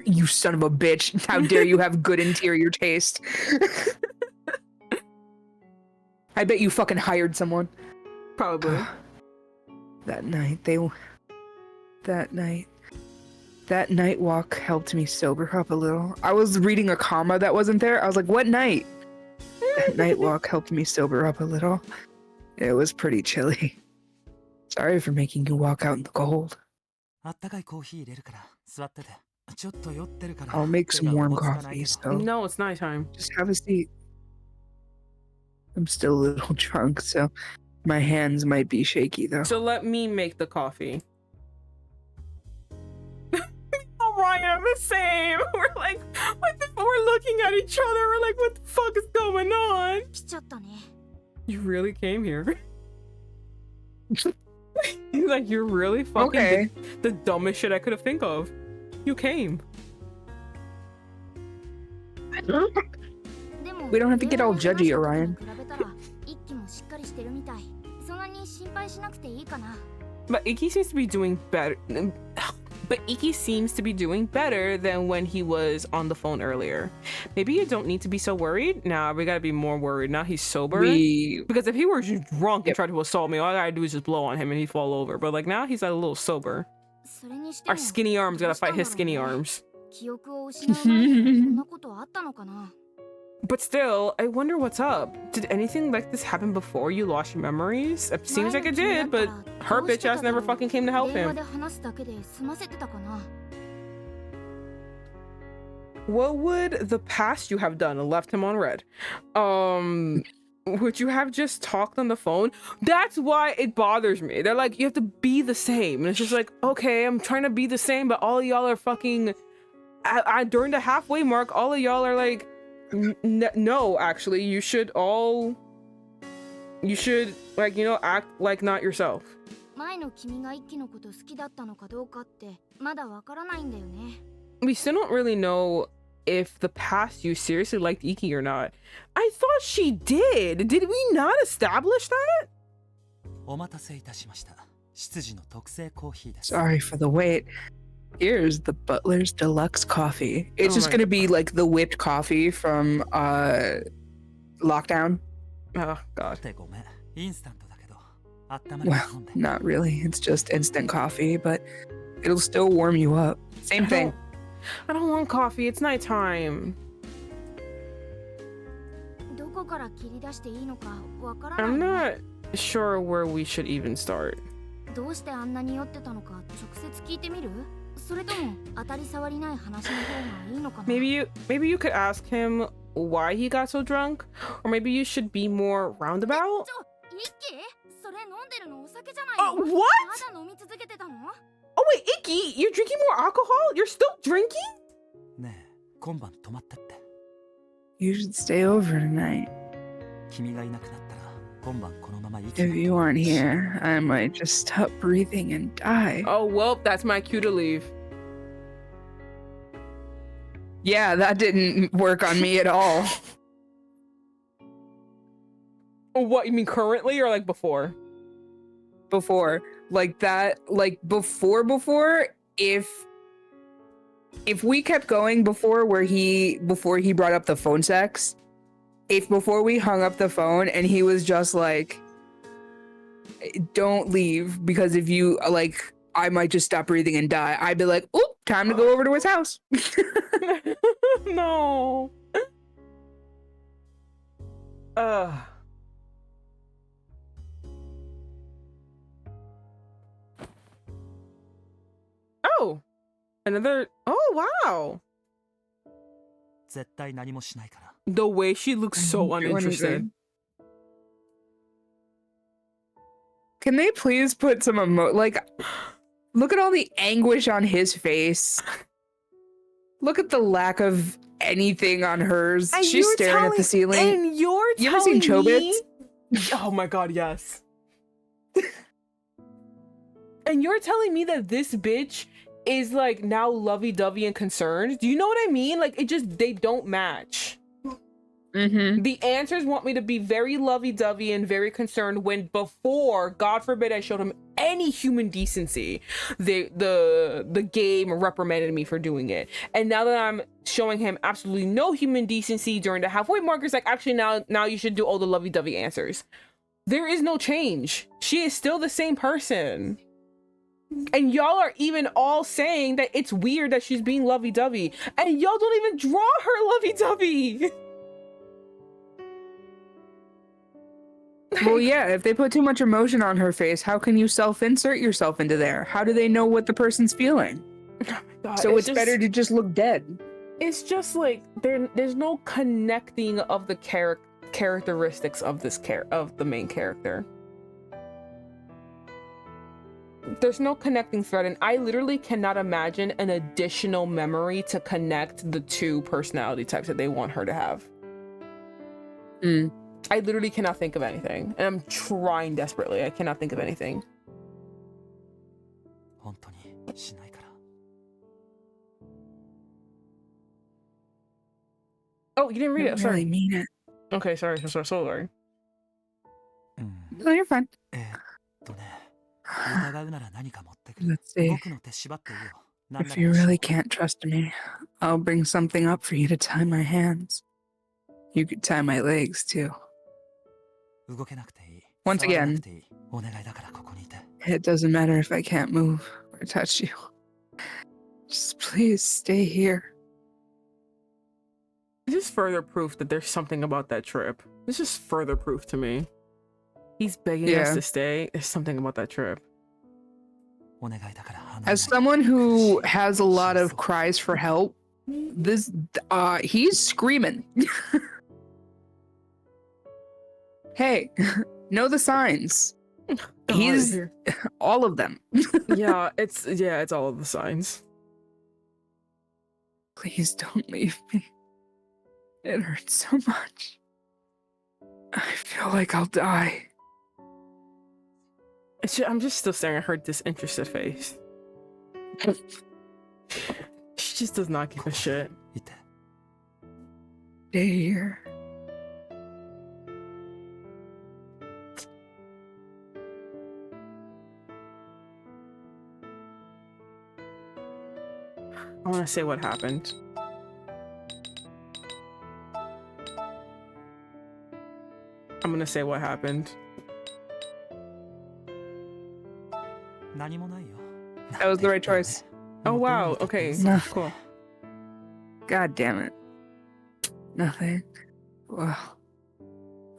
You son of a bitch. How dare you have good interior taste. I bet you fucking hired someone. Probably. That night walk helped me sober up a little. I was reading a comma that wasn't there. I was like, what night? That night walk helped me sober up a little. It was pretty chilly. Sorry for making you walk out in the cold. I'll make some warm coffee, so No, it's nighttime. just have a seat. I'm still a little drunk, so my hands might be shaky though. So let me make the coffee. Oh, Ryan, I'm the same. We're like, we're looking at each other. We're like, what the fuck is going on? 来ちゃったね。 You really came here. He's like, you're really fucking Okay. the dumbest shit I could have think of. You came. We don't have to get all judgy, Orion. 比べたら一気もしっかりしてるみたい。そんなに心配しなくていいかな。 But Ikki seems to be doing better. But Ikki seems to be doing better than when he was on the phone earlier. Maybe you don't need to be so worried. Nah, we gotta be more worried. Now he's sober. Because if he were just drunk and tried to assault me, all I gotta do is just blow on him and he'd fall over. But like now he's a little sober. それにしても Our skinny arms gotta fight his skinny arms. 記憶を失う前にこんなことあったのかな。 But still, I wonder what's up. Did anything like this happen before you lost your memories? It seems like it did, but her bitch ass never fucking came to help 電話 him. で話すだけで済ませてたかな。 What would the past you have done left him on red? Would you have just talked on the phone? That's why it bothers me. They're like, you have to be the same. And it's just like, okay, I'm trying to be the same, but all of y'all are fucking... during the halfway mark, all of y'all are like, no, actually, you should, like, you know, act like not yourself. 前の君が一輝のこと好きだったのかどうかってまだわからないんだよね。 We still don't really know if the past you seriously liked Ikki or not. I thought she did. Did we not establish that? お待たせいたしました。執事の特製コーヒーです。 Sorry for the wait. Here's the Butler's Deluxe Coffee. It's Oh just my gonna be like the whipped coffee from Lockdown. Oh, God. ってごめん。インスタントだけど、温めて Well, 飲んで。 not really. It's just instant coffee, but it'll still warm you up. Same thing. I don't want coffee. It's nighttime. どこから切り出していいのかわからない I'm ね。 not sure where we should even start. どうしてあんなに酔ってたのか直接聞いてみる？それとも当たり障りない話の方がいいのかな？ Maybe you could ask him why he got so drunk, or maybe you should be more roundabout. 一輝？それ飲んでるのお酒じゃないの？ What? まだ飲み続けてたの？ Oh wait, Ikki, you're drinking more alcohol? You're still drinking? ねえ、今晩泊まってって。 You should stay over tonight. 君がいなくなったら、今晩このまま息 If you aren't here, I might just stop breathing and die. Oh well, that's my cue to leave. Yeah, that didn't work on me at all. Oh, what, you mean currently or like before? Before. Like that, like before, if we kept going before he brought up the phone sex, if before we hung up the phone and he was just like, don't leave because if you like, I might just stop breathing and die, I'd be like, oop, time to go over to his house. No. Oh, another. Oh, wow. 絶対何もしないから。 The way she looks so uninterested. Can they please put some like, look at all the anguish on his face. Look at the lack of anything on hers. And She's you're staring at the ceiling. And you're You ever seen telling me- Chobits? Oh my god, yes. And you're telling me that this bitch is like now lovey-dovey and concerned. Do you know what I mean? Like it just, they don't match. The answers want me to be very lovey-dovey and very concerned when before, God forbid, I showed him any human decency, the game reprimanded me for doing it. And now that I'm showing him absolutely no human decency during the halfway mark, it's like, actually now you should do all the lovey-dovey answers. There is no change. She is still the same person. And y'all are even all saying that it's weird that she's being lovey-dovey, and y'all don't even draw her lovey-dovey. Well, yeah, if they put too much emotion on her face, how can you self-insert yourself into there? How do they know what the person's feeling? Oh my God, so it's better to just look dead. It's just like there's no connecting of the characteristics of of the main character. There's no connecting thread, and I literally cannot imagine an additional memory to connect the two personality types that they want her to have. I literally cannot think of anything, and I'm trying desperately. I cannot think of anything. Oh, you didn't read it. Sorry. Really mean it. Okay, sorry. Sorry. No, you're fine. Let's see. If you really can't trust me, I'll bring something up for you to tie my hands. You could tie my legs too. Once again, it doesn't matter if I can't move or touch you. Just please stay here. This is further proof that there's something about that trip. This is further proof to me. He's begging us to stay. There's something about that trip. As someone who has a lot of cries for help, he's screaming. Hey, know the signs. He's all of them. yeah, it's all of the signs. Please don't leave me. It hurts so much. I feel like I'll die. I'm just still staring at her disinterested face. She just does not give a shit. Stay here. I want to say what happened. I'm gonna say what happened. That was the right choice. Oh wow, okay, No. cool. God damn it. Nothing. Well,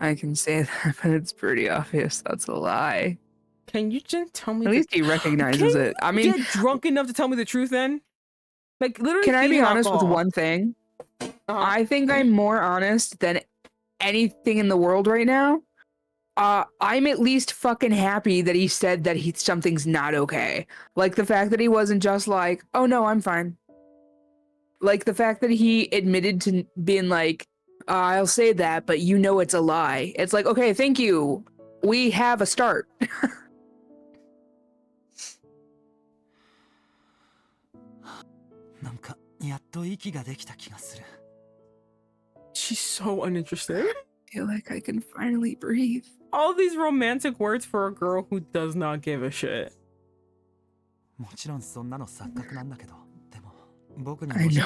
I can say that, but it's pretty obvious that's a lie. Can you just tell me? At least he recognizes it. I mean, get drunk enough to tell me the truth then? Like literally. Can I be feeding honest with alcohol. one thing? I think I'm more honest than anything in the world right now. I'm at least fucking happy that he said that something's not okay. Like the fact that he wasn't just like, oh no, I'm fine. Like the fact that he admitted to being like, I'll say that, but you know it's a lie. It's like, okay, thank you. We have a start. She's so uninterested. I feel like I can finally breathe. All these romantic words for a girl who does not give a shit. I know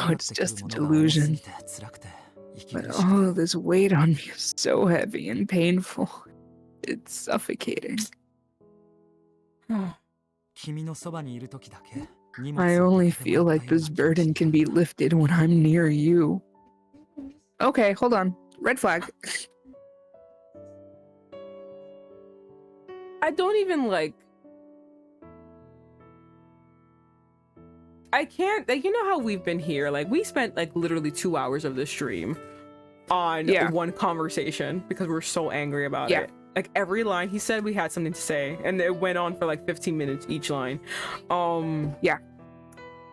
it's just a delusion, but all of this weight on me is so heavy and painful. It's suffocating. I only feel like this burden can be lifted when I'm near you. Okay, hold on. Red flag. I don't even like. I can't, like, you know how we've been here, like we spent like literally 2 hours of this stream on one conversation because we're so angry about it. Like every line he said, we had something to say, and it went on for like 15 minutes each line.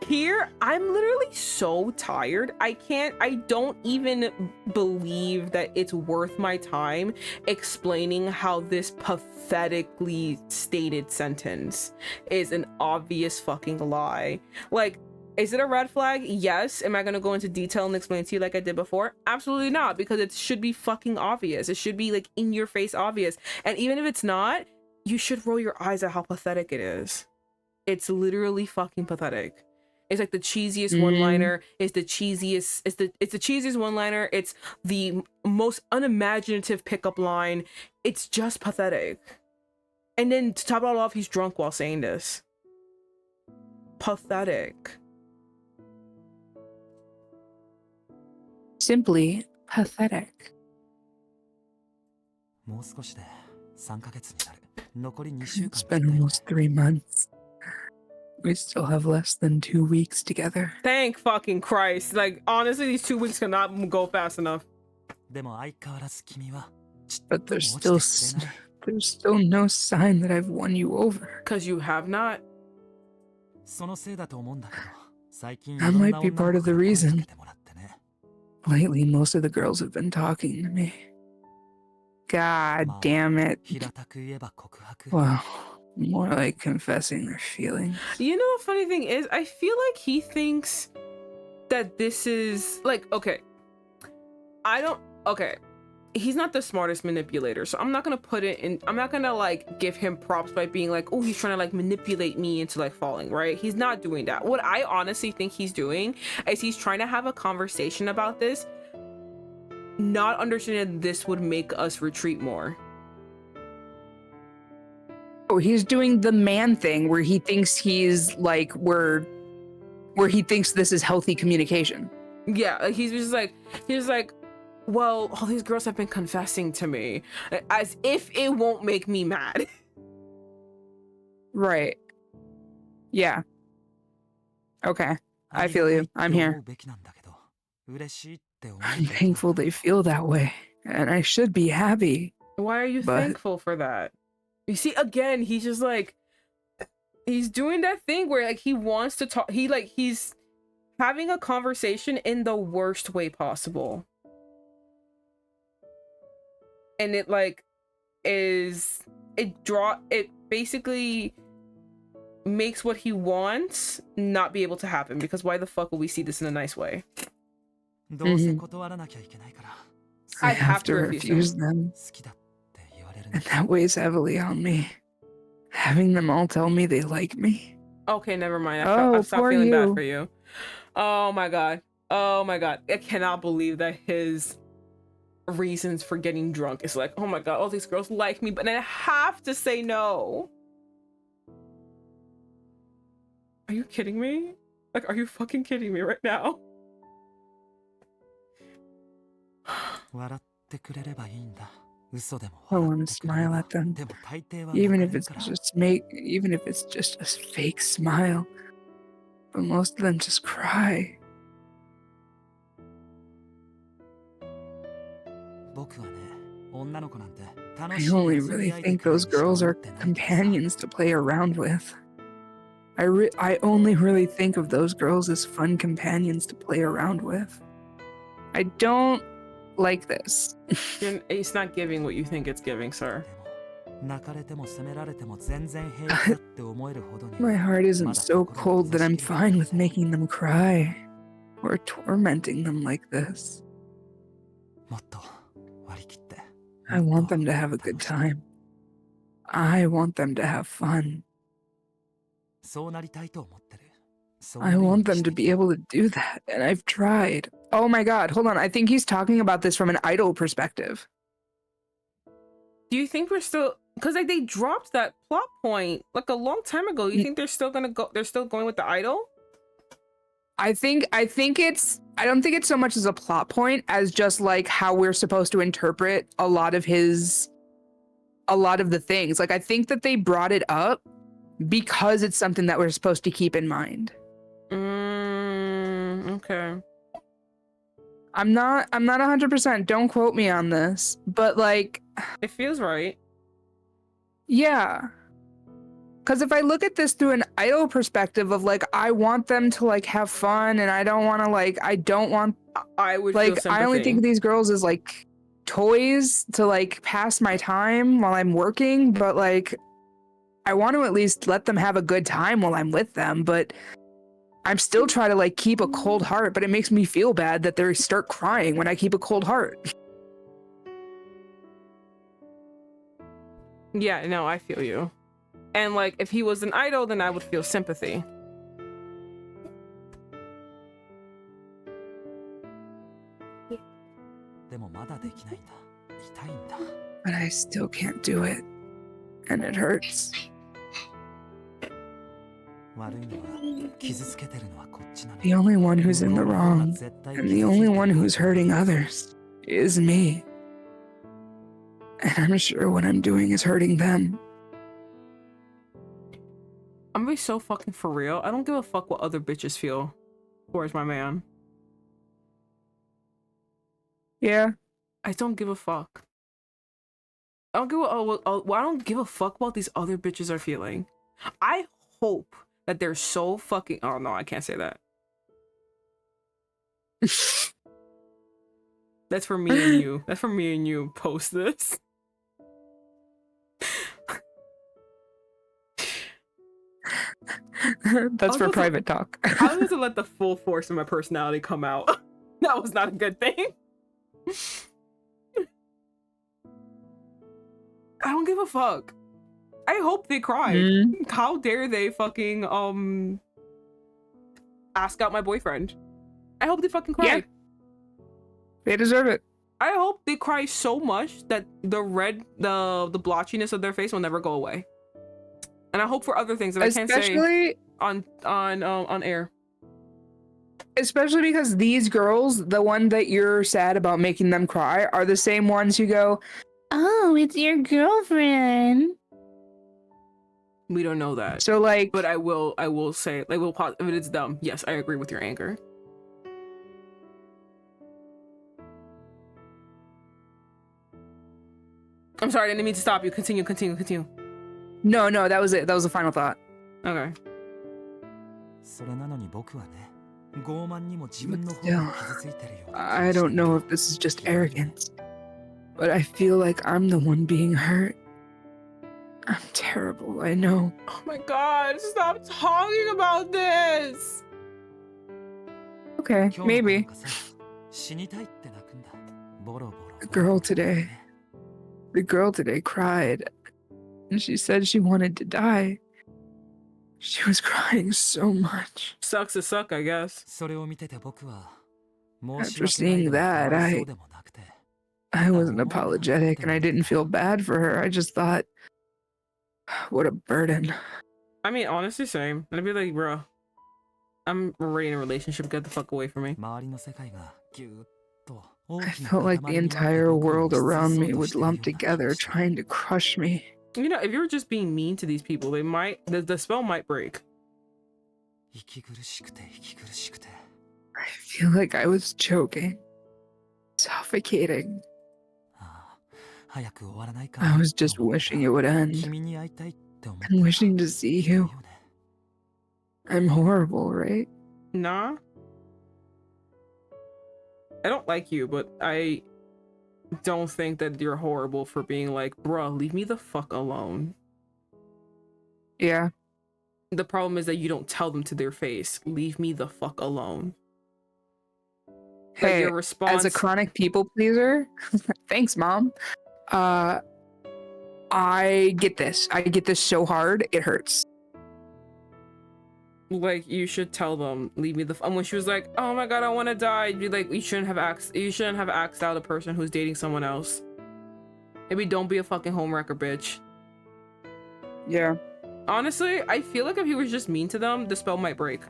Here, I'm literally so tired. I don't even believe that it's worth my time explaining how this pathetically stated sentence is an obvious fucking lie. Like, is it a red flag? Yes. Am I going to go into detail and explain to you like I did before? Absolutely not, because it should be fucking obvious. It should be like in your face obvious. And even if it's not, you should roll your eyes at how pathetic it is. It's literally fucking pathetic. It's like the cheesiest one-liner. It's the cheesiest. It's the cheesiest one-liner. It's the most unimaginative pickup line. It's just pathetic. And then to top it all off, he's drunk while saying this. Pathetic. Simply pathetic. もう少しで3ヶ月になる。残り2週間。 It's been almost 3 months. We still have less than 2 weeks together. Thank fucking Christ. Like, honestly, these 2 weeks cannot go fast enough. でも相変わらず君は But there's still no sign that I've won you over. Because you have not. そのせいだと思うんだけど、最近 That might be part of the reason. Lately, most of the girls have been talking to me. God damn it. 平たく言えば告白。 Wow. More like confessing their feelings. You know, the funny thing is, I feel like he thinks that this is like, okay, he's not the smartest manipulator, so I'm not gonna put it in, I'm not gonna like give him props by being like, oh, he's trying to like manipulate me into like falling, right? He's not doing that. What I honestly think he's doing is he's trying to have a conversation about this, not understanding this would make us retreat more. Oh, he's doing the man thing where he thinks he's like, where he thinks this is healthy communication. Yeah, like he's like, well, all these girls have been confessing to me, as if it won't make me mad. Right. Yeah. Okay. I feel you. I'm here. I'm thankful they feel that way, and I should be happy. Why are you thankful for that? You see, again, he's just like, he's doing that thing where like he wants to talk, he's having a conversation in the worst way possible. And it like it basically makes what he wants not be able to happen, because why the fuck will we see this in a nice way? I have to refuse them. And that weighs heavily on me. Having them all tell me they like me. Okay, never mind. I stopped feeling bad for you. Oh my god. Oh my god. I cannot believe that his reasons for getting drunk is like, oh my god, all these girls like me, but I have to say no. Are you kidding me? Like, are you fucking kidding me right now? I want to smile at them, even if it's just a fake smile. But most of them just cry. I only really think those girls are companions to play around with. I only really think of those girls as fun companions to play around with. I don't like this. It's not giving what you think it's giving, sir. My heart isn't so cold that I'm fine with making them cry or tormenting them like this. I want them to have a good time. I want them to have fun. I want them to be able to do that, and I've tried. Oh my god, hold on. I think he's talking about this from an idol perspective. Do you think we're still, because like they dropped that plot point like a long time ago. You think they're still gonna go, they're still going with the idol? I don't think it's so much as a plot point as just like how we're supposed to interpret a lot of the things. Like I think that they brought it up because it's something that we're supposed to keep in mind. Okay. I'm not 100%. Don't quote me on this, but like it feels right. Yeah. Because if I look at this through an idol perspective of like, I want them to like have fun, and I don't want to like, I don't want, I would feel like, sympathy. I only think of these girls as like toys to like pass my time while I'm working, but like, I want to at least let them have a good time while I'm with them, but I'm still trying to like keep a cold heart, but it makes me feel bad that they start crying when I keep a cold heart. Yeah, no, I feel you. And like, if he was an idol, then I would feel sympathy. But I still can't do it. And it hurts. The only one who's in the wrong, and the only one who's hurting others, is me. And I'm sure what I'm doing is hurting them. I'm gonna be so fucking for real. I don't give a fuck what other bitches feel towards my man. Yeah. I don't give a fuck. I don't give I don't give a fuck what these other bitches are feeling. I hope that they're so fucking. Oh no, I can't say that. That's for me and you. That's for me and you. Post this. That's for private talk. I was going to let the full force of my personality come out. That was not a good thing. I don't give a fuck. I hope they cry. How dare they fucking ask out my boyfriend? I hope they fucking cry. Yeah. They deserve it. I hope they cry so much that the blotchiness of their face will never go away. And I hope for other things that I can't say on air. Especially because these girls, the one that you're sad about making them cry, are the same ones who go, "Oh, it's your girlfriend." We don't know that. So like, but I will say, like, if it's dumb, yes, I agree with your anger. I'm sorry, I didn't mean to stop you. Continue. No, that was it. That was the final thought. Okay. Still, I don't know if this is just arrogance, but I feel like I'm the one being hurt. I'm terrible, I know. Oh my god, stop talking about this! Okay, maybe. The girl today cried, and she said she wanted to die. She was crying so much. Sucks to suck, I guess. After seeing that, I wasn't apologetic, and I didn't feel bad for her. I just thought, what a burden. I mean, honestly, same. I'd be like, bro, I'm already in a relationship. Get the fuck away from me. I felt like the entire world around me would lump together, trying to crush me. You know, if you're just being mean to these people, they might, the spell might break. I feel like I was choking, suffocating. I was just wishing it would end, and wishing to see you. I'm horrible, right? Nah. I don't like you, but I don't think that you're horrible for being like, bruh, leave me the fuck alone. Yeah. The problem is that you don't tell them to their face, leave me the fuck alone. Hey, your response... as a chronic people pleaser, thanks, Mom. I get this. I get this so hard, it hurts. Like, you should tell them, leave me the and when she was like, oh my god, I want to die, you'd be like, you shouldn't have asked out a person who's dating someone else. Maybe don't be a fucking homewrecker, bitch. Yeah. Honestly, I feel like if he was just mean to them, the spell might break.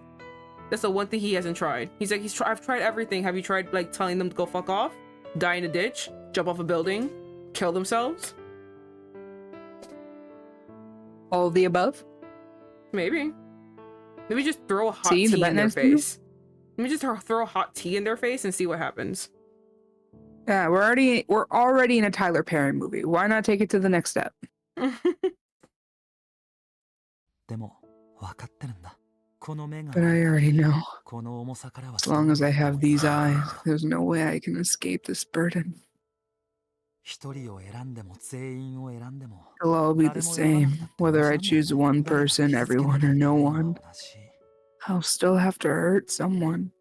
That's the one thing he hasn't tried. He's like, I've tried everything. Have you tried, like, telling them to go fuck off? Die in a ditch? Jump off a building? Kill themselves? All of the above? Maybe. Maybe just throw a hot tea in their face. Let me just throw a hot tea in their face and see what happens. Yeah, we're already in a Tyler Perry movie. Why not take it to the next step? でも分かってるんだ。この目が But I already know. この重さからは As long as I have these eyes, there's no way I can escape this burden. 一人を選んでも全員を選んでも It'll all be the same, whether I choose one person, everyone, or no one. I'll still have to hurt someone.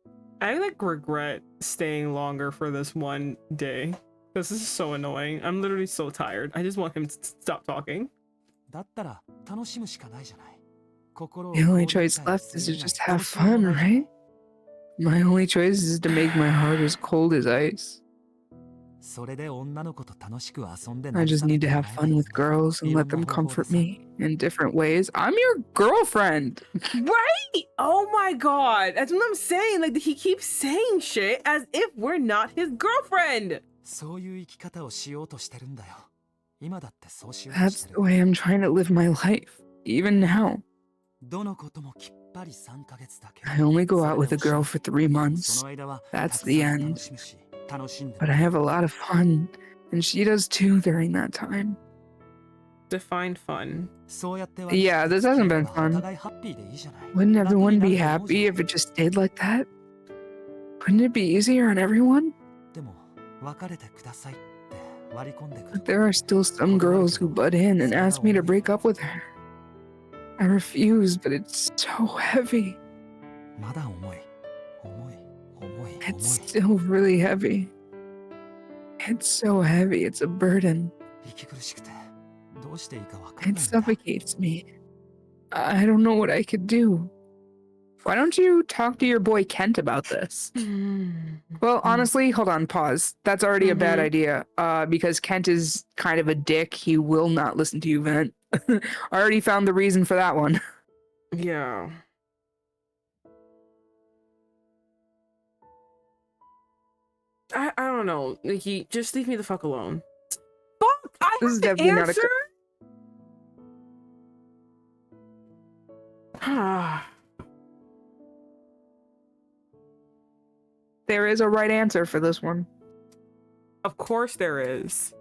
I like regret staying longer for this one day. This is so annoying. I'm literally so tired. I just want him to stop talking. だったら楽しむしかないじゃない。 The only choice left is to just have fun, right? My only choice is to make my heart as cold as ice. それで女の子と楽しく遊んで I just need to have fun with girls and let them comfort me in different ways. I'm your girlfriend! Right? Oh my god. That's what I'm saying. Like, he keeps saying shit as if we're not his girlfriend. そういう生き方をしようとしてるんだよ。今だってそうしようと That's して the る。 way I'm trying to live my life, even now. どのこともきっぱり3ヶ月だけ。 I only go out with a girl for 3 months. その間は That's たく the さん end. 楽しむし、楽しんで But I have a lot of fun, and she does too during that time. Define fun. そうやって Yeah, this hasn't been お fun. 互いハッピーでいいじゃない。 Wouldn't everyone be 楽に happy なると思う if it just stayed like that? Wouldn't it be easier on everyone? でも別れてくださいって割り込んでくる But there are still some girls who butt in and ask me to break up with her. I refuse, but it's so heavy. まだ重い重い重い It's 重い still really heavy. It's so heavy, it's a burden. 息苦しくてどうしていいか分かん It ないんだ。 suffocates me. I don't know what I could do. Why don't you talk to your boy Kent about this? Well, honestly, hold on, pause. That's already a bad idea. Because Kent is kind of a dick. He will not listen to you vent. I already found the reason for that one. Yeah. I don't know. Nikki, just leave me the fuck alone. Fuck! I This is have to definitely not a answer? Ah. There is a right answer for this one. Of course there is.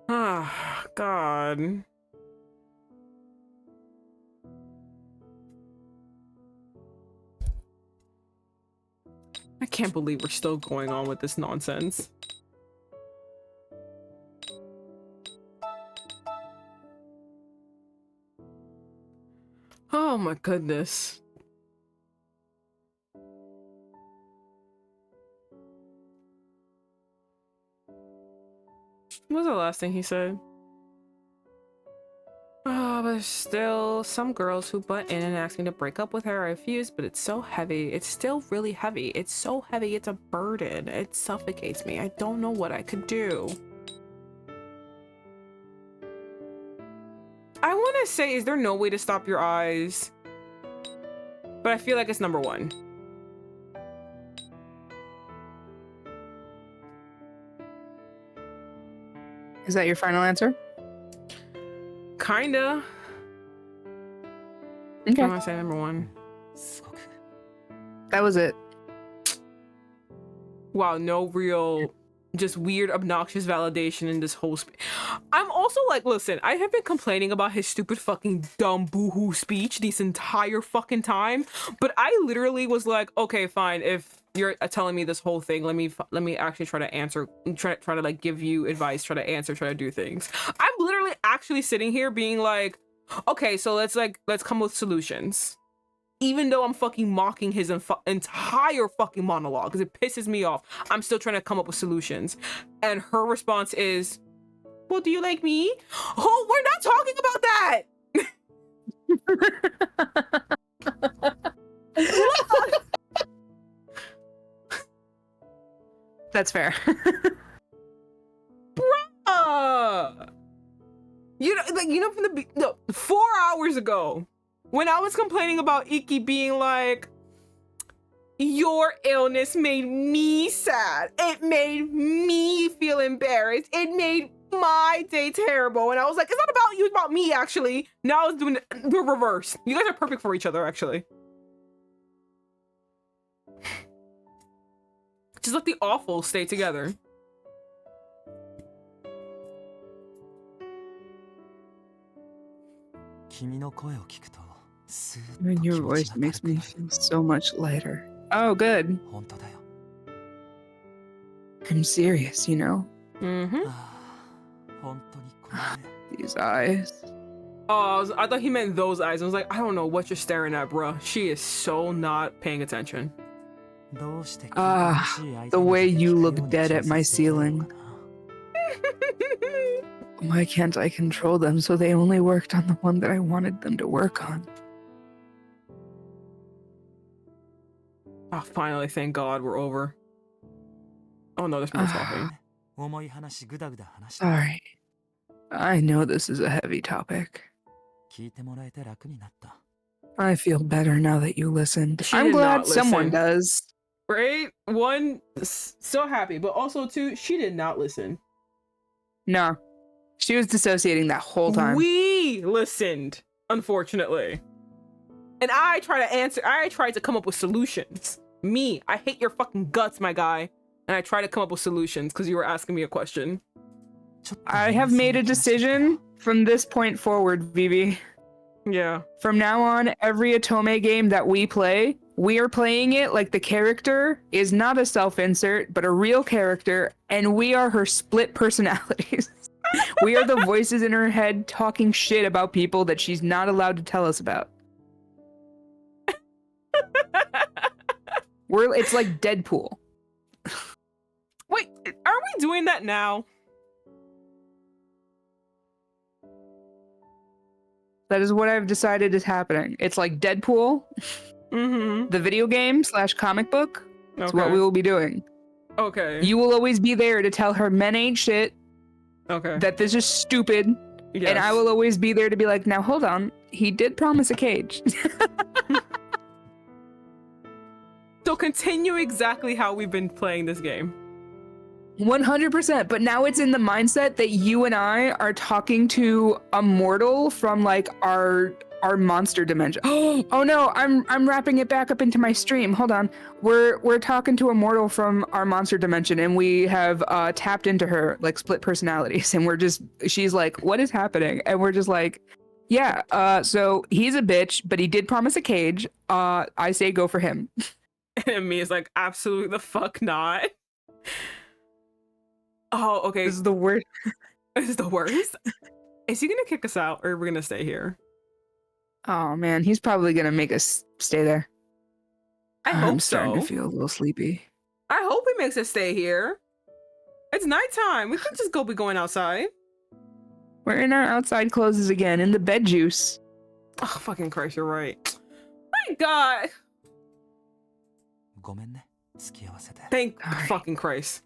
Ah, God. I can't believe we're still going on with this nonsense. Oh my goodness. What was the last thing he said? But there's still some girls who butt in and ask me to break up with her. I refuse, but it's so heavy. It's still really heavy. It's so heavy, it's a burden. It suffocates me. I don't know what I could do. I want to say, is there no way to stop your eyes? But I feel like it's number one. Is that your final answer? Kinda. Okay. I'm gonna say number one. すごく That was it. Wow, no real, just weird, obnoxious validation in this whole I'm also like, listen, I have been complaining about his stupid fucking dumb boohoo speech this entire fucking time, but I literally was like, okay, fine, if you're telling me this whole thing, let me actually try to answer, try to like give you advice, try to answer, try to do things. I'm literally actually sitting here being like, okay, so let's come with solutions. Even though I'm fucking mocking his entire fucking monologue because it pisses me off, I'm still trying to come up with solutions. And her response is, well, do you like me? Oh, we're not talking about that! That's fair. Bruh! You know from the 4 hours ago, when I was complaining about Ikki being like, your illness made me sad. It made me feel embarrassed. It made my day terrible. And I was like, it's not about you, it's about me, actually. Now it's doing the reverse. You guys are perfect for each other, actually. Just let the awful stay together. 君の声を聞くとスーッ And と your 気持ち voice が makes 軽く me なる feel so much lighter. Oh, good. 本当だよ I'm serious, you know? Mm-hmm. ああ本当にごめんね These eyes. Oh, I thought he meant those eyes. I was like, I don't know what you're staring at, bruh. She is so not paying attention. どうして気 Ah, がしい相手 the に way だけ you 聞く look ように dead 調 at my 節できないの ceiling. かな Why can't I control them so they only worked on the one that I wanted them to work on? Oh, finally, thank God we're over. Oh no, there's more talking. 重い話ぐだぐだ話して Sorry. I know this is a heavy topic. 聞いてもらえて楽になった I feel better now that you listened. She I'm did glad not someone listen. does. Right? One, so happy, but also two, she did not listen. No. She was dissociating that whole time. We listened, unfortunately. And I tried to answer, I tried to come up with solutions. Me, I hate your fucking guts, my guy. And I tried to come up with solutions because you were asking me a question. ちょっと I have made a 瞑想な気がしてきた decision from this point forward, Vivi. Yeah. From now on, every Otome game that we play, we are playing it like the character is not a self-insert, but a real character, and we are her split personalities. We are the voices in her head talking shit about people that she's not allowed to tell us about. It's like Deadpool. Wait, are we doing that now? That is what I've decided is happening. It's like Deadpool, Mm-hmm. the video game / comic book. It's what Okay. we will be doing. Okay. You will always be there to tell her men ain't shit, Okay. that this is stupid, Yes. and I will always be there to be like, now hold on, he did promise a cage. So continue exactly how we've been playing this game. 100%, but now it's in the mindset that you and I are talking to a mortal from like our monster dimension. Oh no, I'm wrapping it back up into my stream. Hold on. We're talking to a mortal from our monster dimension, and we have tapped into her like split personalities, and she's like, what is happening? And we're just like, yeah, so he's a bitch, but he did promise a cage. I say go for him. And me is like, absolutely the fuck not. Oh, okay. This is the worst. This is the worst. Is he gonna kick us out, or are we gonna stay here? Oh man, he's probably gonna make us stay there. I I'm hope starting so. to feel a little sleepy. I hope he makes us stay here. It's nighttime. We could just go be going outside. We're in our outside clothes again, in the bed juice. Oh, fucking Christ, you're right. My God. ごめんね付き合わせて Thank Sorry. fucking Christ.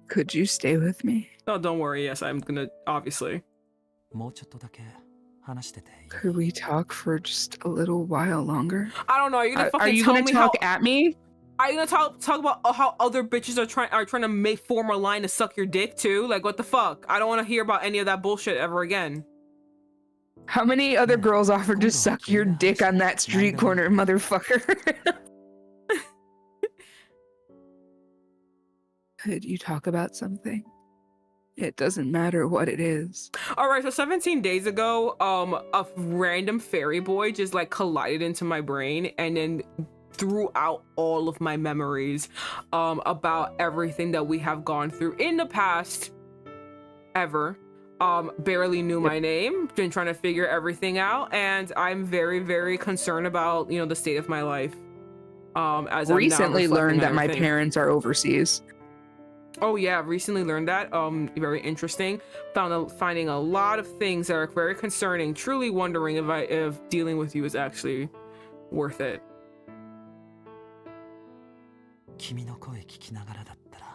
Could you stay with me? Oh, don't worry. Yes, I'm gonna, obviously. もうちょっとだけ話してていい Could we talk for just a little while longer? I don't know. Are you gonna Are fucking you tell gonna me talk how? at me? Are you gonna talk about how other bitches are trying to make form a line to suck your dick too? Like, what the fuck? I don't want to hear about any of that bullshit ever again. How many other Yeah, girls offered to hold on, suck your yeah, dick on that street Manga. corner, motherfucker? Could you talk about something? It doesn't matter what it is. All right, so 17 days ago, a random fairy boy just like collided into my brain and then threw out all of my memories about everything that we have gone through in the past ever. Barely knew my name, been trying to figure everything out, and I'm very, very concerned about, you know, the state of my life. As I'm now Recently reflecting learned on that my everything. parents are overseas. Oh yeah, recently learned that. Very interesting. Finding a lot of things that are very concerning. Truly wondering if dealing with you is actually worth it. 君の声聞きながらだったら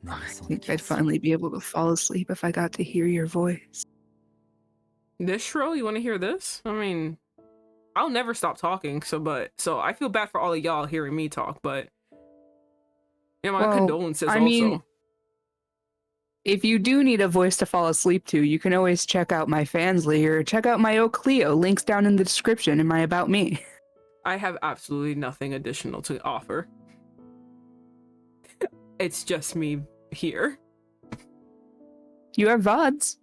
I 眠そうな think 気が I'd する finally be able to fall asleep if I got to hear your voice. This shrill, you want to hear this? I mean, I'll never stop talking. So I feel bad for all of y'all hearing me talk, but you know, my Well, condolences I also. mean, if you do need a voice to fall asleep to, you can always check out my Fansly or check out my Clio. Links down in the description in my About Me. I have absolutely nothing additional to offer. It's just me here. You have VODs.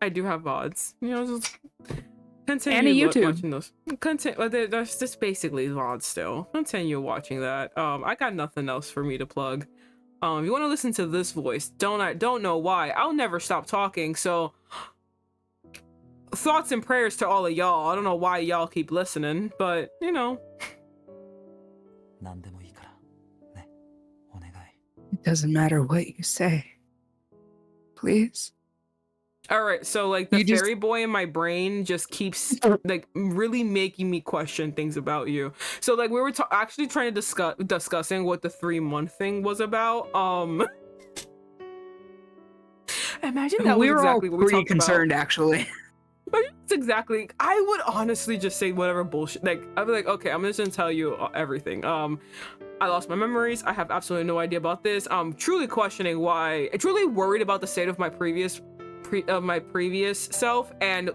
I do have VODs. You know, just Continue YouTube. watching those. That's just basically VOD still. Continue watching that. I got nothing else for me to plug. If you want to listen to this voice, don't know why. I'll never stop talking. So, thoughts and prayers to all of y'all. I don't know why y'all keep listening, but you know. 何でもいいからね、お願い。 It doesn't matter what you say. Please. All right, so like the You just- fairy boy in my brain just keeps like really making me question things about you. So like we were actually trying to discussing what the 3-month thing was about. Imagine that we was were all exactly what we pretty talked concerned, actually. about. It's exactly. I would honestly just say whatever bullshit. Like I'd be like, okay, I'm just gonna tell you everything. I lost my memories. I have absolutely no idea about this. I'm truly questioning why. I'm truly worried about the state of my previous self and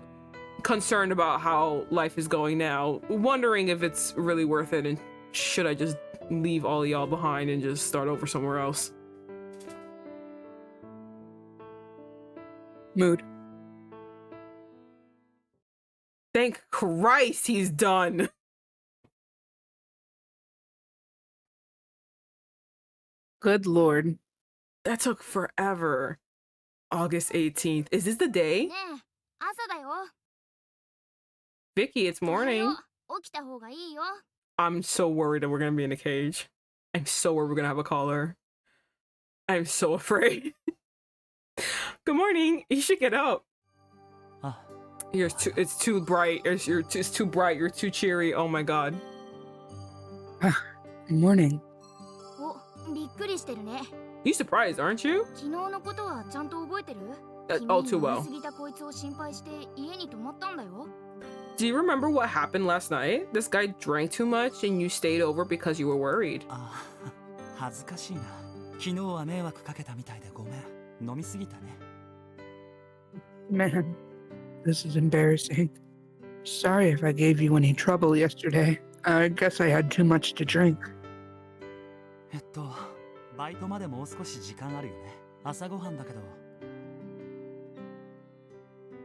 concerned about how life is going now, wondering if it's really worth it and should I just leave all of y'all behind and just start over somewhere else. Mood. Thank Christ he's done. Good Lord. That took forever. August 18th. Is this the day? ねえ、朝だよ。 Vicky, it's おは morning. よう。起きた方がいいよ。 I'm so worried that we're gonna be in a cage. I'm so worried we're gonna have a collar. I'm so afraid. Good morning. You should get up. あ、 It's too bright. It's too bright. You're too cheery. Oh my god. Morning. お、びっくりしてるね。 You surprised, aren't you? 昨日のことはちゃんと覚えてる？ All too 君に飲 well. みすぎたこいつを心配して家に泊まったんだよ。 Do you remember what happened last night? This guy drank too much and you stayed over because you were worried. あ、恥ずかしいな。昨日は迷惑かけたみたいでごめん。飲みすぎたね。 Man, this is embarrassing. Sorry if I gave you any trouble yesterday. I guess I had too much to drink. バイトまでもう少し時間あるよね。朝ごはんだけど。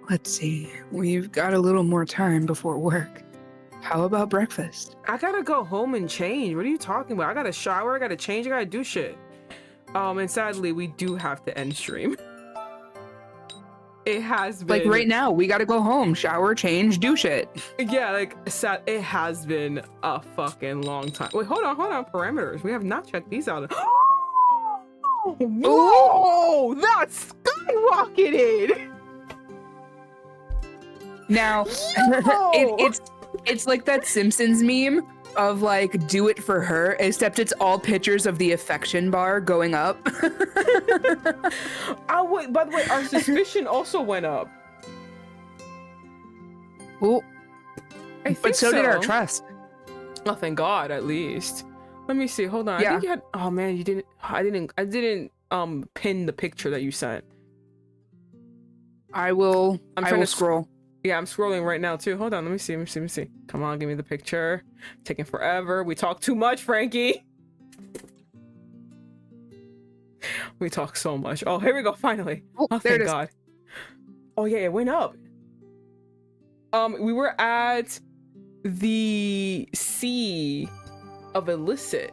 Let's see. We've got a little more time before work. How about breakfast? I gotta go home and change. What are you talking about? I gotta shower, I gotta change, I gotta do shit. And sadly, we do have to end stream. It has been Like right now, we gotta go home, shower, change, do shit. Yeah, like it has been a fucking long time. Wait, hold on. Parameters. We have not checked these out. Whoa, that's skyrocketed. Now, it's like that Simpsons meme of like do it for her, except it's all pictures of the affection bar going up. Oh wait, by the way, our suspicion also went up. Well, I think but so did our trust. Oh, thank God, at least. Let me see. Hold on. I Yeah. think you had. Oh man, you didn't. I didn't pin the picture that you sent. I will trying to scroll. Yeah, I'm scrolling right now too. Hold on. Let me see. Come on, give me the picture. Taking forever. We talk too much, Frankie. We talk so much. Oh, here we go. Finally. Oh, Oh, there thank it is. God. Oh yeah, it went up. We were at the C of illicit.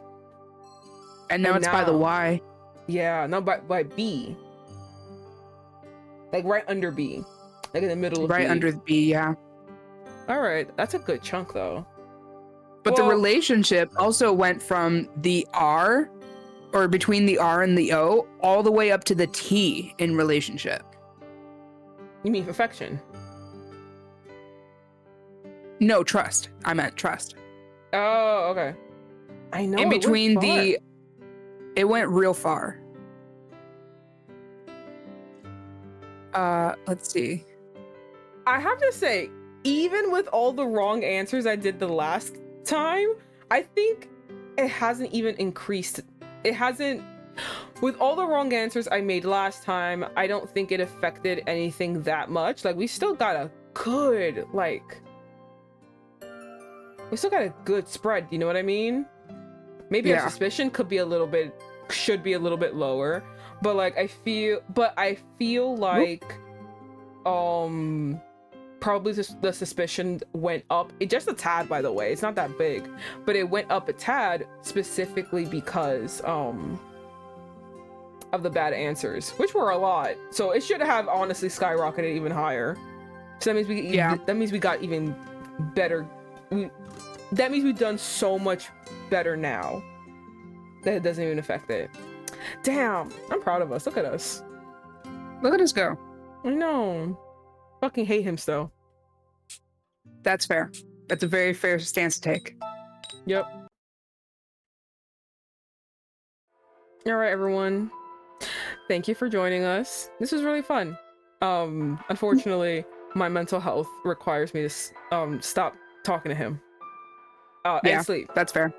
And now And it's by the now- Y. Yeah, no, by B. Like right under B. Like in the middle of Right B. under the B, yeah. All right, that's a good chunk though. But the Well- relationship also went from the R, or between the R and the O, all the way up to the T in relationship. You mean affection? No, trust. I meant trust. Oh, okay. I know. In it went between far. it went real far. Let's see. I have to say, even with all the wrong answers I did the last time, I think it hasn't even increased. It hasn't. With all the wrong answers I made last time, I don't think it affected anything that much. Like, we still got a good, like, we still got a good spread. You know what I mean? Maybe our Yeah. suspicion should be a little bit lower, but like, I feel like, probably the suspicion went up. It just a tad, by the way. It's not that big, but it went up a tad specifically because of the bad answers, which were a lot. So it should have honestly skyrocketed even higher. So that means we got even better. That means we've done so much better now that it doesn't even affect it. Damn, I'm proud of us. Look at us. Look at us go. I know. Fucking hate him still. That's fair. That's a very fair stance to take. Yep. All right, everyone. Thank you for joining us. This was really fun. Unfortunately, my mental health requires me to stop talking to him. And sleep. That's fair.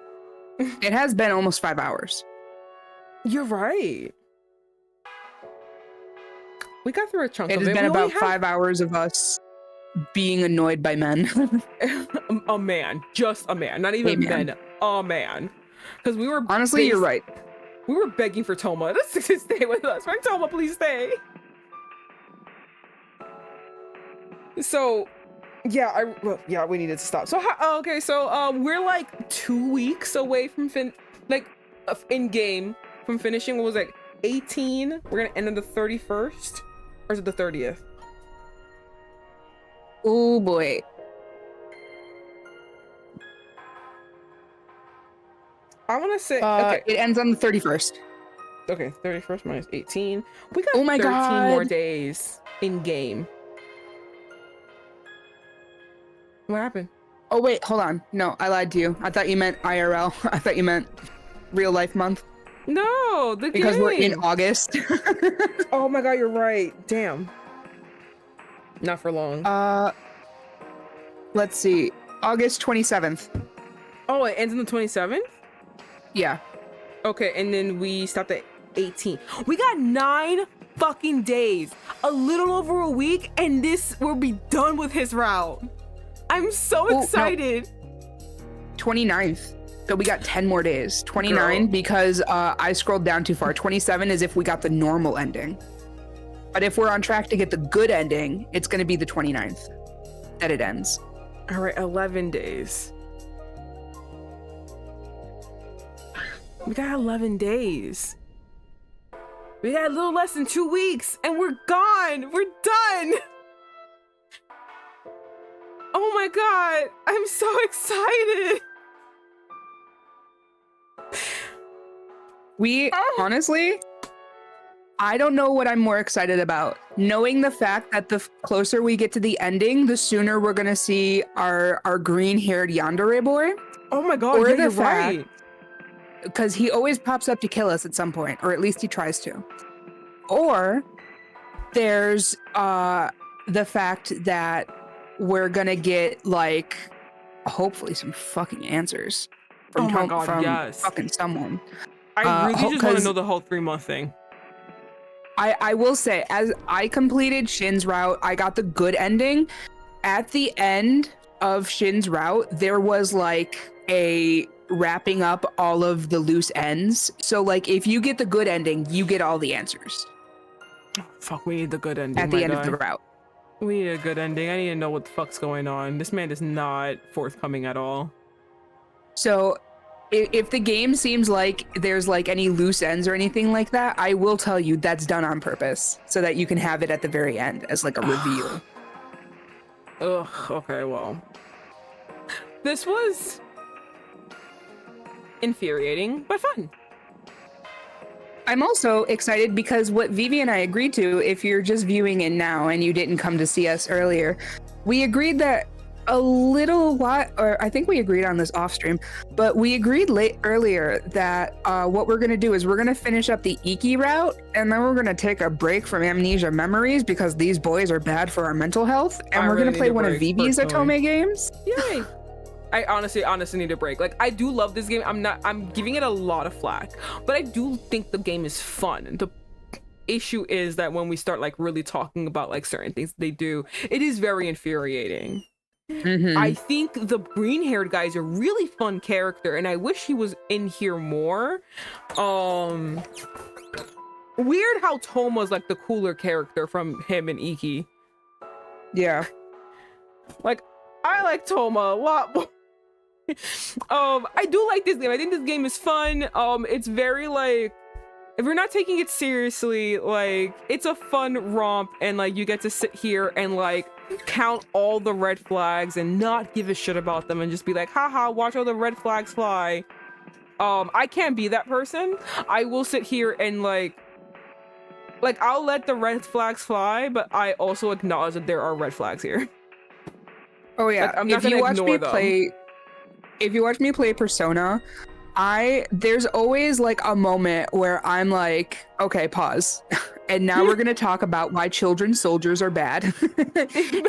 It has been almost 5 hours. You're right. We got through a chunk of it. It has been about 5 hours of us being annoyed by men. A man. Just a man. Not even men. A man. Because we were... Honestly, you're right. We were begging for Toma to stay with us. Right, Toma, please stay. So... yeah, we needed to stop. So okay, so we're like 2 weeks away from in game from finishing. What was it? 18. We're gonna end on the 31st, or is it the 30th? Oh boy. I want to say okay. It ends on the 31st. Okay, 31st minus 18. We got 13 God. more days in game. What happened? Oh wait, hold on. No, I lied to you. I thought you meant IRL. I thought you meant real life month. No, because we're in August. Oh my god, you're right. Damn. Not for long. Let's see. August 27th. Oh, it ends on the 27th? Yeah. Okay, and then we stopped at 18. We got 9 fucking days. A little over a week, and this will be done with his route. I'm so excited. No. 29th. So we got 10 more days. 29 because I scrolled down too far. 27 is if we got the normal ending. But if we're on track to get the good ending, it's going to be the 29th that it ends. All right, 11 days. We got 11 days. We got a little less than 2 weeks and we're gone. We're done. Oh my god, I'm so excited. Honestly, I don't know what I'm more excited about. Knowing the fact that the closer we get to the ending, the sooner we're gonna see our green-haired yandere boy. Oh my god, yeah, you're right. Because he always pops up to kill us at some point, or at least he tries to. Or there's the fact that we're gonna get like hopefully some fucking answers from fucking someone. I really just want to know the whole 3-month thing. I will say, as I completed Shin's route, I got the good ending. At the end of Shin's route, there was like a wrapping up all of the loose ends. So like if you get the good ending, you get all the answers. Oh, fuck, we need the good ending. At the end of the route. We need a good ending. I need to know what the fuck's going on. This man is not forthcoming at all. So if the game seems like there's like any loose ends or anything like that, I will tell you that's done on purpose so that you can have it at the very end as like a reveal. Ugh, okay, well. This was infuriating, but fun. I'm also excited because what Vivi and I agreed to, if you're just viewing in now and you didn't come to see us earlier, we agreed that a little while, or I think we agreed on this off stream, but we agreed earlier that what we're going to do is we're going to finish up the Ikki route and then we're going to take a break from Amnesia Memories because these boys are bad for our mental health, and we're going to play one of Vivi's Otome games. Yay! I honestly need a break. Like, I do love this game. I'm giving it a lot of flack, but I do think the game is fun. The issue is that when we start like really talking about like certain things they do, it is very infuriating. Mm-hmm. I think the green-haired guy is a really fun character, and I wish he was in here more. Weird how Toma's like the cooler character from him and Ikki. Yeah. Like, I like Toma a lot more. I do like this game. I think this game is fun. It's very like, if you're not taking it seriously, like, it's a fun romp, and like you get to sit here and like count all the red flags and not give a shit about them and just be like, haha, watch all the red flags fly. I can't be that person. I will sit here and like I'll let the red flags fly, but I also acknowledge that there are red flags here. Oh yeah, Like, I'm not gonna ignore them. If you watch me play Persona, there's always like a moment where I'm like, okay, pause. And now we're gonna talk about why children soldiers are bad.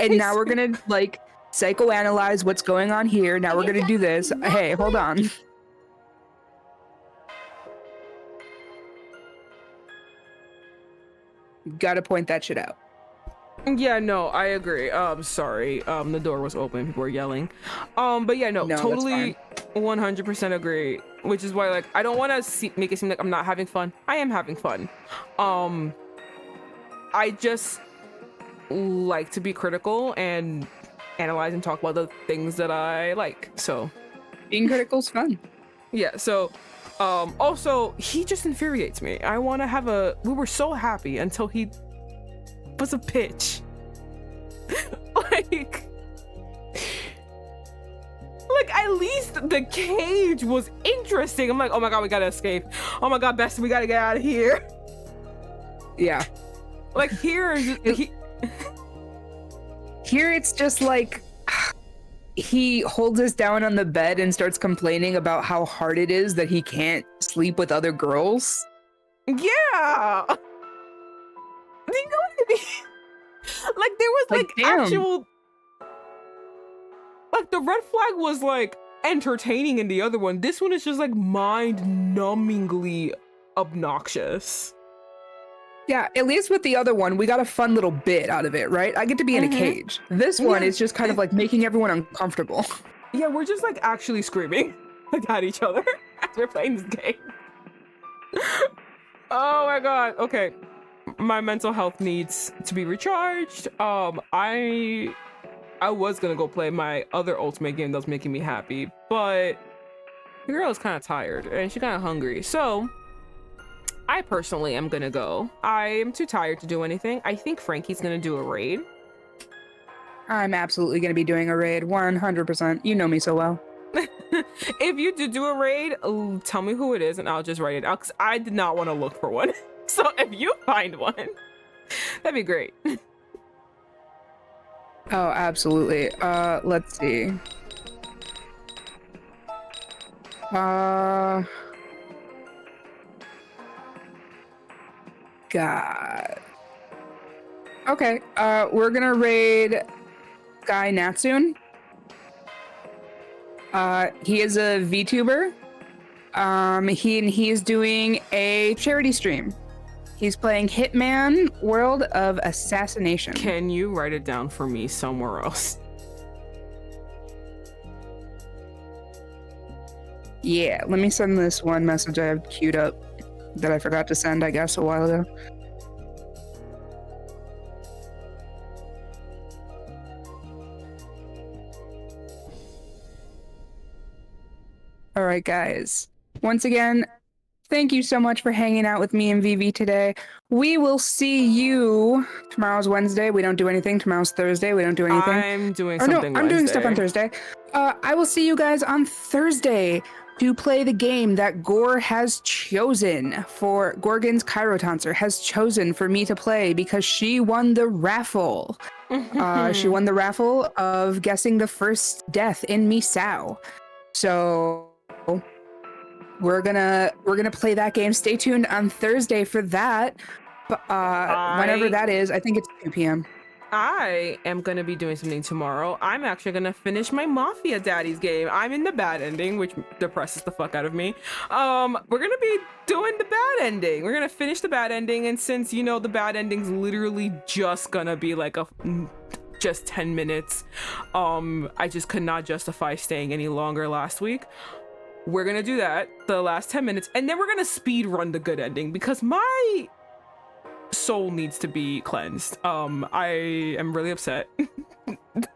And now we're gonna like psychoanalyze what's going on here. Now we're gonna do this. Hey, hold on. Gotta point that shit out. Yeah, no, I agree. Sorry. The door was open. People were yelling. But yeah, no totally 100% agree. Which is why, like, I don't want to make it seem like I'm not having fun. I am having fun. I just like to be critical and analyze and talk about the things that I like. So being critical is fun. Yeah. So, also he just infuriates me. I want to have we were so happy until he was a bitch. like at least the cage was interesting. I'm like, oh my god, we gotta escape. Oh my god, Bestie, we gotta get out of here. Yeah. Like here it's just like he holds us down on the bed and starts complaining about how hard it is that he can't sleep with other girls. Yeah. Do you know what I mean? Like there was like actual, like the red flag was like entertaining in the other one. This one is just like mind-numbingly obnoxious. Yeah, at least with the other one, we got a fun little bit out of it, right? I get to be in a cage. This one is just kind of like making everyone uncomfortable. Yeah, we're just like actually screaming like at each other as we're playing this game. Oh my god. Okay. My mental health needs to be recharged. I was gonna go play my other ultimate game that was making me happy, but the girl is kind of tired and she's kind of hungry. So I personally am gonna go. I am too tired to do anything. I think Franky's gonna do a raid. I'm absolutely gonna be doing a raid, 100%. You know me so well. If you do a raid, tell me who it is and I'll just write it out, because I did not want to look for one. So if you find one, that'd be great. Oh, absolutely. Let's see. God. Okay, we're gonna raid Guy Natsun. He is a VTuber. He is doing a charity stream. He's playing Hitman World of Assassination. Can you write it down for me somewhere else? Yeah, let me send this one message I have queued up that I forgot to send, I guess, a while ago. All right, guys. Once again, thank you so much for hanging out with me and Vivi today. We will see you. Tomorrow's Wednesday. We don't do anything. Tomorrow's Thursday. We don't do anything. I'm doing something I'm doing stuff on Thursday. I will see you guys on Thursday to play the game that Gore has chosen for Gorgon's Chirotancer has chosen for me to play because she won the raffle. She won the raffle of guessing the first death in Misao. So we're gonna play that game. Stay tuned on Thursday for that. Whenever that is, I think it's 2 p.m. I am gonna be doing something tomorrow. I'm actually gonna finish my Mafia Daddies game. I'm in the bad ending, which depresses the fuck out of me. We're gonna be doing the bad ending. We're gonna finish the bad ending, and since you know the bad ending's literally just gonna be like just 10 minutes, I just could not justify staying any longer last week. We're gonna do that, the last 10 minutes, and then we're gonna speed run the good ending because my soul needs to be cleansed. I am really upset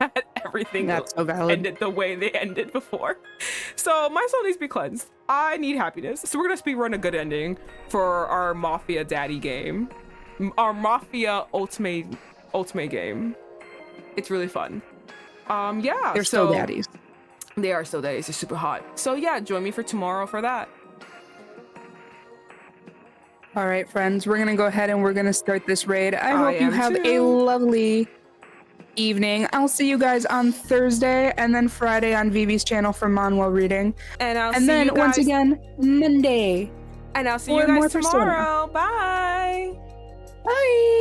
that everything That's so valid. ended the way they ended before. So my soul needs to be cleansed. I need happiness. So we're gonna speedrun a good ending for our Mafia Daddy game. Our Mafia Ultimate game. It's really fun. Yeah. They're still daddies. They are still daddies. They're super hot. So yeah, join me for tomorrow for that. All right, friends, we're gonna go ahead and we're gonna start this raid. I hope you am have a too. lovely evening. I'll see you guys on Thursday and then Friday on Vivi's channel for Manuel reading. And then once again, Monday. And I'll see for you more guys Persona. tomorrow. Bye. Bye.